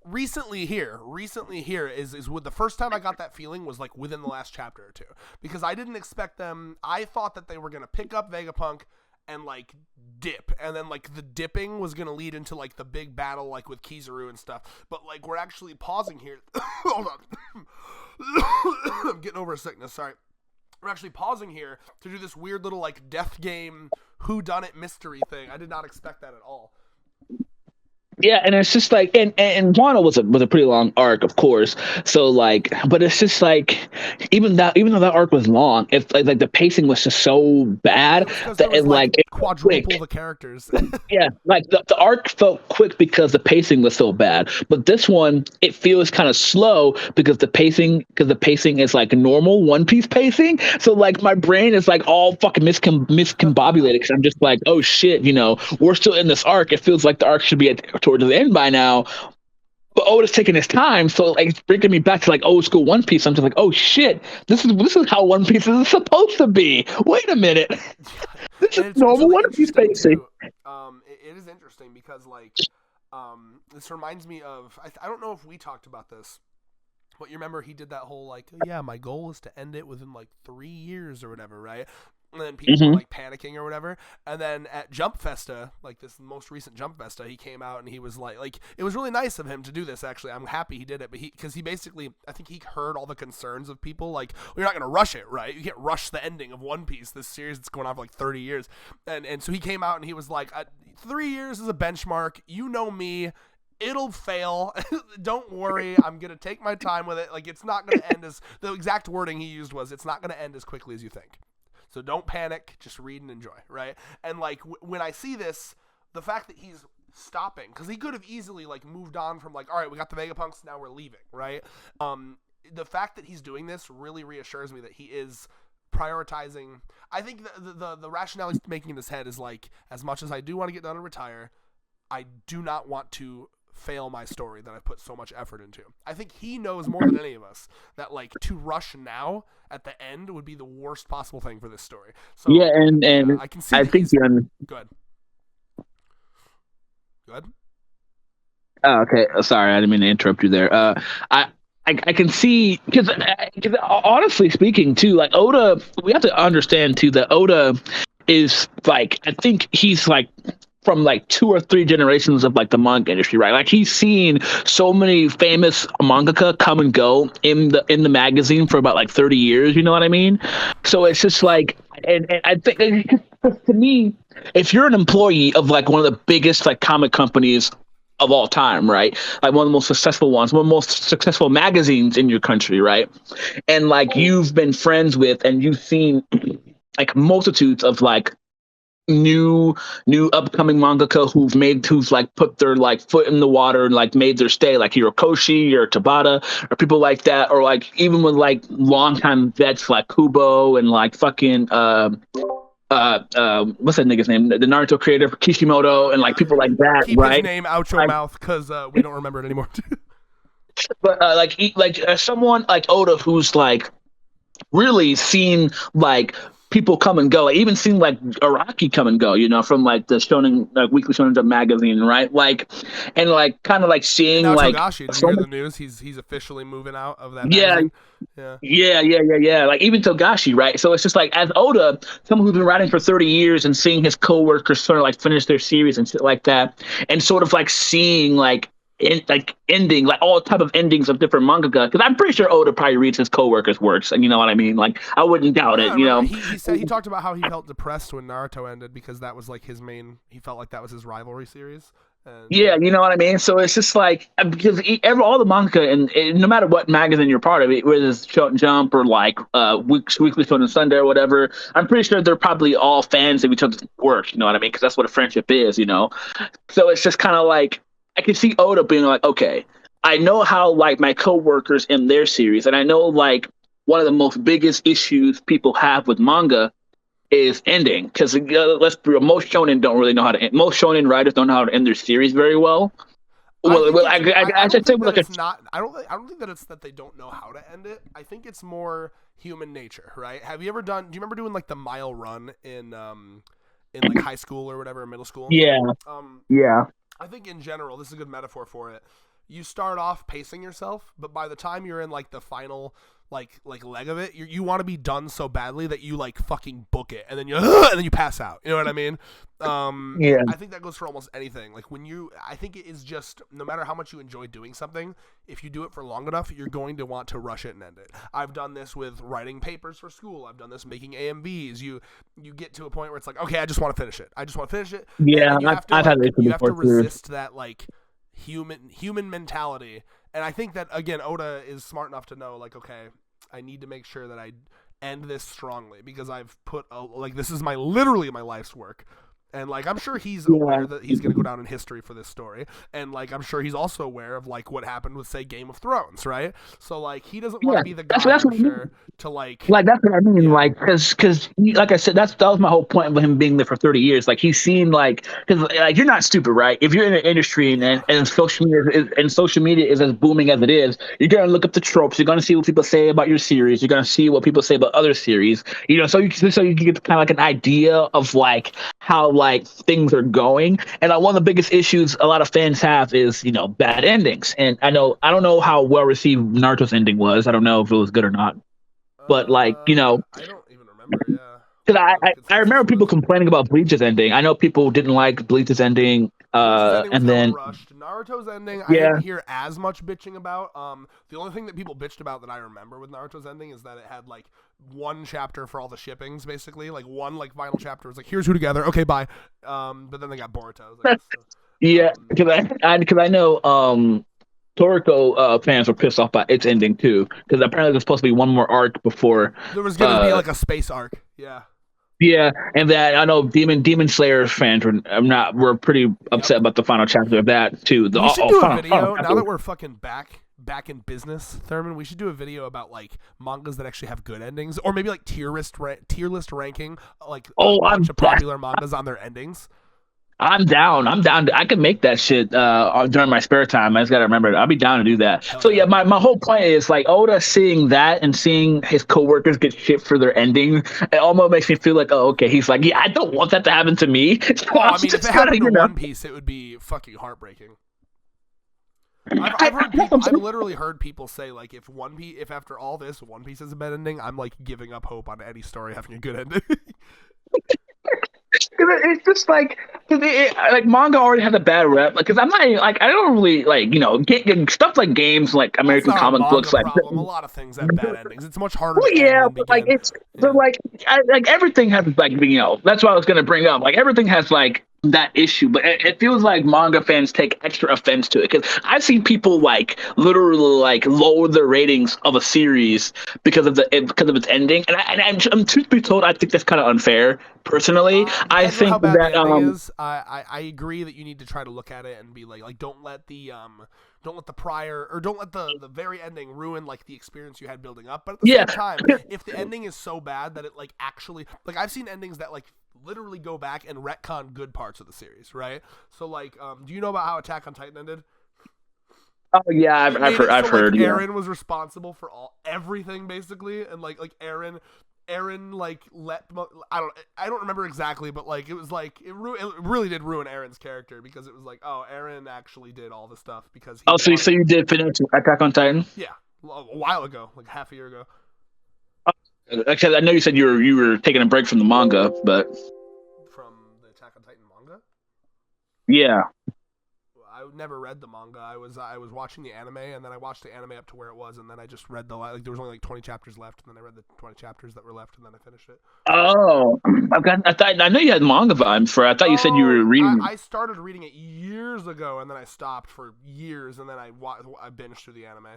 Speaker 1: Recently here is with the first time I got that feeling was like within the last chapter or two, because I didn't expect them. I thought that they were gonna pick up Vegapunk and like dip, and then like the dipping was gonna lead into like the big battle like with Kizaru and stuff. But like we're actually pausing here. Hold on, I'm getting over a sickness. Sorry. We're actually pausing here to do this weird little like death game whodunit mystery thing. I did not expect that at all.
Speaker 3: Yeah, and it's just like, and Wano was a pretty long arc, of course. So like, but it's just like, even though that arc was long, it's like the pacing was just so bad
Speaker 1: that it quadruple the characters.
Speaker 3: Yeah, like the arc felt quick because the pacing was so bad. But this one, it feels kind of slow because the pacing is like normal One Piece pacing. So like my brain is like all fucking miscombobulated because I'm just like, oh shit, we're still in this arc. It feels like the arc should be towards the end by now, but Oda's taking his time, so like it's bringing me back to like old school One Piece. I'm just like, oh shit, this is how One Piece is supposed to be. Wait a minute, this is normal One Piece pacing.
Speaker 1: It is interesting because like this reminds me of I don't know if we talked about this, but you remember he did that whole like, yeah, my goal is to end it within like 3 years or whatever, right? And then people were like panicking or whatever. And then at Jump Festa, like this most recent Jump Festa, he came out and he was like it was really nice of him to do this. Actually, I'm happy he did it, but because he basically, I think he heard all the concerns of people. Like, well, you're not gonna rush it, right? You can't rush the ending of One Piece, this series that's going on for like 30 years. And so he came out and he was like, 3 years is a benchmark. You know me. It'll fail. Don't worry. I'm going to take my time with it. Like, it's not going to end as, the exact wording he used was, it's not going to end as quickly as you think. So don't panic. Just read and enjoy, right? And, like, when I see this, the fact that he's stopping, because he could have easily, like, moved on from, like, all right, we got the Vegapunks, now we're leaving, right? The fact that he's doing this really reassures me that he is prioritizing. I think the rationale he's making in his head is, like, as much as I do want to get done and retire, I do not want to fail my story that I put so much effort into. I think he knows more than any of us that like to rush now at the end would be the worst possible thing for this story. So
Speaker 3: yeah, and
Speaker 1: I can see.
Speaker 3: I think
Speaker 1: good. Good.
Speaker 3: Oh, okay. Sorry, I didn't mean to interrupt you there. I can see because honestly speaking too, like Oda, we have to understand too that Oda is like, I think he's like from like 2 or 3 generations of like the manga industry, right? Like he's seen so many famous mangaka come and go in the magazine for about like 30 years, you know what I mean? So it's just like, and I think to me, if you're an employee of like one of the biggest like comic companies of all time, right? Like one of the most successful ones, one of the most successful magazines in your country, right? And like you've been friends with and you've seen like multitudes of like new upcoming mangaka who's like put their like foot in the water and like made their stay, like Hirokoshi or Tabata or people like that, or like even with like longtime vets like Kubo and like fucking what's that nigga's name? The Naruto creator Kishimoto and like people like that.
Speaker 1: Keep
Speaker 3: right?
Speaker 1: his name out your mouth because we don't remember it anymore.
Speaker 3: But someone like Oda who's like really seen like people come and go. I even seen like Araki come and go, you know, from like the Shonen, like Weekly Shonen Jump magazine, right? Like, and like kind of like seeing
Speaker 1: now
Speaker 3: like
Speaker 1: Togashi, did you hear the news? He's officially moving out of that.
Speaker 3: Yeah, yeah. Like even Togashi, right? So it's just like as Oda, someone who's been writing for 30 years and seeing his coworkers sort of like finish their series and shit like that, and sort of like seeing like ending, like all type of endings of different mangaka, because I'm pretty sure Oda probably reads his coworkers' works, and you know what I mean. Like I wouldn't doubt it. You know,
Speaker 1: he said he talked about how he felt depressed when Naruto ended because that was like his main. He felt like that was his rivalry series. And
Speaker 3: yeah, you know what I mean. So it's just like because all the manga and no matter what magazine you're part of, whether it's Shonen Jump or like Weekly Shonen Sunday or whatever, I'm pretty sure they're probably all fans of each other's work. You know what I mean? Because that's what a friendship is. You know, so it's just kind of like. I can see Oda being like, okay, I know how like my coworkers in their series, and I know like one of the most biggest issues people have with manga is ending, because let's be real, most shonen don't really know how to end. Most shonen writers don't know how to end their series very well.
Speaker 1: I don't think that it's that they don't know how to end it. I think it's more human nature, right? Do you remember doing like the mile run in like high school or whatever, middle school?
Speaker 3: Yeah. Yeah.
Speaker 1: I think in general, this is a good metaphor for it. You start off pacing yourself, but by the time you're in like the final like leg of it, you want to be done so badly that you like fucking book it, and then you pass out. You know what I mean?
Speaker 3: Yeah.
Speaker 1: I think that goes for almost anything. Like I think it is just no matter how much you enjoy doing something, if you do it for long enough, you're going to want to rush it and end it. I've done this with writing papers for school. I've done this making AMVs. You get to a point where it's like, okay, I just want to finish it.
Speaker 3: Yeah, I've had it before.
Speaker 1: You have to resist that like human mentality. And I think that again, Oda is smart enough to know like, okay, I need to make sure that I end this strongly because I've put this is literally my life's work. And like I'm sure he's aware that he's gonna go down in history for this story, and like I'm sure he's also aware of like what happened with say Game of Thrones, right? So like he doesn't want to be the guy to like
Speaker 3: that's what I mean, like because like I said, that was my whole point with him being there for 30 years. Like he's seen like because like you're not stupid, right? If you're in an industry and social media is as booming as it is, you're gonna look up the tropes. You're gonna see what people say about your series. You're gonna see what people say about other series. You know, so you can get kind of like an idea of like how like things are going. And one of the biggest issues a lot of fans have is, you know, bad endings. And I don't know how well received Naruto's ending was. I don't know if it was good or not. But like, you know,
Speaker 1: I don't even remember. Yeah.
Speaker 3: Because I remember people complaining about Bleach's ending. I know people didn't like Bleach's ending. And then
Speaker 1: rushed. Naruto's ending, I didn't hear as much bitching about. The only thing that people bitched about that I remember with Naruto's ending is that it had like one chapter for all the shippings, basically. Like one like final chapter was like, here's who together. Okay, bye. But then they got Boruto. Like,
Speaker 3: yeah, because I know Toriko fans were pissed off by its ending too, because apparently there's supposed to be one more arc before
Speaker 1: there was going to be like a space arc. Yeah.
Speaker 3: Yeah, and that I know Demon Slayer fans were pretty upset about the final chapter of that too.
Speaker 1: We should do a video now that we're fucking back in business, Thurman. We should do a video about like mangas that actually have good endings, or maybe like tier list ranking like a bunch of popular mangas on their endings.
Speaker 3: I'm down. I can make that shit during my spare time. I just gotta remember. I'll be down to do that. So yeah, my whole point is like Oda seeing that and seeing his coworkers get shit for their ending. It almost makes me feel like, oh, okay. He's like, yeah, I don't want that to happen to me. So
Speaker 1: well, I mean, if it happened to One Piece, it would be fucking heartbreaking. I've literally heard people say like, if after all this One Piece has a bad ending, I'm like giving up hope on any story having a good ending.
Speaker 3: It's just like, like manga already has a bad rep. Like, because I'm not like I don't really like stuff like games like American comic books. Like
Speaker 1: a lot of things have bad endings. It's much harder.
Speaker 3: Well, yeah, but like so like everything has like that's what I was gonna bring up. Like everything has like that issue, but it feels like manga fans take extra offense to it because I've seen people like literally like lower the ratings of a series because of its ending, and I'm truth be told, I think that's kind of unfair. Personally, I think that
Speaker 1: is. I agree that you need to try to look at it and be like don't let the prior or don't let the very ending ruin like the experience you had building up. But at the same time, if the ending is so bad that it like actually like I've seen endings that like literally go back and retcon good parts of the series, right? So like, do you know about how Attack on Titan ended?
Speaker 3: Oh yeah, I've heard.
Speaker 1: Eren was responsible for everything basically, and like Eren like let I don't remember exactly, but like it was like it really did ruin Eren's character because it was like, oh, Eren actually did all the stuff because he
Speaker 3: so you did finish Attack on Titan?
Speaker 1: Yeah, a while ago, like half a year ago.
Speaker 3: Actually, I know you said you were taking a break from the manga, but
Speaker 1: from the Attack on Titan manga.
Speaker 3: Yeah.
Speaker 1: I never read the manga. I was watching the anime, and then I watched the anime up to where it was, and then I just read there was only like 20 chapters left, and then I read the 20 chapters that were left, and then I finished it.
Speaker 3: Oh, I know you had manga vibes for it. I thought you said you were reading.
Speaker 1: I started reading it years ago, and then I stopped for years, and then I binged through the anime.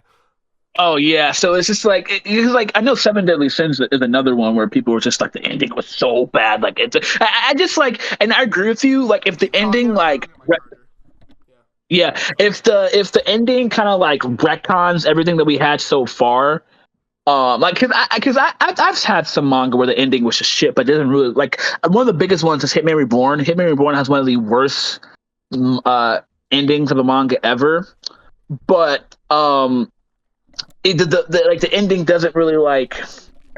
Speaker 3: Oh yeah, so it's just like I know Seven Deadly Sins is another one where people were just like the ending was so bad. Like I just like, and I agree with you. Like if the ending like. Yeah, if the ending kind of like retcons everything that we had so far, like because I've had some manga where the ending was just shit, but it doesn't really like one of the biggest ones is Hitman Reborn. Hitman Reborn has one of the worst endings of a manga ever, but the ending doesn't really like.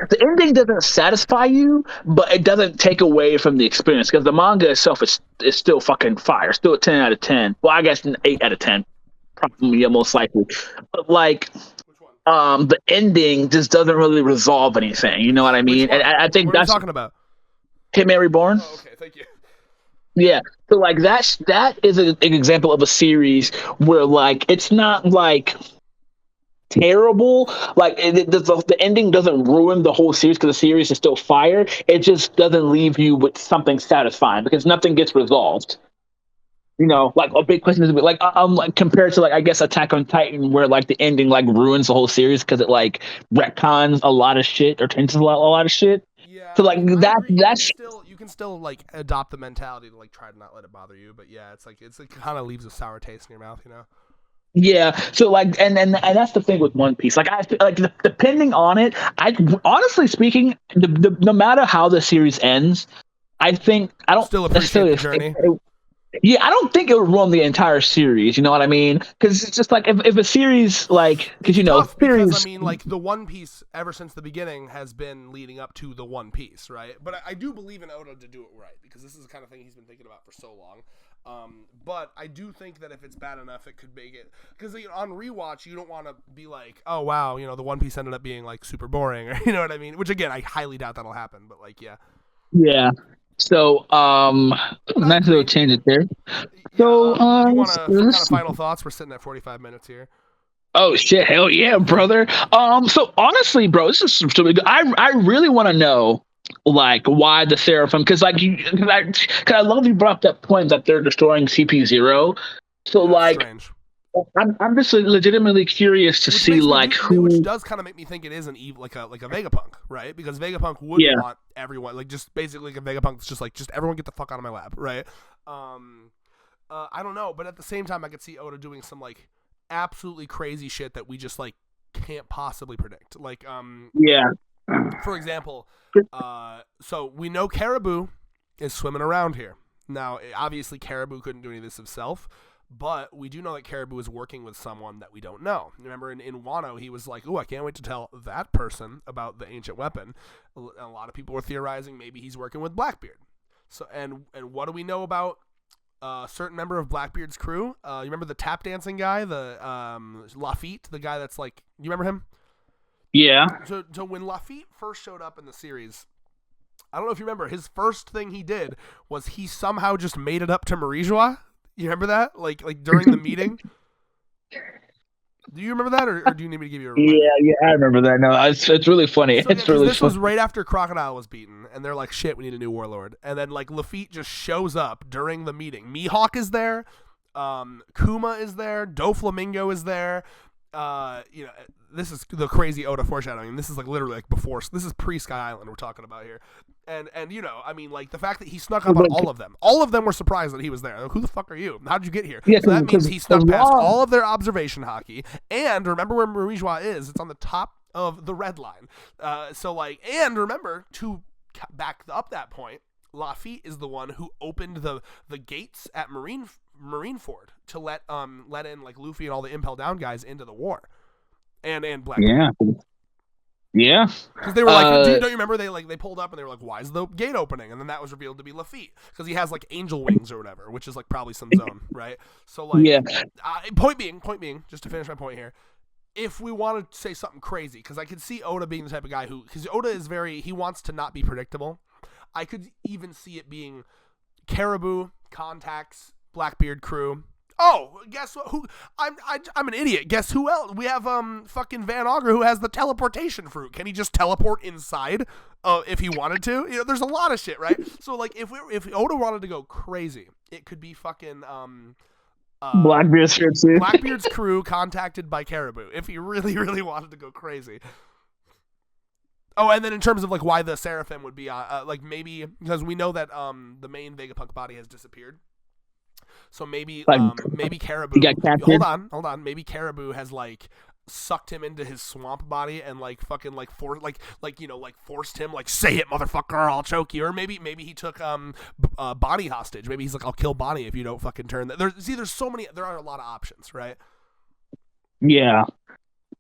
Speaker 3: The ending doesn't satisfy you, but it doesn't take away from the experience because the manga itself is still fucking fire. Still a 10 out of 10. Well, I guess an 8 out of 10. Probably, yeah, most likely. But like, the ending just doesn't really resolve anything. You know what I mean? And I think that's
Speaker 1: what are you talking about.
Speaker 3: Hitman Reborn.
Speaker 1: Oh, okay, thank you.
Speaker 3: Yeah, so like that is an example of a series where like it's not like terrible, like the ending doesn't ruin the whole series because the series is still fire. It just doesn't leave you with something satisfying because nothing gets resolved. You know, like a big question is like like compared to like I guess Attack on Titan where like the ending like ruins the whole series because it like retcons a lot of shit or changes a lot of shit.
Speaker 1: Yeah.
Speaker 3: So like that's
Speaker 1: you can still like adopt the mentality to like try to not let it bother you, but yeah, it kind of leaves a sour taste in your mouth, you know.
Speaker 3: Yeah, so like, and that's the thing with One Piece. Like, I like depending on it. I honestly speaking, no matter how the series ends, I think I don't
Speaker 1: still appreciate the journey.
Speaker 3: Yeah, I don't think it would ruin the entire series. You know what I mean? Because it's just like if a series like because
Speaker 1: because I mean like the One Piece ever since the beginning has been leading up to the One Piece, right? But I do believe in Oda to do it right because this is the kind of thing he's been thinking about for so long. But I do think that if it's bad enough, it could make it because on rewatch you don't want to be like, oh wow, the One Piece ended up being like super boring, or you know what I mean? Which again, I highly doubt that'll happen. But like, yeah.
Speaker 3: Yeah. So nice little change it there. So
Speaker 1: do you want some kind of final thoughts? We're sitting at 45 minutes here.
Speaker 3: Oh shit! Hell yeah, brother. So honestly, bro, this is really good. I really want to know. Like why the Seraphim? Because like I love you brought up that point that they're destroying CP0. So
Speaker 1: that's
Speaker 3: like,
Speaker 1: strange.
Speaker 3: I'm just legitimately curious to see like who.
Speaker 1: Which does kind of make me think it is an evil like a Vegapunk, right? Because Vegapunk would want everyone like just basically like a Vegapunk that's just everyone get the fuck out of my lab, right? I don't know, but at the same time, I could see Oda doing some like absolutely crazy shit that we just like can't possibly predict. Like for example, so we know Caribou is swimming around here. Now, obviously, Caribou couldn't do any of this himself, but we do know that Caribou is working with someone that we don't know. Remember, in Wano, he was like, "Oh, I can't wait to tell that person about the ancient weapon." A lot of people were theorizing maybe he's working with Blackbeard. So, and what do we know about a certain member of Blackbeard's crew? You remember the tap dancing guy, the Lafitte, the guy that's like, you remember him?
Speaker 3: Yeah.
Speaker 1: So when Lafitte first showed up in the series, I don't know if you remember, his first thing he did was he somehow just made it up to Marie-Joie. You remember that? Like during the meeting? Do you remember that, or do you need me to give you a reminder?
Speaker 3: Yeah, I remember that. No, it's really funny. So,
Speaker 1: this was right after Crocodile was beaten, and they're like, "Shit, we need a new warlord." And then like Lafitte just shows up during the meeting. Mihawk is there, Kuma is there, Doflamingo is there. This is the crazy Oda foreshadowing. This is like literally like before. This is pre-Sky Island we're talking about here. And I mean, like the fact that he snuck up on all of them. All of them were surprised that he was there. Like, who the fuck are you? How'd you get here? Yeah, so that means he snuck past all of their observation hockey. And remember where Marijois is? It's on the top of the red line. And remember to back up that point, Lafitte is the one who opened the gates at Marineford to let in like Luffy and all the Impel Down guys into the war. And Blackbeard.
Speaker 3: Yeah.
Speaker 1: Because they were like, don't you remember they pulled up and they were like, why is the gate opening? And then that was revealed to be Lafitte because he has like angel wings or whatever, which is like probably some zone, right? So like, point being, just to finish my point here, if we want to say something crazy, because I could see Oda being the type of guy because Oda is he wants to not be predictable. I could even see it being Caribou, Contacts, Blackbeard crew. Oh, guess what? I'm an idiot. Guess who else? We have fucking Van Augur who has the teleportation fruit. Can he just teleport inside? If he wanted to, there's a lot of shit, right? So like, if Oda wanted to go crazy, it could be fucking Blackbeard's crew contacted by Caribou. If he really, really wanted to go crazy. Oh, and then in terms of like why the Seraphim would be like maybe because we know that the main Vegapunk body has disappeared. So maybe Caribou. Hold on. Maybe Caribou has like sucked him into his swamp body and like fucking like forced him like say it, motherfucker, or I'll choke you. Or maybe he took Bonnie hostage. Maybe he's like, I'll kill Bonnie if you don't fucking turn that. There's so many. There are a lot of options, right?
Speaker 3: Yeah.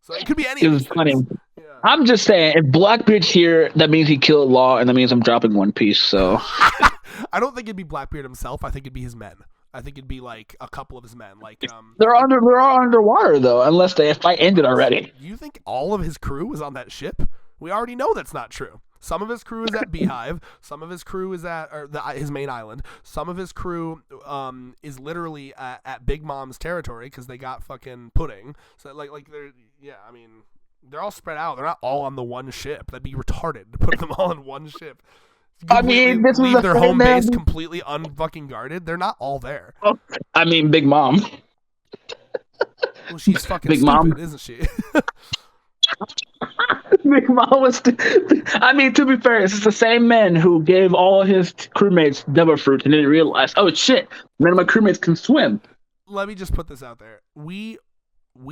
Speaker 1: So it could be any. It was funny.
Speaker 3: Yeah. I'm just saying, if Blackbeard's here, that means he killed Law, and that means I'm dropping One Piece. So
Speaker 1: I don't think it'd be Blackbeard himself. I think it'd be his men. I think it'd be like a couple of his men. Like
Speaker 3: they're all underwater though, unless the fight ended already.
Speaker 1: You think all of his crew was on that ship? We already know that's not true. Some of his crew is at Beehive. Some of his crew is at his main island. Some of his crew is literally at Big Mom's territory because they got fucking pudding. So like they're I mean they're all spread out. They're not all on the one ship. That'd be retarded to put them all in one ship.
Speaker 3: I mean, this
Speaker 1: leave their home base completely unfucking guarded. They're not all there.
Speaker 3: Oh, I mean, Big Mom.
Speaker 1: Well, she's fucking Big stupid, Mom, isn't she?
Speaker 3: Big Mom was. I mean, to be fair, it's the same man who gave all his crewmates devil fruit and didn't realize, oh shit, none of my crewmates can swim.
Speaker 1: Let me just put this out there. We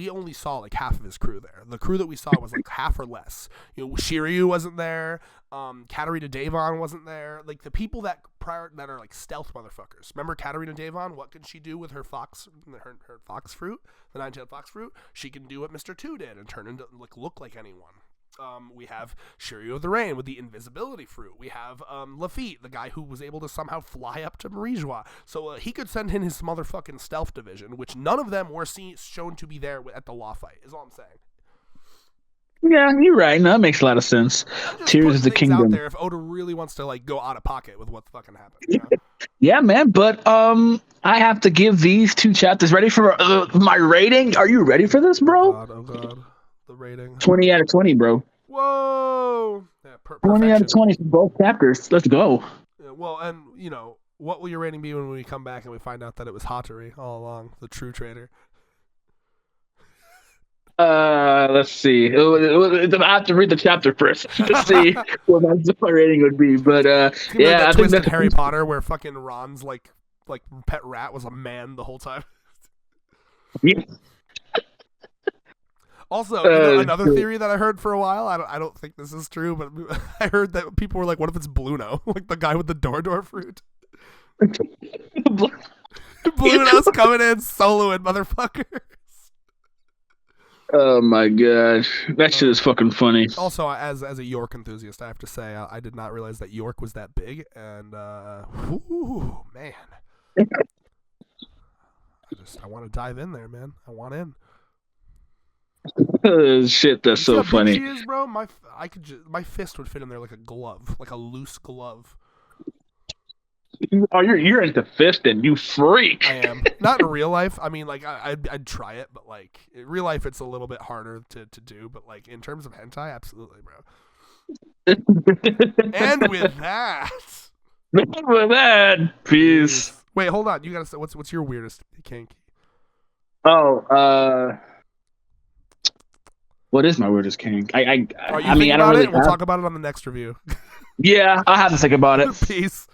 Speaker 1: only saw like half of his crew there. The crew that we saw was like half or less. Shiryu wasn't there. Katarina Devon wasn't there. Like the people that are like stealth motherfuckers. Remember Katarina Devon? What can she do with her fox fruit, the 9-tailed fox fruit? She can do what Mr. 2 did and turn into look like anyone. We have Shiryu of the Rain with the invisibility fruit. We have Lafitte, the guy who was able to somehow fly up to Marijois. So he could send in his motherfucking stealth division, which none of them were shown to be there at the Law fight, is all I'm saying.
Speaker 3: Yeah, you're right. No, that makes a lot of sense. Tears of the Kingdom.
Speaker 1: Out there if Oda really wants to like go out of pocket with what fucking happened. You know?
Speaker 3: Yeah, man. But I have to give these 2 chapters ready for my rating. Are you ready for this, bro?
Speaker 1: Oh God. The rating
Speaker 3: 20 out of 20, bro.
Speaker 1: Whoa. Yeah,
Speaker 3: 20 out of 20 for both chapters. Let's go.
Speaker 1: Yeah, well, and what will your rating be when we come back and we find out that it was Hattori all along, the true traitor?
Speaker 3: Let's see. I have to read the chapter first to see what my rating would be. But
Speaker 1: I think that's Harry Potter where fucking Ron's like pet rat was a man the whole time.
Speaker 3: Yeah.
Speaker 1: Also, another theory that I heard for a while, I don't think this is true, but I heard that people were like, what if it's Bluno? Like the guy with the door fruit. Bluno's coming in soloing motherfuckers.
Speaker 3: Oh my gosh. That shit is fucking funny.
Speaker 1: Also, as a York enthusiast, I have to say, I did not realize that York was that big, and whoo, man. I want to dive in there, man. I want in.
Speaker 3: Shit, that's so funny.
Speaker 1: She is, bro. My fist would fit in there like a glove, like a loose glove.
Speaker 3: Oh, you're into fisting, you freak.
Speaker 1: I am. Not in real life. I mean, like I'd try it, but like in real life, it's a little bit harder to do. But like in terms of hentai, absolutely, bro. And with that,
Speaker 3: peace.
Speaker 1: Wait, hold on. You gotta say what's your weirdest kink?
Speaker 3: Oh, what is my weirdest kink? I mean, I don't really.
Speaker 1: We'll talk about it on the next review.
Speaker 3: Yeah, I'll have to think about it.
Speaker 1: Peace.
Speaker 3: Peace.